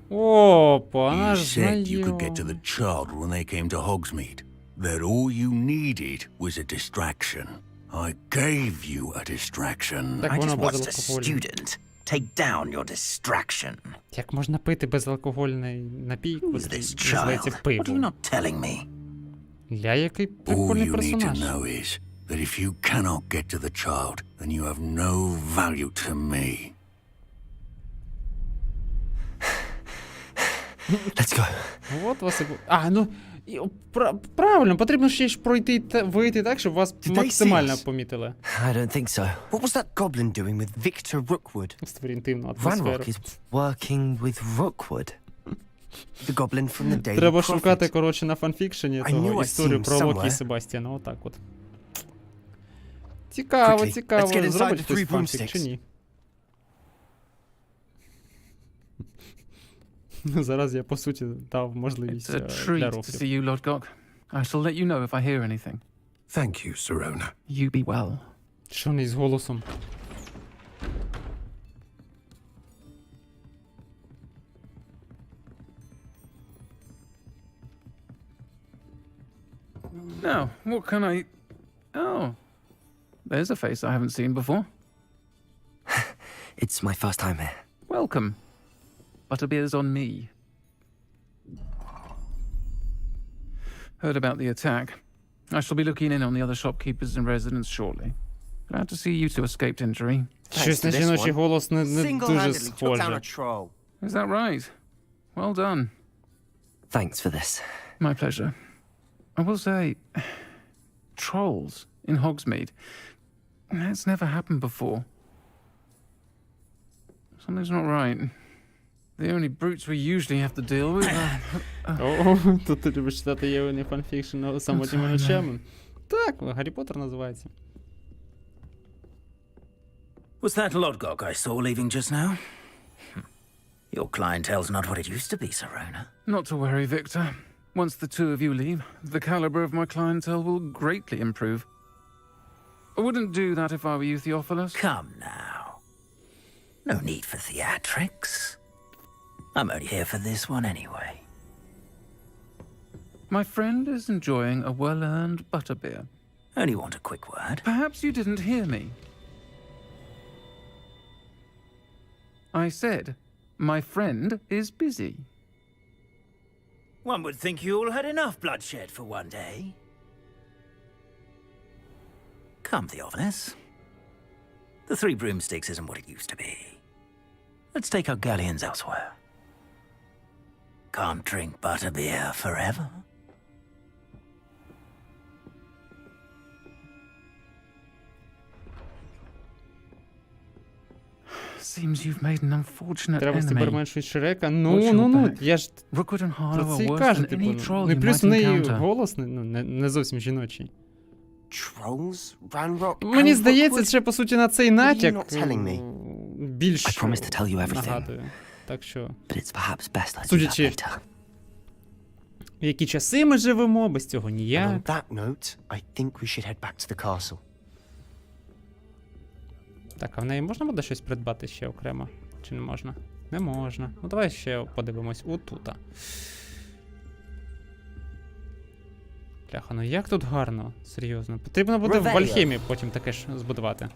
S1: Опа,
S4: You
S1: наш
S4: said you could get to
S1: знайомий.
S4: the child when they came to Hogsmeade. That all you needed was a distraction. I gave you a distraction.
S1: Так
S4: I
S1: воно
S4: just watched a
S1: безалкогольне.
S4: student. Take down your distraction.
S1: Як можна пити безалкогольний напій,
S4: Who's
S1: котрий
S4: this
S1: називається
S4: child? What are you
S1: пивом?
S4: not telling me?
S1: Ля, який
S4: All
S1: прикольний
S4: you need to
S1: персонаж.
S4: know is that if you cannot get to the child, then you have no value to me.
S20: Let's go.
S1: От вас і... А, ну... Правильно, потрібно ще ж пройти вийти так, щоб вас
S20: Did they
S1: максимально
S20: see us?
S1: помітили.
S3: I don't think so.
S20: What was that goblin doing with Victor Rookwood?
S1: Створі інтимну атмосферу.
S3: Ranrock is working with Rookwood.
S20: The goblin from the Daily
S1: Треба
S20: Prophet.
S1: шукати, коротше, на фанфікшені
S20: I knew
S1: того
S20: I'd
S1: історію
S20: seen
S1: про Локі і
S20: somewhere.
S1: Себастьяна, отак от. Цікаво,
S20: Quickly,
S1: цікаво.
S20: let's get inside
S1: Зробить
S20: the
S1: хтось
S20: three
S1: фанфік чи
S20: broomsticks.
S1: ні? Зараз я, по суті, дав можливість
S10: It's a
S1: для
S10: treat to
S1: рофлів.
S10: see you, Lord Gok. I shall let you know if I hear anything.
S6: Thank you, Sirona.
S10: You be well.
S1: Що не з голосом?
S10: Now, what can I... Oh, there's a face I haven't seen before.
S3: It's my first time here.
S10: Welcome. Butterbeer's on me. Heard about the attack. I shall be looking in on the other shopkeepers and residents shortly. Glad to see you two escaped injury.
S1: Щось на жіночий голос не дуже
S3: Single-handedly took down a
S1: схоже.
S3: troll.
S10: Is that right? Well done.
S3: Thanks for this.
S10: My pleasure. I will say, trolls in Hogsmeade. That's never happened before. Something's not right. The only brutes we usually have to deal with are...
S1: О, тут ти любиш читати євний фанфікшн самотніми ночами. Так, Гаррі Поттер називається.
S9: Was that Lodgok I saw leaving just now? Your clientele's not what it used to be, Sirona.
S10: Not to worry, Victor. Once the two of you leave, the caliber of my clientele will greatly improve. I wouldn't do that if I were you, Theophilus.
S9: Come now. No need for theatrics. I'm only here for this one anyway.
S10: My friend is enjoying a well-earned butterbeer.
S9: Only want a quick word.
S10: Perhaps you didn't hear me. I said, my friend is busy.
S9: One would think you all had enough bloodshed for one day. Come, Theophilus. The Three Broomsticks isn't what it used to be. Let's take our galleons elsewhere. Can't drink butterbeer forever.
S10: Seems you've made an unfortunate
S1: Треба
S10: enemy.
S1: стіберменшити Шрека.
S10: What's your
S1: Ну,
S10: bet?
S1: я ж
S10: Rookwood and Harlow
S1: про це
S10: are
S1: і
S10: worse
S1: кажу,
S10: than
S1: типу.
S10: any troll
S1: Ну, і
S10: you
S1: плюс
S10: might
S1: в неї
S10: encounter.
S1: голос не зовсім жіночий.
S20: Trolls? Ranrock?
S1: Мені
S20: and
S1: здається,
S20: Rookwood?
S1: це, по суті, на цей
S20: What are you
S1: натяк
S20: not telling me?
S1: більш
S3: I promise to tell you everything.
S1: нагадує. Так що,
S3: But it's perhaps best I do that
S1: судячи,
S3: later.
S1: в які часи ми живемо, без цього
S20: And on
S1: ніяк.
S20: that note, I think we should head back to the castle.
S1: Так, а в неї можна буде щось придбати ще окремо? Чи не можна? Не можна. Ну давай ще подивимось отута. Бляха, ну як тут гарно, серйозно. Потрібно буде в Вальхемі потім таке ж збудувати.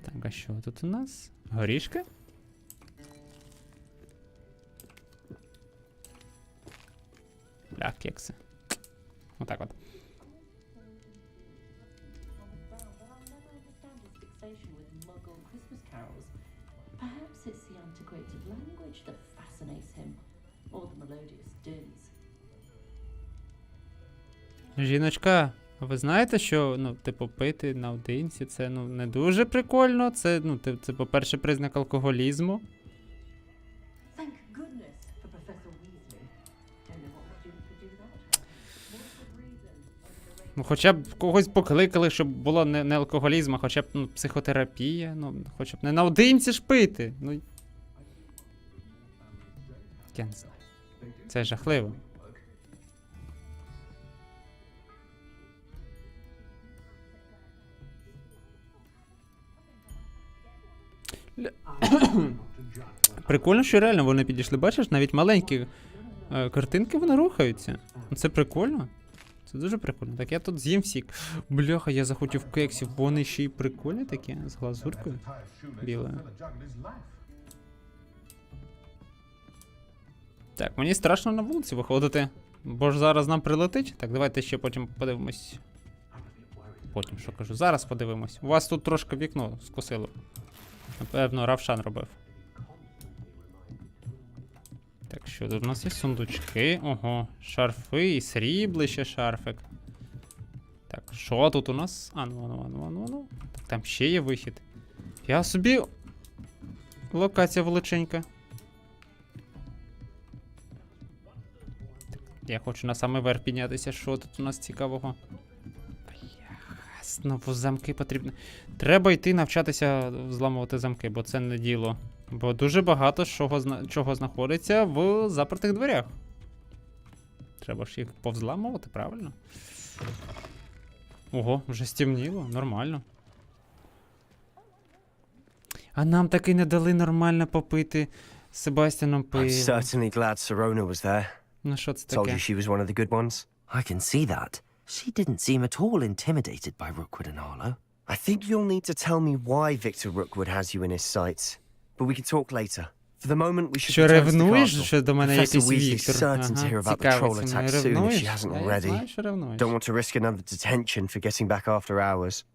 S1: Так, а що тут у нас? Горішки? Бля, кекси. Отак от.
S22: Perhaps it's the antiquated language that fascinates him, or the melodious dins.
S1: Жіночка, а ви знаєте, що, ну, типу, пити наодинці, це, ну, не дуже прикольно, це, ну, це, по-перше, признак алкоголізму.
S22: Thank goodness for Professor Weasley. Don't know what student could do that.
S1: Ну, хоча б когось покликали, щоб було не алкоголізм, а хоча б, ну, психотерапія, ну, хоча б не наодинці ж пити, ну. Я не знаю. Це жахливо. Прикольно, що реально вони підійшли. Бачиш, навіть маленькі картинки вони рухаються. Це прикольно. Це дуже прикольно. Так, я тут з'їм сік. Бляха, я захотів кексів, бо вони ще й прикольні такі, з глазуркою білою. Так, мені страшно на вулиці виходити, бо ж зараз нам прилетить. Так, давайте ще потім подивимось. Потім, що кажу, зараз подивимось. У вас тут трошки вікно скосило. Напевно, Равшан робив. Так, що тут у нас є сундучки. Ого, шарфи і срібли ще шарфик. Так, що тут у нас? Ану. Так, там ще є вихід. Я собі... Локація величенька. Так, я хочу на самий верх піднятися. Що тут у нас цікавого? Бляха, Знову замки потрібні. Треба йти навчатися зламувати замки, бо це не діло. Бо дуже багато чого знаходиться в запертих дверях. Треба ж їх повзламувати, правильно? Ого, вже стемніло, нормально. А нам таки не дали нормально попити з Себастьяном пиво.
S3: I'm certainly glad Sirona was there.
S1: Ну що це
S3: Told
S1: таке?
S3: you she was one of the good ones. I can see that. She didn't seem at all intimidated by Rookwood and Harlow.
S20: I think you'll need to tell me why Victor Rookwood has you in his sights. But we can talk later. For the moment, we should
S1: Що
S20: return to the
S1: ревнуєш,
S20: castle.
S1: що до мене
S20: Professor
S1: якийсь
S20: Weasley's
S1: Віктор?
S20: certain to hear about the troll
S1: Цікавиться,
S20: attack
S1: мене
S20: soon if
S1: ревнуєш?
S20: she hasn't
S1: Я
S20: already.
S1: знаю, що ревнуєш.
S20: Don't want to risk another detention for getting back after hours.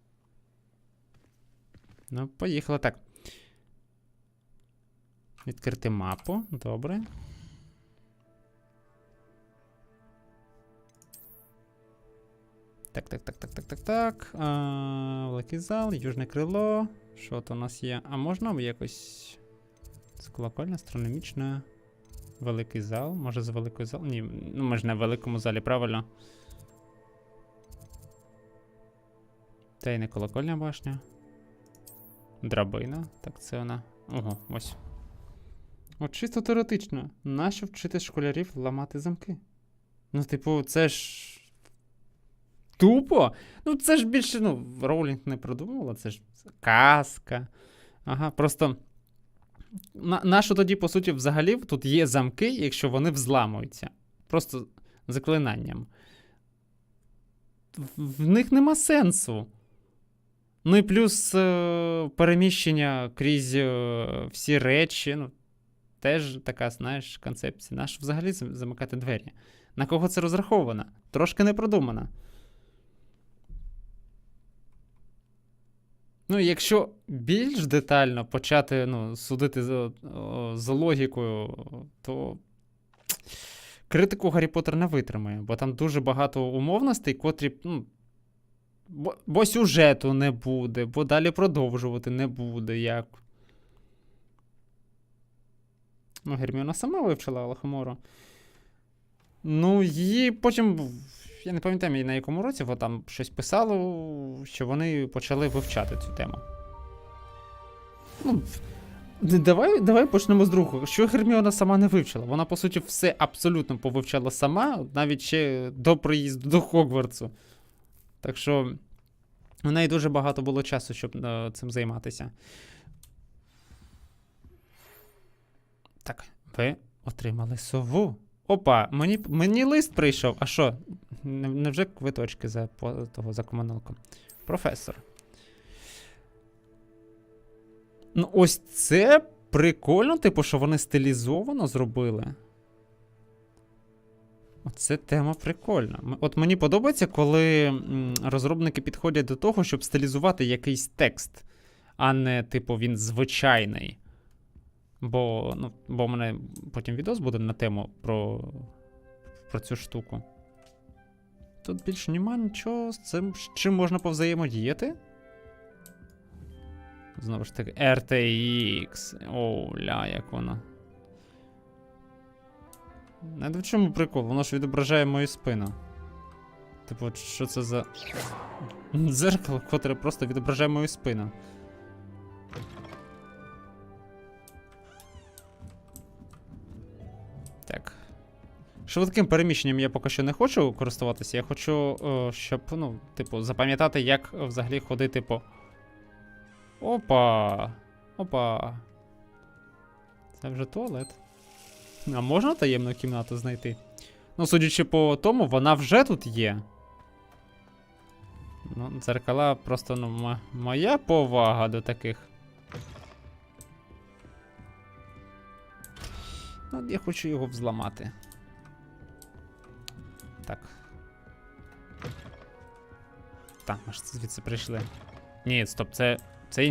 S1: Ну, поїхали так. Відкрити мапу, добре. Так. Великий зал, южне крило. Що то у нас є? А можна якось... Це колокольня, астрономічна. Великий зал. Може з великою зал? Ні, ну ми ж не в великому залі, правильно? Та й не колокольня башня. Драбина. Так, це вона. Ого, ось. От чисто теоретично. Нащо вчити школярів ламати замки? Ну, типу, це ж... Тупо? Ну, це ж більше, ну, Роулінг не продумувала, це ж казка. Ага, просто... Нащо тоді, по суті, взагалі тут є замки, якщо вони взламуються? Просто заклинанням. В них нема сенсу. Ну і плюс переміщення крізь всі речі, ну, теж така, знаєш, концепція. Нащо взагалі замикати двері? На кого це розраховано? Трошки не продумано. Ну, якщо більш детально почати, ну, судити за логікою, то критику Гаррі Поттер не витримає, бо там дуже багато умовностей, котрі, ну, бо сюжету не буде, бо далі продовжувати не буде, як. Ну, Герміона сама вивчила Лохомору. Ну, її потім, я не пам'ятаю, на якому році, бо там щось писало, що вони почали вивчати цю тему. Ну, давай почнемо з другого. Що Герміона сама не вивчила? Вона, по суті, все абсолютно повивчала сама, навіть ще до приїзду до Хогвартсу. Так що у неї дуже багато було часу, щоб цим займатися. Так, ви отримали сову. Опа, мені лист прийшов. А що? Невже квиточки за комуналку? Професор. Ну, ось це прикольно, типу, що вони стилізовано зробили. Оце тема прикольна. От мені подобається, коли розробники підходять до того, щоб стилізувати якийсь текст, а не, типу, він звичайний. Бо в мене потім відос буде на тему про цю штуку. Тут більше нема нічого з цим, з чим можна повзаємодіяти. Знову ж таки, RTX. Оля, як воно. Не в чому прикол, воно ж відображає мою спину. Типу, що це за дзеркало, котре просто відображає мою спину. Так. Швидким переміщенням я поки що не хочу користуватися. Я хочу, щоб, ну, типу, запам'ятати, як взагалі ходити по... Опа! Опа! Це вже туалет. А можна таємну кімнату знайти? Ну, судячи по тому, вона вже тут є. Ну, дзеркала просто, ну, моя повага до таких. Ну, я хочу його взламати. Так. Так, ми ж звідси прийшли. Ні, стоп, це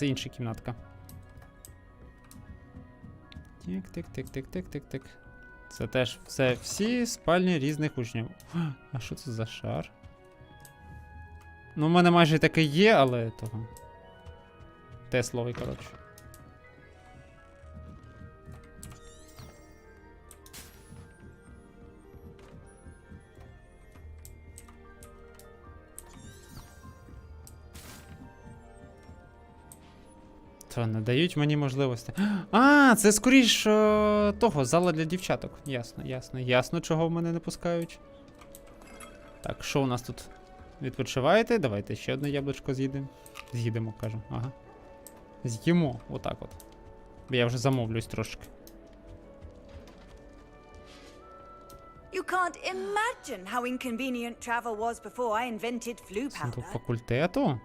S1: інша кімнатка. Тик. Це теж всі спальні різних учнів. А що це за шар? Ну, в мене майже таке є, але того. Тесловий, коротше. Що, не дають мені можливості? А, це скоріш того, зала для дівчаток. Ясно, чого в мене не пускають. Так, що у нас тут? Відпочиваєте? Давайте ще одне яблучко з'їдемо. З'їдемо, кажу. Ага. З'їмо, отак от. Я вже замовлюсь трошки.
S12: You can't imagine how inconvenient travel was before I invented flu
S1: До
S12: powder.
S1: факультету?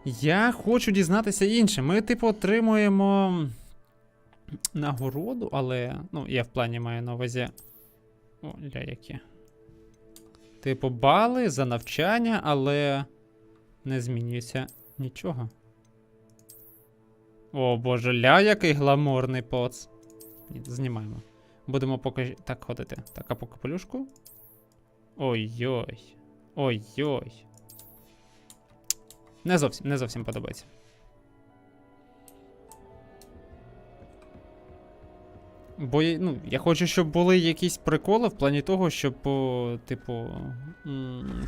S1: Я хочу дізнатися інше. Ми, типу, отримуємо нагороду, але... Ну, я в плані маю на увазі... О, ля які. Типу, бали за навчання, але... Не змінюється нічого. О, боже, ля, який гламурний поц. Ні, знімаємо. Будемо поки так ходити. Так, а по капелюшку? Ой-ой. Ой-ой. Не зовсім подобається. Бо я хочу, щоб були якісь приколи в плані того, щоб, типу,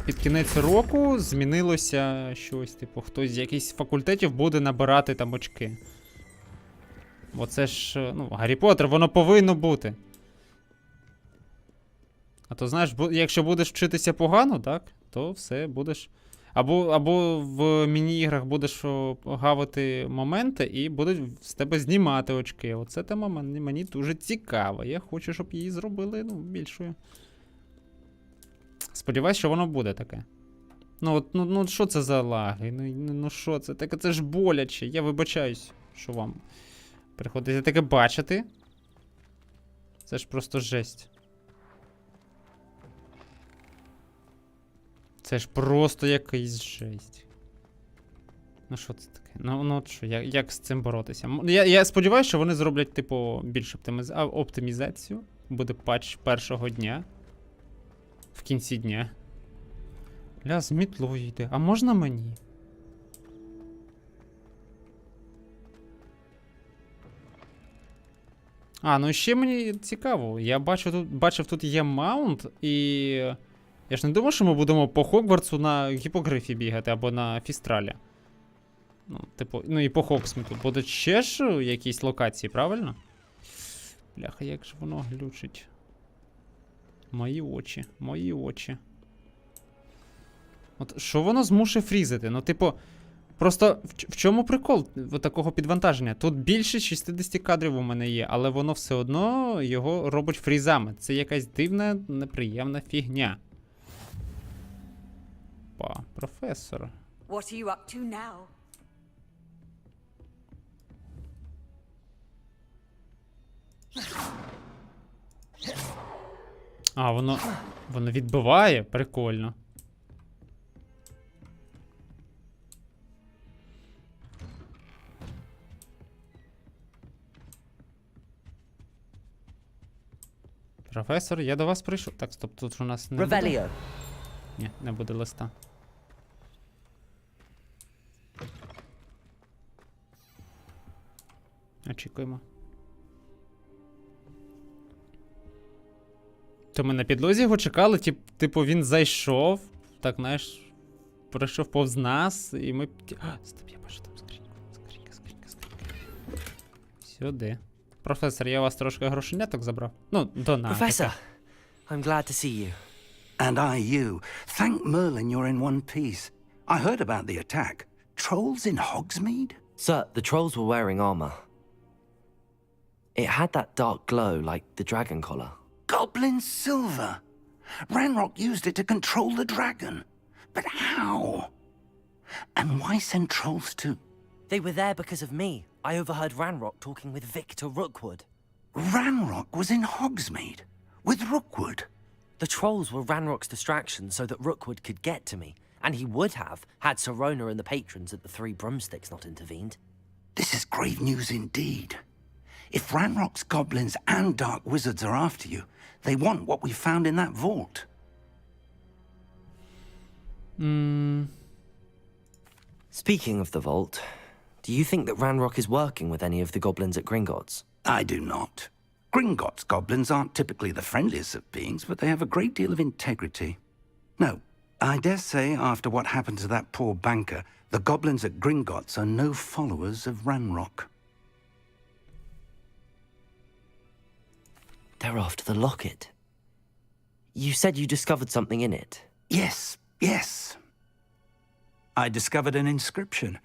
S1: під кінець року змінилося щось, типу, хтось з якихось факультетів буде набирати там очки. Бо це ж, Гаррі Поттер, воно повинно бути. А то, знаєш, якщо будеш вчитися погано, так, то все, будеш... Або в міні-іграх будеш гавати моменти і будуть з тебе знімати очки. Оце тема мені дуже цікава. Я хочу, щоб її зробили, більшою. Сподіваюсь, що воно буде таке. Ну що це за лаги? Ну що це? Так це ж боляче. Я вибачаюсь, що вам приходиться таке бачити. Це ж просто жесть. Це ж просто якийсь жесть. Ну що це таке? Ну що, як з цим боротися? Я сподіваюся, що вони зроблять, типу, більш оптимізацію. Буде патч першого дня. В кінці дня. Ля, з мітлою йде. А можна мені? А, ну ще мені цікаво. Я бачив, тут є маунт, і... Я ж не думав, що ми будемо по Хогвартсу на гіпогрифі бігати, або на Фістралі. І по Хоксміту. Будуть ще ж якісь локації, правильно? Бляха, як же воно глючить. Мої очі. От що воно змушує фрізити? Просто в чому прикол такого підвантаження? Тут більше 60 кадрів у мене є, але воно все одно його робить фрізами. Це якась дивна, неприємна фігня. Професор.
S12: What are you up to now?
S1: А, воно відбиває? Прикольно. Професор, я до вас прийшов. Так, стоп, тут у нас не буде. Ні, не буде листа. Очікуємо. То ми на підлозі його чекали, типу він зайшов, так, знаєш, пройшов повз нас, і ми... Стоп, я бачу там скринька. Сюди. Професор, я у вас трошки грошеняток забрав. Донатика.
S3: Professor, I'm glad to see you.
S4: And I you. Thank Merlin you're in one piece. I heard about the attack. Trolls in Hogsmeade?
S3: Sir, the trolls were wearing armor. It had that dark glow like the dragon collar.
S4: Goblin silver. Ranrock used it to control the dragon. But how? And why send trolls to...
S3: They were there because of me. I overheard Ranrock talking with Victor Rookwood.
S4: Ranrock was in Hogsmeade? With Rookwood?
S3: The trolls were Ranrock's distraction so that Rookwood could get to me. And he would have, had Sirona and the patrons at the Three Broomsticks not intervened.
S4: This is grave news indeed. If Ranrock's goblins and dark wizards are after you, they want what we found in that vault.
S3: Speaking of the vault, do you think that Ranrock is working with any of the goblins at Gringotts?
S4: I do not. Gringotts goblins aren't typically the friendliest of beings, but they have a great deal of integrity. No, I dare say after what happened to that poor banker, The goblins at Gringotts are no followers of Ranrock.
S3: They're after the locket. You said you discovered something in it.
S4: Yes, yes. I discovered an inscription.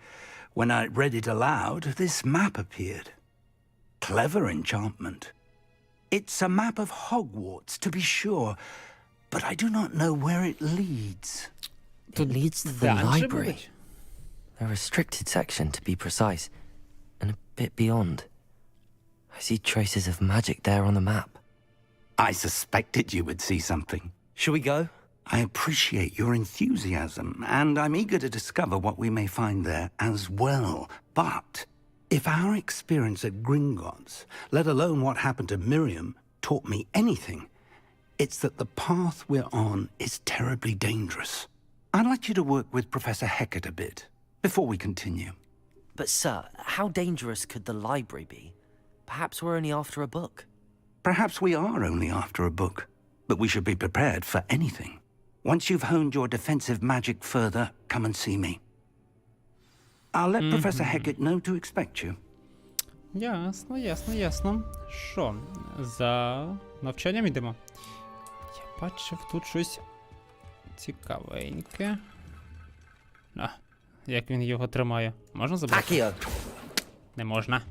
S4: When I read it aloud, this map appeared. Clever enchantment. It's a map of Hogwarts, to be sure, but I do not know where it leads.
S3: It leads to the library. A restricted section, to be precise, and a bit beyond. I see traces of magic there on the map.
S4: I suspected you would see something.
S3: Shall we go?
S4: I appreciate your enthusiasm, and I'm eager to discover what we may find there as well. But if our experience at Gringotts, let alone what happened to Miriam, taught me anything, it's that the path we're on is terribly dangerous. I'd like you to work with Professor Hecat a bit before we continue.
S3: But sir, how dangerous could the library be? Perhaps we're only after a book.
S4: Perhaps we are only after a book, but we should be prepared for anything. Once you've honed your defensive magic further, come and see me. I'll let Professor Hecat know to expect you.
S1: Ясно, ясно, ясно. Що, за навчанням йдемо? Я бачив тут щось цікавеньке. А, як він його тримає? Можна забрати? Не можна.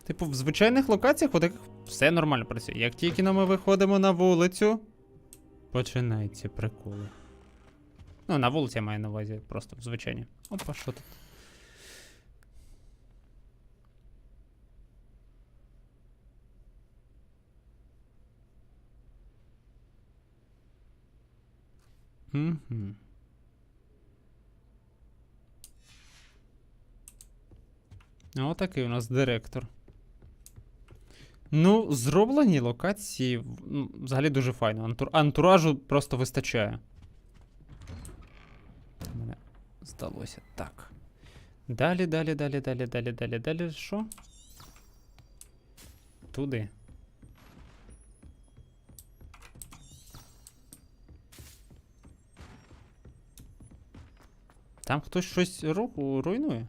S1: Типу, в звичайних локаціях у таких все нормально працює. Як тільки ми виходимо на вулицю, починаються приколи. Ну, на вулиці я маю на увазі, просто в звичайні. Опа, що тут? Угу. Отакий у нас директор. Ну, зроблені локації, ну, взагалі дуже файно. Антуражу просто вистачає. Мене здалося. Так. Далі. Що? Туди. Там хтось щось руйнує.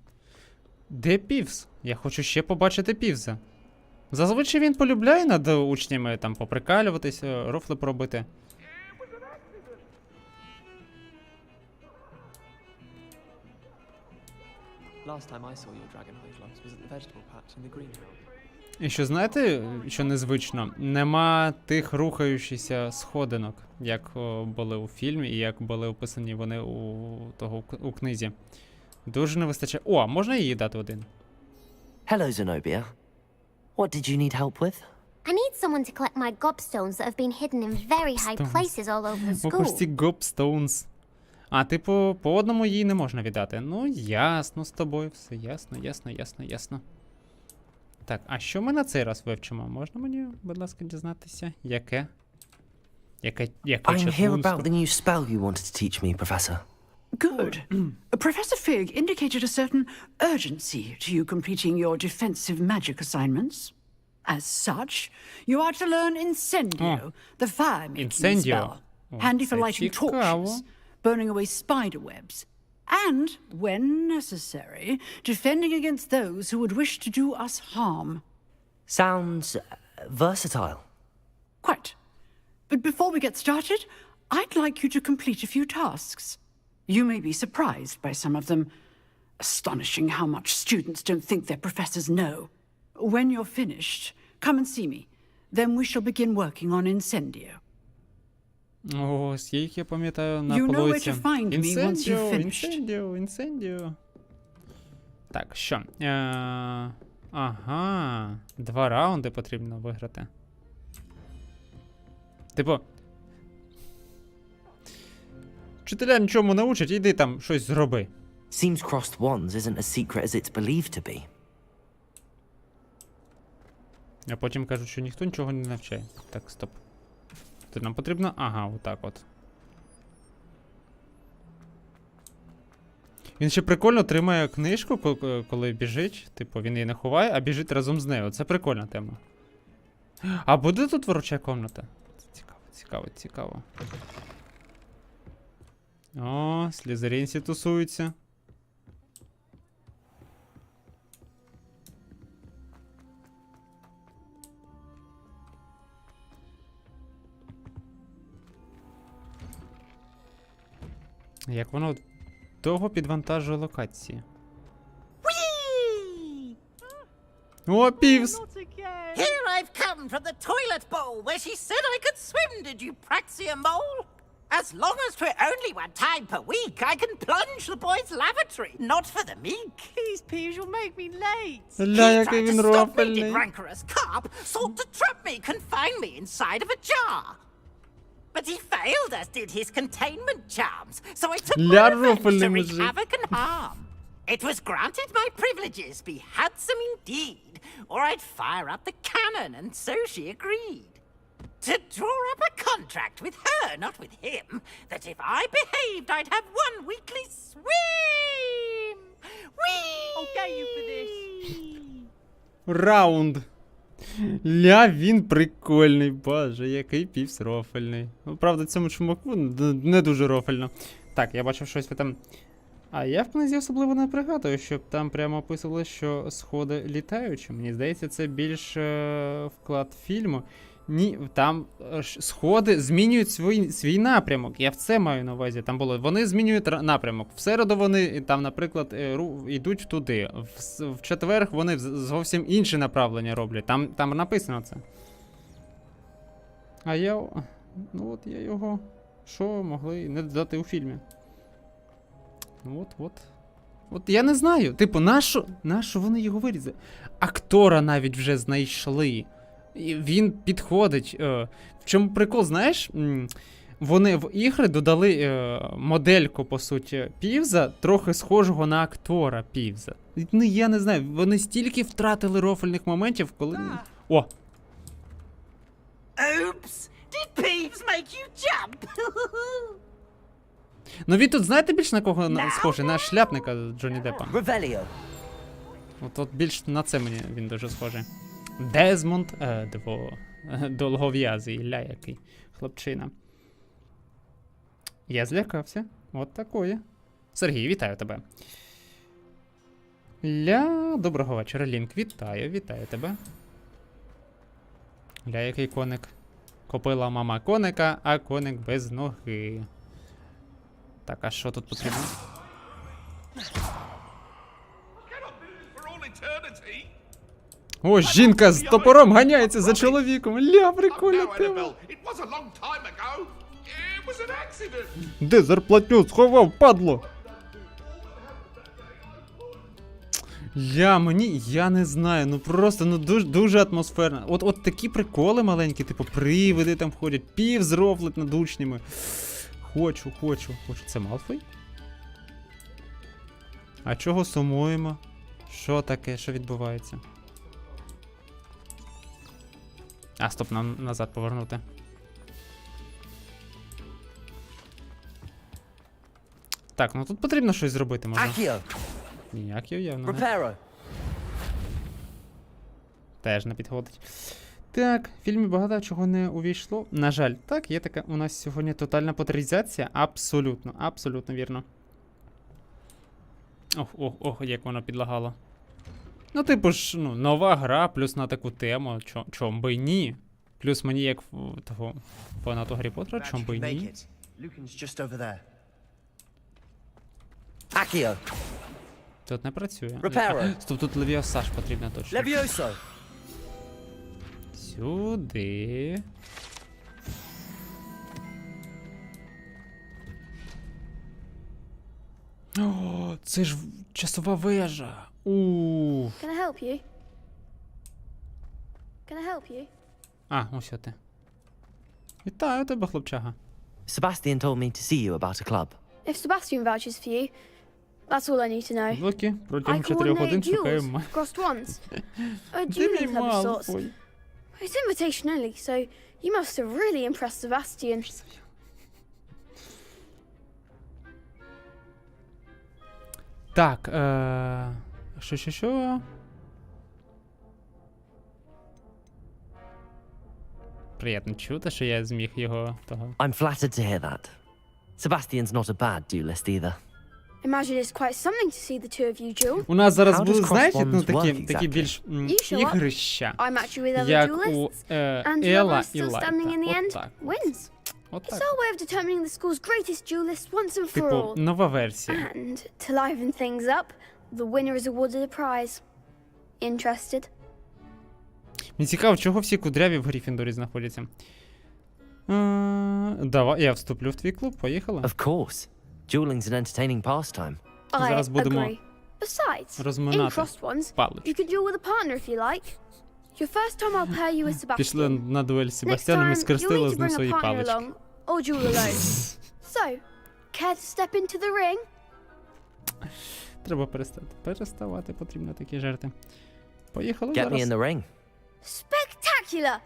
S1: Де Півз? Я хочу ще побачити Півза. Зазвичай він полюбляє над учнями там поприкалюватися, рофли пробити. І що знаєте, що незвично? Нема тих рухаючихся сходинок, як були у фільмі і як були описані вони у книзі. Дуже не вистачає. О, можна її дати один?
S3: Hello, Zenobia. What did you need help with?
S21: I need someone to collect my gobstones that have been hidden in very high places all over the school.
S1: Ось ці gobstones. А, типу, по одному їй не можна віддати. Ну, ясно з тобою, все ясно. Так, а що ми на цей раз вивчимо? Можна мені, будь ласка, дізнатися? Яке
S3: I'm here about the new spell you wanted to teach me, Professor.
S14: Good. Professor Fig indicated a certain urgency to you completing your defensive magic assignments. As such, you are to learn Incendio, the fire-making spell, handy for lighting torches, burning away spider webs, and, when necessary, defending against those who would wish to do us harm.
S3: Sounds versatile.
S14: Quite. But before we get started, I'd like you to complete a few tasks. You may be surprised by some of them. Astonishing how much students don't think their professors know. When you're finished, come and see me. Then we shall begin working on Incendio.
S1: О, скільки я пам'ятаю на полиці. Інсендіо. Так, що? Ага, 2 раунди потрібно виграти. Типу, вчителя нічому не учать, іди там щось зроби.
S3: Seems crossed wands isn't as secret as it's believed to be.
S1: А потім кажуть, що ніхто нічого не навчає. Так, стоп. Тут нам потрібно... Ага, отак от. Він ще прикольно тримає книжку, коли біжить. Типу, він її не ховає, а біжить разом з нею. Це прикольна тема. А буде тут вороча комната? Цікаво. О, слізеринці тусуються. Як воно довго підвантажує локації. О, Півз!
S5: Here I've come from the toilet bowl where she said I could swim, did you praxia mole? As long as for only 1 time per week, I can plunge the boys' lavatory, not for the meek.
S22: Please, Peeves, you'll make me late.
S1: Ля,
S5: He
S1: який
S5: tried to
S1: він
S5: stop me,
S1: рофельний.
S5: did rancorous carp, sought to trap me, confine me inside of a jar. But he failed, as did his containment charms, so I took
S1: Ля,
S5: my revenge
S1: рофельний
S5: to wreak
S1: мужик.
S5: havoc and harm. It was granted my privileges be handsome indeed, or I'd fire up the cannon, and so she agreed. To draw up a contract with her, not with him, that if I behaved, I'd have 1 weekly swim. Whee!
S22: I'll get you for this.
S1: Раунд. Ля, він прикольний, боже, який Півз рофельний. Ну, правда, цьому чумаку не дуже рофельно. Так, я бачив щось ви там... А я в книзі особливо не пригадую, щоб там прямо описували, що сходи літаючі. Мені здається, це більш вклад фільму. Ні, там сходи змінюють свій напрямок. Я в це маю на увазі. Там було, вони змінюють напрямок. В середу вони там, наприклад, йдуть туди. В четвер вони зовсім інше направлення роблять. Там написано це. А я... Ну от я його... Що могли не додати у фільмі? От я не знаю. Типу, нащо вони його вирізали? Актора навіть вже знайшли. Він підходить. В чому прикол, знаєш? Вони в ігри додали модельку, по суті, Півза, трохи схожого на актора Півза. Ну, я не знаю, вони стільки втратили рофельних моментів, коли... О!
S5: Oops! Did Peeves make you jump?
S1: Ну він тут, знаєте, більш на кого схожий? На шляпника Джонні Деппа. От більш на це мені він дуже схожий. Дезмонд, довгов'язий, ля який хлопчина. Я злякався. От такої. Сергій, вітаю тебе. Ля, доброго вечора, Лінк, вітаю тебе. Ля, який коник. Купила мама коника, а коник без ноги. Так, а що тут потрібно? О, жінка з топором ганяється за чоловіком. Ля, прикольна тема. Де зарплатню сховав, падло? Я не знаю, ну просто, ну дуже атмосферно. От такі приколи маленькі, типу привиди там ходять, Півз рофлить над учнями. Хочу. Це Малфой? А чого сумуємо? Що таке? Що відбувається? А, стоп, нам назад повернути. Так, ну тут потрібно щось зробити, можна. Ніяків явно не. Теж не підходить. Так, в фільмі багато чого не увійшло. На жаль, так, є така у нас сьогодні тотальна потризація. Абсолютно вірно. Ох, як воно підлагало. Ну, типу ж, ну, нова гра, плюс на таку тему, чом би ні. Плюс мені, як того фанату Гаррі Поттера, чом би ні. Тут не працює. Стоп, тут Левіосаж потрібно точно.
S3: Левіосо!
S1: Сюди. О, це ж часова вежа.
S13: Can I help you? Can I help you?
S1: А, ось ти. Вітаю тебе, хлопчага.
S3: Sebastian told me to see you about a club.
S13: If Sebastian vouches for you, that's all I need to know.
S1: Блоки, протягом
S13: I
S1: 4 годин
S13: coordinate
S1: шукаємо.
S13: duels, crossed ones. A
S1: Де мій
S13: dueling club of sorts.
S1: Малфой?
S13: It's invitation only, so you must have really impressed Sebastian.
S1: Так, що? Приємно чути, що я зміг його того.
S3: I'm flattered to hear that. Sebastian's not a bad duelist either.
S13: Imagine it's quite something to see the two of you duel.
S1: У нас зараз
S3: How
S1: будуть,
S3: does
S1: знаєте,
S3: cross
S1: ну
S3: bonds work
S1: такі
S3: exactly?
S1: більш
S13: You show up,
S1: ігрища,
S13: I match you with other
S1: як у
S13: duelists, and
S1: Ела
S13: whoever's
S1: і
S13: still standing in the
S1: Лайка.
S13: end
S1: Отак.
S13: wins. It's
S1: Отак.
S13: our way of determining the school's greatest duelist once and for
S1: Типу,
S13: all.
S1: нова версія.
S13: And to liven things up, the winner is awarded a prize. Interested?
S1: Мені цікаво, чого всі кудряві в Гриффіндорі знаходяться. Давай, я вступлю в твій клуб, поїхали.
S3: Of course. Dueling's an entertaining pastime.
S1: Зараз будемо
S13: Agree. Besides, in
S1: розминати
S13: crossed ones,
S1: палички.
S13: you could duel with a partner if you like. Your first time I'll pair you with
S1: Пішли
S13: Sebastian.
S1: на дуель з
S13: Next
S1: Себастьяном і
S13: time, you'll
S1: скрестили
S13: need
S1: з
S13: to
S1: ним
S13: bring
S1: свої
S13: a partner
S1: палички.
S13: along, or duel alone. So, care to step into the ring?
S1: Треба переставати, потрібно такі жарти. Поїхали
S3: Get me in
S1: зараз.
S3: the ring.
S13: Spectacular!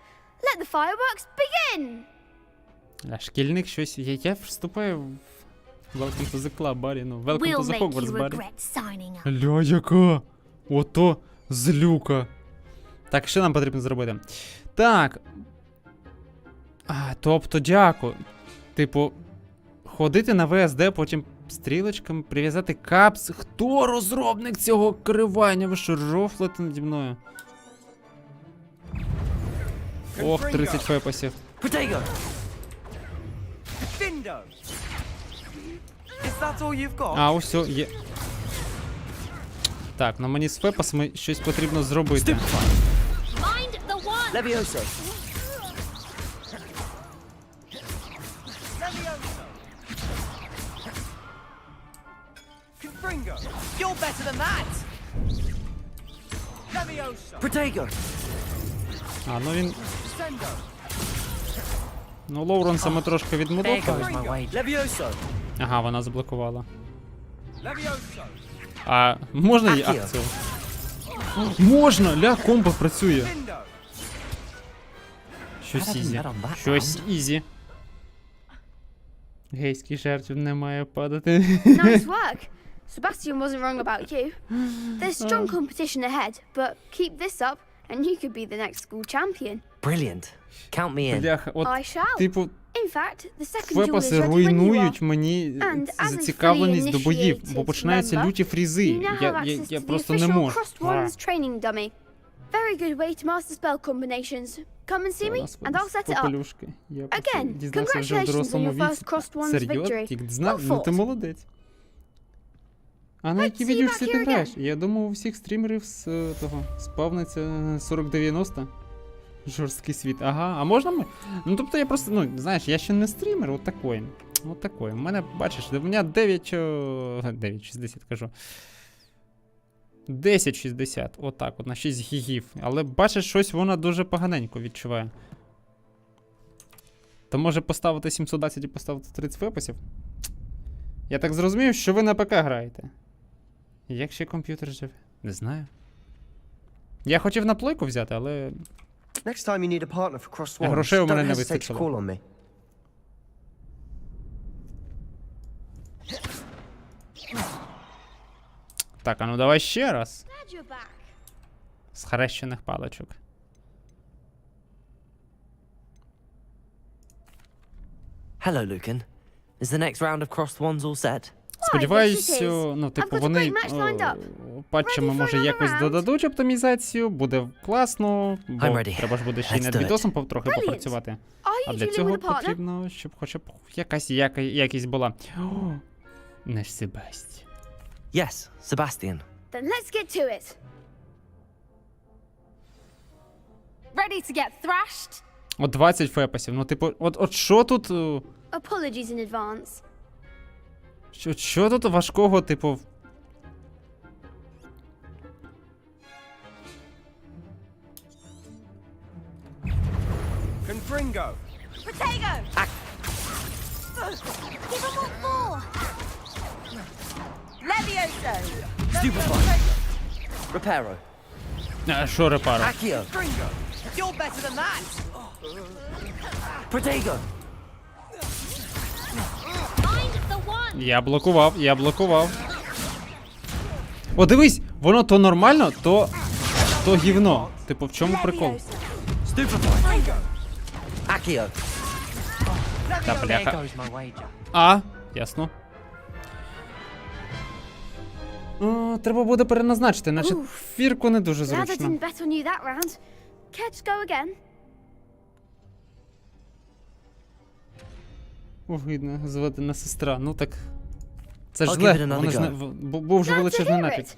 S13: Let the fireworks begin!
S1: А шкільник щось. Я вступаю в Welcome to the Club, барі, ну, Welcome to
S21: We'll
S1: the
S21: make
S1: Hogwarts,
S21: you
S1: барі.
S21: regret signing up.
S1: Ля, яка? Ото злюка. Так, що нам потрібно зробити? Так. Тобто, дякую. Типу, ходити на ВСД, потім стрілочками прив'язати капс. Хто розробник цього керування? Ви що, рофлите наді мною? Ох, 30 фепасів.
S3: Protego!
S9: Findo! Is that all you've got?
S1: А, ось є. Так, ну мені з фепасами щось потрібно зробити.
S21: Mind the one!
S3: Levioso!
S9: Confringo! You're better than that! Levioso!
S3: Protego!
S1: А, ну він.
S9: Sendo!
S1: Ну, Лоуренса ми трошки
S3: There
S1: відмудохали.
S3: goes my wager.
S9: Levioso!
S1: Ага, вона заблокувала.
S9: Levioso!
S1: А можна її
S3: Акіо.
S1: акцію? Можна! Ля, комбо працює.
S9: Findo!
S1: Щось ізі. Щось ізі. Гейських жертв не має падати.
S13: Nice work! Sebastian wasn't wrong about you. There's strong competition ahead, but keep this up and you could be the next school champion.
S3: Brilliant. Count me in.
S1: Бляха, от,
S13: I shall.
S1: типу,
S13: In fact, the second duel is
S1: фепаси
S13: ready when you are.
S1: руйнують мені
S13: And as a
S1: зацікавленість до боїв,
S13: fully
S1: бо починаються
S13: initiated
S1: люті фрізи.
S13: You now have access
S1: Я
S13: to the
S1: просто не
S13: official
S1: можу.
S13: Crossed Ones training dummy. Very good way to master spell combinations. Come and see me, and I'll set it up.
S1: Попелюшки. Я про це
S13: Again,
S1: дізнався вже в
S13: congratulations on
S1: дорослому
S13: your first
S1: віці.
S13: Crossed Ones
S1: Серйозно?
S13: victory.
S1: Тільки знав?
S13: Well
S1: Ну ти
S13: fought.
S1: молодець. А на
S13: Let's
S1: які
S13: see you
S1: відеоси
S13: back
S1: ти
S13: here
S1: граєш?
S13: again.
S1: Я думав, у всіх стрімерів з того спавниться 4090. Жорсткий світ. Ага, а можна ми? Ну тобто я просто, ну, знаєш, я ще не стрімер, от такой. От такой. У мене, бачиш, у мене 9,60 кажу. 10,60. Отак, от на 6 гігів. Але бачиш, щось вона дуже поганенько відчуває. То може поставити 720 і поставити 30 фепасів? Я так зрозумів, що ви на ПК граєте. Як ще комп'ютер живе? Не знаю. Я хотів на плойку взяти, але...
S20: Next time you need a partner for Cross Swans,
S1: Грошей у мене
S20: don't
S1: не
S20: hesitate to
S1: вистачило.
S20: call on me.
S1: Так, а ну давай ще раз.
S13: Glad you're back.
S1: З хрещених паличок.
S3: Hello, Lucan. Is the next round of Crossed Ones all set?
S1: Сподіваюсь,
S13: yes, it is.
S1: ну, типу,
S13: I've got a
S1: вони
S13: great match lined up.
S1: патчами,
S13: Ready for
S1: може,
S13: another
S1: якось
S13: round?
S1: додадуть оптимізацію, буде класно, бо
S3: I'm ready.
S1: треба ж буде ще й
S3: Let's
S1: над
S3: do it.
S1: відосом трохи
S13: Brilliant.
S1: попрацювати.
S13: Are
S1: А
S13: you
S1: для
S13: dealing
S1: цього
S13: with a partner?
S1: потрібно, щоб хоча б якась якість була. О, не ж Себастьян.
S3: Yes, Sebastian.
S13: Then let's get to it. Ready to get thrashed?
S1: От 20 фепасів, ну типу, от що тут,
S13: Apologies in advance.
S1: що тут важкого, типу...
S9: Confringo!
S2: Protego! Give them all four! Levioso!
S3: Stupefy! Reparo!
S1: Що репаро?
S3: Accio!
S9: Confringo! You're better than that!
S3: Protego!
S21: Mind the one!
S1: Я блокував. О, дивись, воно то нормально, то гівно. Типу, в чому прикол?
S3: Stupefy! Accio!
S1: Та
S3: There
S1: бляха.
S3: goes my wager.
S1: А, Ясно. О, треба буде переназначити, наче фірку не дуже
S13: Glad I
S1: зручно.
S13: didn't bet on you that round. Care to go again?
S1: Огидно, зведена сестра. Ну так. Це ж
S3: I'll give
S1: зле.
S3: it another
S1: Вони ж не,
S3: go.
S1: був вже
S13: Glad to
S1: величезний
S13: hear
S1: натяк.
S13: it.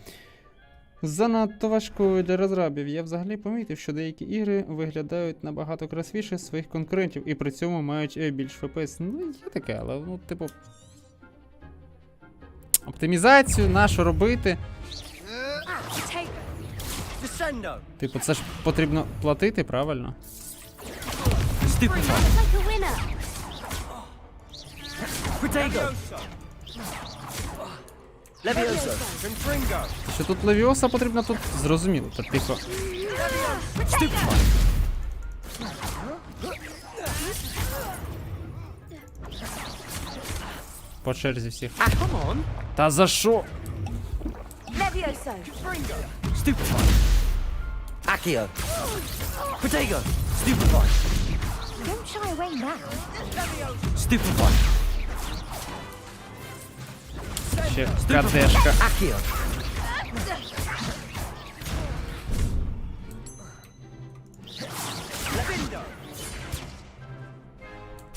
S1: Занадто важкою для розрабів. Я взагалі помітив, що деякі ігри виглядають набагато красивіше своїх конкурентів і при цьому мають більш FPS. Ну, є таке, але, ну, типу. Оптимізацію нашу робити. Типу, це ж потрібно платити, правильно?
S21: Like a winner.
S1: Що тут Левіоса потрібно, тут зрозуміло. Та тихо. По черзі всіх. Та за що?
S2: Levioso.
S3: Accio. Protego. Stupefy.
S21: Don't shy away now.
S3: Stupefy.
S1: Ще кадешка.
S3: Accio.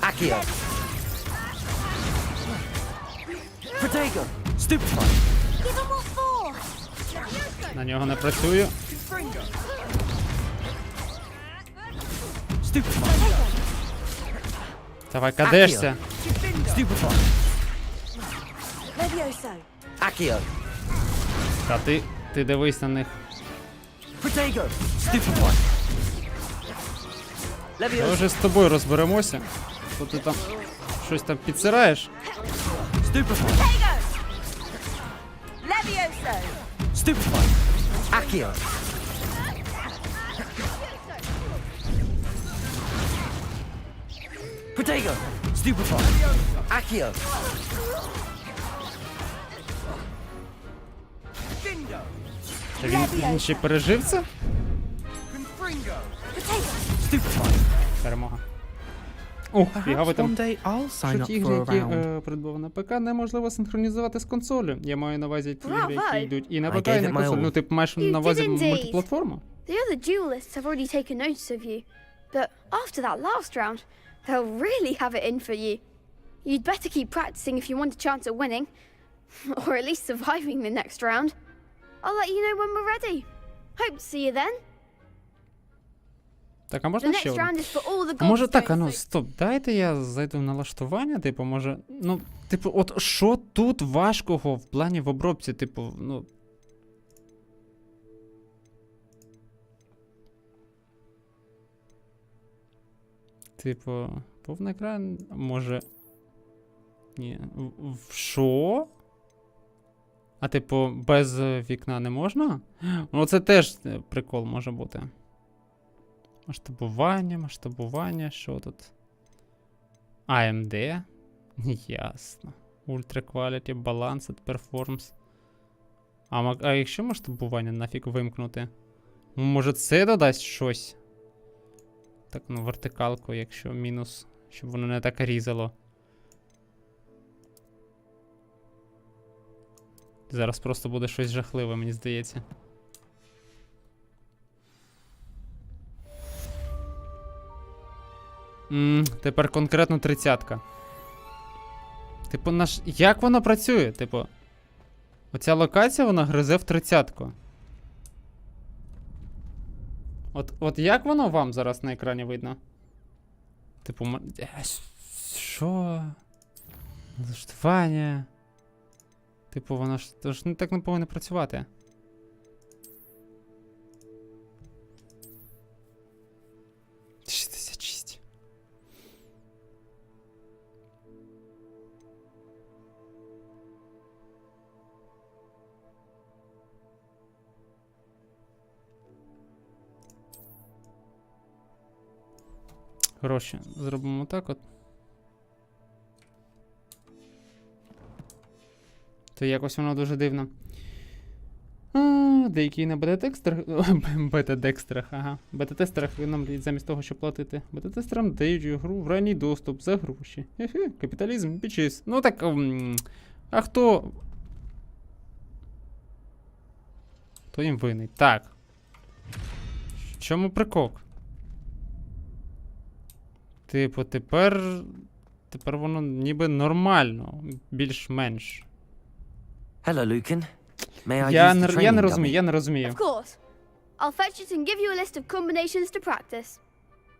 S3: Accio. Protego. Stupefy.
S21: Give him what for.
S1: На нього не працюю. Давай, кадешся.
S3: Stupefy.
S2: Levioso.
S3: Accio.
S1: Та ти дивись на них.
S3: Protego. Stupefy.
S1: Ми
S3: Levioso.
S1: вже з тобою розберемося. Бо ти там щось там підсираєш.
S3: Stupefy.
S2: Levioso.
S3: Stupefy. Accio. Protego. Stupefy. Accio.
S1: Та він ще пережив це?
S3: Stupefy.
S1: Перемога. О, фіга там.
S20: sign
S1: Що
S20: up
S1: ті ігри,
S20: for a
S1: які
S20: round.
S1: придбав на ПК, неможливо синхронізувати з консолю. Я маю на увазі ті ігри, які
S13: Bravo.
S1: йдуть і на
S3: I
S1: ПК, і
S3: gave
S1: на
S3: it my
S1: консоль.
S3: all.
S1: Ну, ти маєш
S13: You
S1: на увазі
S13: did indeed.
S1: мультиплатформу?
S13: The other duelists have already taken notice of you, but after that last round, they'll really have it in for you. You'd better keep practicing if you want a chance at winning, or at least surviving the next round. I'll let you know when we're ready. Hope to see you then.
S1: Так, а
S13: The
S1: можна ще
S13: next
S1: одну?
S13: round is for all the
S1: А може так, а
S13: goldstones,
S1: ну
S13: so
S1: стоп, дайте я зайду в налаштування, типу, може. Ну, типу, от що тут важкого в плані в обробці, типу, ну. Типу, повний екран, може. Ні. Що? А типу, без вікна не можна? Ну, це теж прикол може бути. Масштабування, що тут? AMD? Ясно. Ultra Quality, Balanced, Performance. А якщо масштабування нафіг вимкнути? Може це додасть щось? Так, ну, вертикалку, якщо мінус, щоб воно не так різало. Зараз просто буде щось жахливе, мені здається. Тепер конкретно 30-ка. Типу, як воно працює? Типу, оця локація, вона гризе в 30-ку. От як воно вам зараз на екрані видно? Типу, що? Налаштування. Типу, воно ж так не повинно працювати. Гроші. Зробимо так от. То якось воно дуже дивно. деякі на бета-тестерах нам замість того, щоб платити бета-тестерам, дають гру в ранній доступ за гроші. Хе-хе, капіталізм, бічіс. Ну так, а хто їм винний? Так. В чому прикол? Типу, тепер воно ніби нормально, більш-менш.
S3: Hello, Lucan. May I
S1: Я
S3: use the
S1: не
S3: training
S1: розумію.
S13: Of course. I'll fetch it and give you a list of combinations to practice.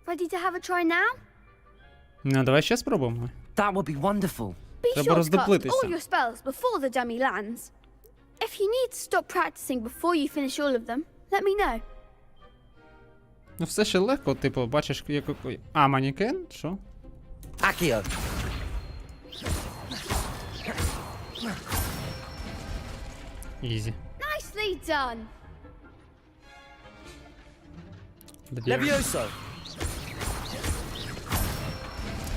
S13: Ready to have a try now?
S1: Ну, давай ще спробуємо.
S3: That would be wonderful.
S13: Be
S1: Треба
S13: sure to cast
S1: роздоплитися.
S13: all your spells before the dummy lands. If you need to stop practicing before you finish all of them, let me know.
S1: Ну, все ще легко, типу, бачиш, як... А, манікен? Що?
S3: Accio.
S1: Ізі.
S13: Nicely done.
S3: Levioso.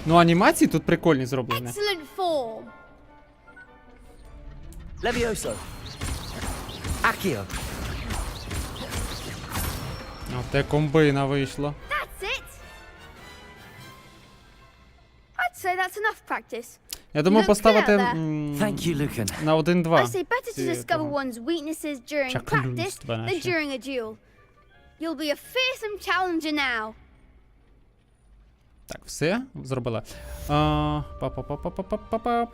S1: Ну, анімації тут прикольні зроблені.
S13: Excellent form.
S3: Levioso. Accio.
S1: Те комбина вийшла.
S13: That's it. I'd say that's enough practice.
S1: Я думаю
S13: Look
S1: поставити
S13: there.
S3: Thank you, Lucan.
S1: на 1-2.
S13: I say better to discover one's weaknesses during
S1: Чаклунство
S13: practice than
S1: наше.
S13: during a duel. You'll be a fearsome challenger now.
S1: Так, все, зробила.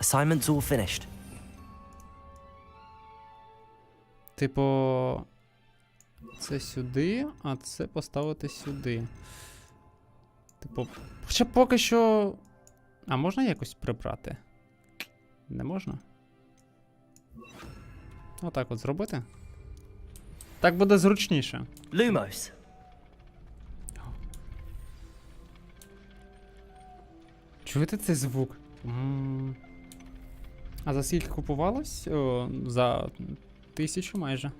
S3: Assignments all finished.
S1: Типу, це сюди, а це поставити сюди. Типу, хоча поки що... А можна якось прибрати? Не можна? Отак от зробити. Так буде зручніше.
S3: Lumos.
S1: Чуєте цей звук? А за скільки купувалось? За 1000 майже.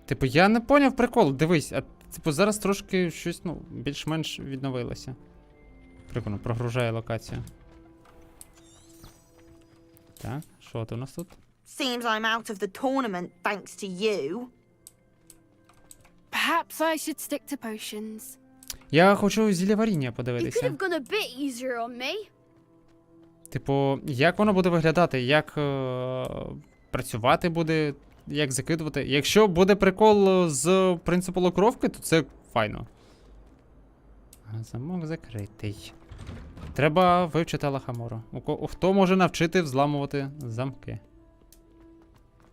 S1: Типу, я не поняв прикол. Дивись, а типу зараз трошки щось, ну, більш-менш відновилося. Прикольно, прогружає локацію. Так, що це у нас тут?
S2: Seems I'm out of the tournament thanks to you.
S21: Perhaps I should stick to potions.
S1: Я хочу зілля варіння
S13: You could
S1: подивитися.
S13: have gone a bit easier on me.
S1: Типу, як воно буде виглядати, як працювати буде, як закидувати. Якщо буде прикол з принципу локровки, то це файно. Замок закритий. Треба вивчити Алахамору. Хто може навчити взламувати замки?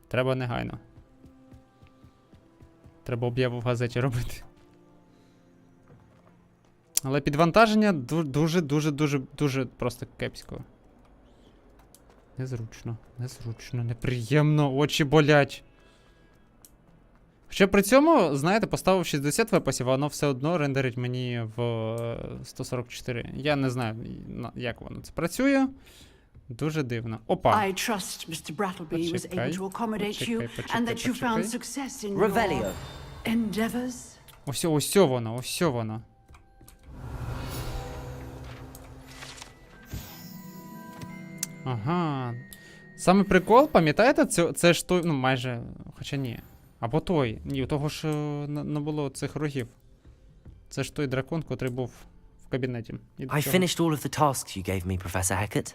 S1: Треба негайно. Треба об'яву в газеті робити. Але підвантаження дуже просто кепсько. Незручно, неприємно, очі болять. Хоча при цьому, знаєте, поставив 60 випасів, а воно все одно рендерить мені в 144. Я не знаю, як воно це працює. Дуже дивно. Опа.
S14: I trust Mr. Brattleby was able to accommodate you and that you found success in your endeavors.
S1: Ось воно. Ага. Саме прикол, пам'ятаєте, це ж той, ну майже, хоча ні. Або той. Ні, у того ж не було цих рогів. Це ж той дракон, котрий був в кабінеті.
S3: I finished all of the tasks you gave me, Professor Hecat.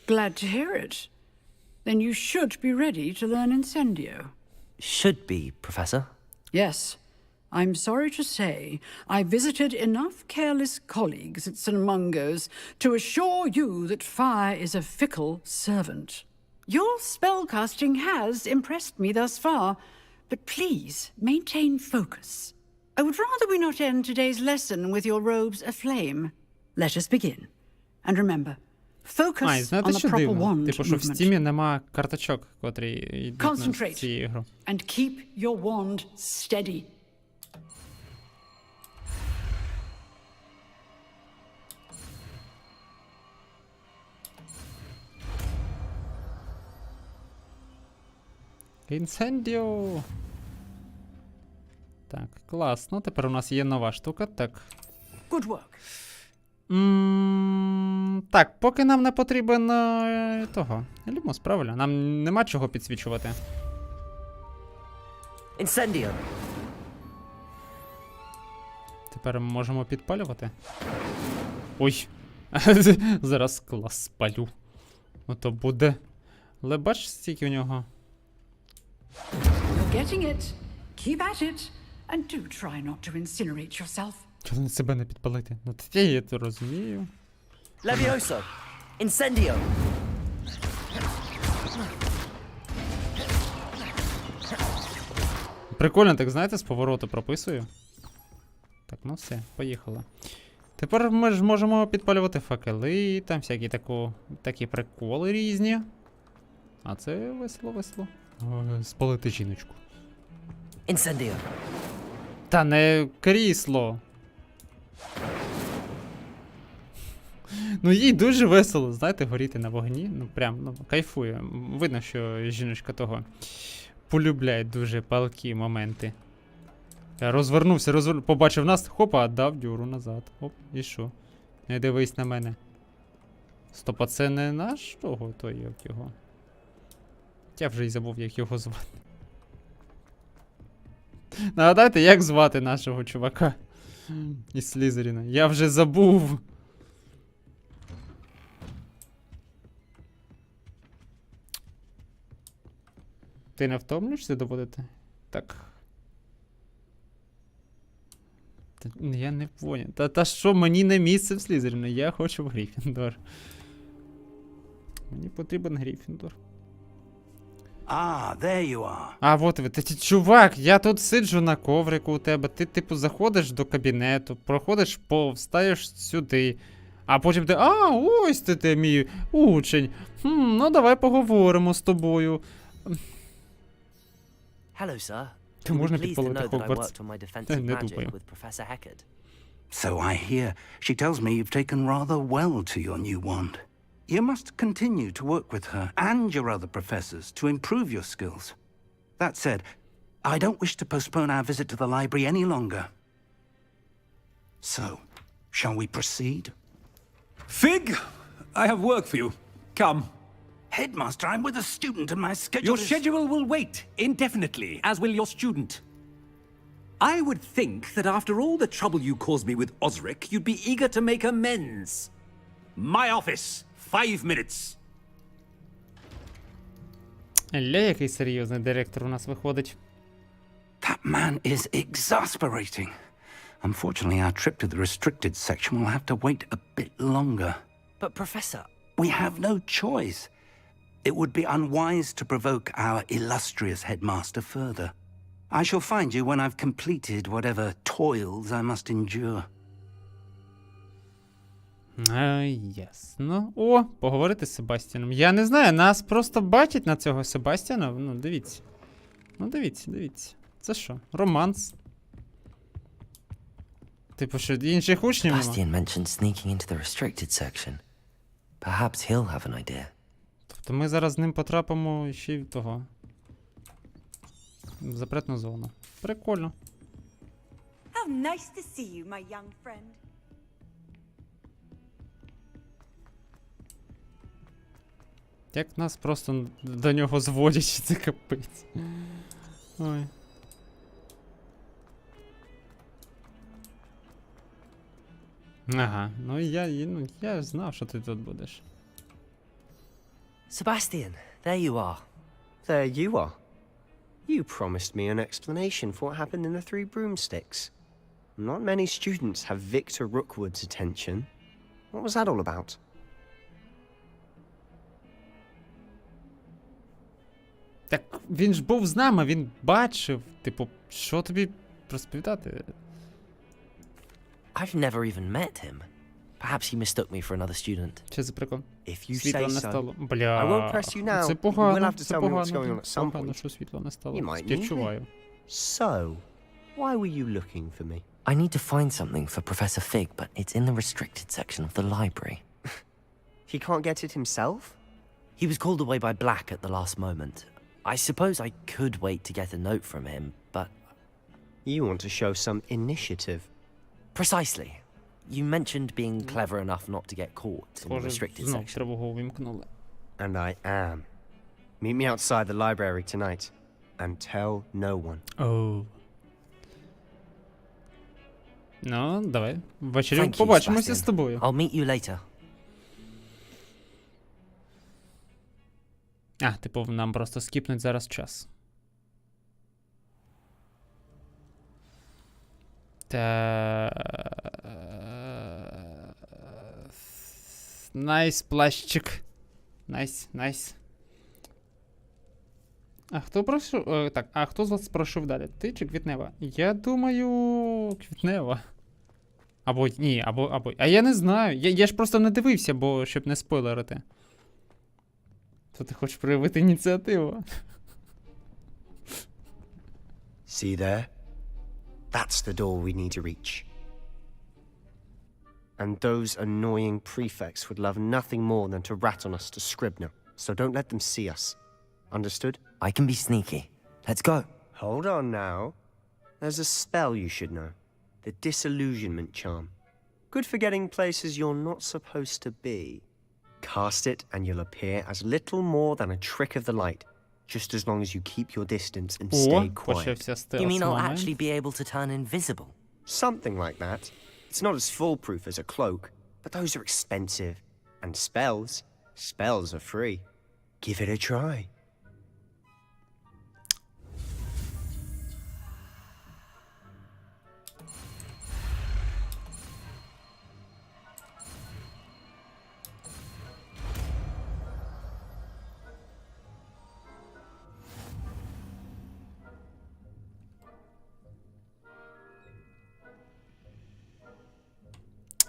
S14: Glad to hear it. Then you should be ready to learn Incendio.
S3: Should be, Professor.
S14: Yes. I'm sorry to say I visited enough careless colleagues at St. Mungo's to assure you that fire is a fickle servant. Your spellcasting has impressed me thus far, but please maintain focus. I would rather we not end today's lesson with your robes aflame. Let us begin. And remember, focus on the proper wand
S1: типу, що в
S14: movement.
S1: Steam нема карточок, котрі йдуть на
S14: Concentrate
S1: цю ігру.
S14: and keep your wand steady.
S1: Інцендіо! Так, класно. Тепер у нас є нова штука. Так.
S14: Good work.
S1: Так, поки нам не потрібен того. Люмос, правильно? Нам нема чого підсвічувати.
S3: Incendio.
S1: Тепер ми можемо підпалювати. Ой. Зараз клас спалю. Ото буде. Але бачиш, стільки у нього.
S14: You're getting it. Keep at it. And do try not to incinerate yourself.
S1: Чого себе не підпалити? Ну я це розумію.
S3: Levioso. Incendio.
S1: Прикольно, так знаєте, з повороту прописую. Так, ну все, поїхали. Тепер ми ж можемо підпалювати факели, там всякі такі приколи різні. А це весело. Спалити жіночку.
S3: Incendio.
S1: Та не крісло. Ну їй дуже весело, знаєте, горіти на вогні. Ну прям, кайфує. Видно, що жіночка того полюбляє дуже палкі моменти. Я розвернувся, побачив нас, хопа, дав дюру назад. Оп, і що? Не дивись на мене. Стоп, а це не наш того, той як його. Я вже й забув, як його звати. Нагадайте, як звати нашого чувака із Слізеріна. Я вже забув. Ти не втомлюєшся доводити? Так. Я не поняв. Та що, мені не місце в Слізеріну? Я хочу в Гриффіндор. Мені потрібен Гриффіндор.
S4: Ah, there you are.
S1: А, от ви. Чувак, я тут сиджу на коврику у тебе. Ти, типу, заходиш до кабінету, проходиш повз, стаєш сюди. А потім ти. А, ось ти мій учень. Ну давай поговоримо з тобою.
S3: Hello, sir.
S1: Ти можна підпалити Хогвартс? Не думаю.
S4: So I hear. She tells me you've taken rather well to your new wand. You must continue to work with her and your other professors to improve your skills. That said, I don't wish to postpone our visit to the library any longer. So, shall we proceed?
S16: Fig, I have work for you. Come.
S4: Headmaster, I'm with a student and my schedule
S16: Your schedule will wait indefinitely, as will your student. I would think that after all the trouble you caused me with Osric, you'd be eager to make amends. My office. 5 minutes.
S1: Ля, який серйозний директор у нас виходить.
S4: That man is exasperating. Unfortunately, our trip to the restricted section will have to wait a bit longer.
S3: But Professor...
S4: We have no choice. It would be unwise to provoke our illustrious headmaster further. I shall find you when I've completed whatever toils I must endure.
S1: Ясно. О, поговорити з Себастьяном. Я не знаю, нас просто бачать на цього Себастьяна. Ну, дивіться. Ну, дивіться. Це що? Романс. Типу, що інших учнів нема?
S3: Sebastian mentioned sneaking into the restricted section. Perhaps he'll have an idea.
S1: Тобто ми зараз з ним потрапимо ще й в того. В запретну зону. Прикольно.
S12: How nice to see you, my young friend.
S1: Як нас просто до нього зводять, це капець. Ой. Ага, ну я знав, що ти тут будеш.
S3: Sebastian, there you are.
S20: There you are. You promised me an explanation for what happened in the Three Broomsticks. Not many students have Victor Rookwood's attention. What was that all about?
S1: Так він ж був з нами, він бачив. Типу, що тобі розповідати?
S3: I've never even met him. Perhaps he mistook me for another student.
S1: Що за прикол?
S20: If you
S1: Світло
S20: say
S1: не
S20: so.
S1: стало.
S20: I
S1: Бля,
S20: won't press you now.
S1: це
S20: You will
S1: погано,
S20: have to
S1: це
S20: tell me what's going on
S1: погано.
S20: at some
S1: Погано,
S20: point.
S1: що світло не стало.
S20: You might need me.
S1: Співчуваю.
S20: So, why were you looking for me?
S3: I need to find something for Professor Fig, but it's in the restricted section of the library.
S20: He can't get it himself?
S3: He was called away by Black at the last moment. I suppose I could wait to get a note from him, but...
S20: You want to show some initiative.
S3: Precisely. You mentioned being clever enough not to get caught in the restricted
S1: знов
S3: section.
S1: тривогу увімкнули.
S20: And I am. Meet me outside the library tonight. And tell no one.
S1: Оу. Ну, давай. Ввечері
S3: Thank you,
S1: побачимося з
S3: Sebastian.
S1: тобою.
S3: I'll meet you later.
S1: А, типу, нам просто скіпнуть зараз час. Найс, плащик. Найс. А хто пройшов? Так, а хто з вас пройшов далі? Ти чи Квітнева? Я думаю, Квітнева. Або ні, або. А я не знаю. Я ж просто не дивився, бо щоб не спойлерити. То ти хочеш проявити ініціативу?
S20: See there? That's the door we need to reach. And those annoying prefects would love nothing more than to rat on us to Scribner, so don't let them see us. Understood?
S3: I can be sneaky. Let's go.
S20: Hold on now. There's a spell you should know. The disillusionment charm. Good for getting places you're not supposed to be. Cast it and you'll appear as little more than a trick of the light, just as long as you keep your distance and stay quiet.
S3: You mean I'll actually be able to turn invisible?
S20: Something like that. It's not as foolproof as a cloak, but those are expensive. And spells are free. Give it a try.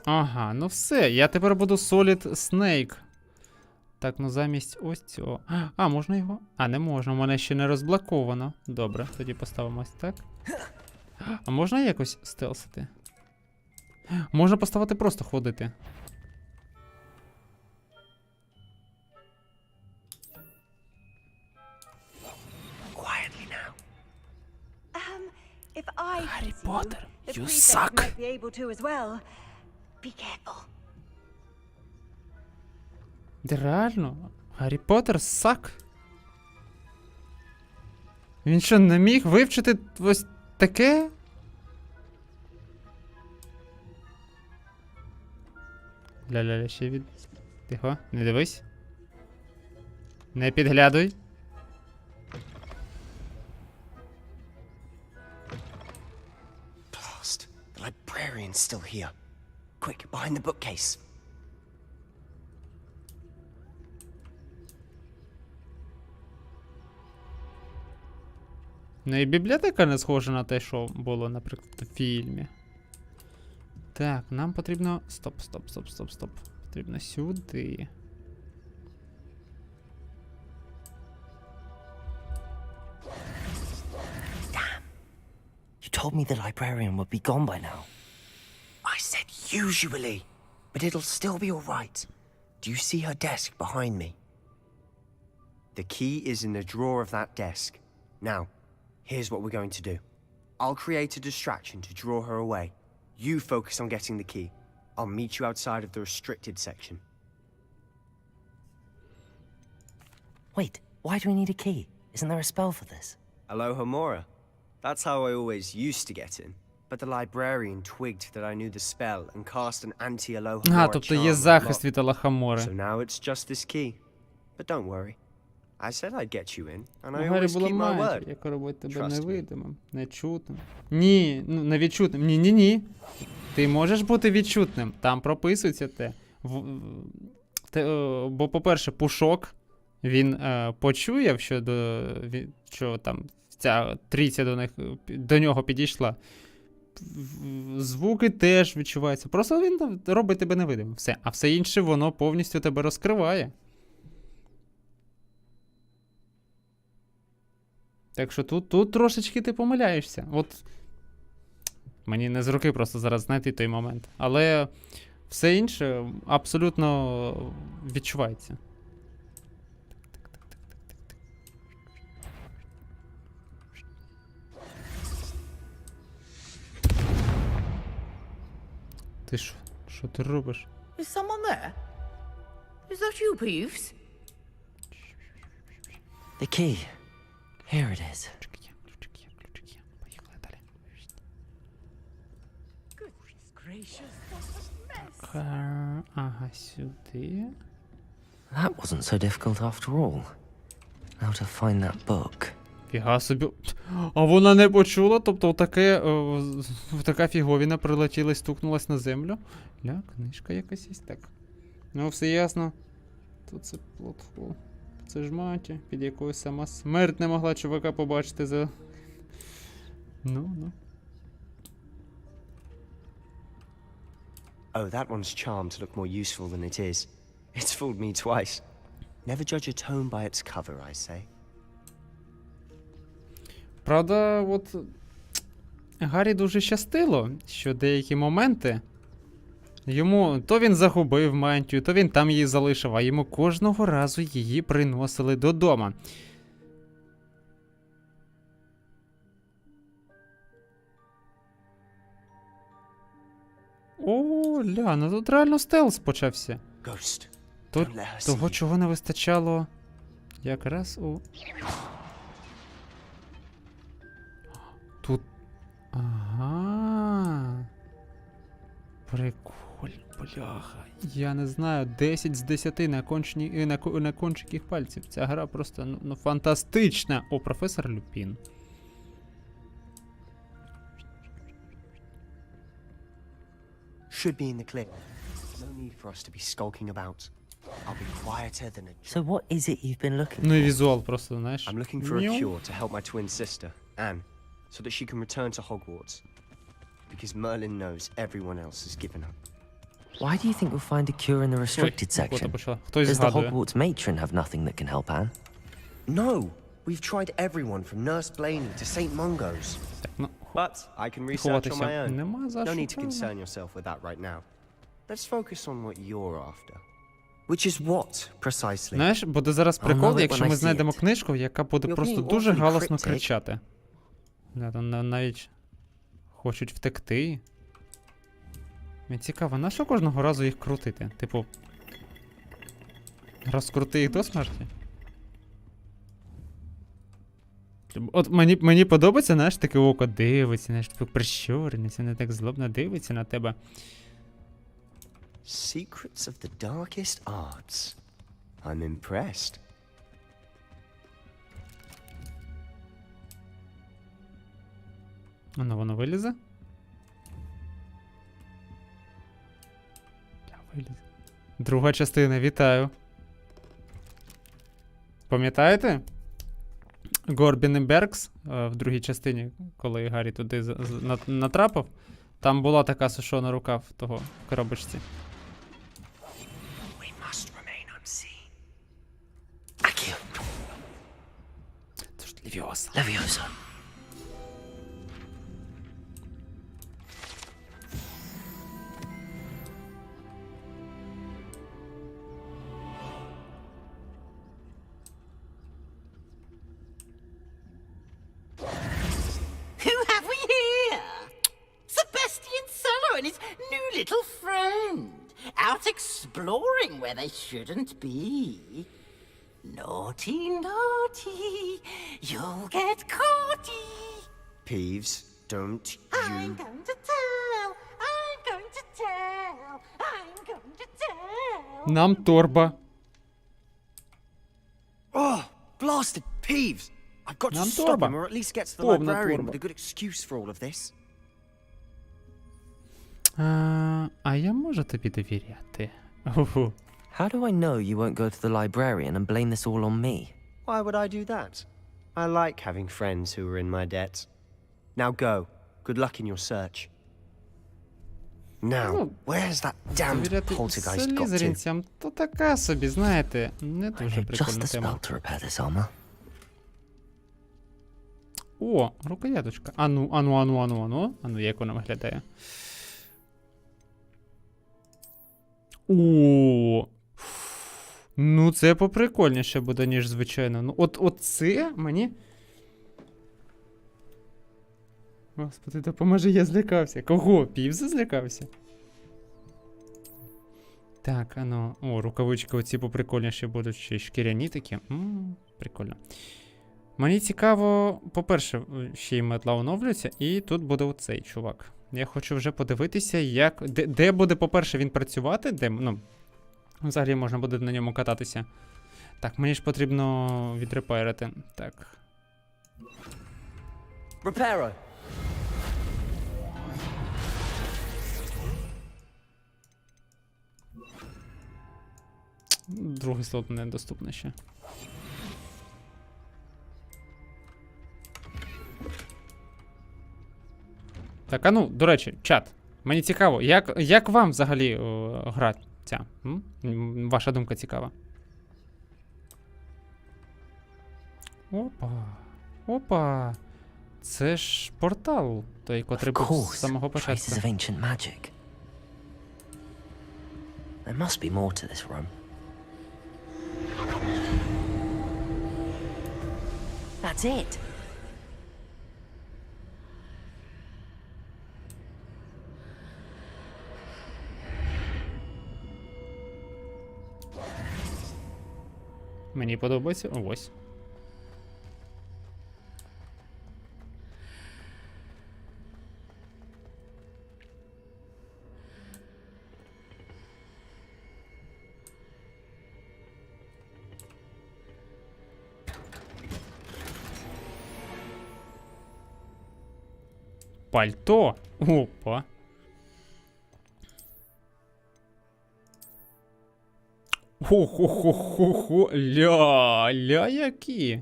S1: Ага, ну все, я тепер буду Solid Snake. Так, ну замість ось цього. А, можна його? А, не можна, у мене ще не розблоковано. Добре, тоді поставимо ось так. А можна якось стелсити? Можна поставити просто ходити.
S15: Quietly now.
S12: If I
S1: Harry
S12: can see
S1: Potter,
S12: the
S1: you
S12: prefects
S1: suck.
S12: might be able to as well. Be careful.
S1: Де реально? Гаррі Поттер сак? Він що, не міг вивчити ось таке? Ля-ля-ля, ще від... Тихо, не дивись. Не підглядуй.
S20: Blast. The librarian's still here. Quick, behind the bookcase.
S1: Ну і бібліотека не схожа на те, що було, наприклад, в фільмі. Так, нам потрібно... Стоп. Потрібно сюди.
S3: Damn. You told me the librarian would be gone by now.
S20: I said usually, but it'll still be all right. Do you see her desk behind me? The key is in the drawer of that desk. Now, here's what we're going to do. I'll create a distraction to draw her away. You focus on getting the key. I'll meet you outside of the restricted section.
S3: Wait, why do we need a key? Isn't there a spell for this?
S20: Aloha Mora. That's how I always used to get in. But the librarian twigged that I knew the spell and cast an anti-Aloha Mora
S1: тобто є
S20: charm
S1: захист
S20: on
S1: від Алахамори.
S20: So now it's just this key. But don't worry. I said I'd get you in, and
S1: У
S20: I
S1: Гаррі
S20: always
S1: була
S20: keep my
S1: магія,
S20: word.
S1: яка робить тебе
S20: Trust me.
S1: невидимим, нечутним. Ні, ну невідчутним. Ні. Ти можеш бути відчутним. Там прописується те. Бо, по-перше, Пушок, він почує, що там ця трійця до нього підійшла. Звуки теж відчуваються. Просто він робить тебе невидимим. Все. А все інше, воно повністю тебе розкриває. Так що тут трошечки ти помиляєшся. От мені не з руки просто зараз знайти той момент. Але все інше абсолютно відчувається. Ти що ти робиш?
S12: Is someone there? Is that you, Peeves?
S3: The key. Here it is.
S1: Ключик є. Поїхали далі. Так, ага, сюди.
S3: That wasn't so difficult after all. How to find that book?
S1: Фіга собі. А вона не почула, тобто така фіговіна прилетіла і стукнулась на землю. Ля, книжка якась є. Так. Ну, все ясно. Тут це платформа. Це ж маті, під якою сама смерть не могла чувака побачити за... Ну.
S20: Oh, that one's charmed to look more useful than it is. It's fooled me twice. Never judge a tome by its cover, I say.
S1: Правда, от Гаррі дуже щастило, що деякі моменти йому то він загубив мантію, то він там її залишив, а йому кожного разу її приносили додому. О, ля, ну тут реально стелс почався. Того, чого не вистачало якраз у... Тут... Ага. Прикольно, бляха. Я не знаю, 10 з 10 на кончиках пальців. Ця гра просто, ну, фантастична. О, професор Люпін.
S20: Should be in the clip. No need for us to be skulking about. I'll be quieter than a...
S3: So what is it you've been looking for?
S1: Ну і візуал просто, знаєш.
S20: I'm looking for a cure to help my twin sister, Anne, so that she can return to Hogwarts. Because Merlin knows everyone else has given up.
S3: Why do you think we'll find a cure in the restricted section? Does the Hogwarts matron have nothing that can help Anne?
S20: No! We've tried everyone from Nurse Blaney to St. Mungo's. But I can research on my own. No need to concern yourself with that right now. Let's focus on what you're after. Which is what, precisely?
S1: Знаєш, буде зараз прикол, якщо ми знайдемо книжку, яка буде просто дуже галасно кричати. Там навіть хочуть втекти. Мені цікаво, на що кожного разу їх крутити? Типу, розкрути їх до смерті? От мені подобається, знаєш, таке око дивиться, знаєш, прищурене, це не так злобно дивиться на тебе.
S20: Secrets of the darkest arts. I'm impressed.
S1: Воно вилізе? Вилізе. Друга частина, вітаю. Пам'ятаєте? Горбін і Беркс в другій частині, коли Гаррі туди натрапив, там була така сушона рука в того в коробочці. Це ж Левіоса.
S3: Левіоса.
S5: And his new little friend, out exploring where they shouldn't be. Naughty, naughty, you'll get caughty.
S20: Peeves, don't you...
S5: I'm going to tell, I'm going to tell, I'm going to tell.
S1: Нам торба.
S20: Oh, blasted Peeves! I've got to stop him, or at least get to the librarian with a good excuse for all of this.
S1: А я можу тобі довіряти?
S3: How do I know you won't go to the librarian and blame this all on me?
S20: Why would I do that? I like having friends who are in my debt. Now go. Good luck in your search. Now, where's that damned poltergeist got to?
S1: Слізеринцям то така собі, знаєте, не дуже прикольна тема. О, рукояточка. Ану, як вона виглядає? О, ну це поприкольніше буде, ніж звичайно. Ну, от це мені... Господи, допоможи, я злякався. Кого? Півза злякався? Так, О, рукавички оці поприкольніші будуть, ще й шкіряні такі. Прикольно. Мені цікаво, по-перше, ще й метла оновлюється, і тут буде оцей чувак. Я хочу вже подивитися, як... Де буде, по-перше, він працювати, де, ну, взагалі можна буде на ньому кататися. Так, мені ж потрібно відрепайрити. Так.
S3: Reparo.
S1: Другий слот недоступний ще. Так, а ну, до речі, чат. Мені цікаво, як вам взагалі гра ця? Ваша думка цікава. Опа. Опа. Це ж портал, той, котрий був з самого початку.
S3: Traces of ancient magic. There must be more to this room. That's it.
S1: Мені подобається. Ось. Пальто. Опа. Хо-хо-хо-хо-хо. Ля які.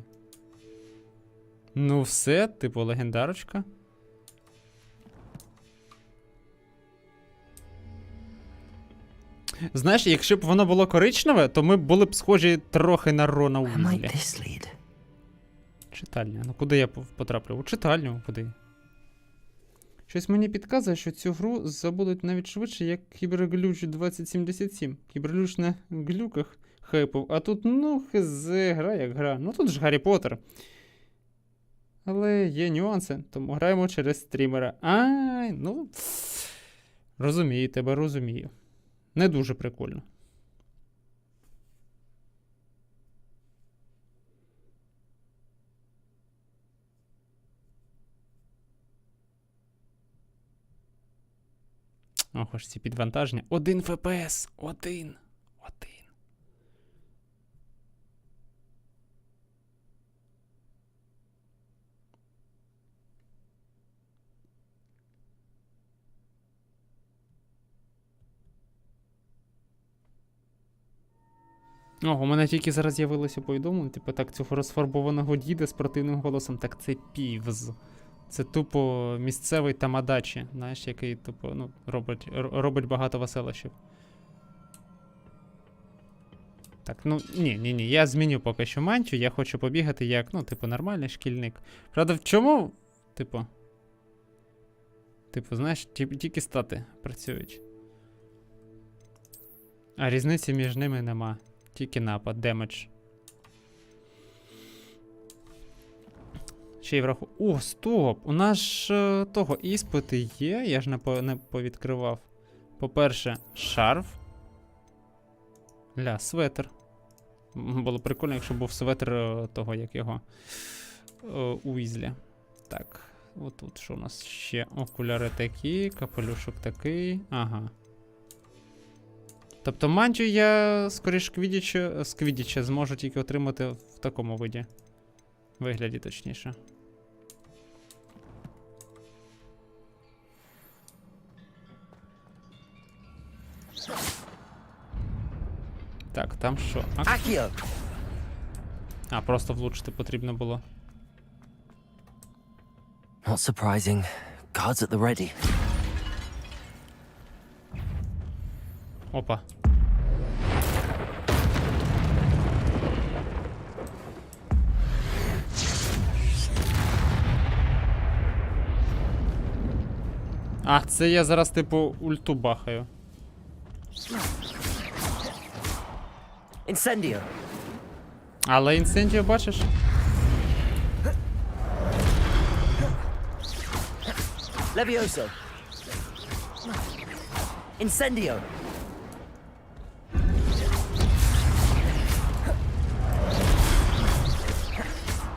S1: Ну все, типу легендарочка. Знаєш, якщо б воно було коричневе, то ми були б схожі трохи на Рона Уізлі. Читальня. Ну куди я потраплю? У читальню, куди? Щось мені підказує, що цю гру забудуть навіть швидше, як кіберглюч 2077. Кіберглюч на глюках хайпов, а тут, ну, хз, гра як гра. Ну тут ж Гаррі Поттер. Але є нюанси, тому граємо через стрімера. Ай, ну, розумію тебе, розумію. Не дуже прикольно. Ох, аж ці підвантаження. 1 ФПС. Один. Ого, у мене тільки зараз з'явилося повідомлення, типу, так, цього розфарбованого діда з противним голосом, так це Півз. Це тупо місцевий тамадачі, знаєш, який тупо, ну, робить багато веселощів. Так, ну, ні, я зміню поки що мантію, я хочу побігати як, ну, типу, нормальний шкільник. Правда, в чому, типу, знаєш, тільки стати працюють. А різниці між ними нема. Тільки напад, демедж. Ще й враху... О, стоп! У нас ж того іспити є, я ж не повідкривав. По-перше, шарф. Ля, светр. Було прикольно, якщо був светр того, як його, Уізлі. Так, отут що у нас ще? Окуляри такі, капелюшок такий. Ага. Тобто мантію я, скоріш, сквідіча зможу тільки отримати в такому вигляді, точніше. Так, там що? А, просто влучити потрібно було.
S3: Not surprising. Guards at the ready.
S1: Опа. А, це я зараз, типу, ульту бахаю.
S3: Incendio.
S1: Але інсендіо, бачиш?
S3: Levioso. Incendio.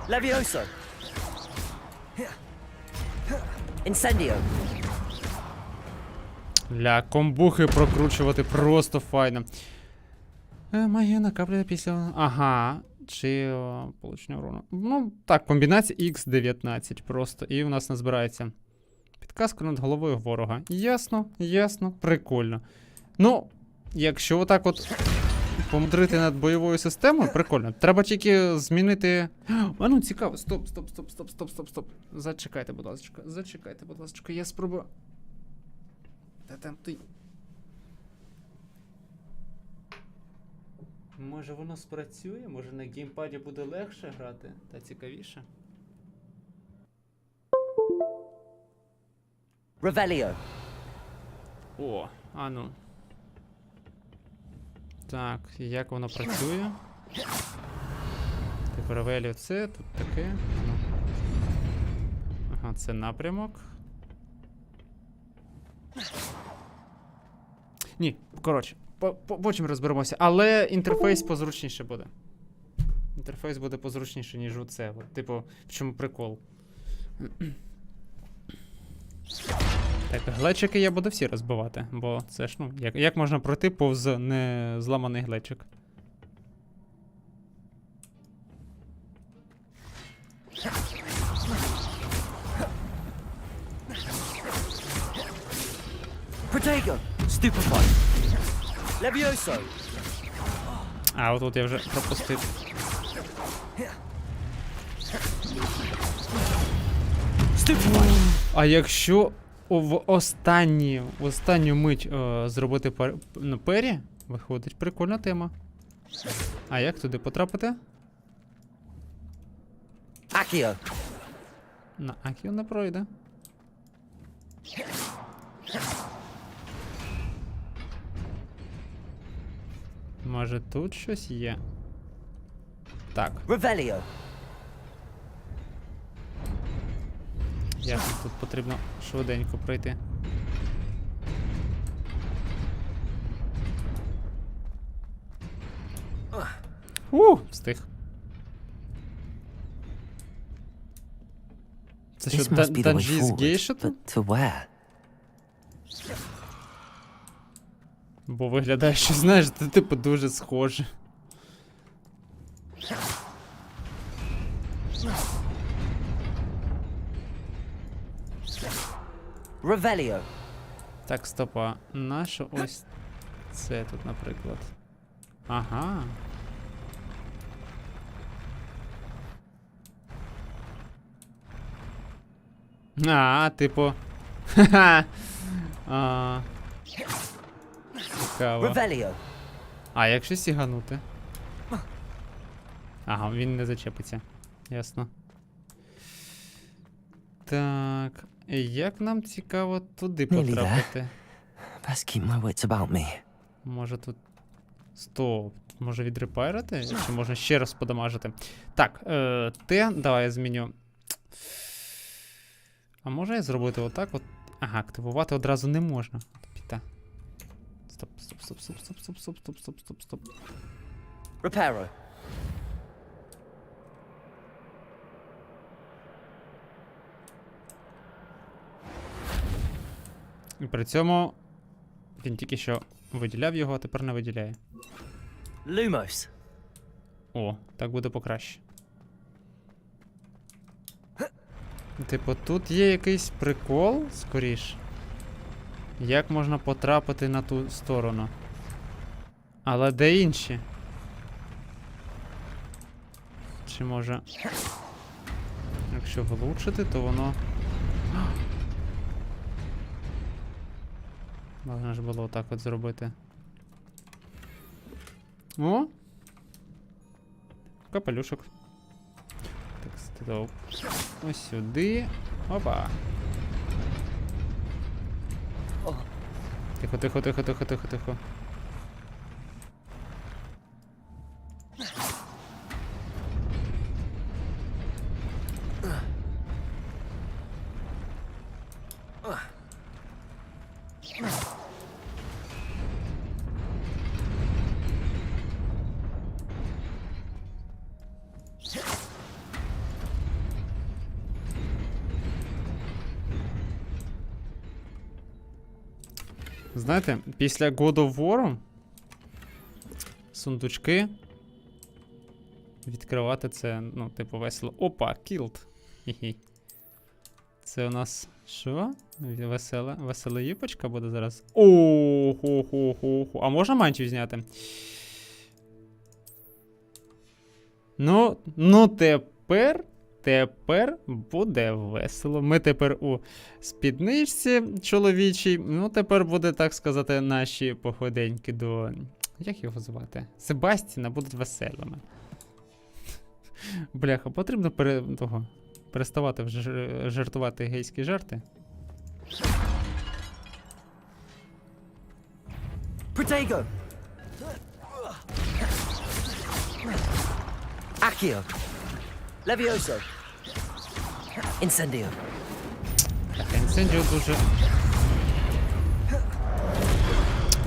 S3: Levioso. Incendio.
S1: Ля, комбухи прокручувати просто файно. Магія накаплює після... Ага. Чи получення урону. Ну, так, комбінація X19 просто. І у нас назбирається підказка над головою ворога. Ясно, ясно, прикольно. Ну, якщо отак от помудрити над бойовою системою, прикольно. Треба тільки змінити... А ну, цікаво. Стоп. Зачекайте, будь ласка. Я спробую... Та там ти... Може воно спрацює? Може на геймпаді буде легше грати та цікавіше?
S3: Revelio.
S1: О, а ну. Так, як воно працює? Тепер Revelio це, тут таке. Ну. Ага, це напрямок. Ні, коротше. Потім розберемося, але інтерфейс позручніше буде. Інтерфейс буде позручніше, ніж оце. От, типу, в чому прикол? Так, глечики я буду всі розбивати, бо це ж, ну, як можна пройти повз не зламаний глечик?
S3: Protego. Stupefy. Levioso.
S1: А, отут я вже пропустив. А якщо в останню мить зробити пері, виходить прикольна тема. А як туди потрапити?
S3: Акіо.
S1: На Акіо не пройде. Може тут щось є? Так.
S3: Revelio.
S1: Ясно, тут потрібно швиденько пройти. Встиг. Це що, данжі з гейшету? Бо виглядає, що, знаєш, це типу дуже схоже.
S3: Revelio.
S1: Так, стоп, а нащо ось це тут, наприклад? Ага. А, типу. Ха-ха. Цікаво.
S3: Revelio.
S1: А якщо сіганути? Ага, він не зачепиться. Ясно. Так. Як нам цікаво туди потрапити? Може тут... Стоп. Може відрепайрити? Чи можна ще раз подамажити? Так, давай я зміню. А може я зробити отак от? Ага, активувати одразу не можна. Піта. Стоп.
S3: Reparo.
S1: І при цьому він тільки що виділяв його, а тепер не виділяє.
S3: Lumos.
S1: О, так буде покраще. Типу, тут є якийсь прикол, скоріш. Як можна потрапити на ту сторону? Але де інші? Чи може... Якщо влучити, то воно... Можна ж було так от зробити. О! Капелюшок. Так, стоп. Ось сюди. Опа. Тихо. Знаєте, після God of War сундучки відкривати це, ну, типу, весело. Опа, кілд. Хі-хі. Це у нас що? Весела юпочка буде зараз. О-хо-хо-хо-хо. А можна мантію зняти? Ну тепер буде весело. Ми тепер у спідничці чоловічій. Ну, тепер буде, так сказати, наші походеньки до... Як його звати? Себастіна будуть веселими. Бляха, потрібно переставати вже жартувати гейські жарти.
S3: Protego! Accio! Levioso! Incendio!
S1: Так, інцендіо дуже...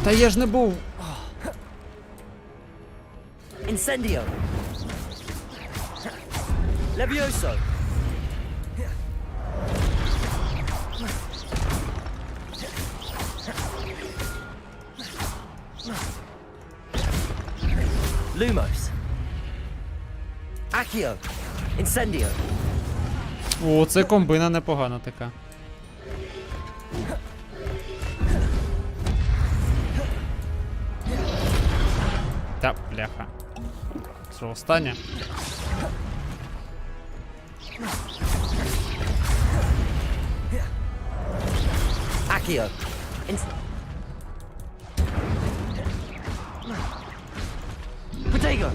S1: Та я ж не був!
S3: Incendio! Levioso! Lumos! Accio! Incendio!
S1: О, це комбина непогана така. Та, бляха. Що, остання?
S3: Accio! Protego!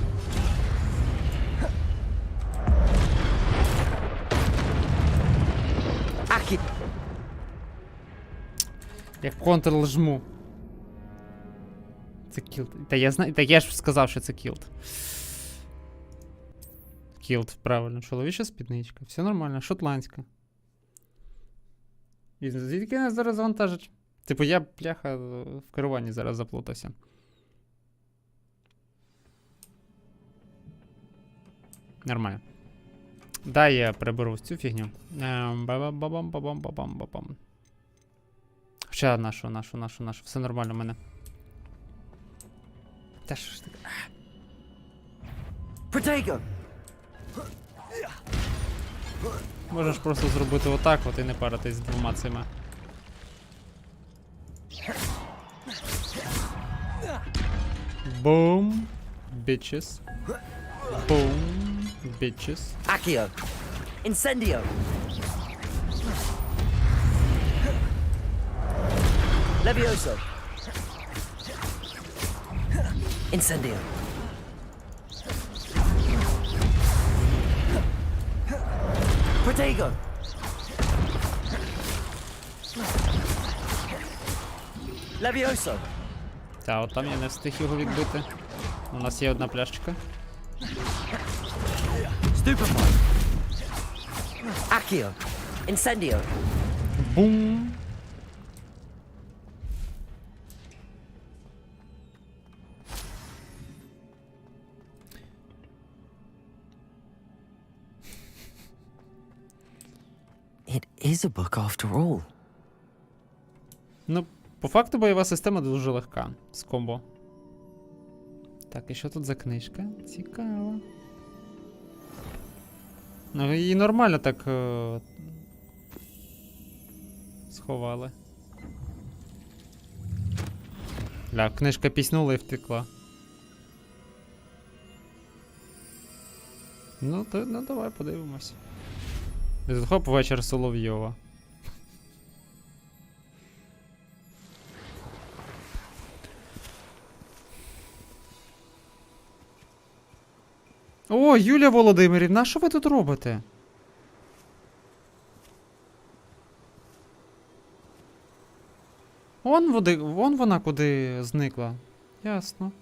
S3: Accio!
S1: Як контрол жму. Це кілд. Та я знаю, та я ж сказав, що це кілд. Кілд, правильно. Чоловіча спідничка. Все нормально. Шотландська. І звідки нас зараз завантажить? Типу, я, бляха, в керуванні зараз заплутався. Нормально. Дай я приберу цю фігню. Бабам-бабам-бабам-бабам. Ще нашу. Все нормально в мене. Та що ж таке?
S3: Protego!
S1: Можеш просто зробити отак от і не паритись з двома цими. Бум, bitches. Бум, bitches.
S3: Accio! Incendio! Levioso! Incendio! Protego! Levioso!
S1: Та, от там я не встиг його відбити. У нас є одна пляшечка.
S3: Stupefy! Accio! Incendio!
S1: Бум!
S3: It is a book after all.
S1: Ну, по факту бойова система дуже легка з комбо. Так, і що тут за книжка? Цікаво. Ну, її нормально так сховали. Ля, книжка піснула і втекла. Ну, давай подивимось. Хоп, вечір Соловйова. О, Юлія Володимирівна, що ви тут робите? Вон вона куди зникла. Ясно.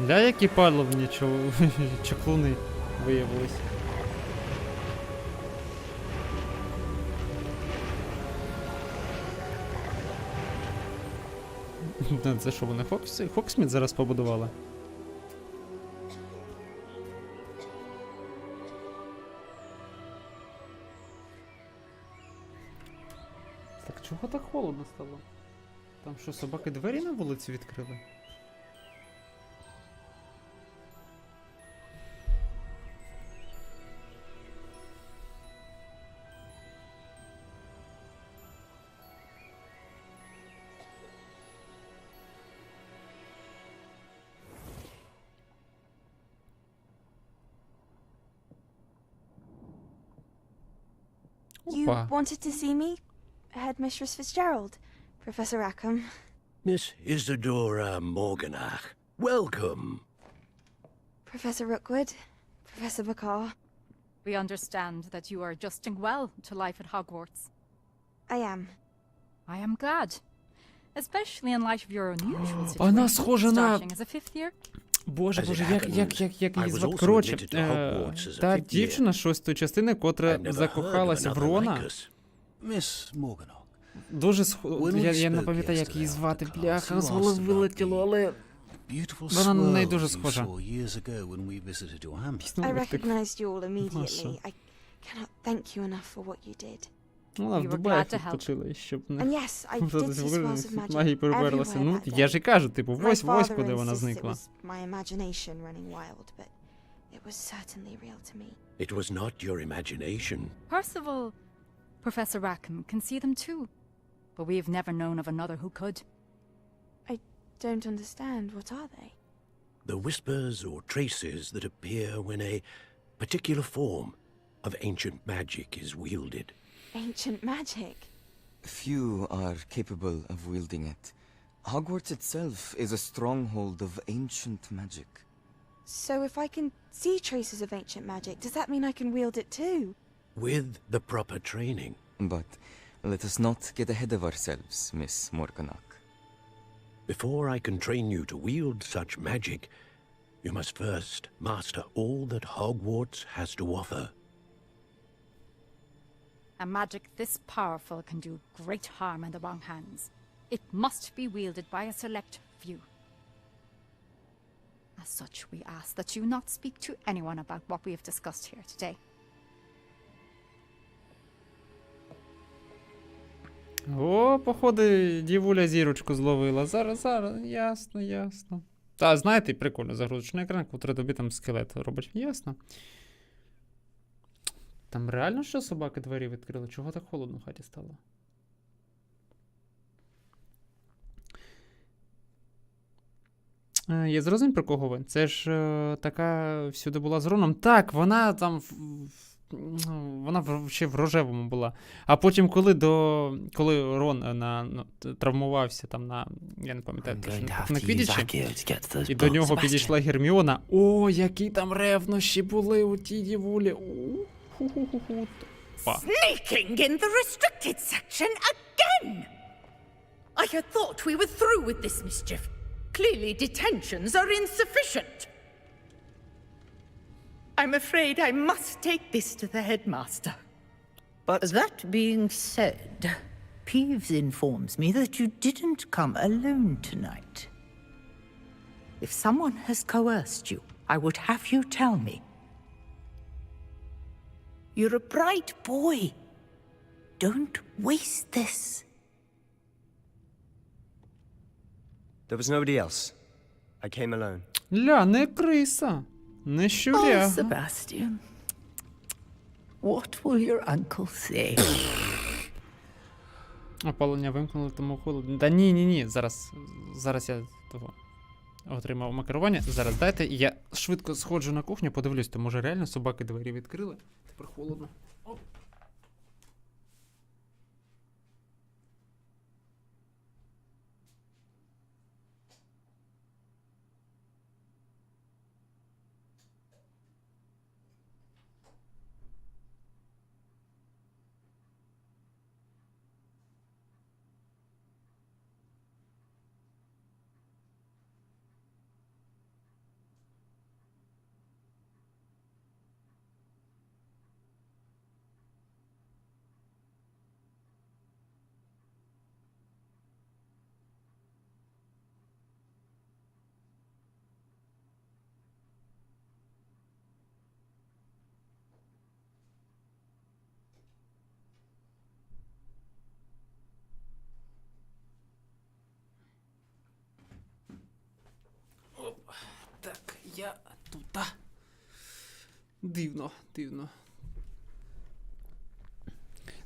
S1: Ля, які паловні чаклуни виявились. Це що, вони Хоксміт зараз побудували? Так чого так холодно стало? Там що, собаки двері на вулиці відкрили?
S2: You wanted to see me? Headmistress Fitzgerald, Professor Rackham.
S18: Miss Isadora Morganach, welcome.
S2: Professor Rookwood, Professor Bakar.
S19: We understand that you are adjusting well to life at Hogwarts.
S2: I am.
S19: I am glad. Especially in light of your unusual
S1: Вона
S19: situation,
S1: схожа на...
S19: starting as a fifth year.
S1: Боже, як її звати? Коротше, та дівчина щось з тої частини, котра закохалася в Рона.
S18: Miss Morganach.
S1: Дуже я не пам'ятаю, як її звати, бляха, з голови вилетіло, але вона на неї дуже схожа.
S2: I recognized you all immediately. I cannot thank you enough for what you did.
S1: Вона в Дубаях відпочила, щоб не...
S2: And yes, I did see spells of magic
S1: магії переберлася. Ну, я ж і кажу, типу, ось куди вона зникла.
S2: My imagination running wild, but it was certainly real to me.
S18: It was not your imagination.
S19: Percival, Professor Rackham can see them too, but we have never known of another who could.
S2: I don't understand. What are they?
S18: The whispers or traces that appear when a particular form of ancient magic is wielded.
S2: Ancient magic?
S23: Few are capable of wielding it. Hogwarts itself is a stronghold of ancient magic.
S2: So if I can see traces of ancient magic, does that mean I can wield it too?
S18: With the proper training.
S23: But let us not get ahead of ourselves, Miss Morganach.
S18: Before I can train you to wield such magic, you must first master all that Hogwarts has to offer.
S19: A magic this powerful can do great harm in the wrong hands. It must be wielded by a select few. As such, we ask that you not speak to anyone about what we have discussed here today.
S1: О, походу, дівуля зірочку зловила. Зараз, ясно. Та, знаєте, прикольно, загрузочний екран, котрий тобі там скелет робить. Ясно. Там реально що собаки двері відкрили? Чого так холодно в хаті стало? Я зрозумів, про кого ви. Це ж така всюди була з Роном. Так, вона там... Вона ще в рожевому була. А потім, коли Рон травмувався там на... Я не пам'ятаю, на Квіддічі, і до нього підійшла Герміона. О, які там ревнощі були у тій дівулі.
S24: Sneaking in the restricted section again! I had thought we were through with this mischief. Clearly detentions are insufficient. I'm afraid I must take this to the headmaster.
S25: But that being said, Peeves informs me that you didn't come alone tonight. If someone has coerced you, I would have you tell me. You're a bright boy. Don't waste this.
S20: There was nobody else. I came alone.
S1: Ля, не криса. Не щуря.
S25: Oh, Sebastian. What will your uncle say?
S1: Опалення вимкнули, тому холодно. Та ні. Зараз я того отримав макерування. Зараз дайте, я швидко сходжу на кухню, подивлюсь, то може реально собаки двері відкрили. Тепер холодно. Оп. Дивно, дивно.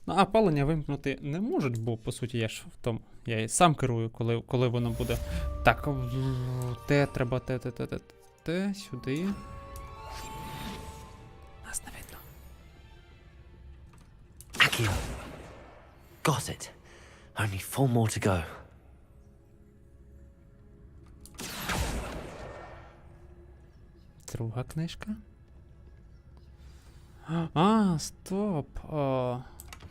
S1: Ну, а палення вимкнути не можуть, бо, по суті, я ж в тому. Я і сам керую, коли воно буде. Так, треба сюди. Нас не видно.
S3: Akio. Got it. Only 4 more to go.
S1: Друга книжка. А, стоп.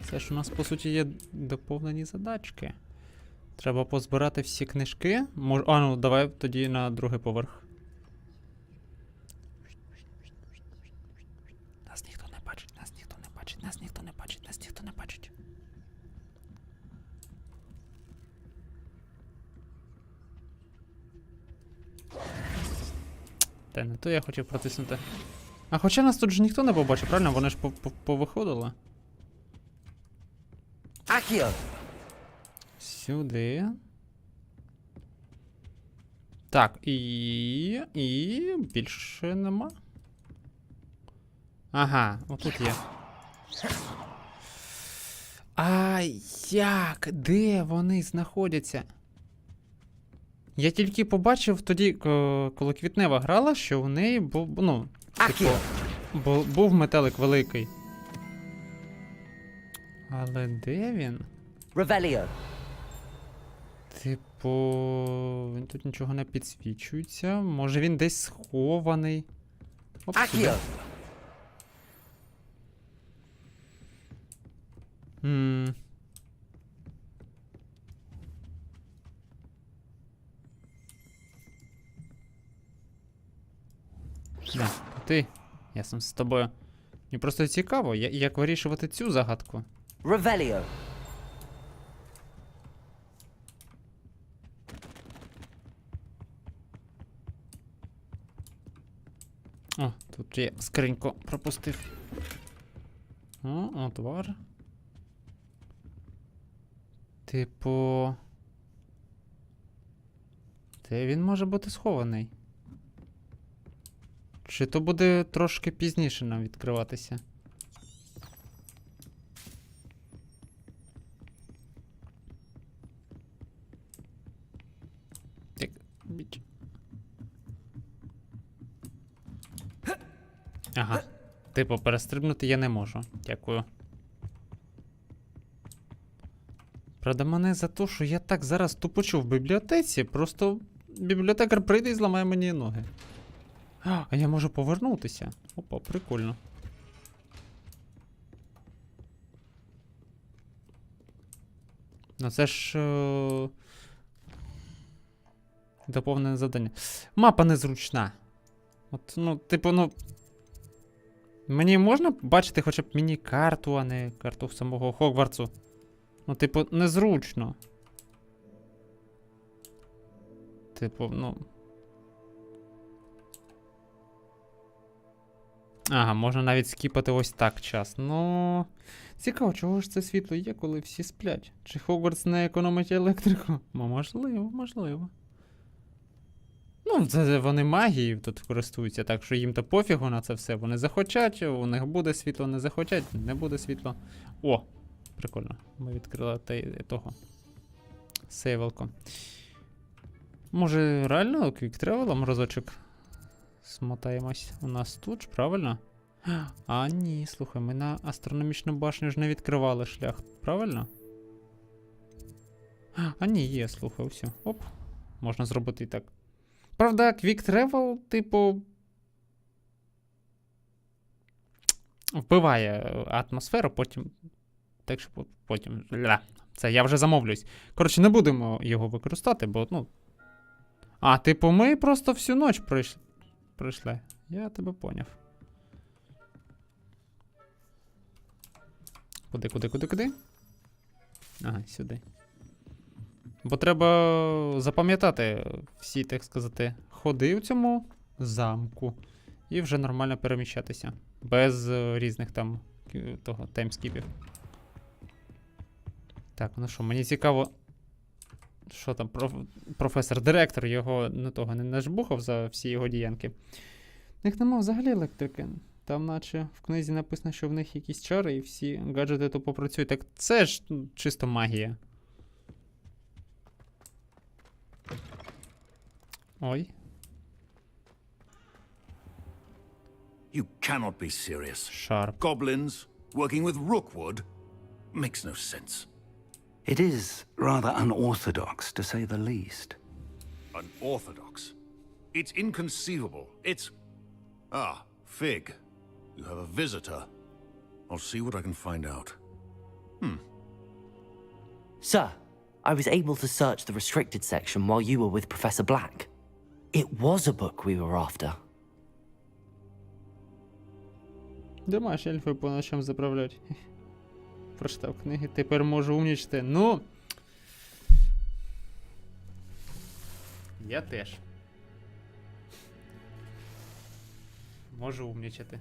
S1: Це ж у нас, по суті, є доповнені задачки. Треба позбирати всі книжки. Ну, давай тоді на другий поверх. Нас ніхто не бачить, нас ніхто не бачить, нас ніхто не бачить, нас ніхто не бачить. Та не то я хотів протиснути. А хоча нас тут ж ніхто не побачив, правильно? Вони ж повиходили.
S3: Akio.
S1: Сюди. Так, і більше нема. Ага, отут є. А як? Де вони знаходяться? Я тільки побачив тоді, коли Квітнева грала, що у неї був, ну, типу, був метелик великий. Але де він?
S3: Revelio.
S1: Типу, він тут нічого не підсвічується. Може він десь схований. Оп, сюди. Да, ти. Я сам з тобою. Мені просто цікаво, як вирішувати цю загадку.
S3: Revelio.
S1: О, тут я скриньку пропустив. О, отвар. Типу. Де він може бути схований? Чи то буде трошки пізніше нам відкриватися? Так, біч. Ага. Типу, перестрибнути я не можу. Дякую. Правда, мене за те, що я так зараз тупочу в бібліотеці, просто бібліотекар прийде і зламає мені ноги. А я можу повернутися. Опа, прикольно. Ну це ж... доповнене завдання. Мапа незручна. От, ну, типу, ну... Мені можна бачити хоча б міні-карту, а не карту самого Хогвартсу? Ну, типу, незручно. Типу, ну... Ага, можна навіть скіпати ось так час. Ну... Цікаво, чого ж це світло є, коли всі сплять? Чи Хогвартс не економить електрику? Можливо, можливо. Ну, це вони магією тут користуються, так що їм то пофігу на це все. Вони захочуть, у них буде світло, не захочуть, не буде світло. О! Прикольно. Ми відкрили того. Сейвелку. Може, реально квік-тревелом разочок смотаємось у нас тут ж, правильно? А, ні, слухай, ми на астрономічну башню ж не відкривали шлях, правильно? А, ні, є, слухай, все. Оп. Можна зробити і так. Правда, квік-тревел, типу... вбиває атмосферу, потім... Так що потім... Це я вже замовлюсь. Коротше, не будемо його використати, бо, ну... А, типу, ми просто всю ніч пройшли. Я тебе поняв. Куди? Ага, сюди. Бо треба запам'ятати всі, так сказати, ходи в цьому замку. І вже нормально переміщатися. Без різних там того таймскіпів. Так, ну що, мені цікаво, що там професор-директор його не нажбухав за всі його діянки. У них нема взагалі електрики. Там наче в книзі написано, що в них якісь чари і всі гаджети тупо працюють. Так це ж чисто магія. Ой.
S6: You cannot be serious.
S1: Sharp.
S6: Goblins working with rookwood makes no sense.
S4: It is rather unorthodox, to say the least.
S6: Unorthodox? It's inconceivable. It's... Ah, Fig. You have a visitor. I'll see what I can find out.
S3: Sir, I was able to search the restricted section while you were with Professor Black. It was a book we were after.
S1: Думаєш, ельфи по ночам заправлять. Прочитав книги, тепер можу умнічити. Ну. Я теж. Можу умнічити.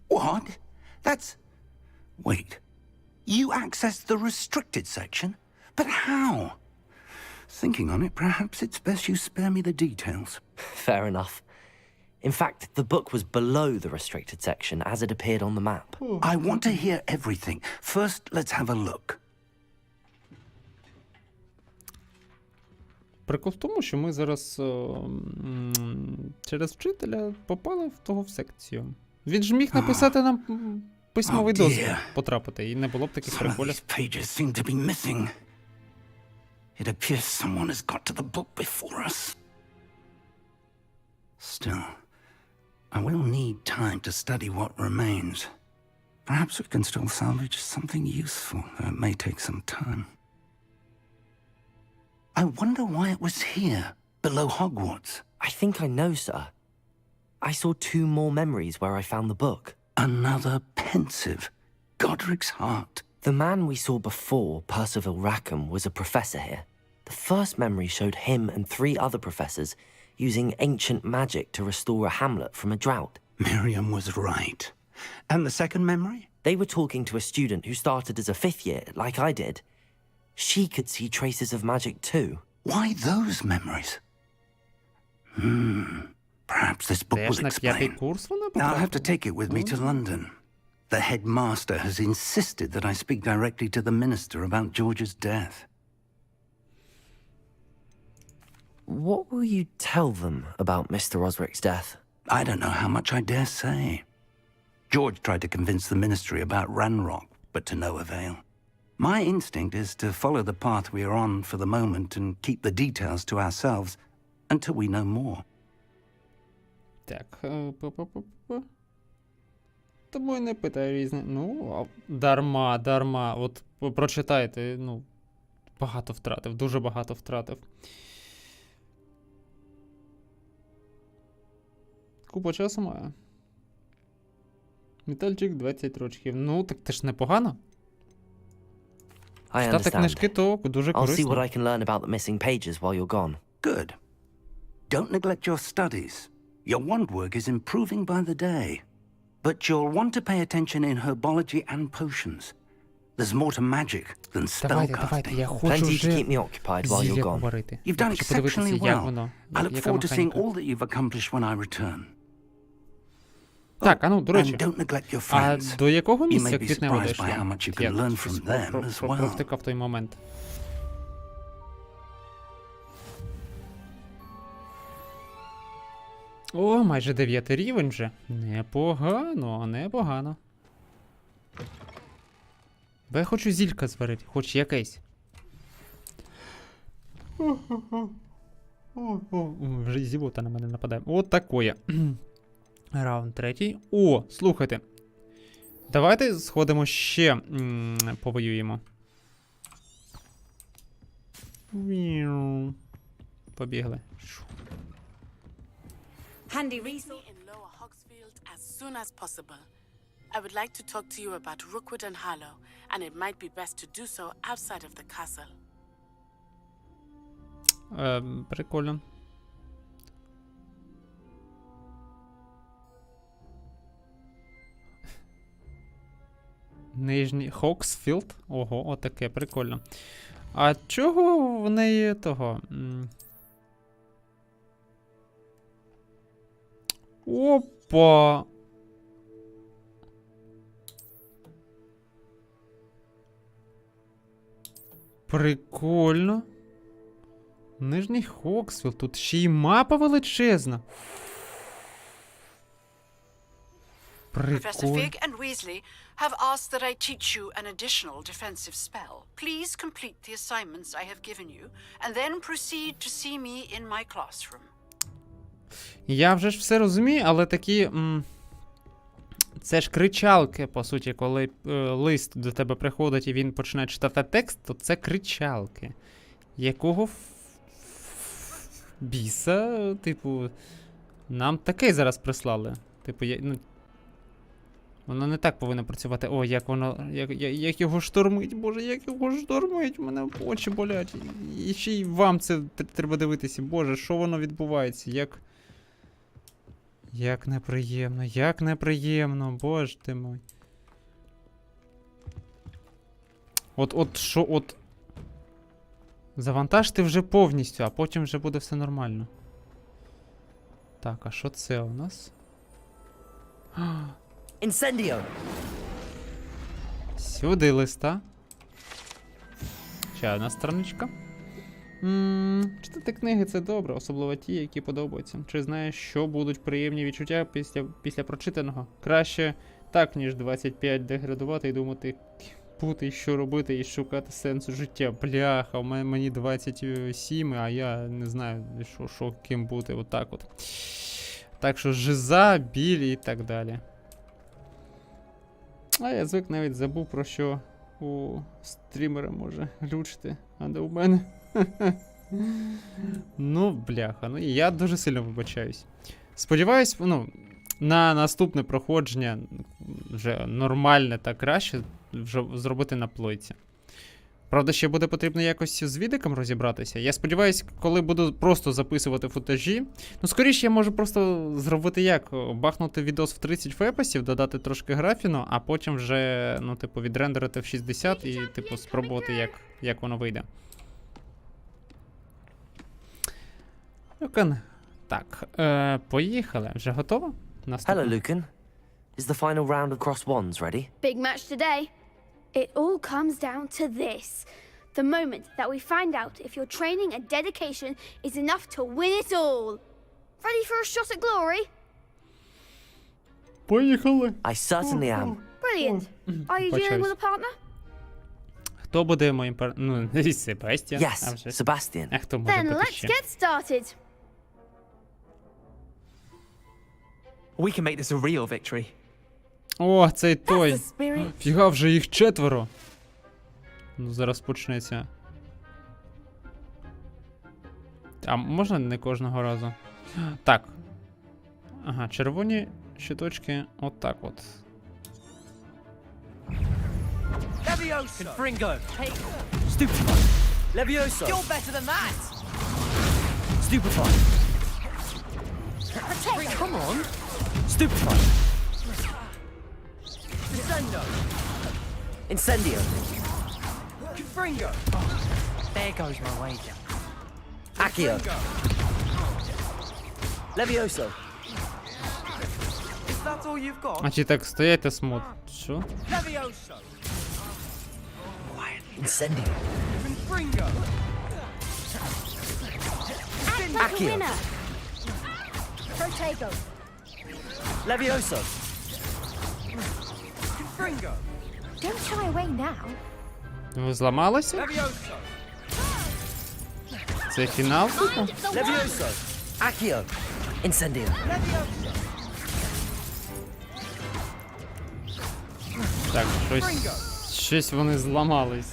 S4: What? That's... Wait. You accessed the restricted section? But how? Thinking on it, perhaps it's best you spare me the details.
S3: Fair enough. In fact, the book was below the restricted section as it appeared on the map.
S4: I want to hear everything. First, let's have a look.
S1: Прикол в тому, що ми зараз через вчителя попали в секцію. Він ж міг написати нам письмовий дозвіл потрапити, і не було б таких приколів.
S4: It appears someone has got to the book before us. Still, I will need time to study what remains. Perhaps we can still salvage something useful, though it may take some time. I wonder why it was here, below Hogwarts.
S3: I think I know, sir. I saw 2 more memories where I found the book.
S4: Another pensive, Godric's heart.
S3: The man we saw before, Percival Rackham, was a professor here. The first memory showed him and 3 other professors using ancient magic to restore a hamlet from a drought.
S4: Miriam was right. And the second memory?
S3: They were talking to a student who started as a 5th year, like I did. She could see traces of magic too.
S4: Why those memories? Perhaps this book will explain. I'll have to take it with me to London. The headmaster has insisted that I speak directly to the minister about George's death.
S3: What will you tell them about Mr. Osric's death?
S4: I don't know how much I dare say. George tried to convince the ministry about Ranrock, but to no avail. My instinct is to follow the path we are on for the moment and keep the details to ourselves until we know more.
S1: Так, Тому й не питаю різні. Ну, дарма. От прочитайте, ну, багато втратив, дуже багато втратив. Купа часу маю. Метальчик 20 рочків. Ну, так теж непогано. Читати книжки то дуже корисно.
S3: I'll see what I can learn about the missing pages while you're gone.
S4: Good. Don't neglect your studies. Your wand work is improving by the day. But you'll want to pay attention in herbology and potions. There's more to magic than spellcasting.
S1: Давайте, я хочу
S3: Plenty to
S1: вже
S3: keep me occupied while you're
S1: зілля
S3: gone.
S1: говорити.
S4: You've done
S1: Хочу подивитися,
S4: exceptionally
S1: як
S4: well.
S1: воно,
S4: I look
S1: яка
S4: forward to seeing
S1: механіка.
S4: all that you've accomplished when I return.
S1: Так, а ну, до речі,
S4: And don't neglect your
S1: а
S4: friends.
S1: до якого
S4: You
S1: місця
S4: may be
S1: квітнева
S4: surprised by
S1: дійшла?
S4: how much you can
S1: Я
S4: learn
S1: щось
S4: from them as well.
S1: провтикав той момент. О, майже 9 рівень вже. Непогано. Бо я хочу зілька зварити, хоч якесь. Вже зівота на мене нападає. От такое. Раунд 3. О, слухайте. Давайте сходимо ще повоюємо. Побігли.
S12: Handy resource
S7: in Lower Hogsfield as soon as possible. I would like to talk to you about Rookwood and Harlow, and it might be best to do so outside of the castle.
S1: Прикольно. Нижній Хоксфілд. Ого, отаке, прикольно. А чого в неї того? Опа! Прикольно. Нижній Хоксвілл. Тут ще й мапа величезна.
S14: Professor
S1: Прикольно.
S14: Fig and Weasley have asked that I teach you an additional defensive spell. Please complete the assignments I have given you, and then proceed to see me in my classroom.
S1: Я вже ж все розумію, але такі... Це ж кричалки, по суті, коли лист до тебе приходить і він починає читати текст, то це кричалки. Якого біса, типу, нам таке зараз прислали. Типу, воно не так повинно працювати. О, як воно, як його штормить, боже, як його штормить, у мене очі болять. І ще й вам це треба дивитися, боже, що воно відбувається, як неприємно, боже ти мой. От. Завантажте вже повністю, а потім вже буде все нормально. Так, а що це у нас?
S3: Інсендіо!
S1: Сюди листа. Ще одна страничка. Читати книги це добре, особливо ті, які подобаються. Чи знаєш, що будуть приємні відчуття після прочитаного? Краще так, ніж 25 деградувати і думати, бути, що робити і шукати сенсу життя. Бляха, мені 27, а я не знаю, що ким бути, отак от. Так що жиза, біль і так далі. А я звик навіть забув, про що у стрімера може глючити, а не у мене. Ну, бляха, ну і я дуже сильно вибачаюсь. Сподіваюсь, на наступне проходження вже нормальне та краще вже зробити на плойці. Правда, ще буде потрібно якось з відиком розібратися. Я сподіваюсь, коли буду просто записувати футажі. Скоріше я можу просто зробити як? Бахнути відос в 30 фепасів, додати трошки графіну, а потім вже, відрендерити в 60 і, спробувати, як воно вийде. Люкен. Так, поїхали. Вже готово?
S3: Hello, Lucan. Is the final round of cross wands ready?
S13: Big match today. It all comes down to this. The moment that we find out if your training and dedication is enough to win it all. Ready for a shot at glory?
S1: Поїхали.
S3: I certainly am.
S13: Brilliant. Are you dealing with a partner?
S1: Хто буде моїм партнером? Себастьян.
S3: Yes, Sebastian.
S1: А хто може
S13: Then
S1: бути
S13: let's
S1: ще?
S13: get started.
S8: We can make this a real victory.
S1: О, цей той. Фіга, вже їх 4. Зараз почнеться. А можна не кожного разу? Так. Ага, червоні щиточки отак от.
S8: Levioso! Confringo! Stupefy! Levioso! You're better than that! Stupefy! Come on! Stupefy! Descendo!
S3: Incendio!
S8: Confringo! There goes my wager.
S3: Accio! Levioso!
S8: Is that all you've got?
S1: А чи так стоять та смотрять? Що?
S8: Levioso!
S3: Incendio!
S8: Confringo!
S3: Accio!
S13: Protego.
S3: Levioso!
S8: Confringo!
S13: Don't shy away now.
S1: Ви зламалися?
S8: Levioso!
S1: Це фінал?
S3: Levioso! Accio! Incendio!
S1: Так, щось вони зламались.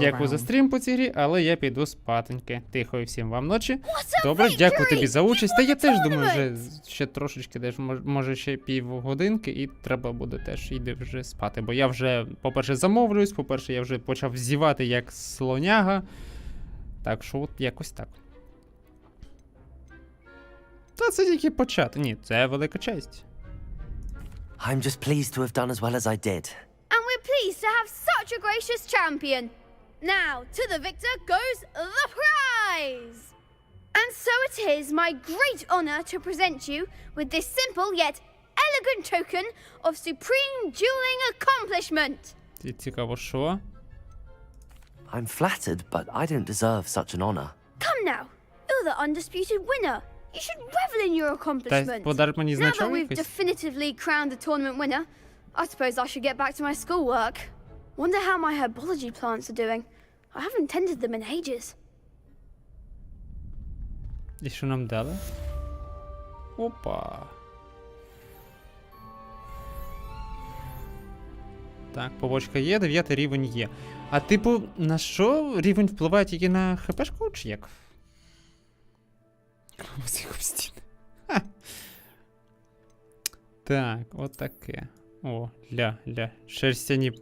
S1: Дякую за стрім по цій грі, але я піду спатеньки. Тихої всім вам ночі. Добре, дякую тобі за участь. Та я теж думаю, вже ще трошечки, десь, може ще півгодинки, і треба буде теж йти вже спати. Бо я вже, по-перше, замовлююсь, по-перше, я вже почав зівати як слоняга. Так що от якось так. Та це тільки почати. Ні, це велика честь.
S3: I'm just pleased to have done as well as I did.
S13: And we're pleased to have such a gracious champion. Now, to the victor goes the prize! And so it is my great honor to present you with this simple yet elegant token of supreme dueling accomplishment.
S1: Цікаво, що?
S3: I'm flattered, but I don't deserve such an honor.
S13: Come now, you're the undisputed winner. You should revel in your accomplishment.
S1: Подарок мені
S13: Now that
S1: значок
S13: we've
S1: якийсь?
S13: definitively crowned the tournament winner, I suppose I should get back to my schoolwork. Wonder how my herbology plants are doing. I haven't tended them in ages.
S1: І що нам дали? Опа. Так, побочка є, 9 рівень є. А типу, на що рівень впливає тільки на хпшку чи як? Так, от таке. О, ля. Шерстяні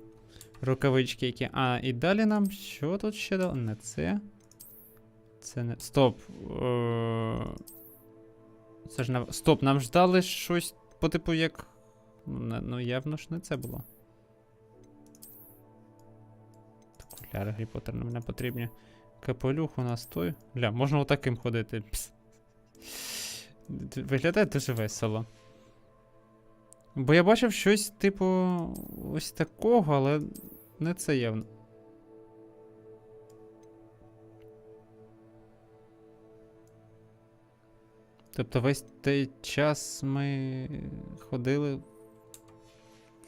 S1: рукавички які. А, і далі нам що тут ще дало? Не це. Це не... Стоп. Це ж на... Стоп, нам ж дали щось по типу як... Ну, явно ж не це було. Окуляри Гаррі Поттер нам не потрібні. Капелюх у нас той. Ля, можна отаким ходити. Пс. Виглядає дуже весело. Бо я бачив щось, типу, ось такого, але не це явно. Тобто весь той час ми ходили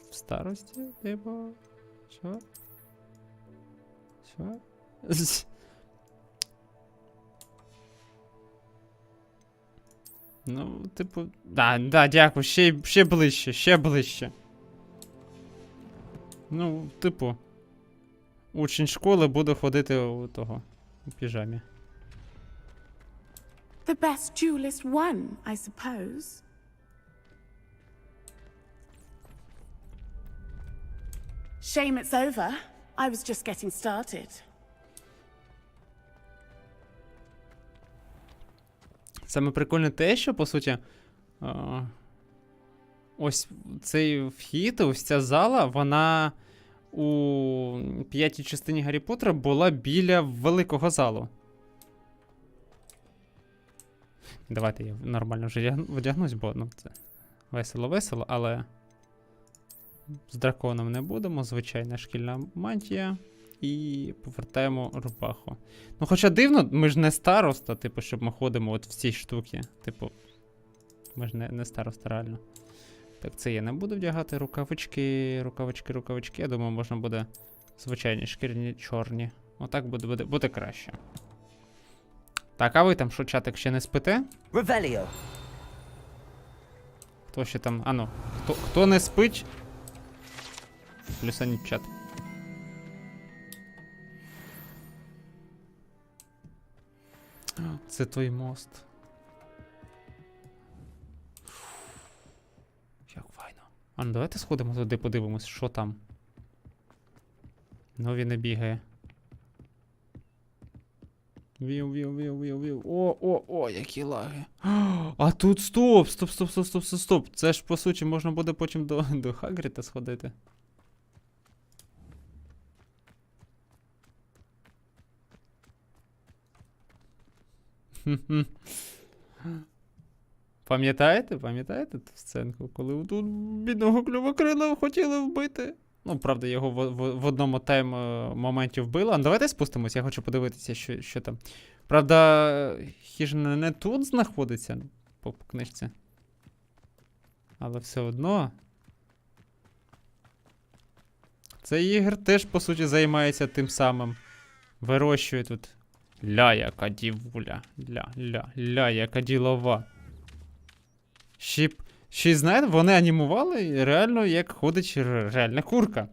S1: в старості, типу? Що? Що? Ну, типу... Да, дякую, ще ближче. Ну, типу... Учень школи буде ходити у того, у піжамі.
S7: The best duelist won, I suppose. Shame it's over. I was just getting started.
S1: Саме прикольне те, що, по суті, ось цей вхід, ось ця зала, вона у п'ятій частині Гаррі Поттера була біля великого залу. Давайте я нормально вже вдягнусь, бо ну, це весело, але з драконом не будемо. Звичайна шкільна мантія. І повертаємо рубаху. Ну, хоча дивно, ми ж не староста, типу, щоб ми ходимо от в цій штуці. Типу, ми ж не староста, реально. Так, це я не буду вдягати. Рукавички. Я думаю, можна буде звичайні шкірні, чорні. Отак буде краще. Так, а ви там що, чатик, ще не спите?
S3: Ревеліо.
S1: Хто ще там? Ану, хто не спить? Плюсаніть чат. Це той мост. Як файно. А ну давайте сходимо туди, подивимось, що там. Ну він не бігає. Вів. О, які лаги. А тут стоп. Це ж, по суті, можна буде потім до Хагріда сходити. Пам'ятаєте ту сценку, коли тут бідного клювокрила хотіли вбити? Ну, правда, його в одному моменті вбили. А давайте спустимось, я хочу подивитися, що там. Правда, хижина не тут знаходиться по книжці. Але все одно. Цей ігор теж, по суті, займається тим самим. Вирощує тут. Ля, яка дівуля. Ля, яка ділова. Ще й, знаєте, вони анімували реально, як ходить реальна курка.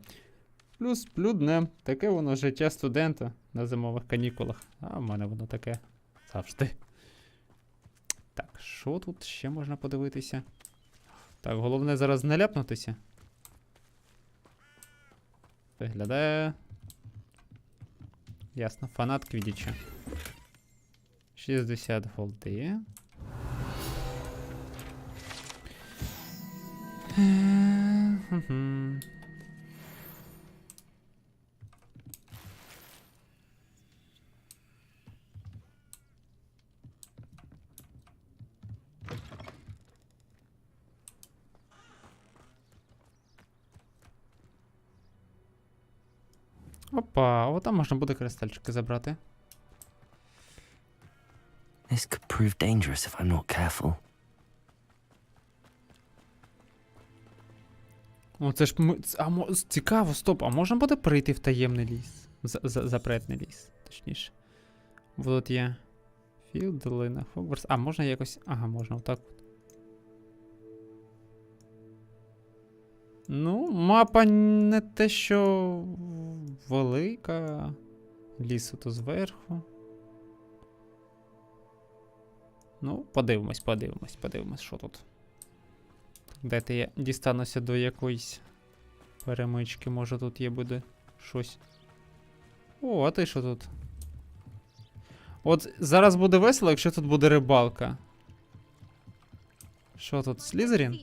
S1: Плюс плюдне. Таке воно життя студента на зимових канікулах. А в мене воно таке завжди. Так, що тут ще можна подивитися? Так, головне зараз не ляпнутися. Виглядає... Ясно, фанат Квідіча. 60 голди. Опа, о, там можна буде кристальчики забрати.
S3: This could prove dangerous if I'm not careful.
S1: О, це ж цікаво, стоп, а можна буде перейти в таємний ліс? Запретний ліс, точніше. Бо тут є філ, долина, Hogwarts. А, можна якось... Ага, можна отак от. Ну, мапа не те, що велика. Лісу то зверху. Ну, подивимось, що тут. Дайте я дістануся до якоїсь перемички, може тут є буде щось. О, а ти що тут? От зараз буде весело, якщо тут буде рибалка. Що тут, Слізерін?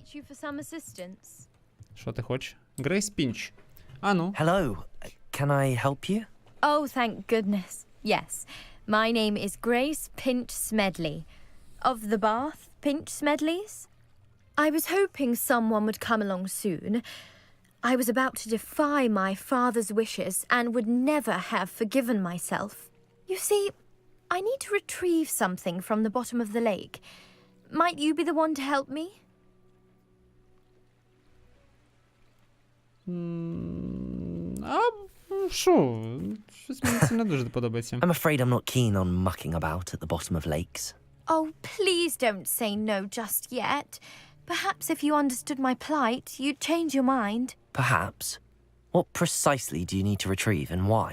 S1: Що ти хочеш? Грейс Пінч. А ну.
S3: Hello, can I help you?
S9: Oh, thank goodness. Yes. My name is Grace Pinch Smedley. Of the Bath Pinch Smedleys. I was hoping someone would come along soon. I was about to defy my father's wishes and would never have forgiven myself. You see, I need to retrieve something from the bottom of the lake. Might you be the one to help me?
S1: Що? Щось мені це не дуже подобається.
S3: I'm afraid I'm not keen on mucking about at the bottom of lakes.
S9: Oh, please don't say no just yet. Perhaps if you understood my plight, you'd change your mind.
S3: Perhaps. What precisely do you need to retrieve and why?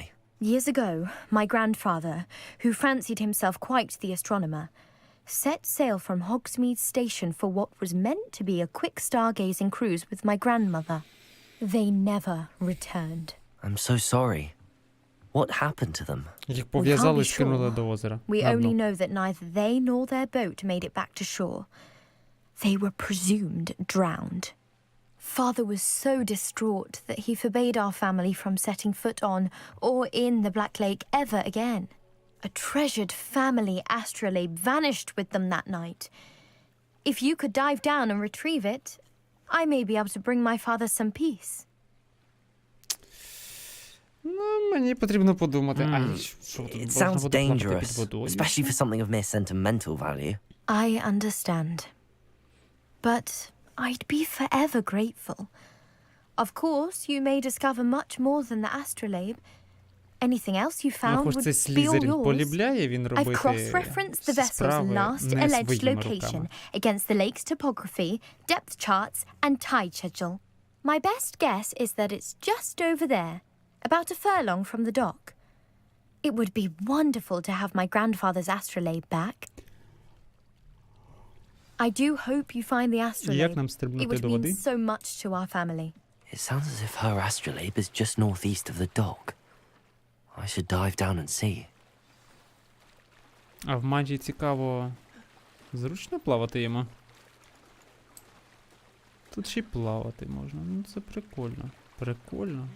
S9: Years ago, my grandfather, who fancied himself quite the astronomer, set sail from Hogsmeade Station for what was meant to be a quick stargazing cruise with my grandmother. They never returned.
S3: I'm so sorry. What happened to them?
S1: Їх пов'язали і скинули до озера.
S9: We only know that neither they nor their boat made it back to shore. They were presumed drowned. Father was so distraught that he forbade our family from setting foot on or in the Black Lake ever again. A treasured family astrolabe vanished with them that night. If you could dive down and retrieve it, I may be able to bring my father some peace.
S1: Ну, мені потрібно подумати.
S3: It sounds dangerous, especially for something of mere sentimental value.
S9: I understand. But I'd be forever grateful. Of course, you may discover much more than the astrolabe. Anything else you found would be all yours. I've cross-referenced the vessel's last alleged location against the lake's topography, depth charts, and tide schedule. My best guess is that it's just over there, about a furlong from the dock. It would be wonderful to have my grandfather's astrolabe back. I do hope you find the astrolabe. It would mean so much to our family.
S3: It sounds as if her astrolabe is just northeast of the dock. I should dive down and see.
S1: А в Маджі цікаво, зручно плавати йому? Тут ще й плавати можна, ну це прикольно. Прикольно.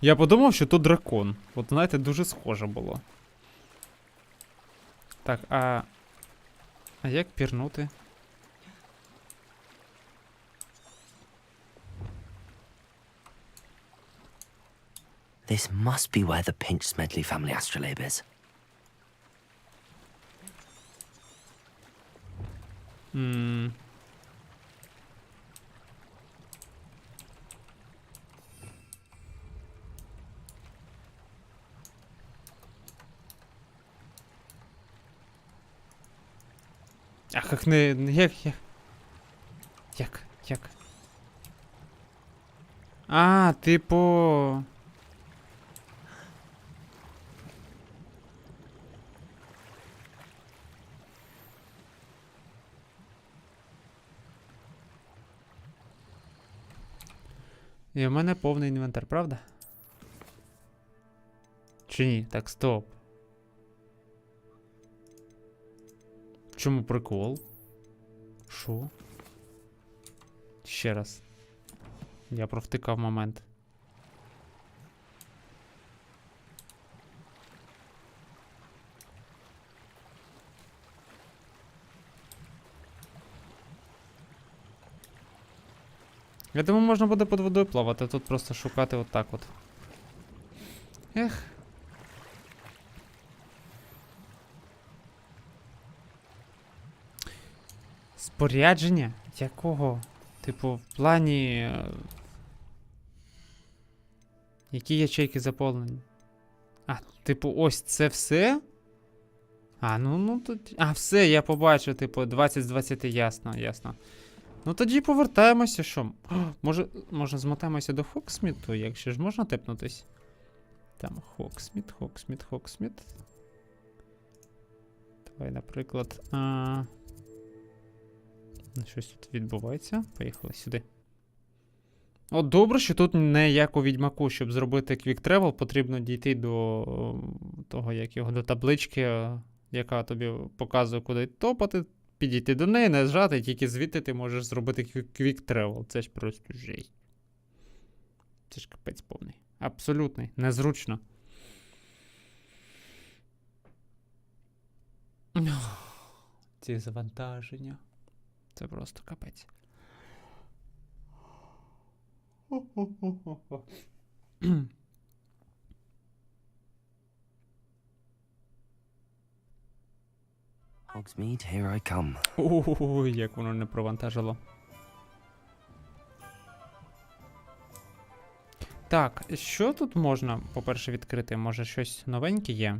S1: Я подумав, що тут дракон. От знаєте, дуже схоже було. Так, а як пірнути?
S3: This must be where the Pinch Smedley family astrolabe is.
S1: Ах, як не... Як? А, типу... І в мене повний інвентар, правда? Чи ні? Так, стоп. Чому прикол? Шо? Ще раз. Я провтикав момент. Я думаю, можна буде під водою плавати, тут просто шукати отак от. Ех. Спорядження? Якого? Типу, в плані... Які ячейки заповнені? А, типу, ось це все? А, ну тут... А, все, я побачив, типу, 20 з 20, ясно. Ну тоді повертаємося, що? Може змотаємося до Хоксміту, якщо ж можна тепнутись? Там Хоксміт. Давай, наприклад, щось тут відбувається. Поїхали сюди. От добре, що тут не як у Відьмаку, щоб зробити Quick Travel, потрібно дійти до того, як його, до таблички, яка тобі показує, куди топати, підійти до неї, нажати, тільки звідти ти можеш зробити Quick Travel. Це ж просто жесть. Це ж капець повний. Абсолютний. Незручно. Ці завантаження. Це просто капець.
S3: Hogsmeade, here I come.
S1: Ой, як воно не провантажило. Так, що тут можна, по-перше, відкрити? Може щось новеньке є?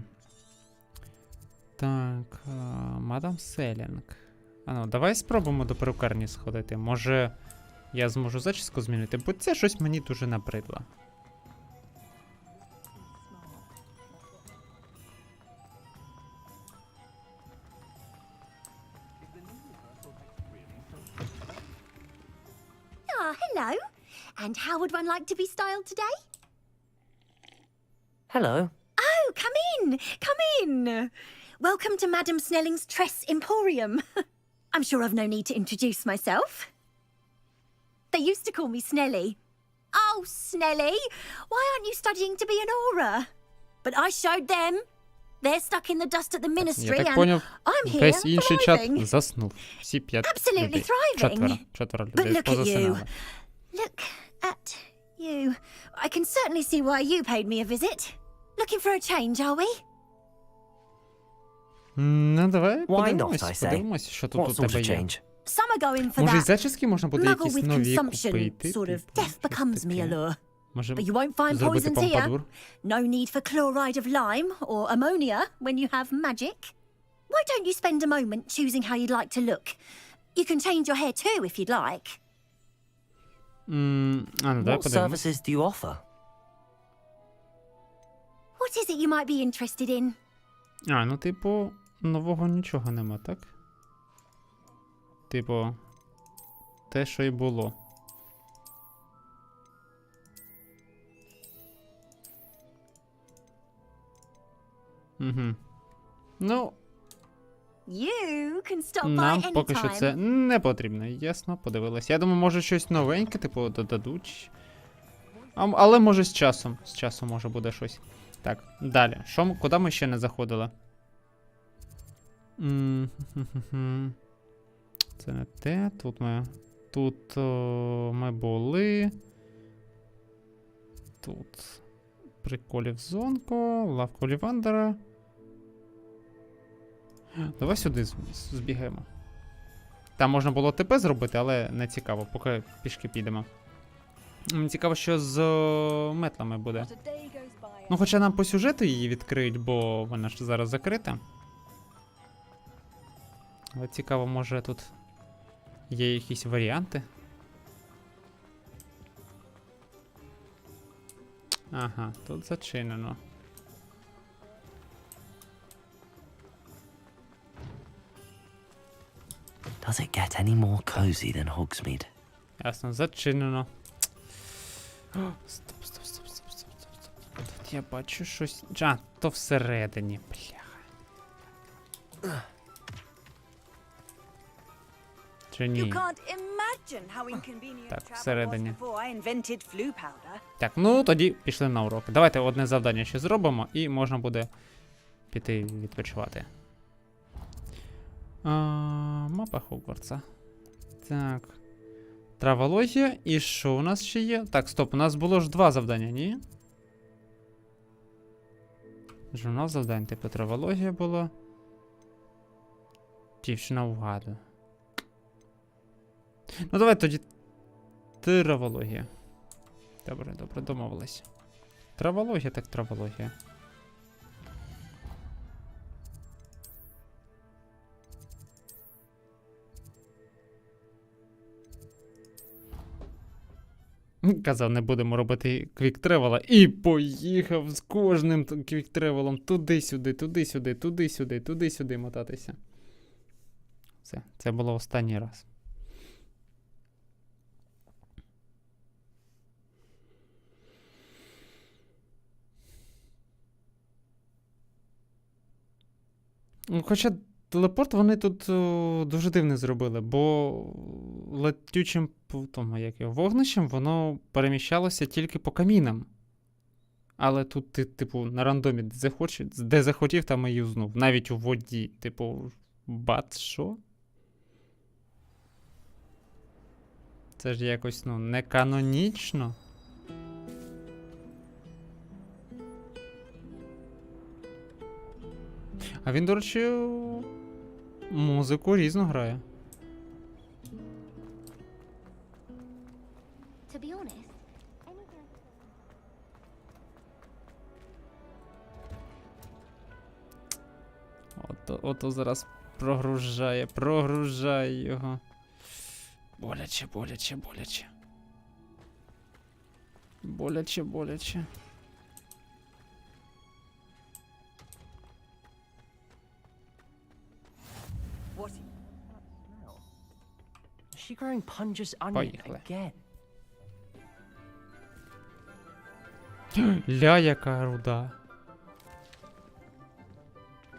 S1: Так, мадам Селінг. А ну, давай спробуємо до перукарні сходити. Може, я зможу зачіску змінити, бо це щось мені дуже набридло.
S10: Hello. And how would one like to be styled today?
S3: Hello.
S10: Oh, come in. Welcome to Madame Snelling's Tress Emporium. I'm sure I've no need to introduce myself. They used to call me Snelly. Oh, Snelly, why aren't you studying to be an aura? But I showed them. They're stuck in the dust at the ministry, and I'm here
S1: весь інший чат
S10: thriving.
S1: заснув. Всі 5
S10: Absolutely
S1: людей.
S10: thriving.
S1: Четверо
S10: But
S1: людей
S10: look at you.
S1: позасинали.
S10: Look at you. I can certainly see why you paid me a visit. Looking for a change, are we?
S1: Ну, давай
S3: Why not, I say?
S1: подивимось, що тут
S3: What
S1: у
S3: sort
S1: тебе
S3: of
S1: є.
S3: change?
S10: Some are going for
S1: Може, і
S10: that
S1: зачіски можна буде
S10: muggle
S1: якісь
S10: with
S1: нові
S10: consumption
S1: купити?
S10: sort of
S1: типу,
S10: death becomes me allure.
S1: Може,
S10: But you won't find
S1: зробити
S10: poisons here.
S1: помпадур?
S10: No need for chloride of lime or ammonia when you have magic. Why don't you spend a moment choosing how you'd like to look? You can change your hair too if you'd like.
S1: А, ну, давай
S3: What
S1: подивимось.
S3: services do you offer?
S10: What is it you might be interested in?
S1: А, ну, типу, нового нічого нема, так? Типу, те, що і було. Угу. Ну,
S10: You can stop by
S1: нам
S10: any
S1: поки що
S10: time.
S1: це не потрібно. Ясно, подивилась. Я думаю, може щось новеньке, типу, додадуть. Але може з часом. З часом може буде щось. Так, далі. Куди ми ще не заходили? Це не те. Тут ми були. Тут приколів зонку, лавку Олівандера. Давай сюди збігаємо. Там можна було ТП зробити, але не цікаво, поки пішки підемо. Мені цікаво, що з метлами буде. Ну, хоча нам по сюжету її відкриють, бо вона ж зараз закрита. Але цікаво, може тут є якісь варіанти. Ага, тут зачинено.
S3: Does it get any more cozy than Hogsmeade?
S1: Ясно, зачинено. Стоп. Тут я бачу щось. А, то всередині, бляха. Чи ні? Так, всередині. Так, ну тоді пішли на урок. Давайте одне завдання ще зробимо і можна буде піти відпочивати. Мапа Хогвартса. Так. Травологія. І що у нас ще є? Так, стоп, у нас було ж 2 завдання, ні? Журнал завдань, типу травологія була. Дівчина вгадує. Ну давай тоді травологія. Добре, домовились. Травологія так травологія. Казав, не будемо робити квік-тревела. І поїхав з кожним квік-тревелом туди-сюди, туди-сюди, туди-сюди, туди-сюди мотатися. Все, це було останній раз. Хоча телепорт вони тут дуже дивно зробили, бо летючим вогнищем воно переміщалося тільки по камінам. Але тут ти, типу, на рандомі де захотів, там і юзнув. Навіть у воді. Типу, що? Це ж якось, не канонічно. А він, до речі, музику різно грає. Ото зараз прогружає його. Боляче. Боляче.
S8: She growing Punja's onion again.
S1: Ля, яка руда.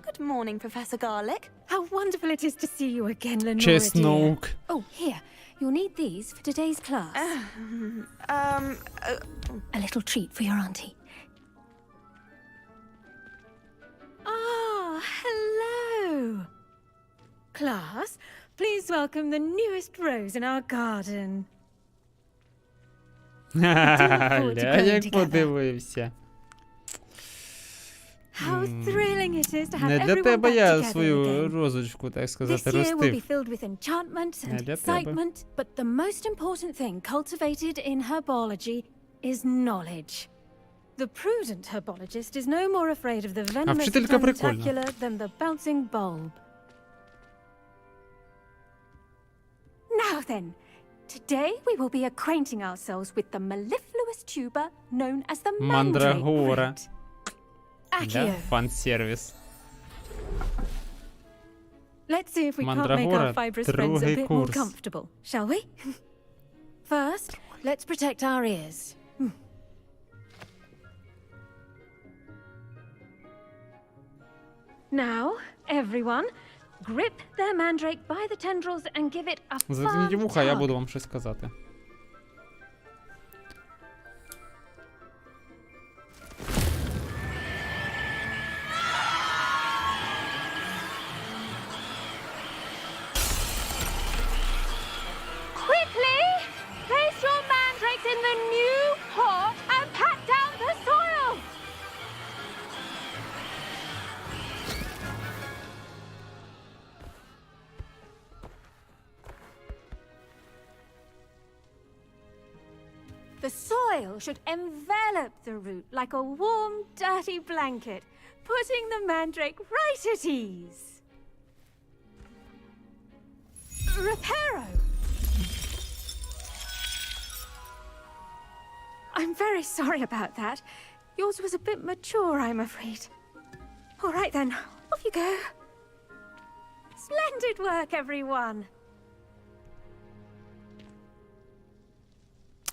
S2: Good morning, Professor Garlic.
S10: How wonderful it is to see you again, Lenora
S1: Chestnut.
S10: dear. Oh, here. You'll need these for today's class. A little treat for your auntie. Ah, hello. Class, please welcome the newest rose in our garden.
S1: Ля, як подивився.
S10: How thrilling it is to have
S1: Не для
S10: everyone
S1: тебе
S10: back
S1: я
S10: together
S1: свою
S10: again.
S1: розочку, так сказати,
S10: This year will be
S1: ростив.
S10: filled with enchantment
S1: Не
S10: and
S1: для тебе.
S10: excitement, but the most important thing cultivated in herbology is knowledge. The prudent herbologist is no more afraid of the venomous
S1: вчителька прикольна.
S10: tentacular than the bouncing bulb. Now then, today we will be acquainting ourselves with the mellifluous tuber known as the mandrake
S1: Мандрагора.
S10: root.
S1: Да?
S10: Accio.
S1: Фан-сервіс.
S10: Let's see if we can't make
S1: Мандрагора,
S10: our fibrous friends a
S1: другий
S10: bit more
S1: курс.
S10: comfortable, shall we? First, let's protect our ears. Now, everyone, grip their mandrake by the tendrils and give it a
S1: Заткніть
S10: firm
S1: вуха, я
S10: tug.
S1: буду вам щось казати.
S10: Quickly, place your mandrakes in the new pot and pat down the soil. The soil should envelop the root like a warm, dirty blanket, putting the mandrake right at ease. Reparo! I'm very sorry about that. Yours was a bit mature, I'm afraid. All right then, off you go. Splendid work, everyone.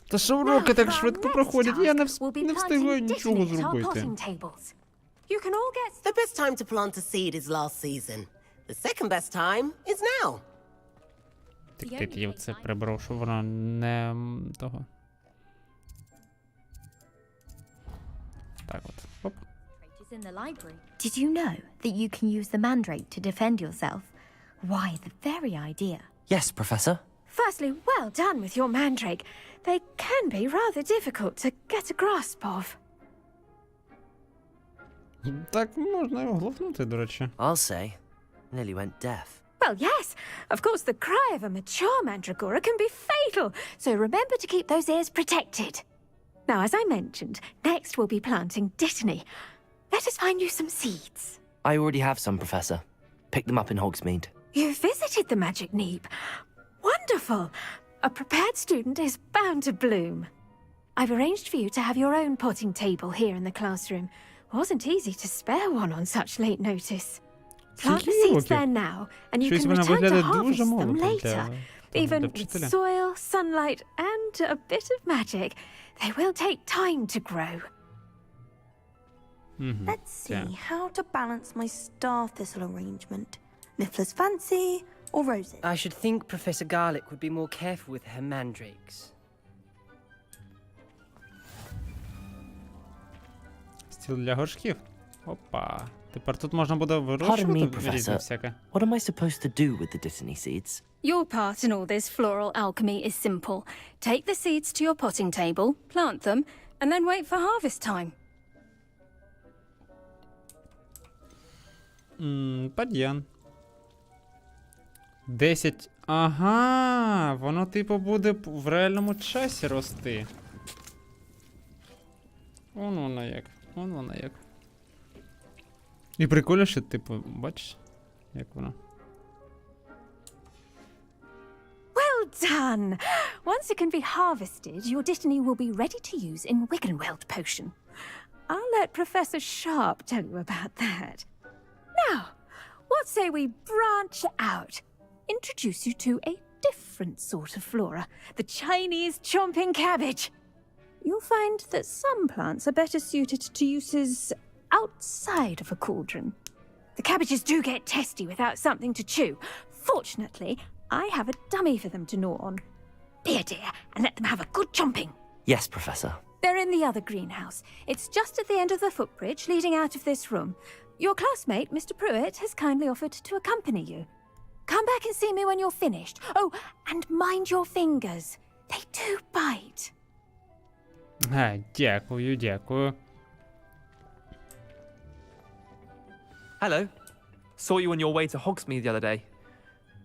S1: Та що уроки так швидко проходять, я не встигаю нічого зробити.
S15: The best time to plant a seed is last season. The second best time is now.
S1: Так, я це прибрав, що воно не того. Так от, оп.
S9: In the library. Did you know that you can use the mandrake to defend yourself? Why, the very idea.
S3: Yes, Professor.
S10: Firstly, well done with your mandrake. They can be rather difficult to get a grasp of.
S1: Так можна його глотнути, до речі.
S3: I'll say, nearly went deaf.
S10: Well, yes. Of course, the cry of a mature mandragora can be fatal, so remember to keep those ears protected. Now, as I mentioned, next we'll be planting dittany. Let us find you some seeds.
S3: I already have some, Professor. Picked them up in Hogsmeade.
S10: You visited the magic neep. Wonderful. A prepared student is bound to bloom. I've arranged for you to have your own potting table here in the classroom. Wasn't easy to spare one on such late notice. Plant the seeds there now, and you can return to harvest them later. Even with soil, sunlight, and a bit of magic, they will take time to grow.
S2: Let's see how to balance my star thistle arrangement. Niffler's fancy or roses?
S8: I should think Professor Garlick would be more careful with her mandrakes.
S1: Стіл для горшків. Опа. Тепер тут можна буде вирощувати різне всяке.
S3: What am I supposed to do with the dittany seeds?
S10: Your part in all this floral alchemy is simple. Take the seeds to your potting table, plant them, and then wait for harvest time.
S1: Пад'ян. 10. Ага, воно типу буде в реальному часі рости. Вон воно як. Вон воно як. І прикольно, що, типу, бачиш, як воно.
S10: Well done! Once it can be harvested, your dittany will be ready to use in Wiggenweld potion. I'll let Professor Sharp tell you about that. Now, what say we branch out? Introduce you to a different sort of flora, the Chinese chomping cabbage. You'll find that some plants are better suited to uses outside of a cauldron. The cabbages do get testy without something to chew. Fortunately, I have a dummy for them to gnaw on. Be a dear and let them have a good chomping.
S3: Yes, Professor.
S10: They're in the other greenhouse. It's just at the end of the footbridge leading out of this room. Your classmate, Mr. Pruitt, has kindly offered to accompany you. Come back and see me when you're finished. Oh, and mind your fingers. They do bite.
S1: Дякую, дякую.
S11: Hello. Saw you on your way to Hogsmeade the other day.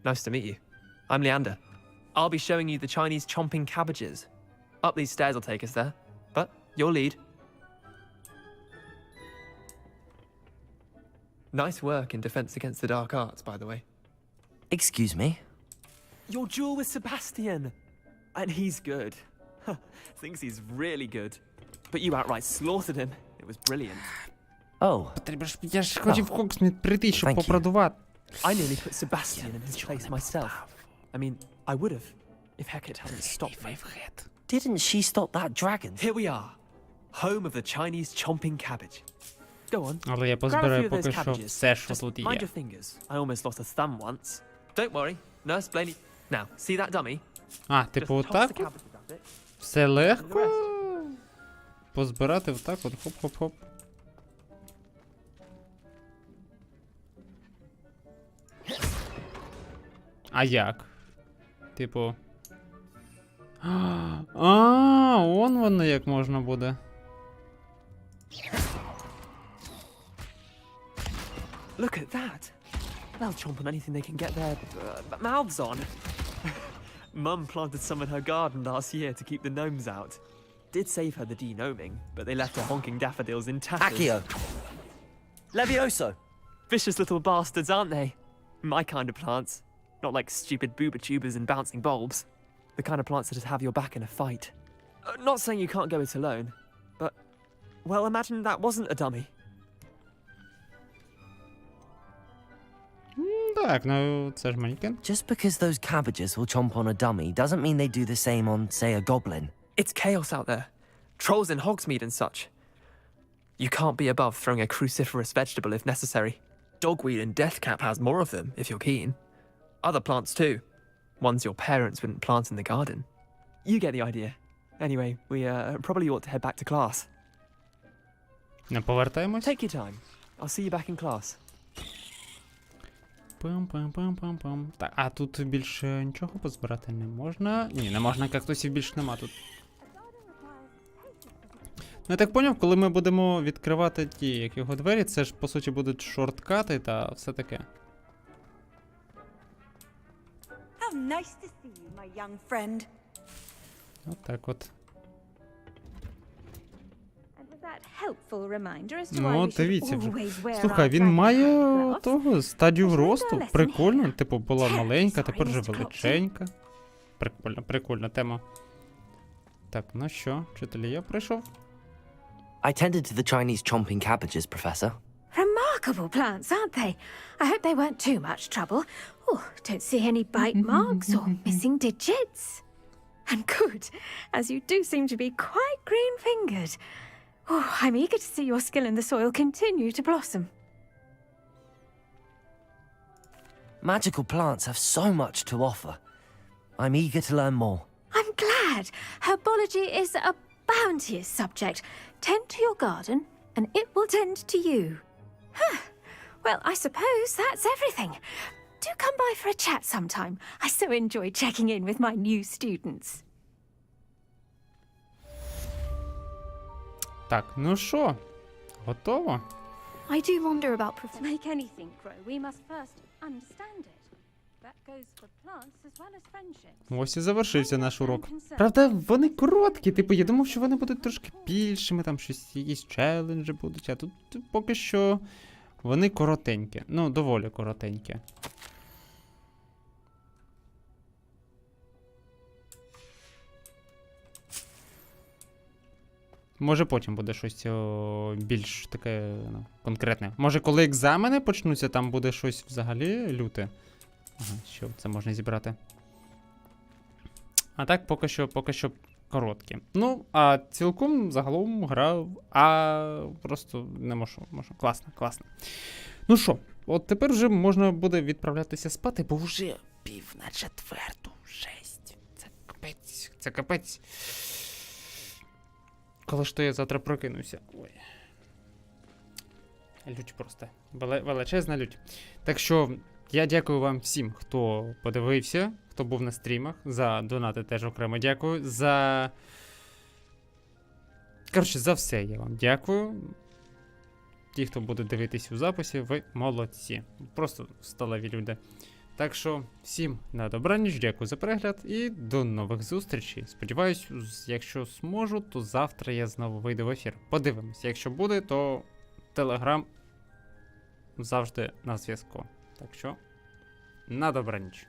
S11: Nice to meet you. I'm Leander. I'll be showing you the Chinese chomping cabbages. Up these stairs will take us there. But your lead. Nice work in Defense Against the Dark Arts, by the way.
S3: Excuse me?
S11: Your duel with Sebastian. And he's good. Thinks he's really good. But you outright slaughtered him. It was brilliant.
S3: Oh.
S1: Я ж хотів в Хогсмід прийти, щоб попродувати.
S11: I nearly put Sebastian in his place myself. I mean, I would have, if Hecate hadn't stopped me.
S3: Didn't she stop that dragon?
S11: Here we are. Home of the Chinese chomping cabbage. Go on.
S1: Але я позбираю поки що все, що тут є.
S11: Mind your fingers. I almost lost a thumb once. Don't worry. Nurse Blaney. Now, see that dummy?
S1: А, типу отак? Все легко. Позбирати отак от, хоп-хоп-хоп. А як? Типу. Он воно як можна буде.
S11: Look at that. They'll chomp on anything they can get their mouths on. Mum planted some in her garden last year to keep the gnomes out. Did save her the de-gnoming, but they left her honking daffodils in tatters.
S3: Accio. Levioso.
S11: Vicious little bastards, aren't they? My kind of plants. Not like stupid booba tubers and bouncing bulbs. The kind of plants that just have your back in a fight. Not saying you can't go it alone, but, well, imagine that wasn't a dummy.
S1: Так, ну, це ж манекен.
S3: Just because those cabbages will chomp on a dummy doesn't mean they do the same on, say, a goblin.
S11: It's chaos out there. Trolls in Hogsmeade and such. You can't be above throwing a cruciferous vegetable if necessary. Dogweed and deathcap has more of them, if you're keen. Other plants too. Ones your parents wouldn't plant in the garden. You get the idea. Anyway, we probably ought to head back to class.
S1: Не повертаємось?
S11: Take your time. I'll see you back in class.
S1: Пам-пам-пам-пам-пам. Так, а тут більше нічого позбирати не можна. Ні, не можна, кактусів більше нема тут. Ну, я так поняв, коли ми будемо відкривати ті, як його двері, це ж, по суті, будуть шорткати та все таке.
S12: How nice to see you, my young friend.
S1: Отак от.
S10: Ну,
S1: дивіться вже. Слухай, він має того стадію росту. Прикольно. Типу, була маленька, тепер вже величенька. Прикольна тема. Так, ну що, вчителі, я прийшов.
S3: I tended to the Chinese chomping cabbages, Professor.
S10: Remarkable plants, aren't they? I hope they weren't too much trouble. Oh, don't see any bite marks or missing digits. And good, as you do seem to be quite green-fingered. Oh, I'm eager to see your skill in the soil continue to blossom.
S3: Magical plants have so much to offer. I'm eager to learn more.
S10: I'm glad. Herbology is a bounteous subject. Tend to your garden, and it will tend to you. Huh. Well, I suppose that's everything. Do come by for a chat sometime. I so enjoy checking in with my new students.
S1: Так, ну що, готово?
S9: I do wonder about to make anything grow. We must first understand it. That goes for plants as well as friendships.
S1: Ось і завершився наш урок. Правда, вони короткі, типу, я думав, що вони будуть трошки більшими, там щось, якісь челенджі будуть, а тут поки що вони коротенькі. Ну, доволі коротенькі. Може потім буде щось більш таке, ну, конкретне. Може коли екзамени почнуться, там буде щось взагалі люте. Ага, що це можна зібрати. А так поки що короткі. Ну, а цілком загалом грав, а просто не можу. Класно. Ну що, от тепер вже можна буде відправлятися спати, бо вже 3:50. Жесть. Це капець. Коли ж то я завтра прокинуся. Ой. Лють просто. Величезна лють. Так що, я дякую вам всім, хто подивився, хто був на стрімах. За донати теж окремо дякую. Коротше, за все я вам дякую. Ті, хто буде дивитись у записі, ви молодці. Просто сталеві люди. Так що, всім на добраніч, дякую за перегляд і до нових зустрічей. Сподіваюсь, якщо зможу, то завтра я знову вийду в ефір. Подивимось, якщо буде, то Телеграм завжди на зв'язку. Так що, на добраніч.